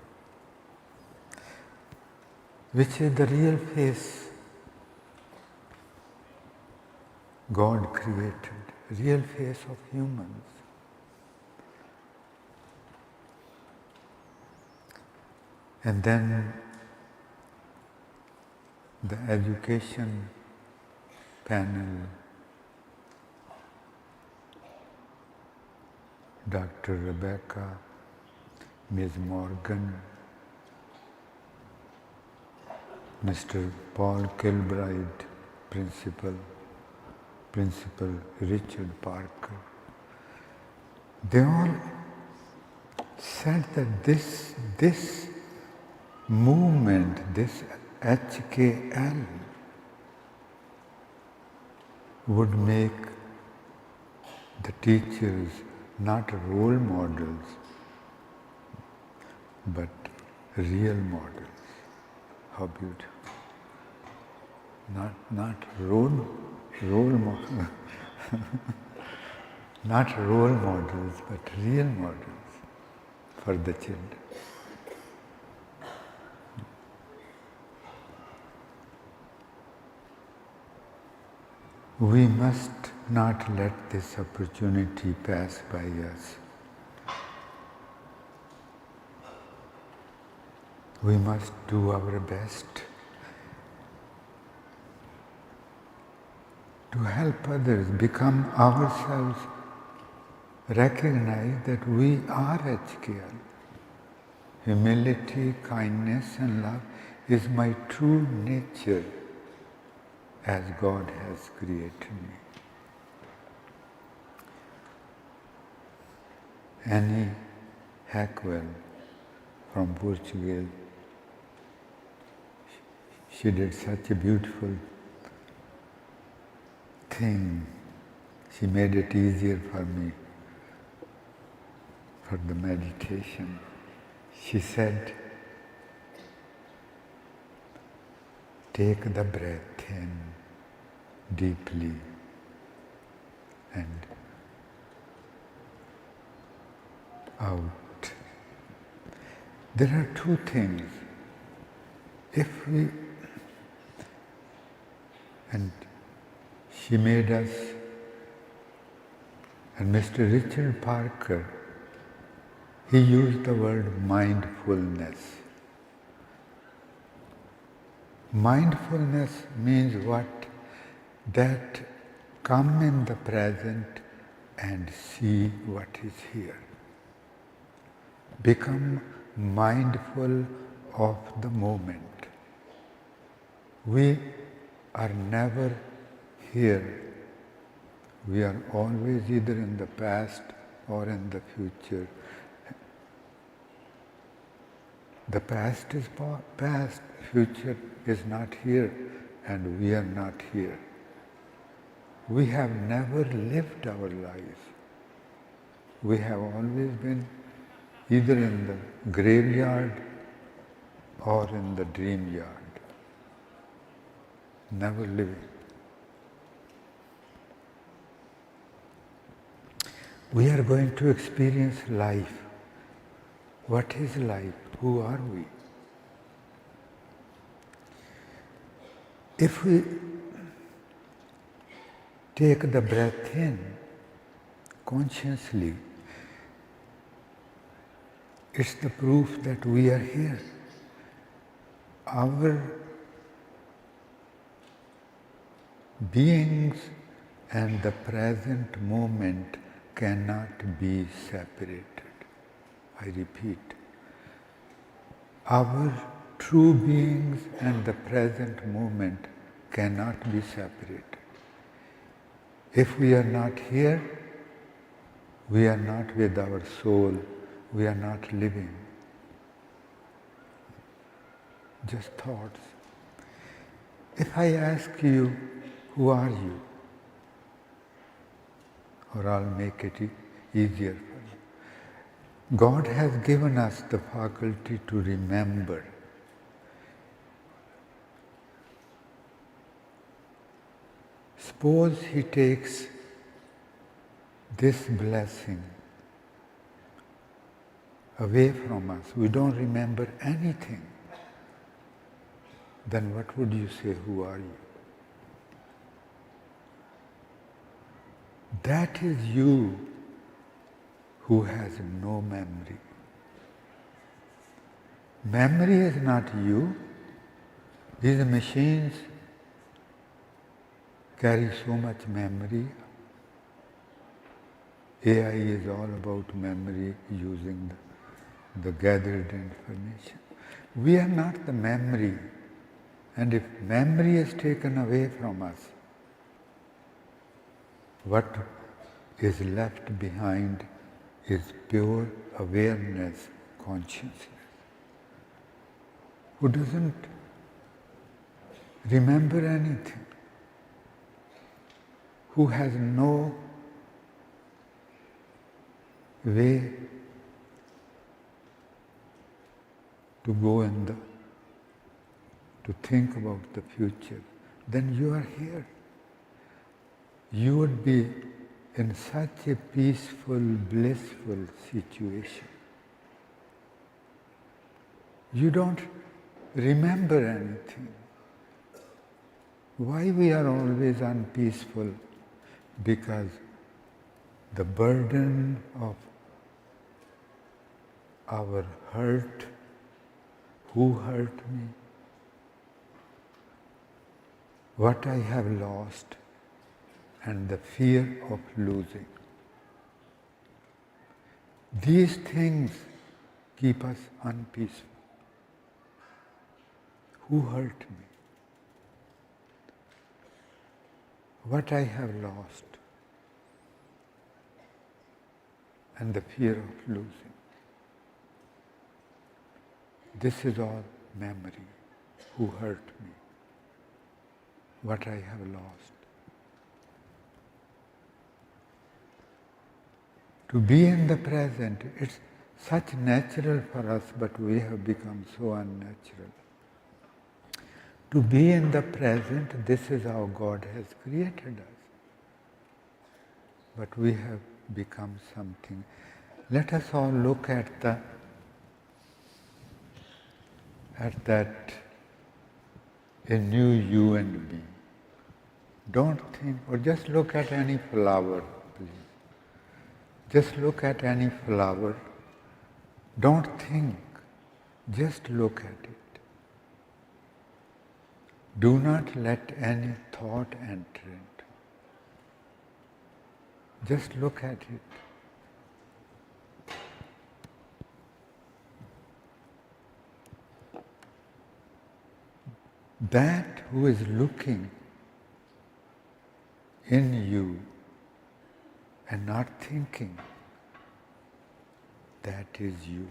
which is the real face God created, real face of humans. And then the education panel, Dr. Rebecca, Ms. Morgan, Mr. Paul Kilbride, Principal Richard Parker. They all said that this movement, this HKL, would make the teachers not role models, but real models. How beautiful. Not role models, not role models, but real models for the children. We must not let this opportunity pass by us. We must do our best to help others, become ourselves, recognize that we are HKL. Humility, kindness and love is my true nature as God has created me. Annie HKL from Portugal, she did such a beautiful thing. She made it easier for me for the meditation. She said, take the breath in deeply and out. There are two things. If we, and she made us, and Mr. Richard Parker, he used the word mindfulness. Mindfulness means what? That come in the present and see what is here. Become mindful of the moment. We are never here. We are always either in the past or in the future. The past is past, future is not here, and we are not here. We have never lived our lives. We have always been either in the graveyard or in the dream yard. Never living. We are going to experience life. What is life? Who are we? If we take the breath in consciously, it's the proof that we are here. Our beings and the present moment cannot be separated. I repeat, our true beings and the present moment cannot be separated. If we are not here, we are not with our soul, we are not living. Just thoughts. If I ask you, who are you? Or I'll make it easier for you. God has given us the faculty to remember. Suppose He takes this blessing away from us, we don't remember anything, then what would you say, who are you? That is you who has no memory. Memory is not you. These machines carry so much memory. AI is all about memory, using the gathered information. We are not the memory. And if memory is taken away from us, what is left behind is pure awareness, consciousness. Who doesn't remember anything, who has no way to go to think about the future, then you are here. You would be in such a peaceful, blissful situation. You don't remember anything. Why we are always unpeaceful? Because the burden of our hurt, who hurt me, what I have lost, and the fear of losing. These things keep us unpeaceful. Who hurt me? What I have lost, and the fear of losing. This is all memory. Who hurt me? What I have lost. To be in the present, it's such natural for us, but we have become so unnatural. To be in the present, this is how God has created us. But we have become something. Let us all look at that a new you and me. Don't think, or just look at any flower, please. Just look at any flower. Don't think, just look at it. Do not let any thought enter into it. Just look at it. That who is looking in you and not thinking, that is you.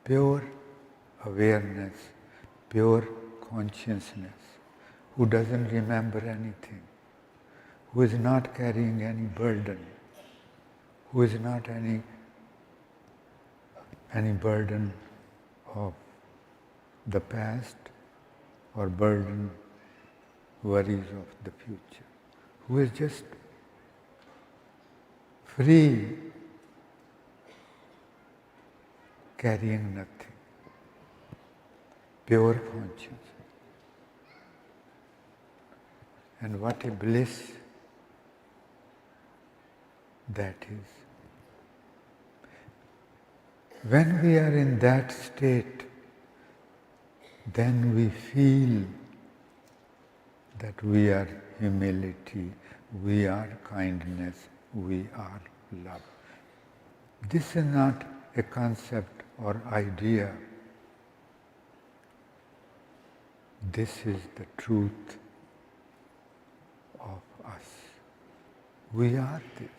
Pure awareness, pure consciousness, who doesn't remember anything, who is not carrying any burden, who is not any burden of the past or burden, worries of the future, who is just free, carrying nothing, pure consciousness. And what a bliss that is. When we are in that state, then we feel that we are humility, we are kindness, we are love. This is not a concept or idea. This is the truth of us. We are this.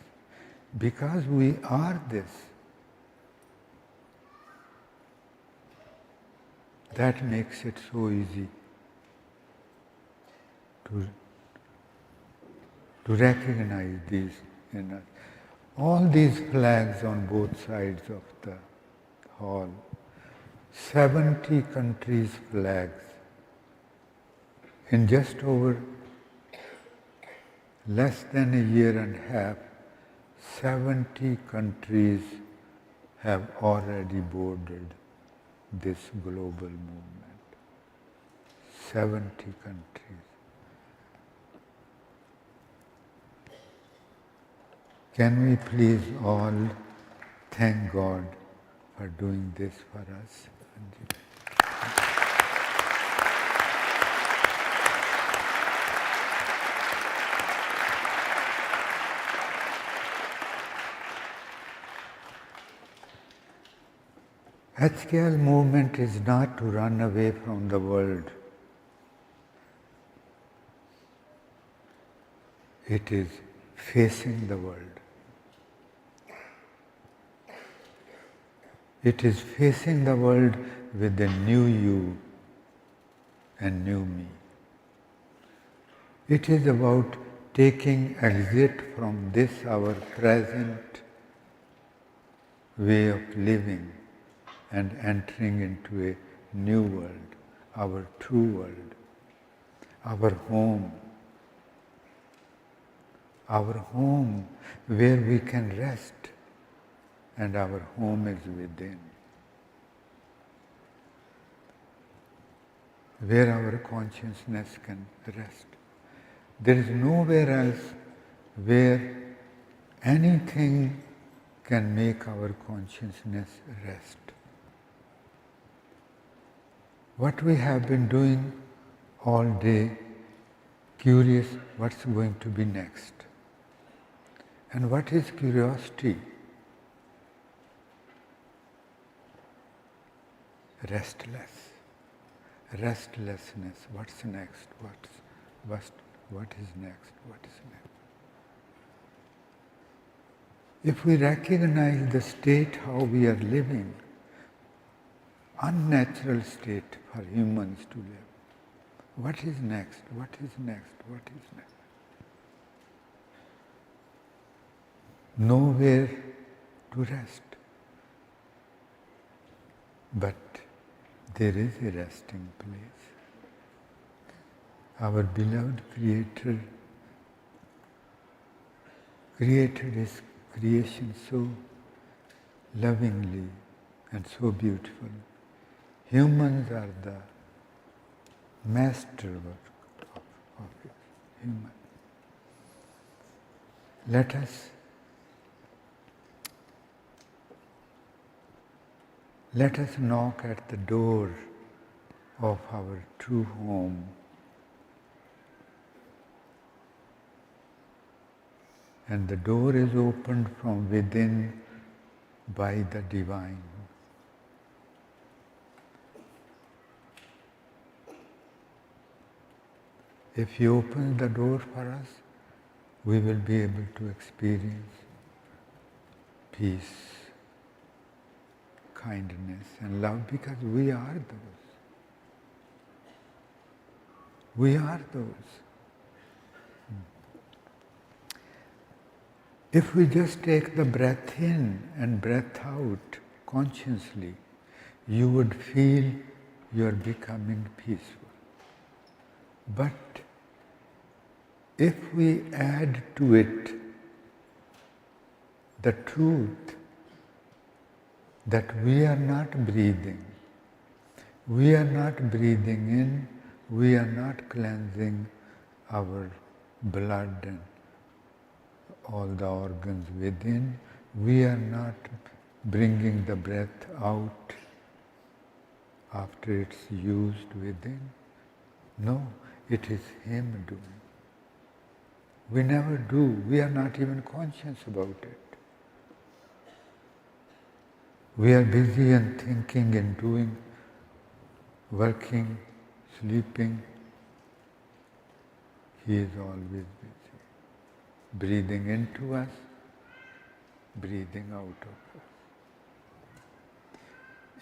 Because we are this, that makes it so easy to recognize these in us. All these flags on both sides of the hall, 70 countries' flags. In just over less than a year and a half, 70 countries have already boarded this global movement. 70 countries. Can we please all thank God for doing this for us? HKL movement is not to run away from the world. It is facing the world. It is facing the world with a new you and new me. It is about taking exit from this our present way of living and entering into a new world, our true world, our home where we can rest, and our home is within. where our consciousness can rest. There is nowhere else where anything can make our consciousness rest. What we have been doing all day, curious what's going to be next. And what is curiosity? Restless. Restlessness. What's next? What is next? What is next? If we recognize the state how we are living, unnatural state for humans to live, what is next? What is next? What is next? Nowhere to rest. But there is a resting place. Our beloved Creator created His creation so lovingly and so beautiful. Humans are the masterwork of human. Let us knock at the door of our true home. And the door is opened from within by the divine. If He opens the door for us, we will be able to experience peace, kindness and love, because we are those. We are those. If we just take the breath in and breath out consciously, you would feel you are becoming peaceful. But if we add to it the truth that we are not breathing in, we are not cleansing our blood and all the organs within, we are not bringing the breath out after it's used within. No, it is Him doing. We never do. We are not even conscious about it. We are busy and thinking and doing, working, sleeping. He is always busy, breathing into us, breathing out of us.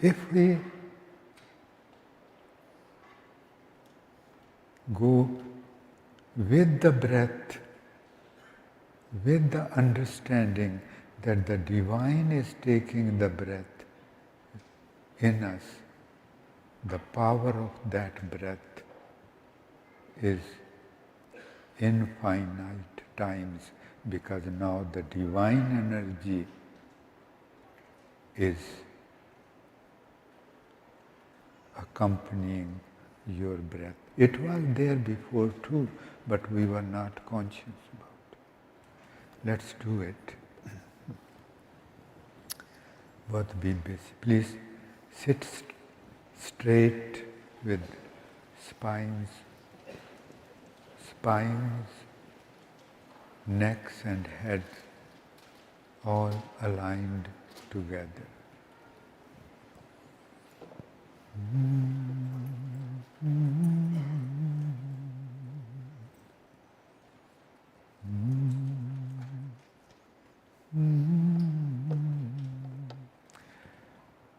If we go with the breath, with the understanding that the divine is taking the breath in us, the power of that breath is infinite times, because now the divine energy is accompanying your breath. It was there before too, but we were not conscious about it. Let's do it. Both be busy. Please sit straight with spines, necks and heads all aligned together.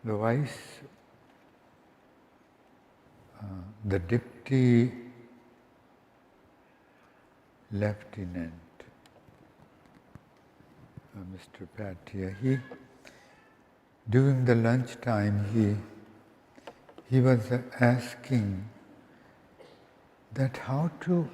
The vice, the deputy lieutenant, Mr. Patia, during the lunch time, he was asking that how to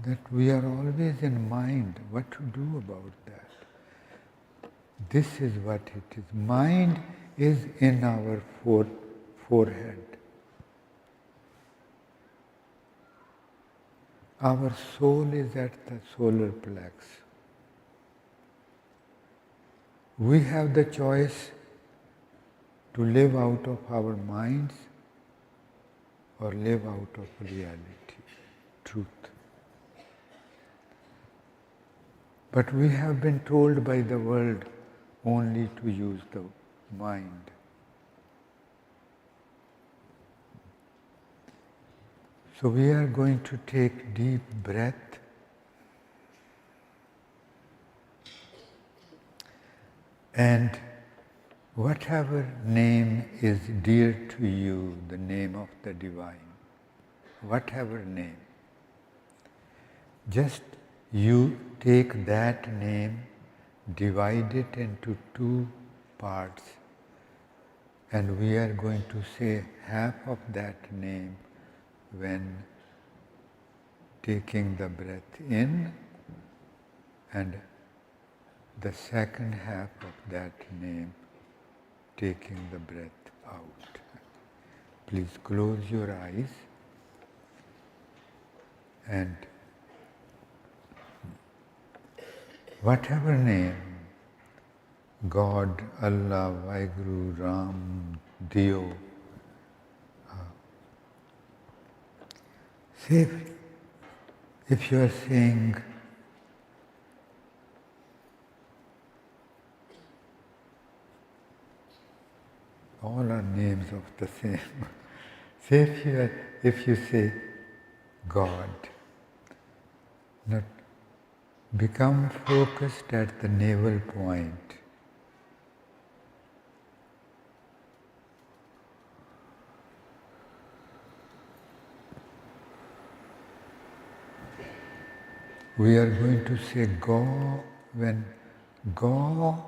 that we are always in mind what to do about that. This is what it is. Mind is in our forehead. Our soul is at the solar plex. We have the choice to live out of our minds or live out of reality, truth. But we have been told by the world only to use the mind. So we are going to take deep breath and whatever name is dear to you, the name of the divine, whatever name, just you take that name, divide it into two parts, and we are going to say half of that name when taking the breath in, and the second half of that name taking the breath out. Please close your eyes and whatever name, God, Allah, Vaheguru, Ram, Dio, say, if you are saying all are names of the same. Say if you say God, not become focused at the navel point. We are going to say Go. When Go,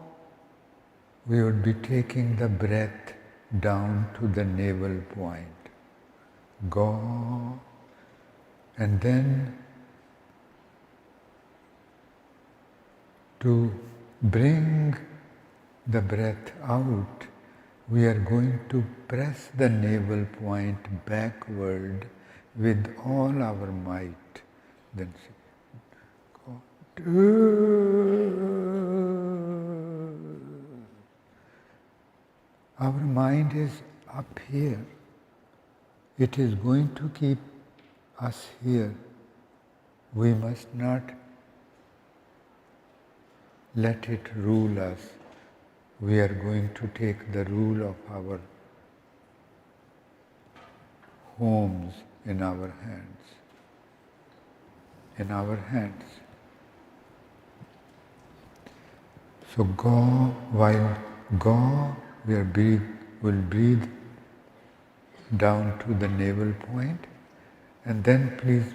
we would be taking the breath down to the navel point. Go. And then to bring the breath out, we are going to press the navel point backward with all our might. Then say, our mind is up here. It is going to keep us here. We must not let it rule us. We are going to take the rule of our homes in our hands. In our hands. So Go, while Go, will breathe down to the navel point, and then please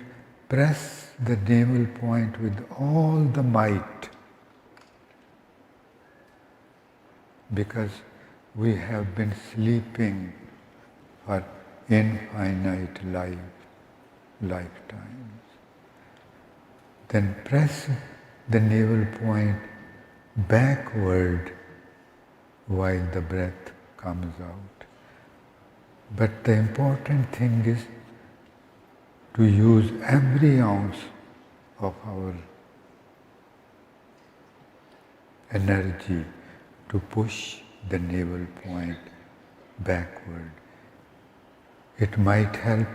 press the navel point with all the might, because we have been sleeping for infinite lifetimes. Then press the navel point backward while the breath comes out. But the important thing is to use every ounce of our energy to push the navel point backward. It might help.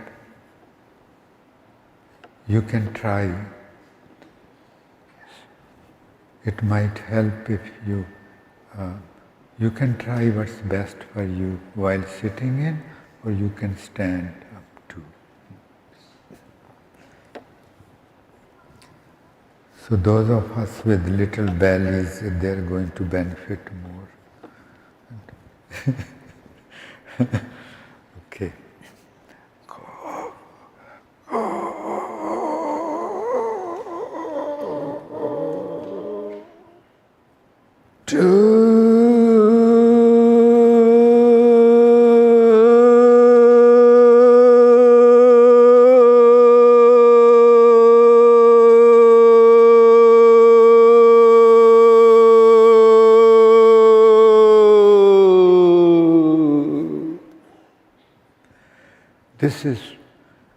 You can try. It might help if you can try what's best for you while sitting in, or you can stand up too. So those of us with little bellies, they're going to benefit more. Okay.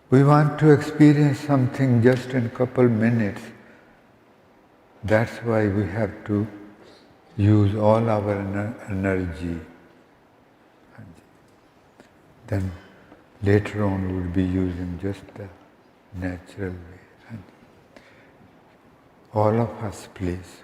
we want to experience something just in a couple minutes. That's why we have to use all our energy. Then later on we'll be using just the natural way. All of us, please.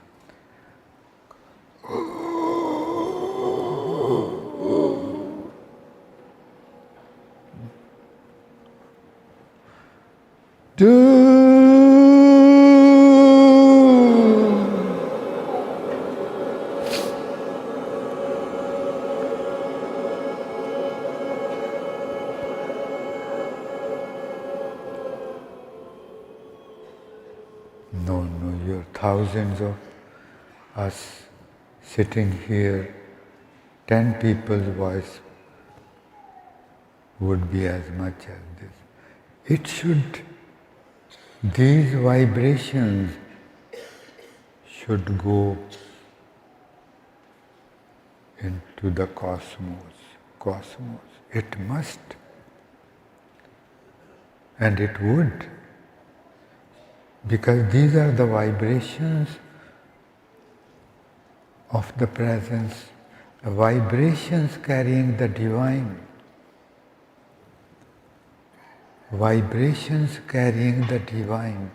No, you're thousands of us sitting here, 10 people's voice would be as much as this. These vibrations should go into the cosmos. It must. And it would. Because these are the vibrations of the presence, the vibrations carrying the divine. Vibrations carrying the divine.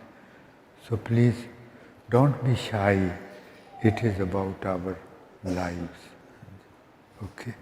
So please, don't be shy. It is about our lives. Okay?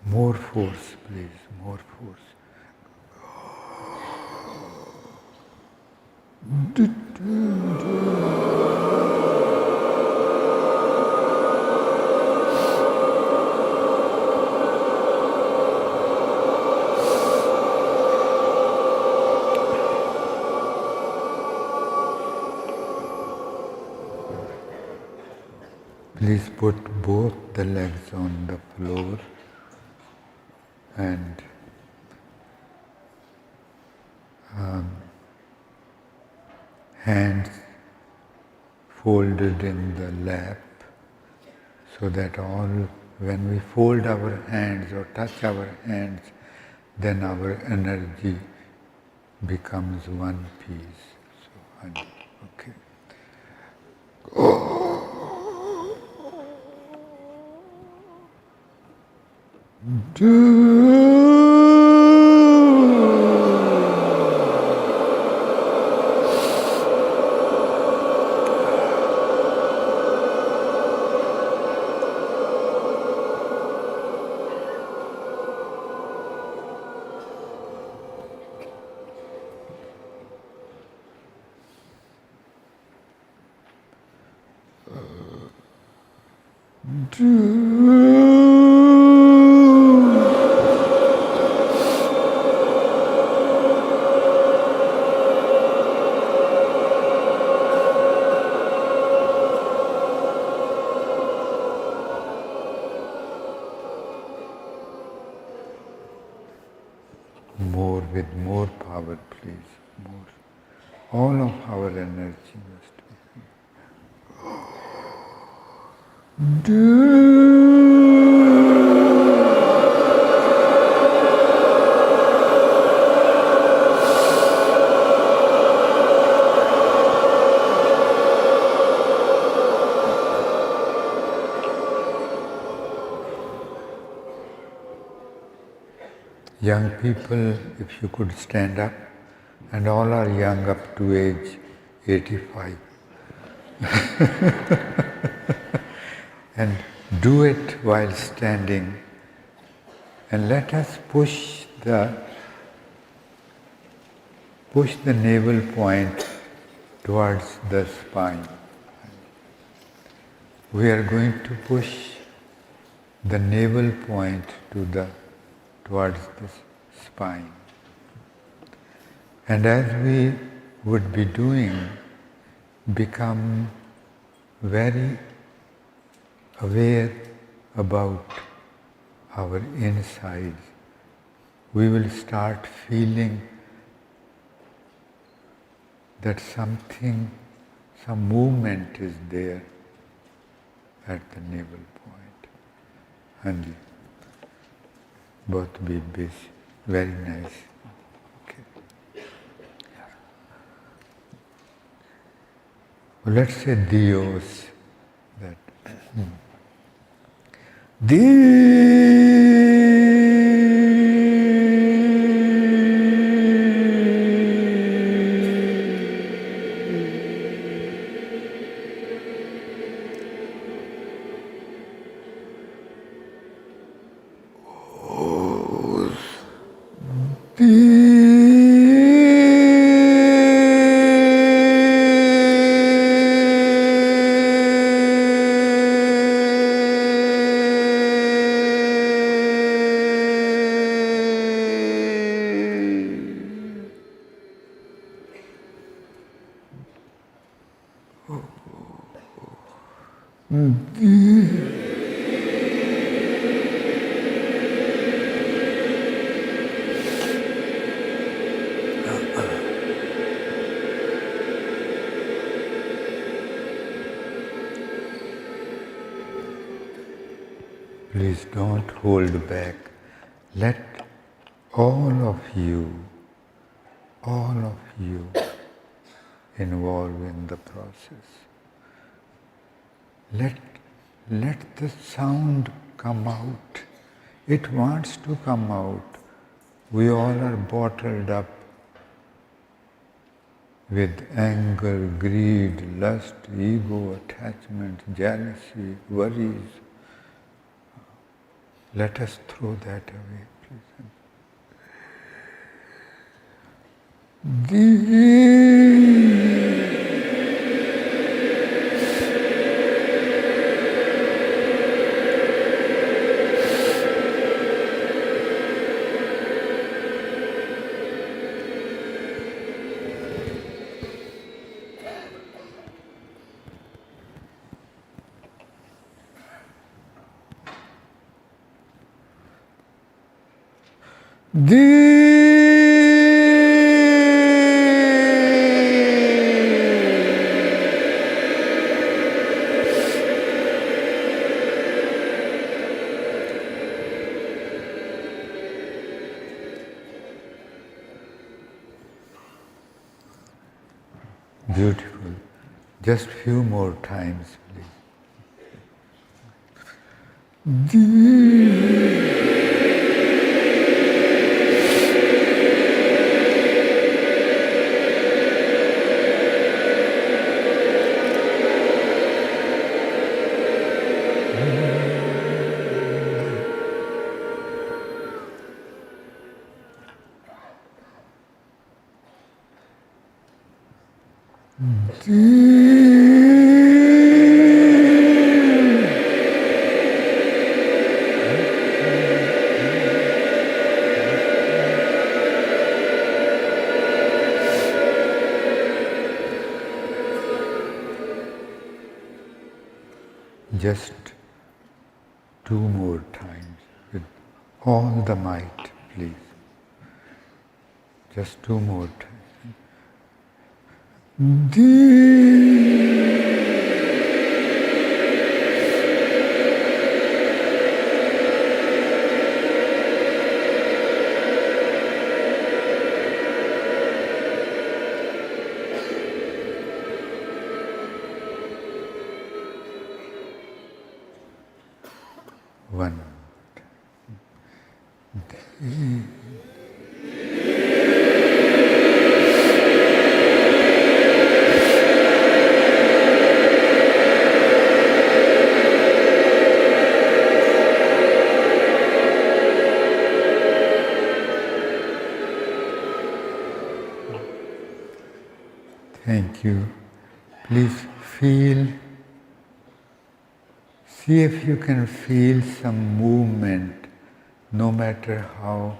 More force, please, more force. Please put both the legs on the floor and hands folded in the lap, so that when we fold our hands or touch our hands, then our energy becomes one piece. So, okay. More, with more power, please, more. All of our energy must be. Young people, if you could stand up, and all are young up to age 85. And do it while standing, and let us push the navel point towards the spine. We are going to push the navel point towards the spine. And as we would be doing, become very aware about our insides. We will start feeling that something, some movement is there at the navel point. And both be busy. Very nice. Okay. Well, let's say Dios. That. Please don't hold back. Let all of you involve in the process. Let the sound come out. It wants to come out. We all are bottled up with anger, greed, lust, ego, attachment, jealousy, worries. Let us throw that away, please. Beautiful. Just few more times, please. Just two more times with all the might, please. Just two more times. One. Thank you. Please feel. See if you can feel some movement, no matter how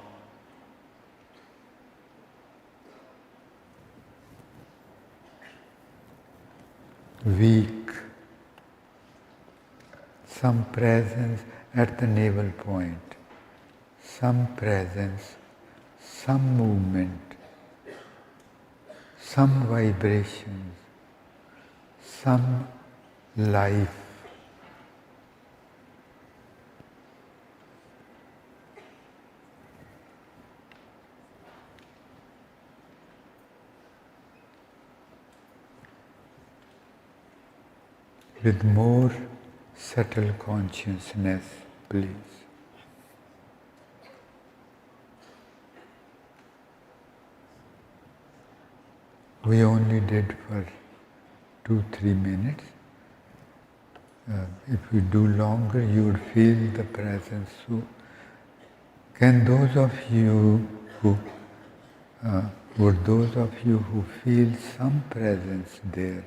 weak, some presence at the navel point, some presence, some movement, some vibrations, some life. With more subtle consciousness, please. We only did for 2-3 minutes. If you do longer, you would feel the presence. So, can those of you who, would those of you who feel some presence there,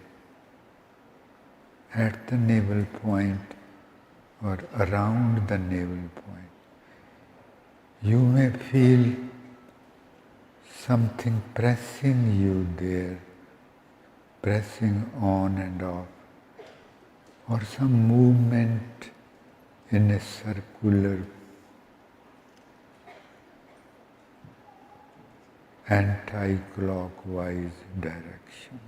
at the navel point or around the navel point, you may feel something pressing you there, pressing on and off, or some movement in a circular anti-clockwise direction.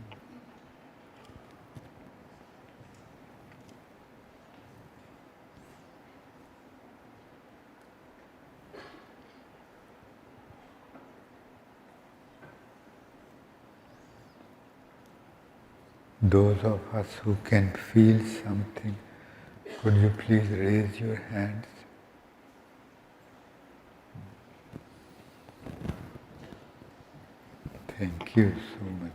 Those of us who can feel something, could you please raise your hands? Thank you so much.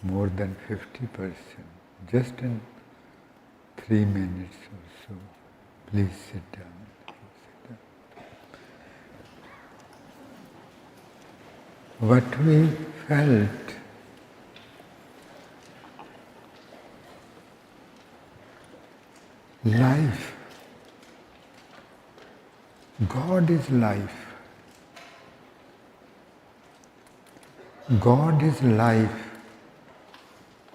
More than 50%, just in 3 minutes or so. Please sit down. What we felt life. God is life. God is life.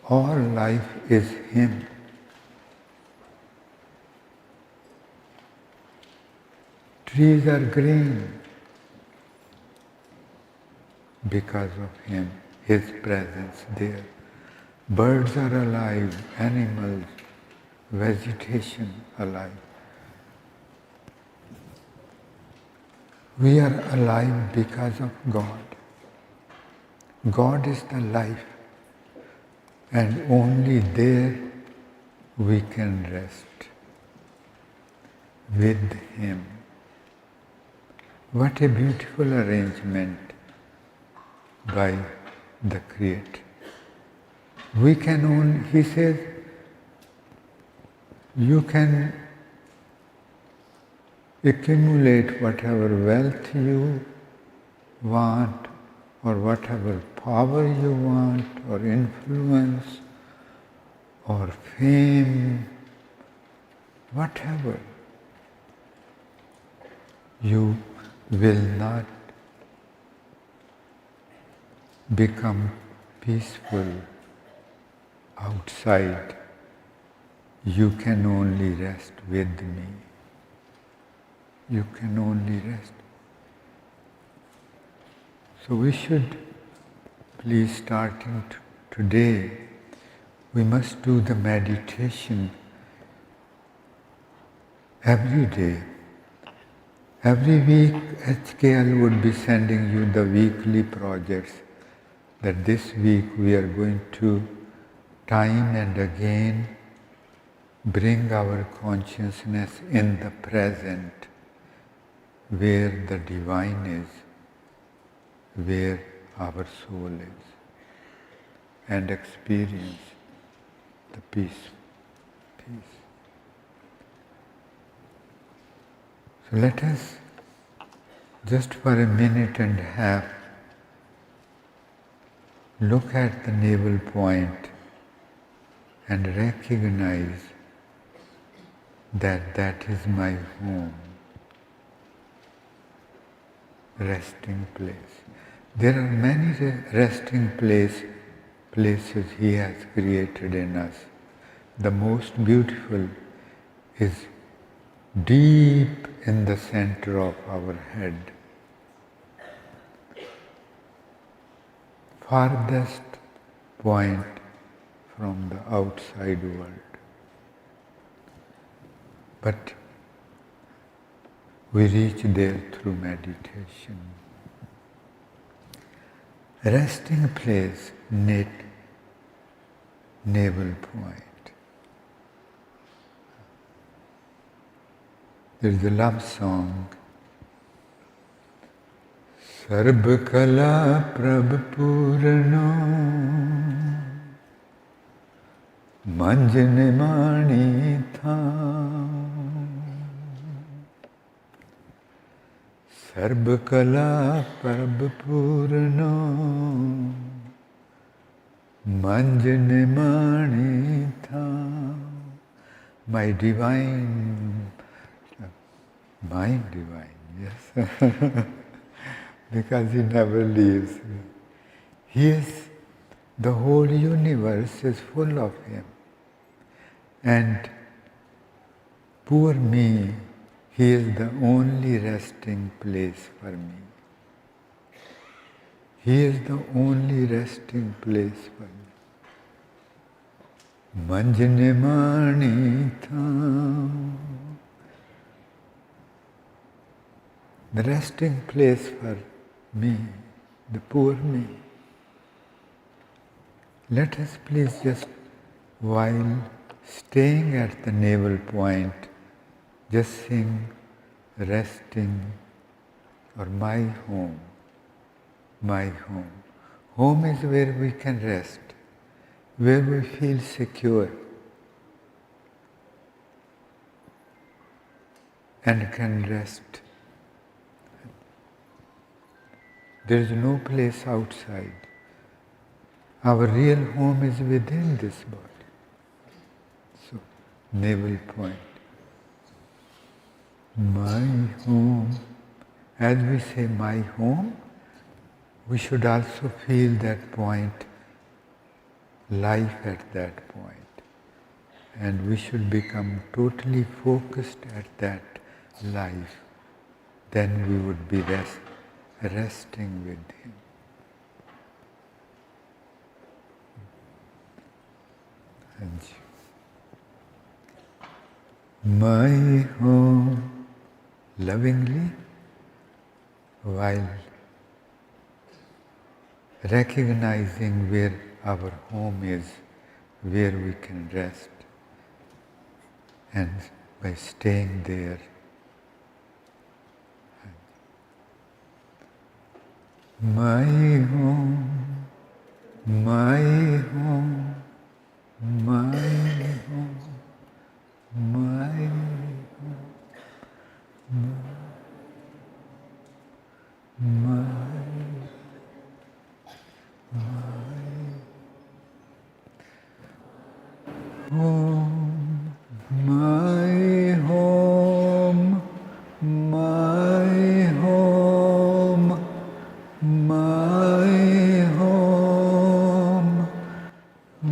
All life is Him. Trees are green because of Him, His presence there. Birds are alive, animals, vegetation alive. We are alive because of God. God is the life, and only there we can rest with Him. What a beautiful arrangement by the Creator. We can only, He says, you can accumulate whatever wealth you want, or whatever power you want, or influence, or fame, whatever. You will not become peaceful outside. You can only rest with me. You can only rest. So we should, please, starting today, we must do the meditation every day. Every week, HKL would be sending you the weekly projects that this week we are going to time and again bring our consciousness in the present, where the divine is, where our soul is, and experience the peace. So let us, just for a minute and a half, look at the navel point and recognize that that is my home, resting place. There are many resting places places He has created in us. The most beautiful is deep in the center of our head, farthest point from the outside world. But we reach there through meditation. Resting place, navel point. There is a love song. Sarb kala prabh purano manjane mani tha. Sarb kala prabh purano manjane mani tha. My divine, yes. Because He never leaves me. He is, the whole universe is full of Him. And poor me, He is the only resting place for me. He is the only resting place for me. Manjane mani tha. The resting place for me, the poor me. Let us please just, while staying at the navel point, just sing resting or my home, my home. Home is where we can rest, where we feel secure and can rest. There is no place outside. Our real home is within this body. So, navel point. My home. As we say my home, we should also feel that point, life at that point. And we should become totally focused at that life. Then we would be resting with Him. My home, lovingly, while recognizing where our home is, where we can rest, and by staying there, my home, my home, my home, my home, my home, my home, my home, my home, my home, my home,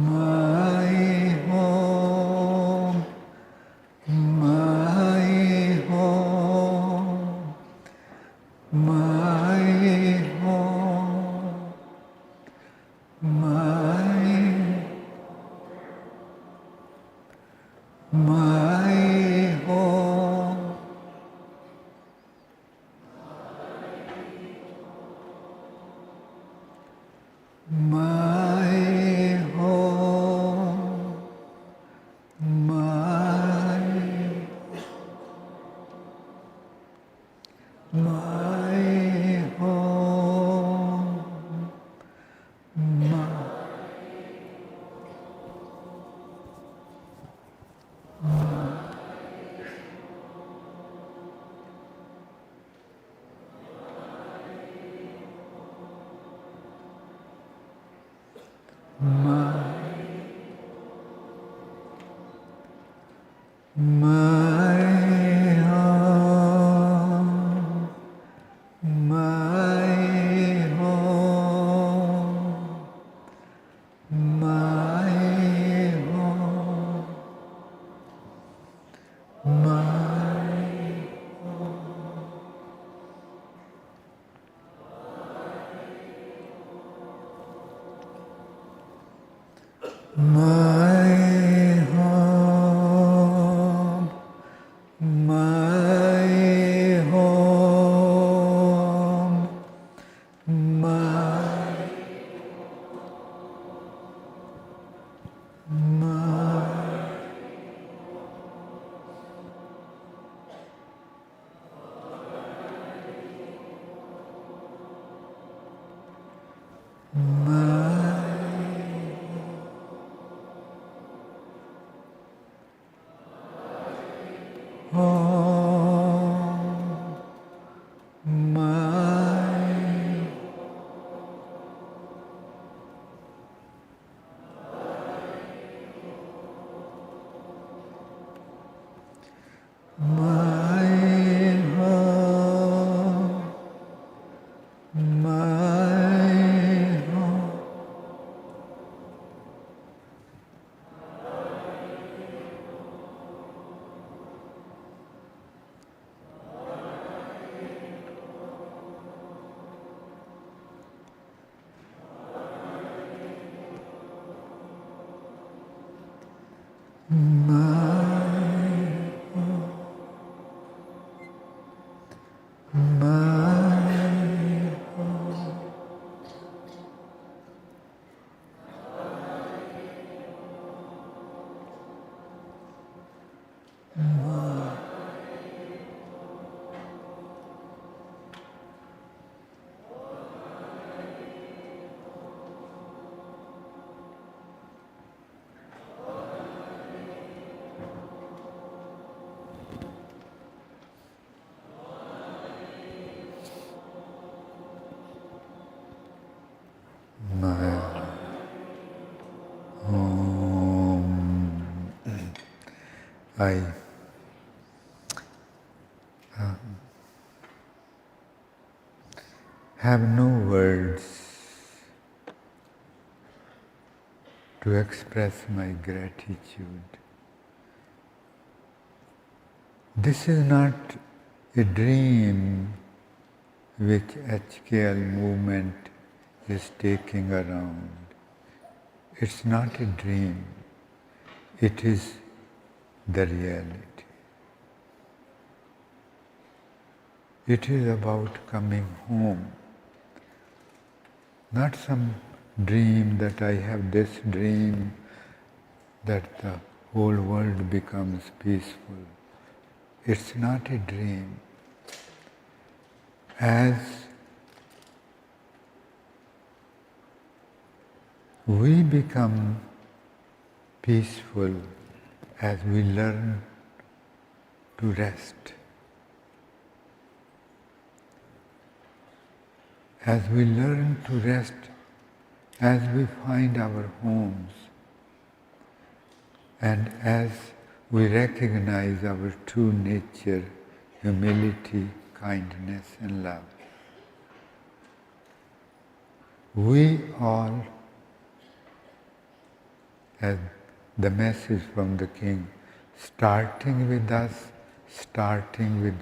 my home, my home. My home, my home, my I have no words to express my gratitude. This is not a dream which HKL movement is taking around. It's not a dream. It is the reality. It is about coming home. Not some dream that I have this dream that the whole world becomes peaceful. It's not a dream. As we become peaceful, as we learn to rest, as we learn to rest, as we find our homes, and as we recognize our true nature, humility, kindness, and love, we all, as the message from the King, starting with us, starting with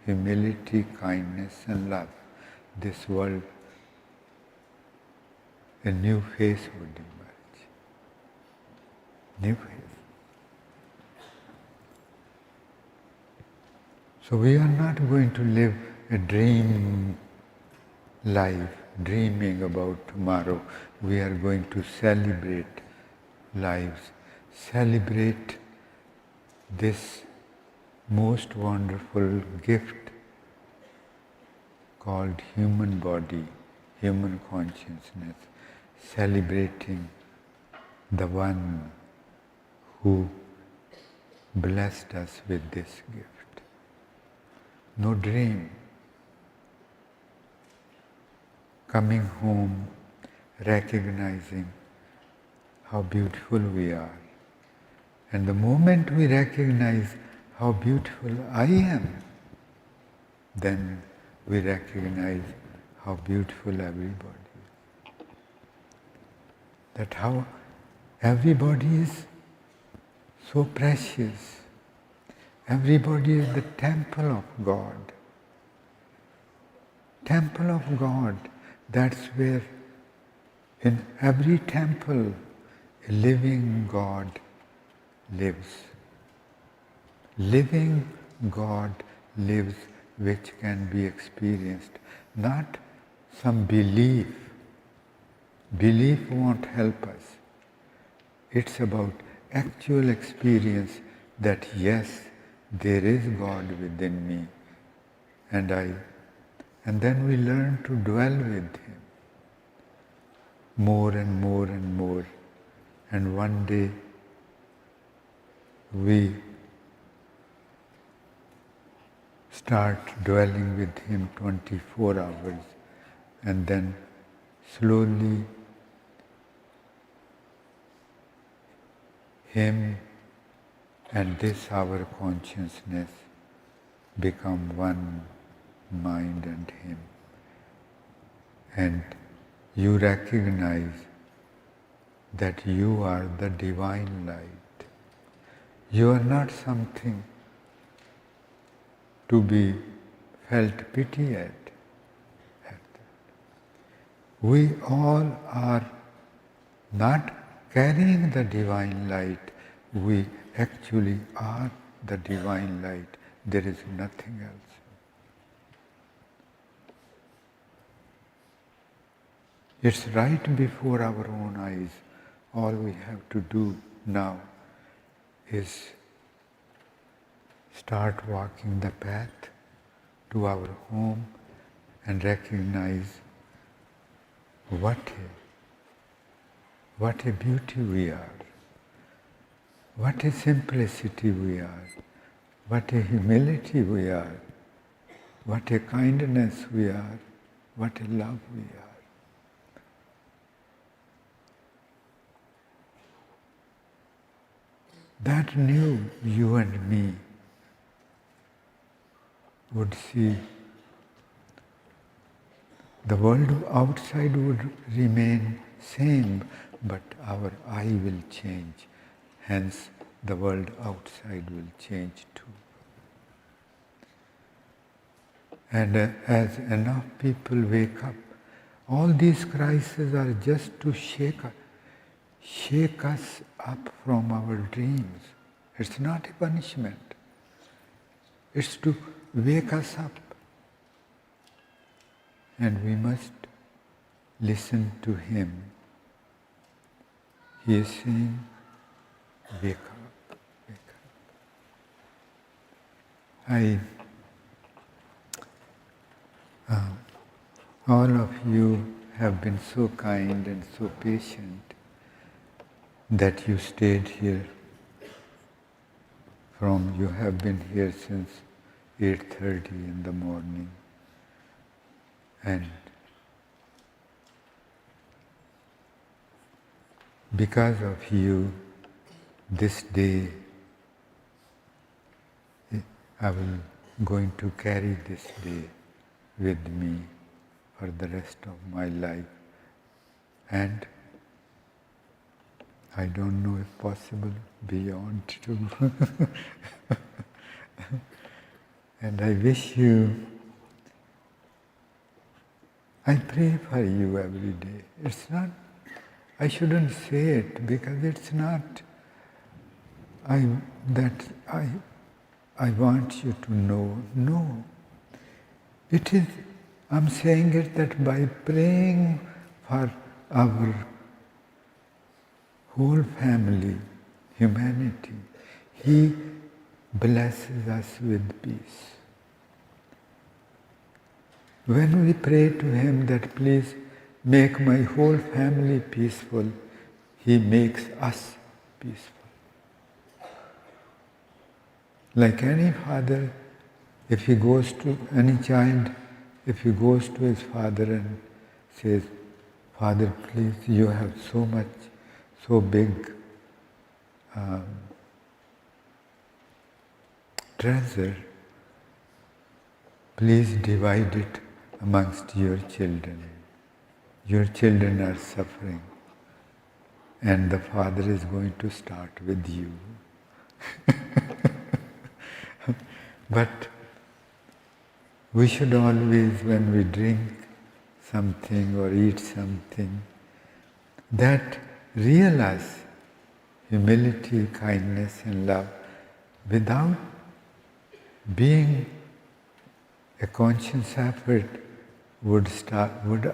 humility, kindness, and love, this world, a new face would emerge. New face. So we are not going to live a dream life, dreaming about tomorrow. We are going to celebrate lives, celebrate this most wonderful gift called human body, human consciousness, celebrating the one who blessed us with this gift. No dream. Coming home, recognizing how beautiful we are. And the moment we recognize how beautiful I am, then we recognize how beautiful everybody is. That how everybody is so precious. Everybody is the temple of God. Temple of God, that's where in every temple a living God lives. Living God lives which can be experienced, not some belief. Belief won't help us. It's about actual experience that yes, there is God within me, and then we learn to dwell with Him more and more and more, and one day we start dwelling with Him 24 hours, and then slowly Him and this our consciousness become one mind and Him. And you recognize that you are the divine light. You are not something to be felt pity at. We all are not carrying the divine light. We actually are the divine light. There is nothing else. It's right before our own eyes. All we have to do now is start walking the path to our home and recognize what a beauty we are, what a simplicity we are, what a humility we are, what a kindness we are, what a love we are. That new you and me would see the world outside would remain same, but our eye will change. Hence, the world outside will change too. And as enough people wake up, all these crises are just to shake us up from our dreams. It's not a punishment. It's to wake us up. And we must listen to Him. He is saying, wake up, wake up. All of you have been so kind and so patient that you stayed here you have been here since 8:30 in the morning. And because of you, this day, I'm going to carry this day with me for the rest of my life. And I don't know if possible beyond too. And I wish you, I pray for you every day. It's not, I shouldn't say it because it's not I want you to know. No. It is, I'm saying it that by praying for our whole family, humanity, He blesses us with peace. When we pray to Him that please make my whole family peaceful, He makes us peaceful. Like any father, if he goes to any child, if he goes to his father and says, Father, please, you have so much, so big treasure, please divide it amongst your children. Your children are suffering, and the Father is going to start with you. But we should always, when we drink something or eat something, that realize humility, kindness and love without being a conscious effort would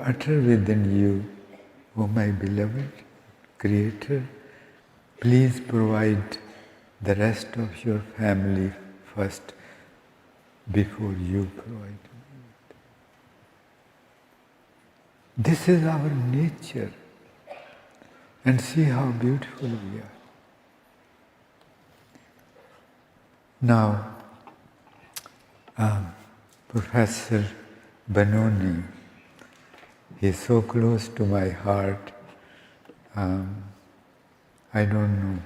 utter within you, oh my beloved Creator, please provide the rest of your family first before you provide. This is our nature. And see how beautiful we are. Now, Professor Benoni, he is so close to my heart. I don't know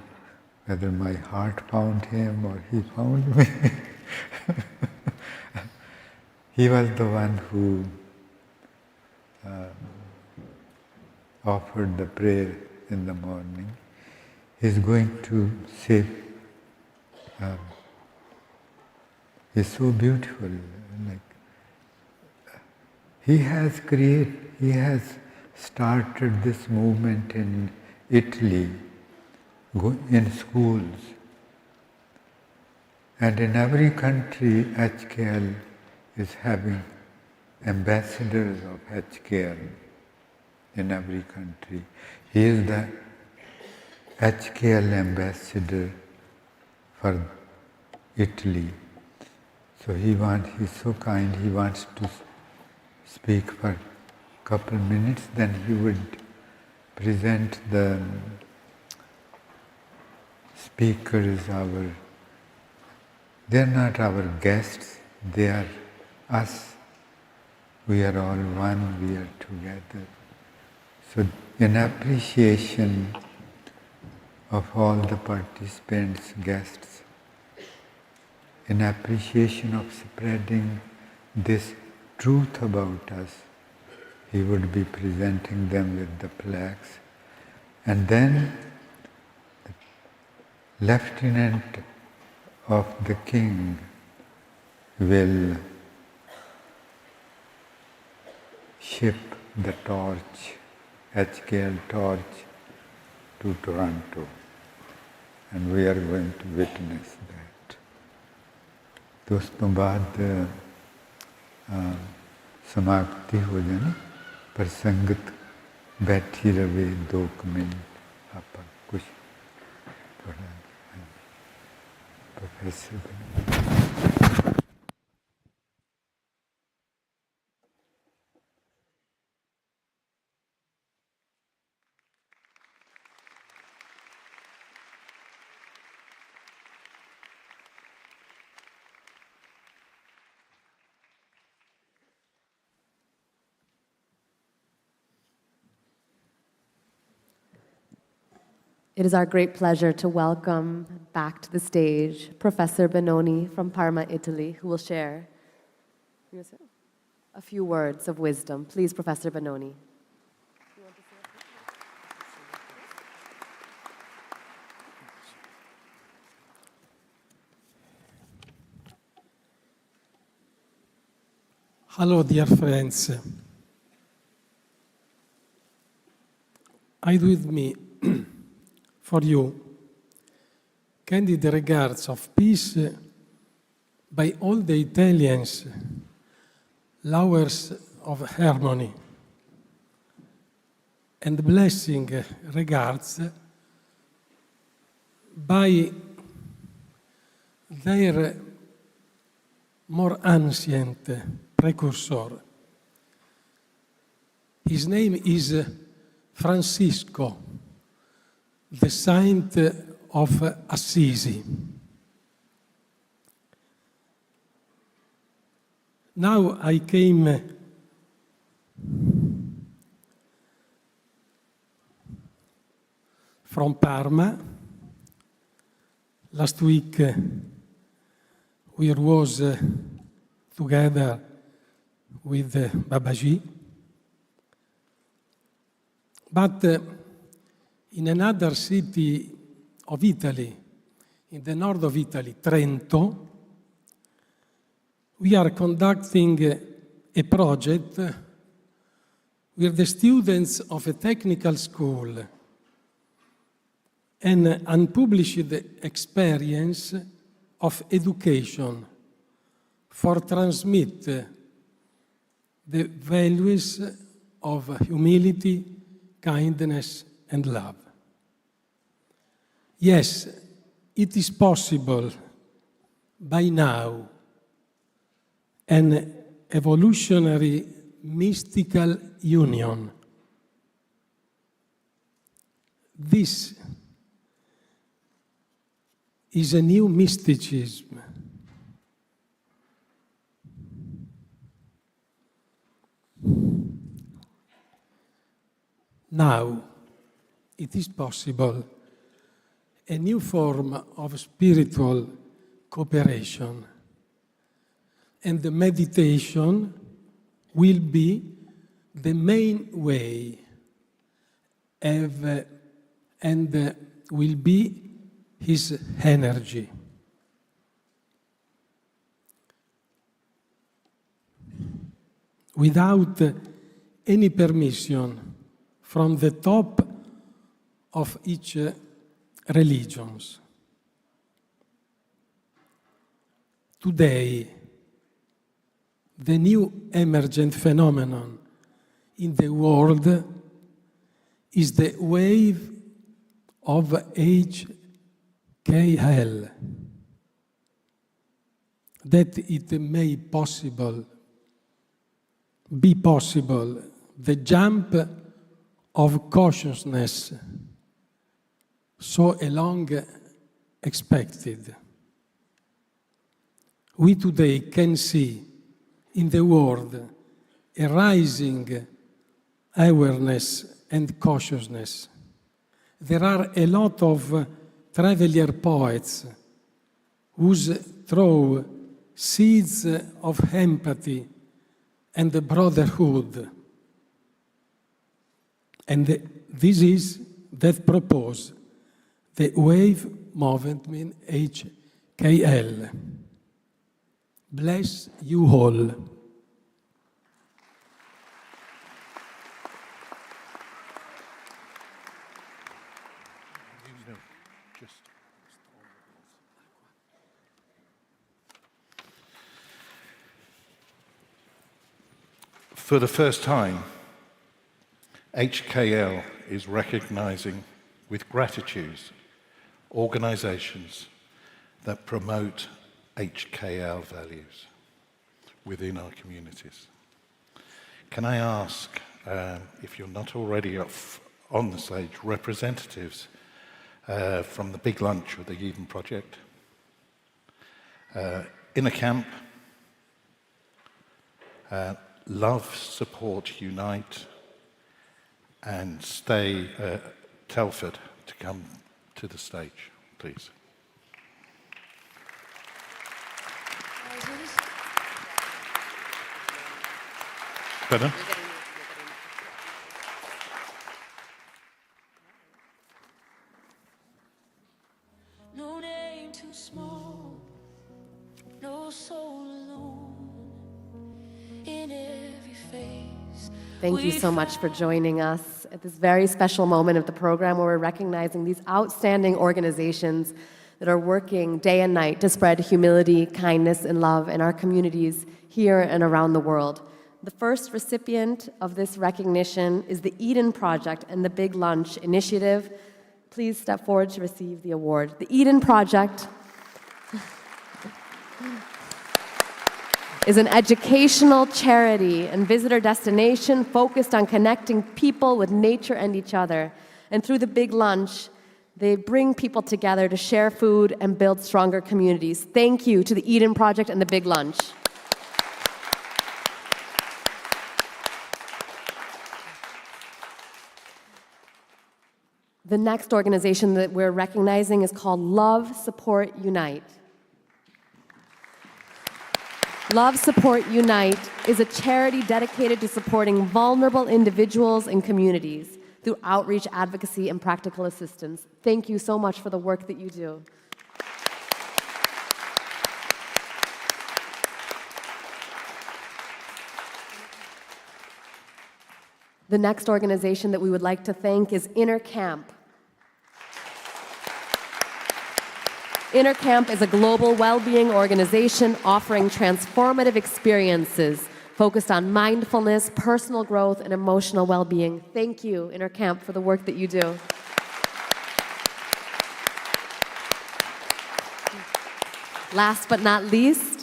whether my heart found him or he found me. He was the one who offered the prayer in the morning. He's going to say, he's so beautiful. He has started this movement in Italy, in schools. And in every country, HKL is having ambassadors of HKL in every country. He is the HKL ambassador for Italy. So he's so kind, he wants to speak for a couple minutes, then he would present the speakers, they're not our guests, they are us. We are all one, we are together. So in appreciation of all the participants, guests, in appreciation of spreading this truth about us, he would be presenting them with the plaques. And then the lieutenant of the king will ship the torch, HKL torch, to Toronto. And we are going to witness that. तो उस तो बाद समाप्ति हो जाए पर संगत बैठी रहे 2 मिनट आप कुछ पढ़ा professor It is our great pleasure to welcome back to the stage Professor Benoni from Parma, Italy, who will share a few words of wisdom. Please, Professor Benoni. Hello, dear friends. I do with me for you candid regards of peace by all the Italians, lovers of harmony, and blessing regards by their more ancient precursor. His name is Francisco, the saint of Assisi. Now I came from Parma. Last week we was together with Babaji. But in another city of Italy, in the north of Italy, Trento, we are conducting a project with the students of a technical school, an unpublished experience of education for transmit the values of humility, kindness, and love. Yes, it is possible by now an evolutionary mystical union. This is a new mysticism. Now, it is possible a new form of spiritual cooperation, and the meditation will be the main way and will be his energy. Without any permission from the top of each religions. Today, the new emergent phenomenon in the world is the wave of HKL, that it may be possible, the jump of consciousness so long expected. We today can see in the world a rising awareness and consciousness. There are a lot of traveler poets who throw seeds of empathy and brotherhood. And this is that propose the wave movement HKL. Bless you all. For the first time, HKL is recognizing with gratitude organizations that promote HKL values within our communities. Can I ask, if you're not already on the stage, representatives from the Big Lunch or the Eden Project, Inner Camp, Love, Support, Unite, and Stay Telford to come to the stage, please. Better? No name too small, no soul alone in every face. Thank you so much for joining us at this very special moment of the program where we're recognizing these outstanding organizations that are working day and night to spread humility, kindness, and love in our communities here and around the world. The first recipient of this recognition is the Eden Project and the Big Lunch Initiative. Please step forward to receive the award. The Eden Project is an educational charity and visitor destination focused on connecting people with nature and each other. And through the Big Lunch, they bring people together to share food and build stronger communities. Thank you to the Eden Project and the Big Lunch. The next organization that we're recognizing is called Love, Support, Unite. Love, Support, Unite is a charity dedicated to supporting vulnerable individuals and communities through outreach, advocacy, and practical assistance. Thank you so much for the work that you do. The next organization that we would like to thank is Inner Camp. Inner Camp is a global well-being organization offering transformative experiences focused on mindfulness, personal growth, and emotional well-being. Thank you, Inner Camp, for the work that you do. Last but not least,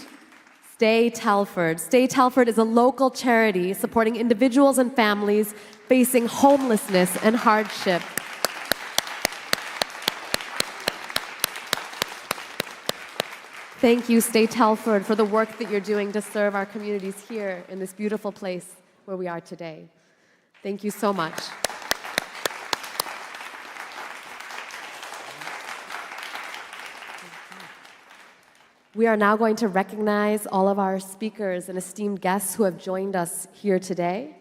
Stay Telford. Stay Telford is a local charity supporting individuals and families facing homelessness and hardship. Thank you, Stay Telford, for the work that you're doing to serve our communities here in this beautiful place where we are today. Thank you so much. We are now going to recognize all of our speakers and esteemed guests who have joined us here today.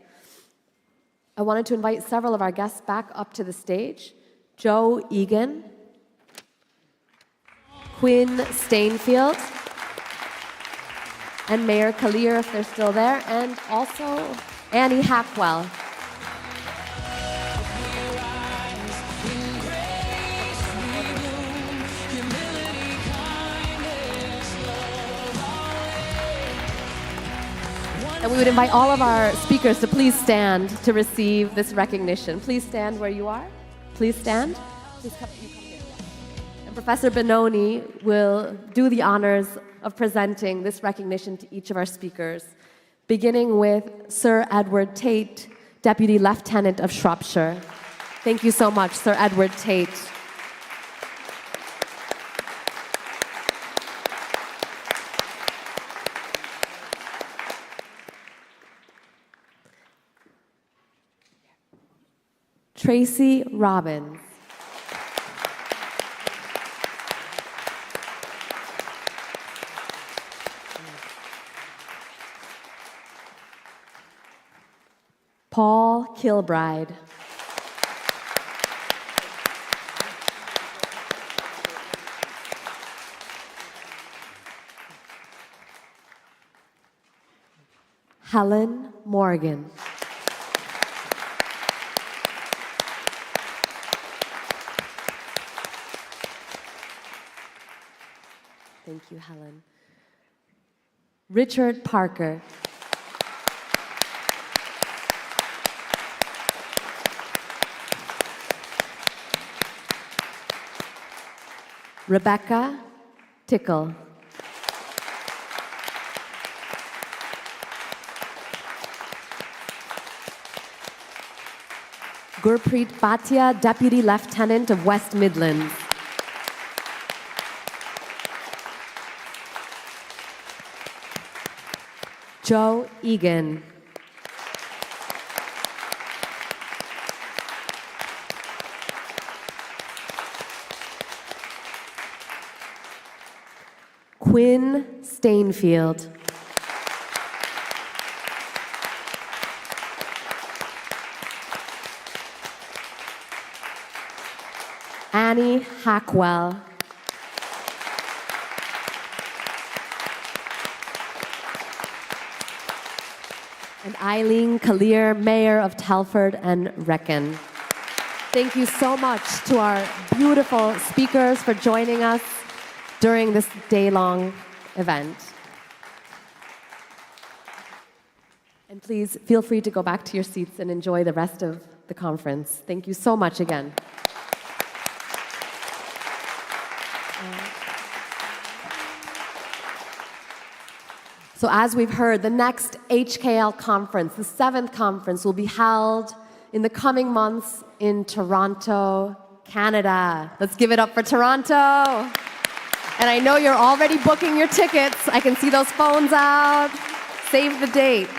I wanted to invite several of our guests back up to the stage. Joe Egan, Quinn Stainfield, and Mayor Kalir, if they're still there, and also Annie Hackwell. And we would invite all of our speakers to please stand to receive this recognition. Please stand where you are. Please stand. Please come here. And Professor Benoni will do the honors of presenting this recognition to each of our speakers, beginning with Sir Edward Tate, Deputy Lieutenant of Shropshire. Thank you so much, Sir Edward Tate. Tracy Robbins. Paul Kilbride. Helen Morgan. Thank you, Helen. Richard Parker. Rebecca Tickle. Gurpreet Bhatia, Deputy Lieutenant of West Midlands. Joe Egan. Quinn Stainfield. Annie Hackwell. And Eileen Kalir, Mayor of Telford and Wrekin. Thank you so much to our beautiful speakers for joining us during this day-long event. And please feel free to go back to your seats and enjoy the rest of the conference. Thank you so much again. So as we've heard, the next HKL conference, the 7th conference, will be held in the coming months in Toronto, Canada. Let's give it up for Toronto. And I know you're already booking your tickets. I can see those phones out. Save the date.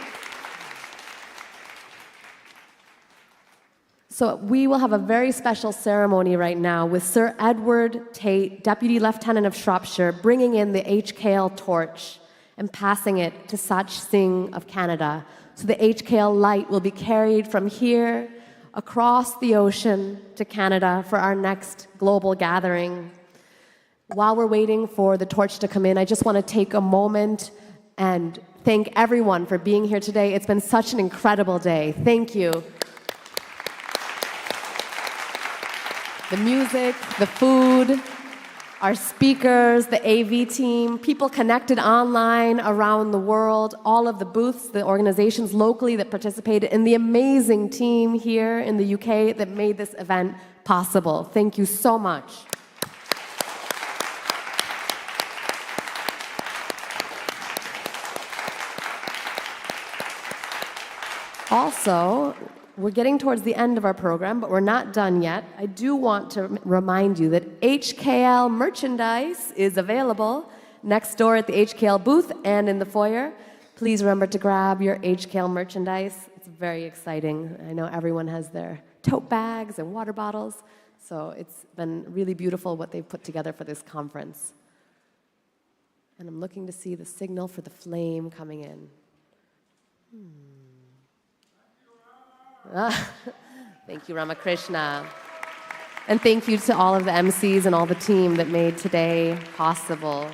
So we will have a very special ceremony right now with Sir Edward Tate, Deputy Lieutenant of Shropshire, bringing in the HKL torch and passing it to Sach Singh of Canada. So the HKL light will be carried from here across the ocean to Canada for our next global gathering. While we're waiting for the torch to come in, I just want to take a moment and thank everyone for being here today. It's been such an incredible day. Thank you. the music, the food, our speakers, the AV team, people connected online around the world, all of the booths, the organizations locally that participated, and the amazing team here in the UK that made this event possible. Thank you so much. Also, we're getting towards the end of our program, but we're not done yet. I do want to remind you that HKL merchandise is available next door at the HKL booth and in the foyer. Please remember to grab your HKL merchandise. It's very exciting. I know everyone has their tote bags and water bottles, so it's been really beautiful what they've put together for this conference. And I'm looking to see the signal for the flame coming in. Thank you, Ramakrishna. And thank you to all of the MCs and all the team that made today possible.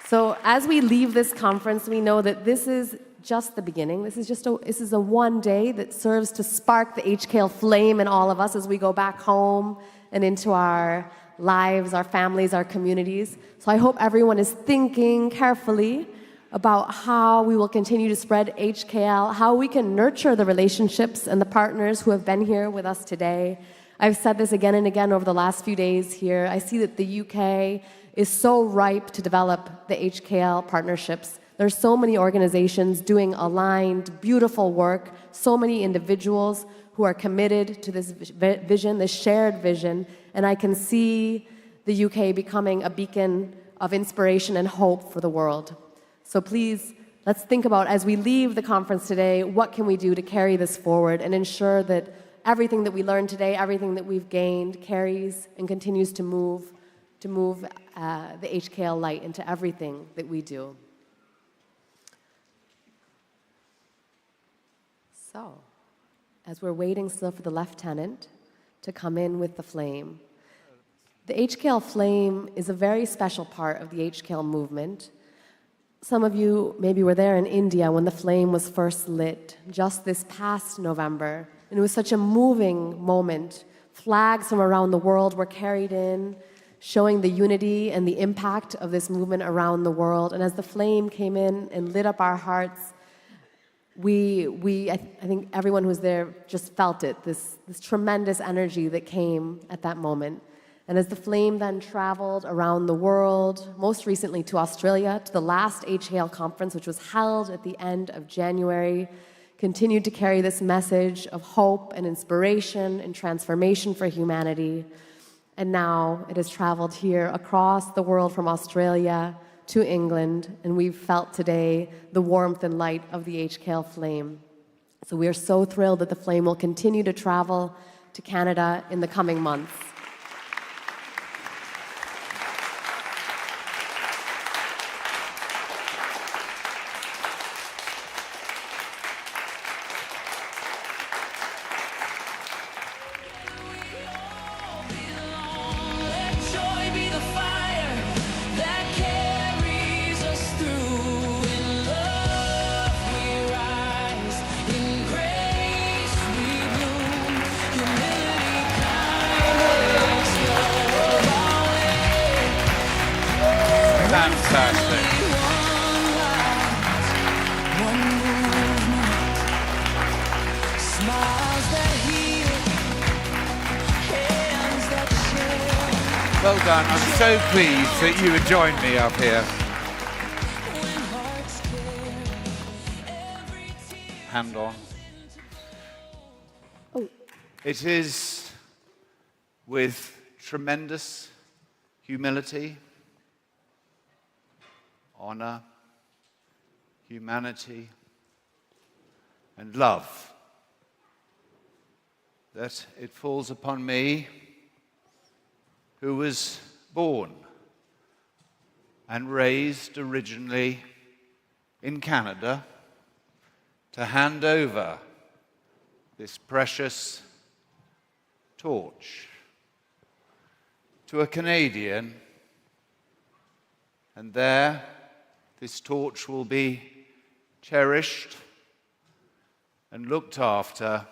So as we leave this conference, we know that this is just the beginning. This is a one day that serves to spark the HKL flame in all of us as we go back home and into our lives, our families, our communities. So I hope everyone is thinking carefully about how we will continue to spread HKL, how we can nurture the relationships and the partners who have been here with us today. I've said this again and again over the last few days here. I see that the UK is so ripe to develop the HKL partnerships. There's so many organizations doing aligned, beautiful work, so many individuals who are committed to this vision, this shared vision, and I can see the UK becoming a beacon of inspiration and hope for the world. So please, let's think about, as we leave the conference today, what can we do to carry this forward and ensure that everything that we learned today, everything that we've gained, carries and continues to move the HKL light into everything that we do. So, as we're waiting still for the lieutenant to come in with the flame, the HKL flame is a very special part of the HKL movement. Some of you maybe were there in India when the flame was first lit, just this past November. And it was such a moving moment. Flags from around the world were carried in, showing the unity and the impact of this movement around the world. And as the flame came in and lit up our hearts, I think everyone who was there just felt it, this tremendous energy that came at that moment. And as the flame then traveled around the world, most recently to Australia, to the last HKL conference, which was held at the end of January, continued to carry this message of hope and inspiration and transformation for humanity. And now it has traveled here across the world from Australia to England, and we've felt today the warmth and light of the HKL flame. So we are so thrilled that the flame will continue to travel to Canada in the coming months. Well done. I'm so pleased that you would join me up here. Hand on. It is with tremendous humility, honor, humanity, and love that it falls upon me, who was born and raised originally in Canada, to hand over this precious torch to a Canadian, and there this torch will be cherished and looked after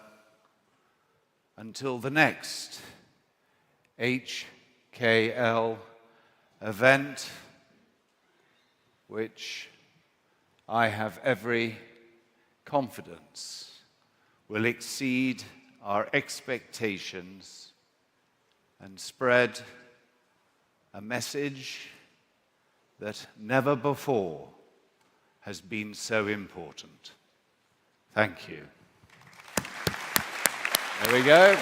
until the next HKL event, which I have every confidence will exceed our expectations and spread a message that never before has been so important. Thank you. There we go.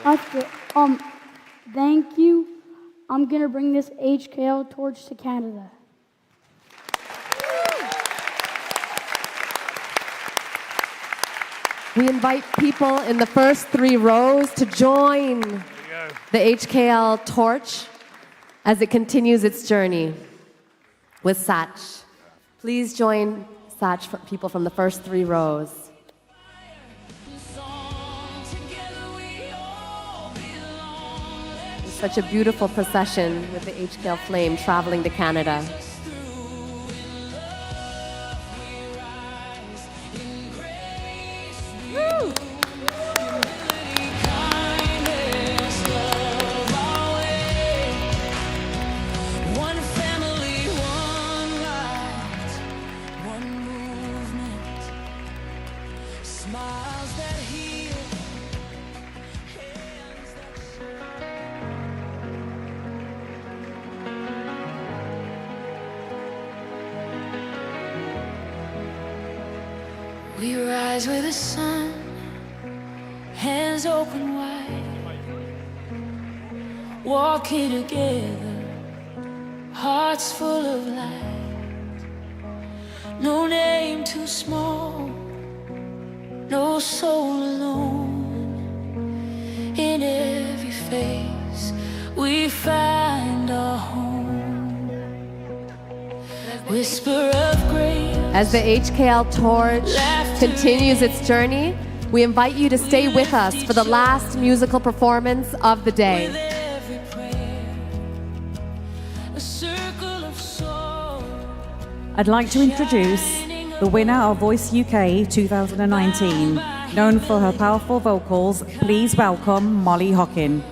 Okay, thank you. I'm going to bring this HKL torch to Canada. We invite people in the first 3 rows to join the HKL torch as it continues its journey with Sach. Please join Sach, people from the first 3 rows. It's such a beautiful procession with the HKL flame traveling to Canada. Woo! We rise with the sun, hands open wide, walking together, hearts full of light. No name too small, no soul alone. In every face we find our home. Whisper of grace. As the HKL torch continues its journey, we invite you to stay with us for the last musical performance of the day. I'd like to introduce the winner of Voice UK 2019. Known for her powerful vocals, please welcome Molly Hockin.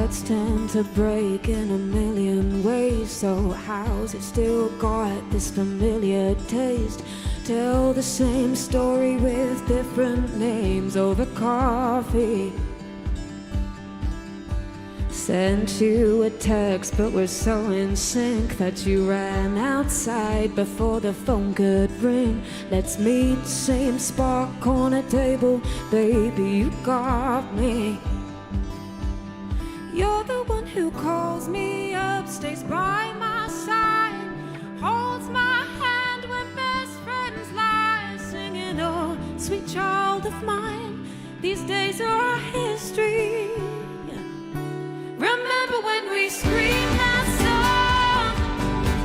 hearts tend to break in a million ways. So how's it still got this familiar taste? Tell the same story with different names over coffee. Sent you a text, but we're so in sync that you ran outside before the phone could ring. Let's meet, same spark on a table, baby, you got me. You're the one who calls me up, stays by my side, holds my hand when best friends lie, singing, oh, sweet child of mine, these days are our history. Remember when we screamed that song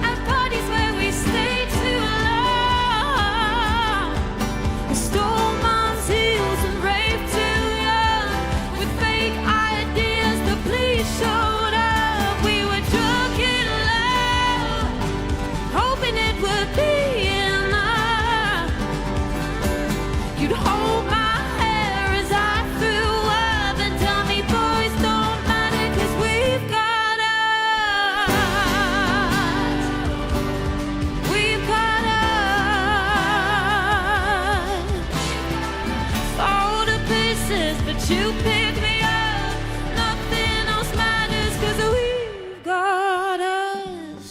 at parties where we stayed too long? We stole mom's heels and raved too young with fake ideas. The police showed up. We were drunk in love, hoping it would be enough. You'd hold my hair as I threw up and tell me, boys don't matter 'cause we've got us. We've got us. Fall to pieces, but you pick me up. Nothing else matters 'cause we've got us.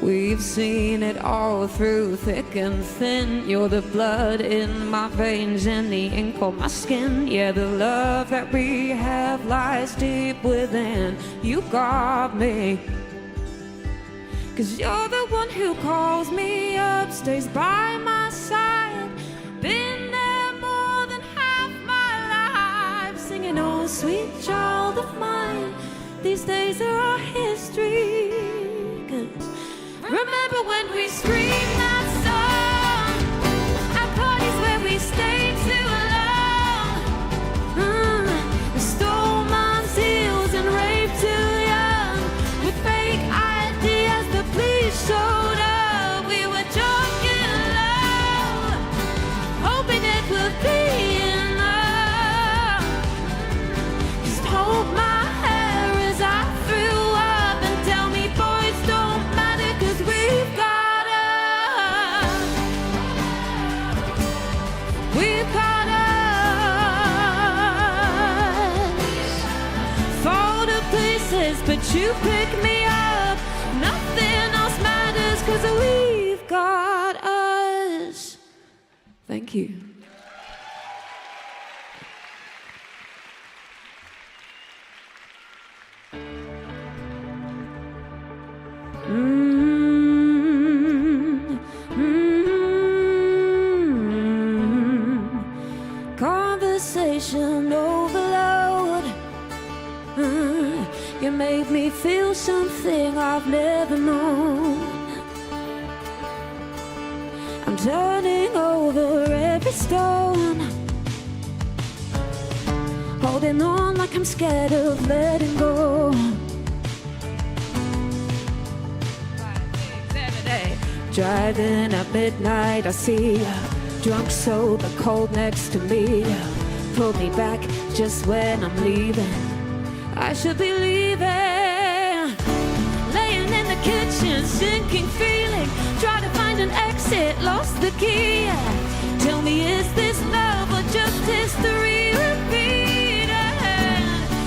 We've seen it all through thick and thin. You're the blood in my veins and the ink on my skin. Yeah, the love that we have lies deep within. You got me. 'Cause you're the one who calls me up, stays by my side. Been there more than half my life, singing, oh, sweet child of mine, these days are our history. 'Cause remember when we screamed that song at parties where we stayed too long? We stole mom's heels and raved too young with fake ideas. The police showed up. We were drunk in love, hoping it would be enough. Just hold my hair as I threw up and tell me, boys don't matter 'cause we've got us. We've got us. Fall to pieces, but you pick me up. Nothing else matters 'cause we've got us. Thank you. Conversation overload. You made me feel something I've never known. I'm turning over every stone, holding on like I'm scared of letting go. Driving at midnight, I see you, drunk, sober, cold next to me. Pulled me back just when I'm leaving. I should be leaving. Laying in the kitchen, sinking feeling, try to find an exit, lost the key. Tell me, is this love or just history repeating?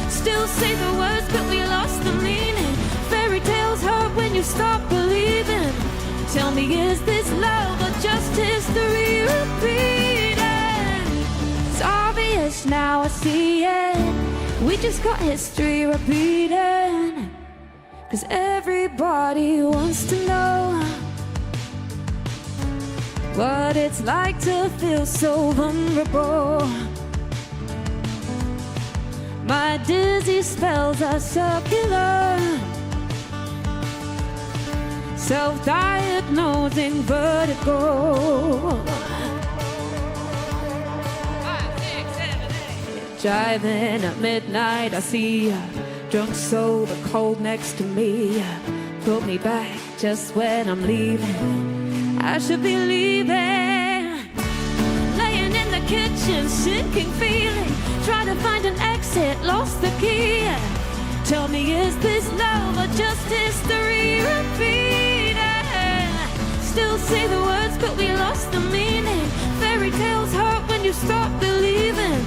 Still say the words, but we lost the meaning. Fairy tales hurt when you stop believing. Tell me, is this love or just history repeating? It's obvious now, I see it. We just got history repeating. 'Cause everybody wants to know what it's like to feel so vulnerable. My dizzy spells are circular, self-diagnosing vertigo. 5, 6, 7, 8. Driving at midnight, I see you, drunk, sober, cold next to me. Pull me back just when I'm leaving. I should be leaving. Laying in the kitchen, sinking feeling, trying to find an exit, lost the key. Tell me, is this love or just history repeating? Still say the words, but we lost the meaning. Fairy tales hurt when you stop believing.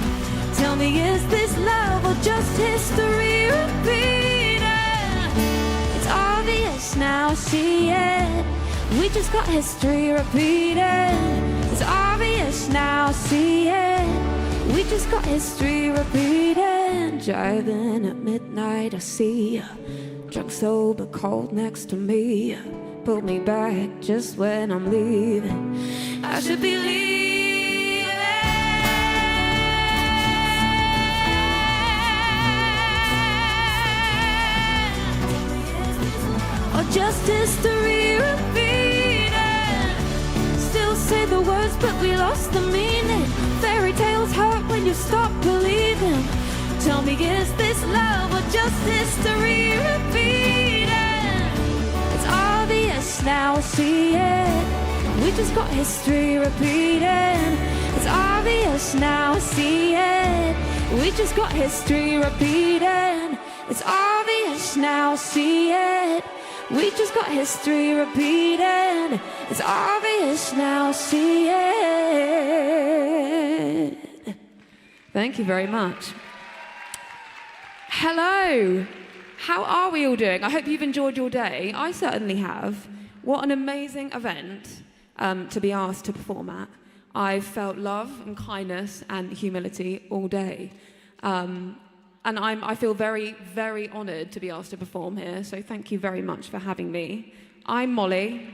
Tell me, is this love or just history repeating? It's obvious now, see it. We just got history repeating. It's obvious now, see it. We just got history repeating. Driving at midnight, I see you. Drunk, sober, cold next to me. Pull me back just when I'm leaving. I should be leaving. Or just history repeating. Still say the words, but we lost the meaning. Fairy tales hurt when you stop believing. Tell me, is this love or just history repeating? It's obvious now, see it. We just got history repeating. It's obvious now, see it. We just got history repeating. It's obvious now, see it. We just got history repeating. It's obvious now, see it. Thank you very much. Hello. How are we all doing? I hope you've enjoyed your day. I certainly have. What an amazing event to be asked to perform at. I've felt love and kindness and humility all day. And I feel very, very honoured to be asked to perform here, so thank you very much for having me. I'm Molly,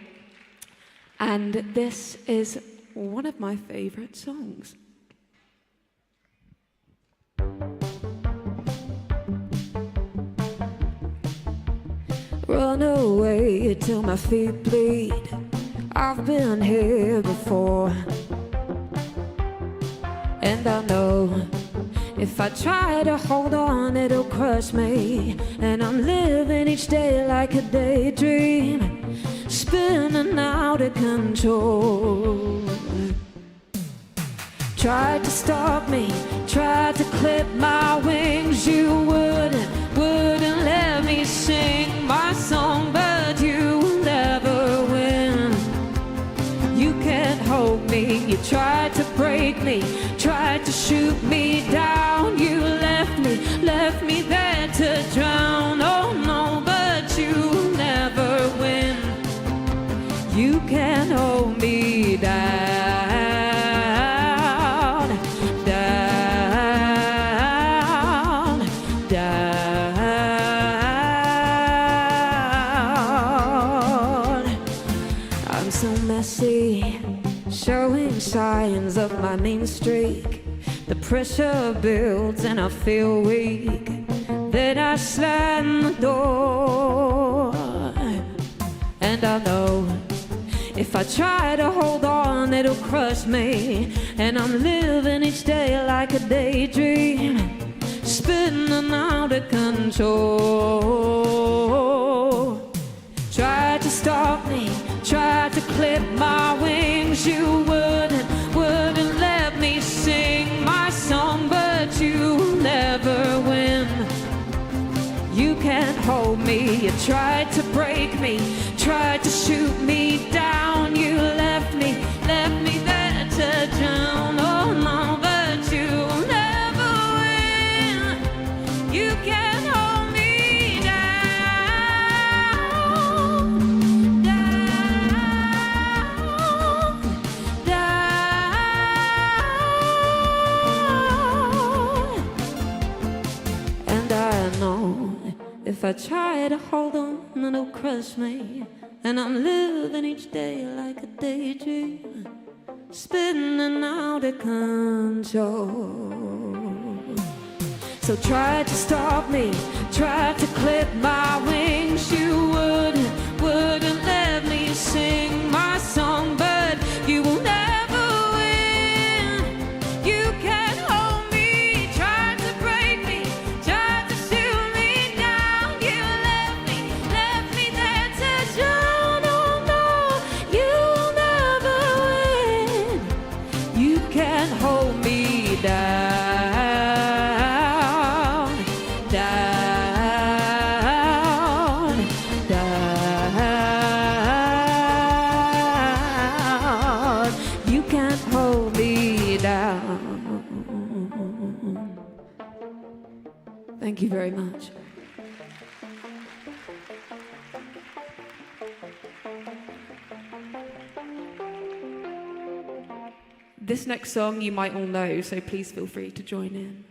and this is one of my favourite songs. Run away till my feet bleed. I've been here before, and I know if I try to hold on, it'll crush me. And I'm living each day like a daydream, spinning out of control. Tried to stop me, tried to clip my wings. You wouldn't let me sing my song, but you will never win. You can't hold me. You tried to break me, tried to shoot me down. You left me there to drown. Oh no, but you will never win. You can't hold me down, down, down. I'm so messy, showing signs of my mean streak. The pressure builds and I feel weak. Then I slam the door, and I know if I try to hold on, it'll crush me. And I'm living each day like a daydream, spinning out of control. Tried to stop me, tried to clip my wings. You wouldn't let me sing my song, but you will never win. You can't hold me. You tried to break me, tried to shoot me down. You left me there to drown. Oh no, but you will never win. You can't hold me down, down, down. And I know if I try to hold on, it'll crush me. And I'm living each day like a daydream, spinning out of control. So try to stop me, try to clip my wings. You wouldn't let me sing my song, but you will never win. You can't hold me, tried to break me, tried to shoot me down. You left me there to drown. Oh no, you'll never win. You can't hold me. Thank you very much. This next song you might all know, so please feel free to join in.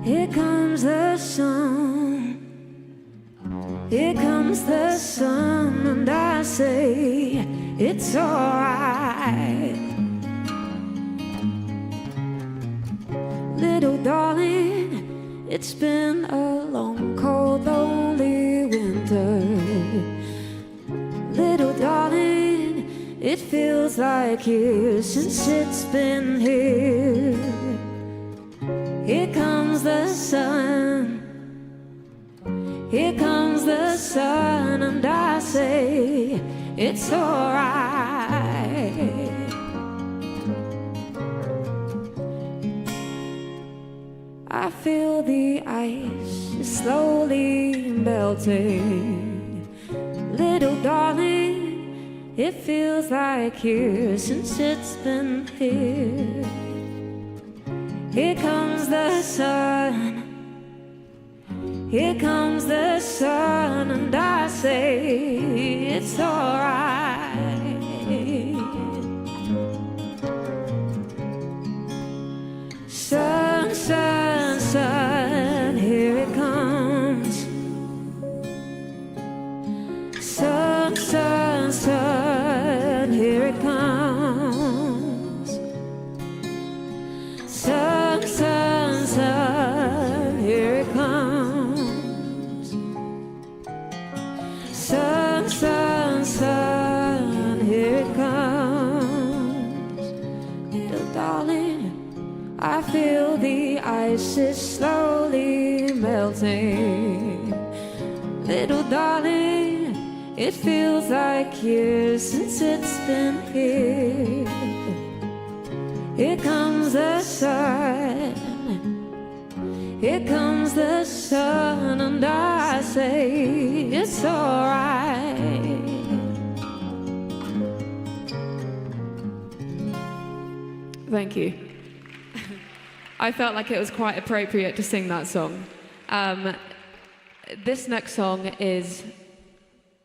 Here comes the sun, here comes the sun, and I say it's alright. Little darling, it's been a long, cold, lonely winter. Little darling, it feels like years since it's been here. Here comes the sun, here comes the sun, and I say it's alright. I feel the ice is slowly melting. Little darling, it feels like years since it's been here. Here comes the sun, here comes the sun, and I say it's alright. Sun, sun, sun, here it comes. Sun, sun, sun, here it comes. Sun, sun, sun, here it comes. Sun, sun, sun, here it comes. Little darling, I feel the ice is slowly melting. Little darling, it feels like years since it's been here. Here comes the sun, here comes the sun, and I say it's alright. Thank you. I felt like it was quite appropriate to sing that song. This next song is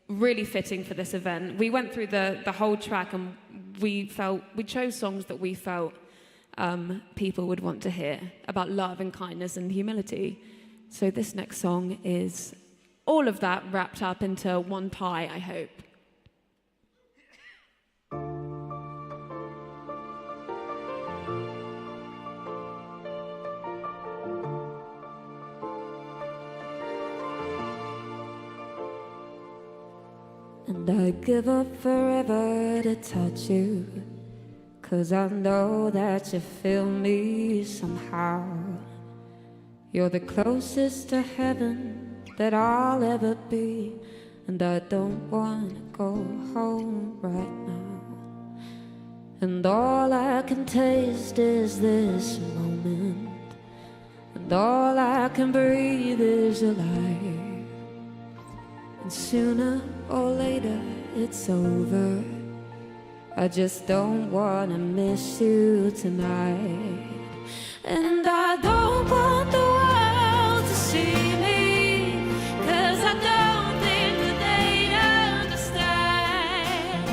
really fitting for this event. We went through the whole track and we chose songs that we felt people would want to hear about love and kindness and humility. So this next song is all of that wrapped up into one pie, I hope. And I'd give up forever to touch you, 'cause I know that you feel me somehow. You're the closest to heaven that I'll ever be, and I don't want to go home right now. And all I can taste is this moment, and all I can breathe is your life. And sooner or later it's over. I just don't wanna miss you tonight. And I don't want the world to see me, 'cause I don't think that they'd understand.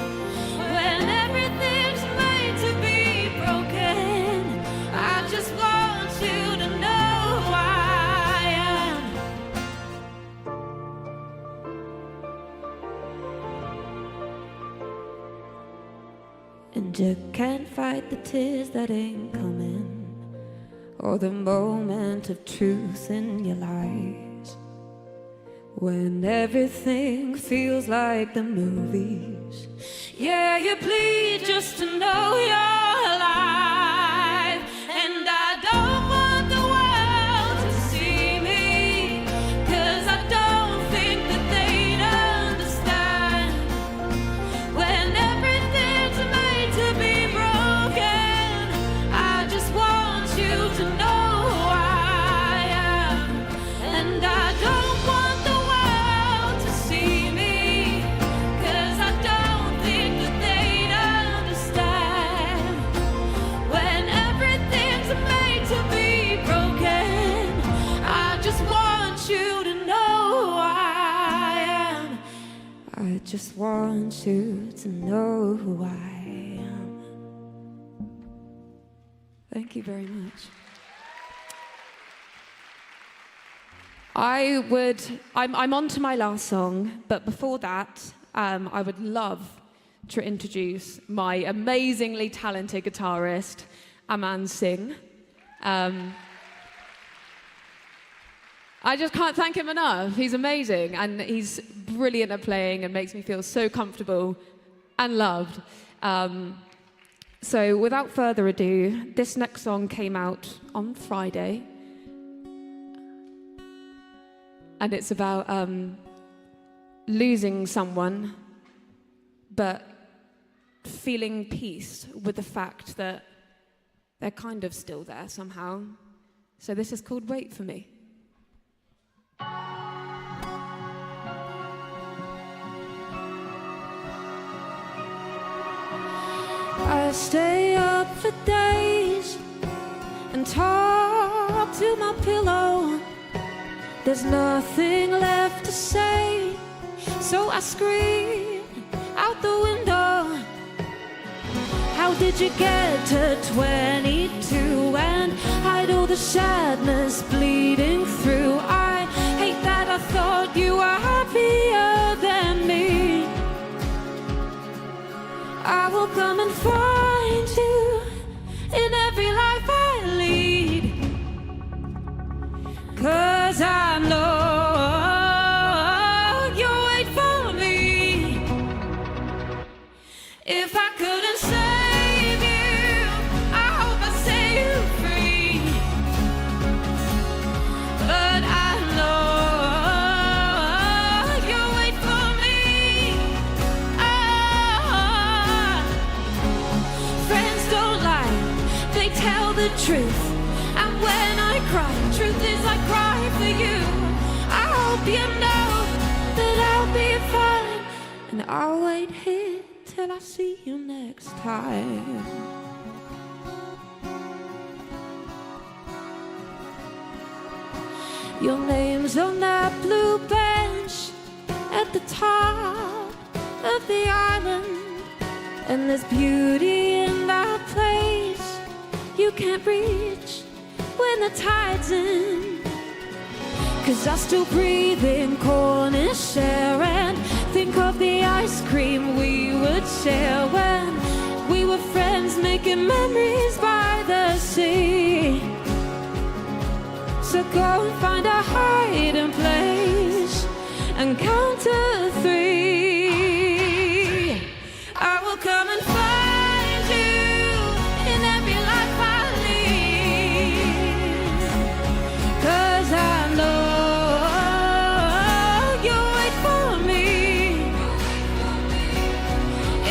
When everything's made to be broken, I just want you to know who I am. And you can't fight the tears that ain't coming, or the moment of truth in your lies. When everything feels like the movies, yeah, you plead just to know you're alive. And I don't want the world to see me, 'cause I don't think that they'd understand. When everything's made to be broken, I just want you to know who I am. And I don't want the world to see me, 'cause I don't think that just want you to know who I am. Thank you very much. I'm on to my last song, but before that, I would love to introduce my amazingly talented guitarist, Aman Singh. I just can't thank him enough. He's amazing, and he's brilliant at playing and makes me feel so comfortable and loved. So without further ado, this next song came out on Friday, and it's about losing someone, but feeling peace with the fact that they're kind of still there somehow. So this is called Wait For Me. I stay up for days and talk to my pillow. There's nothing left to say, so I scream out the window. How did you get to 22 and hide all the sadness bleeding through? I hate that I thought you were happier than me. I will come and find you in every life I lead, 'cause I know you'll wait for me. If I couldn't save you, I hope I set you free. But I know you'll wait for me. Ah, friends don't lie, they tell the truth. And when I cry, truth is I cry for you. I hope you know that I'll be fine, and I'll wait here till I see you next time. Your name's on that blue bench at the top of the island, and there's beauty in that place you can't reach when the tide's in. 'Cause I still breathe in Cornish air and think of the ice cream we would share when we were friends making memories by the sea. So go and find a hiding place and count to 3. I will come and find you in every life I lead, 'cause I know you'll wait for me.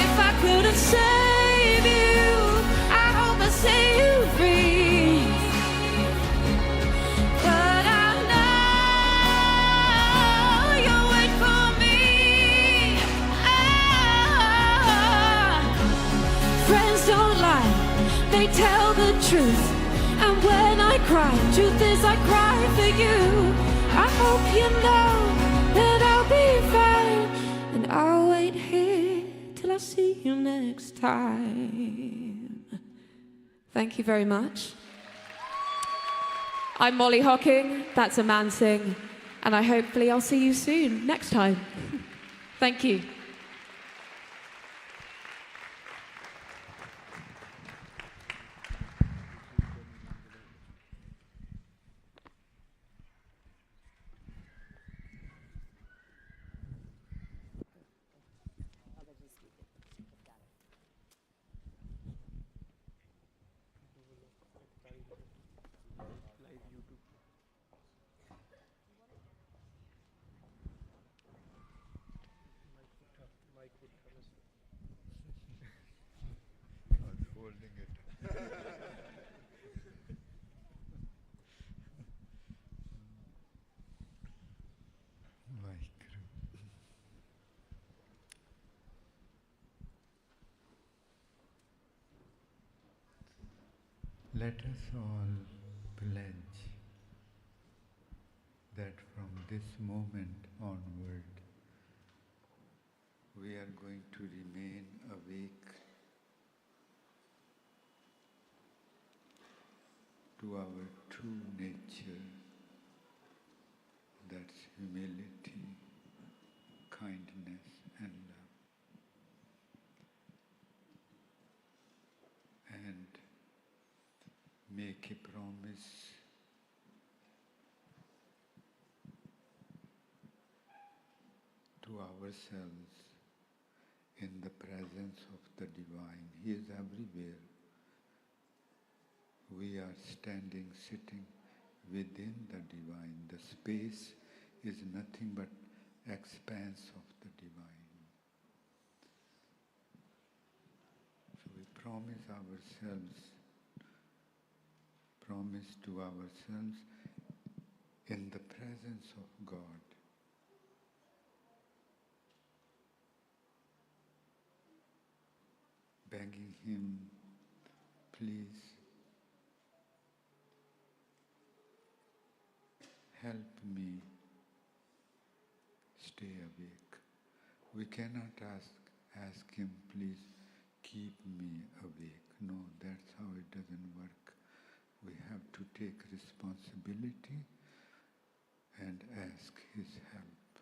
If I couldn't save you, I hope I set you free. But I know you'll wait for me. Ah, friends don't lie, they tell the truth. And when I cry, truth is I cry for you. I hope you know that I'll be fine, and I'll wait here till I see you next time. Thank you very much. I'm Molly Hocking, that's Aman Singh, and hopefully I'll see you soon, next time. Thank you. Let us all pledge that from this moment onward we are going to remain awake to our true nature, that's humility, kindness, and love. And make a promise to ourselves in the presence of the Divine. He is everywhere. We are standing, sitting within the Divine. The space is nothing but expanse of the Divine. So we promise to ourselves in the presence of God. Begging Him, please help me stay awake. We cannot ask Him, please keep me awake. No, that's how it doesn't work. We have to take responsibility and ask His help.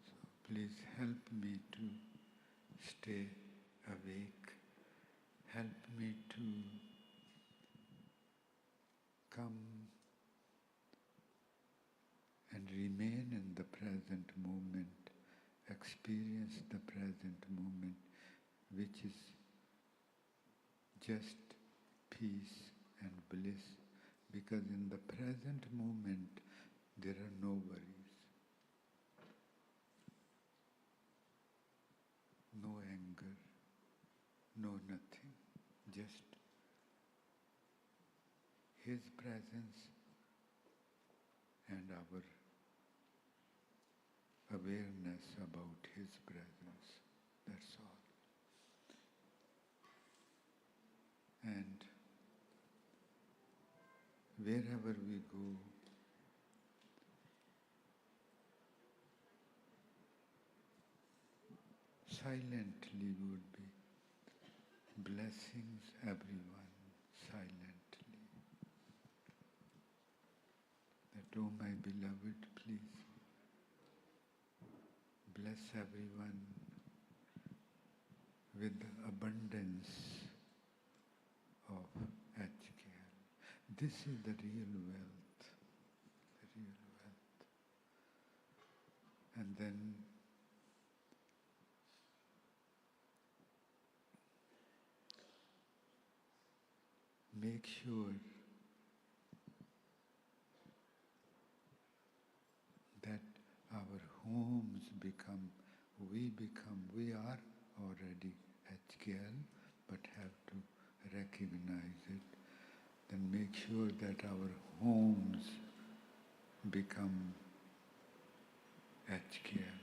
So please help me to stay awake. Help me to come and remain in the present moment, experience the present moment, which is just peace and bliss, because in the present moment there are no worries, no anger, no nothing, just His presence and our awareness about His presence. That's all. And wherever we go, silently would be blessings everyone, silently. That, oh my beloved, please bless everyone with abundance of HKL. This is the real wealth, the real wealth. And then make sure that our homes become, we are already HKL, but have to recognize it. Then make sure that our homes become HKL.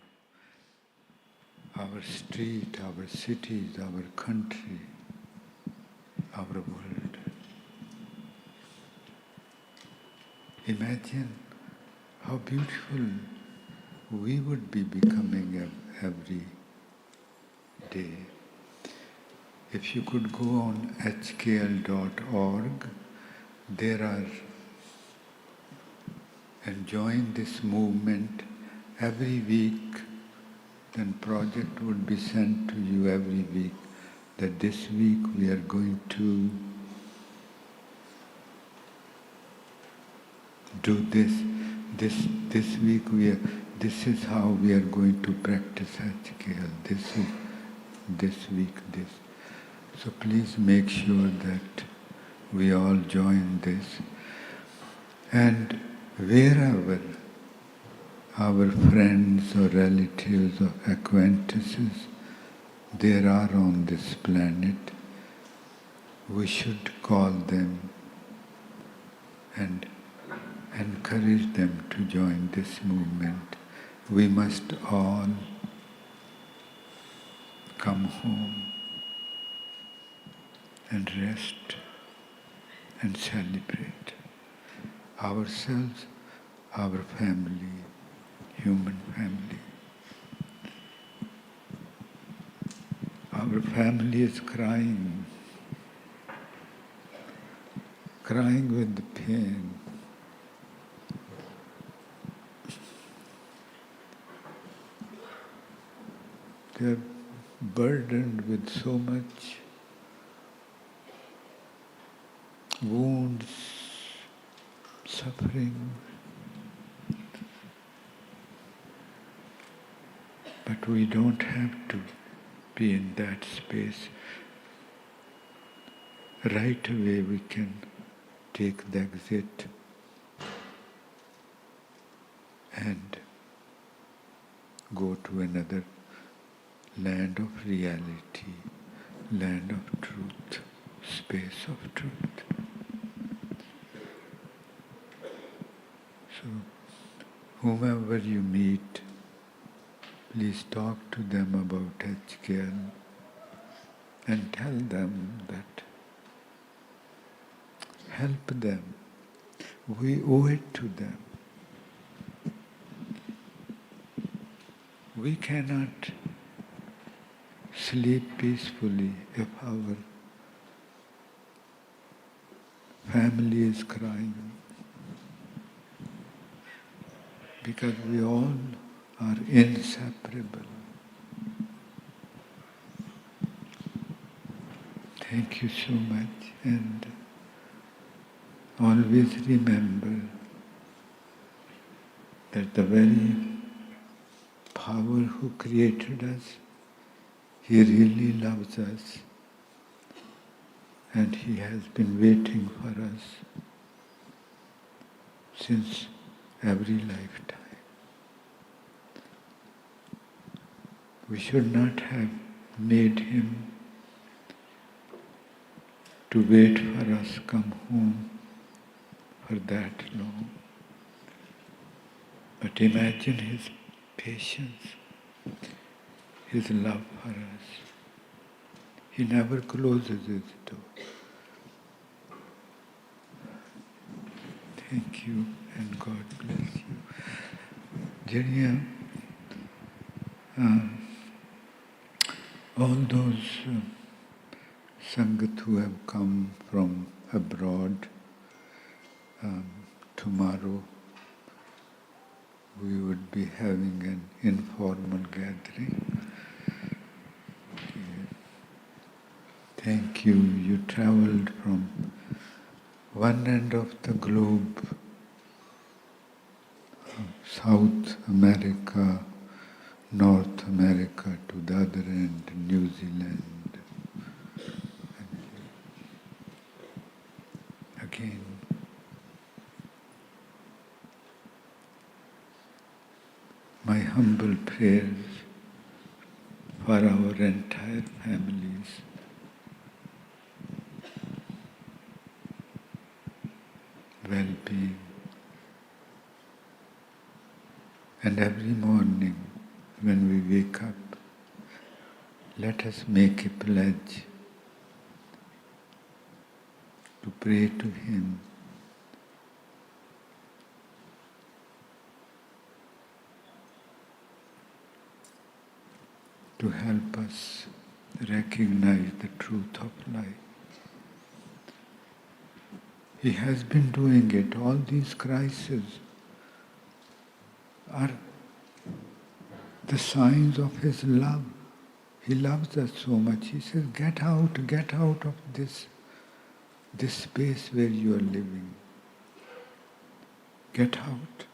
Our street, our cities, our country, our world. Imagine how beautiful we would be becoming every day. If you could go on hkl.org, there are, and join this movement every week, then project would be sent to you every week, that this week we are going to do this. This week this is how we are going to practice HKL. This week. So please make sure that we all join this. And wherever our friends or relatives or acquaintances there are on this planet, we should call them and encourage them to join this movement. We must all come home and rest and celebrate ourselves, our family, human family. Our family is crying with the pain. They are burdened with so much wounds, suffering. But we don't have to be in that space. Right away we can take the exit and go to another land of reality, land of truth, space of truth. So, whomever you meet, please talk to them about HKL and tell them that help them. We owe it to them. We cannot sleep peacefully if our family is crying, because we all are inseparable. Thank you so much, and always remember that the very power who created us, He really loves us, and He has been waiting for us since every lifetime. We should not have made Him to wait for us come home for that long. But imagine His patience, His love for us. He never closes His door. Thank you, and God bless you. ਜਿਹੜੀਆਂ all those Sangat who have come from abroad, tomorrow we would be having an informal gathering. Thank you. You traveled from one end of the globe, South America, North America, to the other end, New Zealand. Again, my humble prayers for our entire families. Well-being. And every morning when we wake up, let us make a pledge to pray to Him to help us recognize the truth of life. He has been doing it. All these crises are the signs of His love. He loves us so much. He says, get out of this space where you are living. Get out,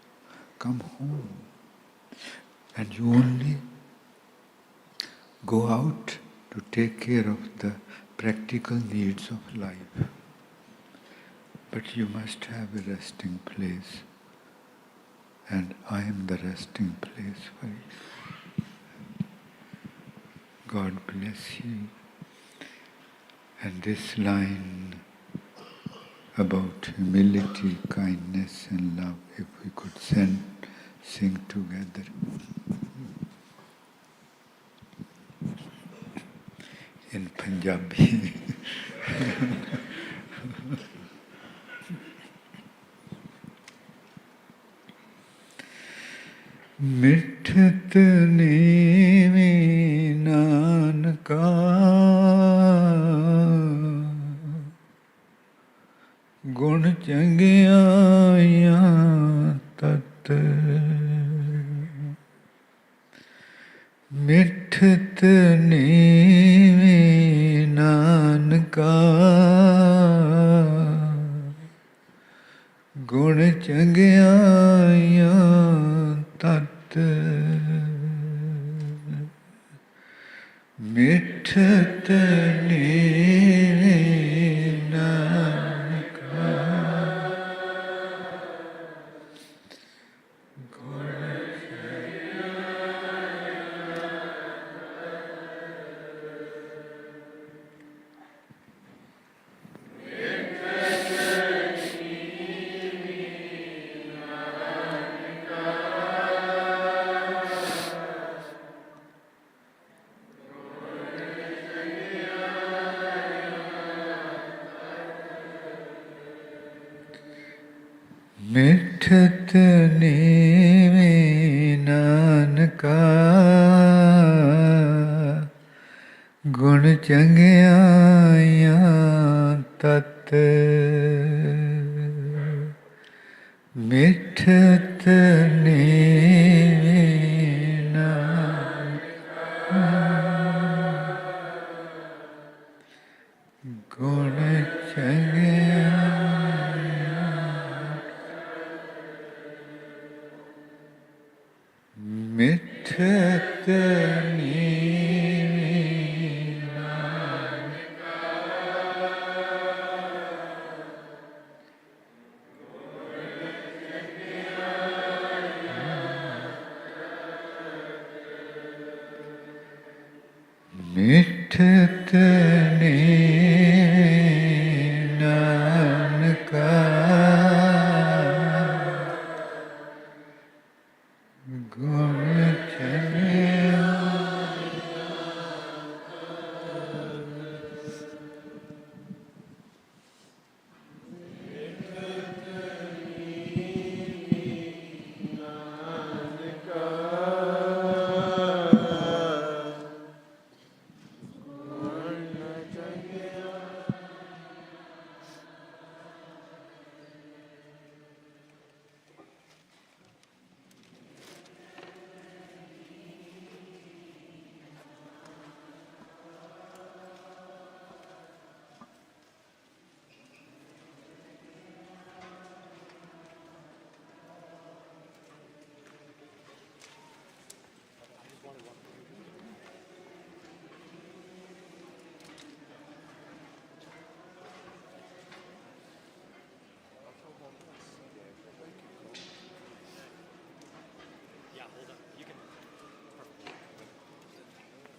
come home. And you only go out to take care of the practical needs of life. But you must have a resting place. And I am the resting place for you. God bless you. And this line about humility, kindness and love, if we could sing together. In Punjabi. मिठत नीवी नानक ਨਾਨਕਾ ਗੁਣ ਚੰਗਿਆਈਆਂ ਤਤ ਮਿੱਠਤ ਨੀਵੀਂ ਨਾਨਕਾ ਗੁਣ ਚੰਗਿਆਈਆਂ ਤਤ ਮਿੱਠਤ ਨੀਵੀਂ ਨਾਨਕਾ ਮਿੱਠਤ ਨੀਵੀਂ ਨਾਨਕਾ ਗੁਣ ਚੰਗਿਆਈਆਂ ਤਤ ਮਿੱਠਤ ਨੀਵੀਂ ਨਾਨਕਾ ਗੁਣ ਚੰਗਿਆਈਆਂ ਮਿੱਠਤ ਨੀਵੀਂ ਨਾਨਕਾ ਮਿੱਠਤ ਨੀਵੀਂ ਨਾਨਕਾ ਗੁਣ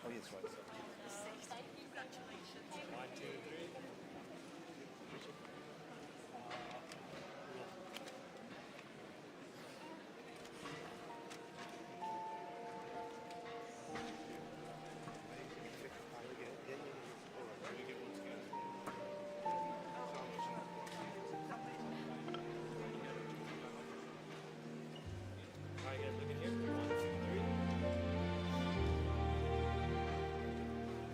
Oh, yes, right.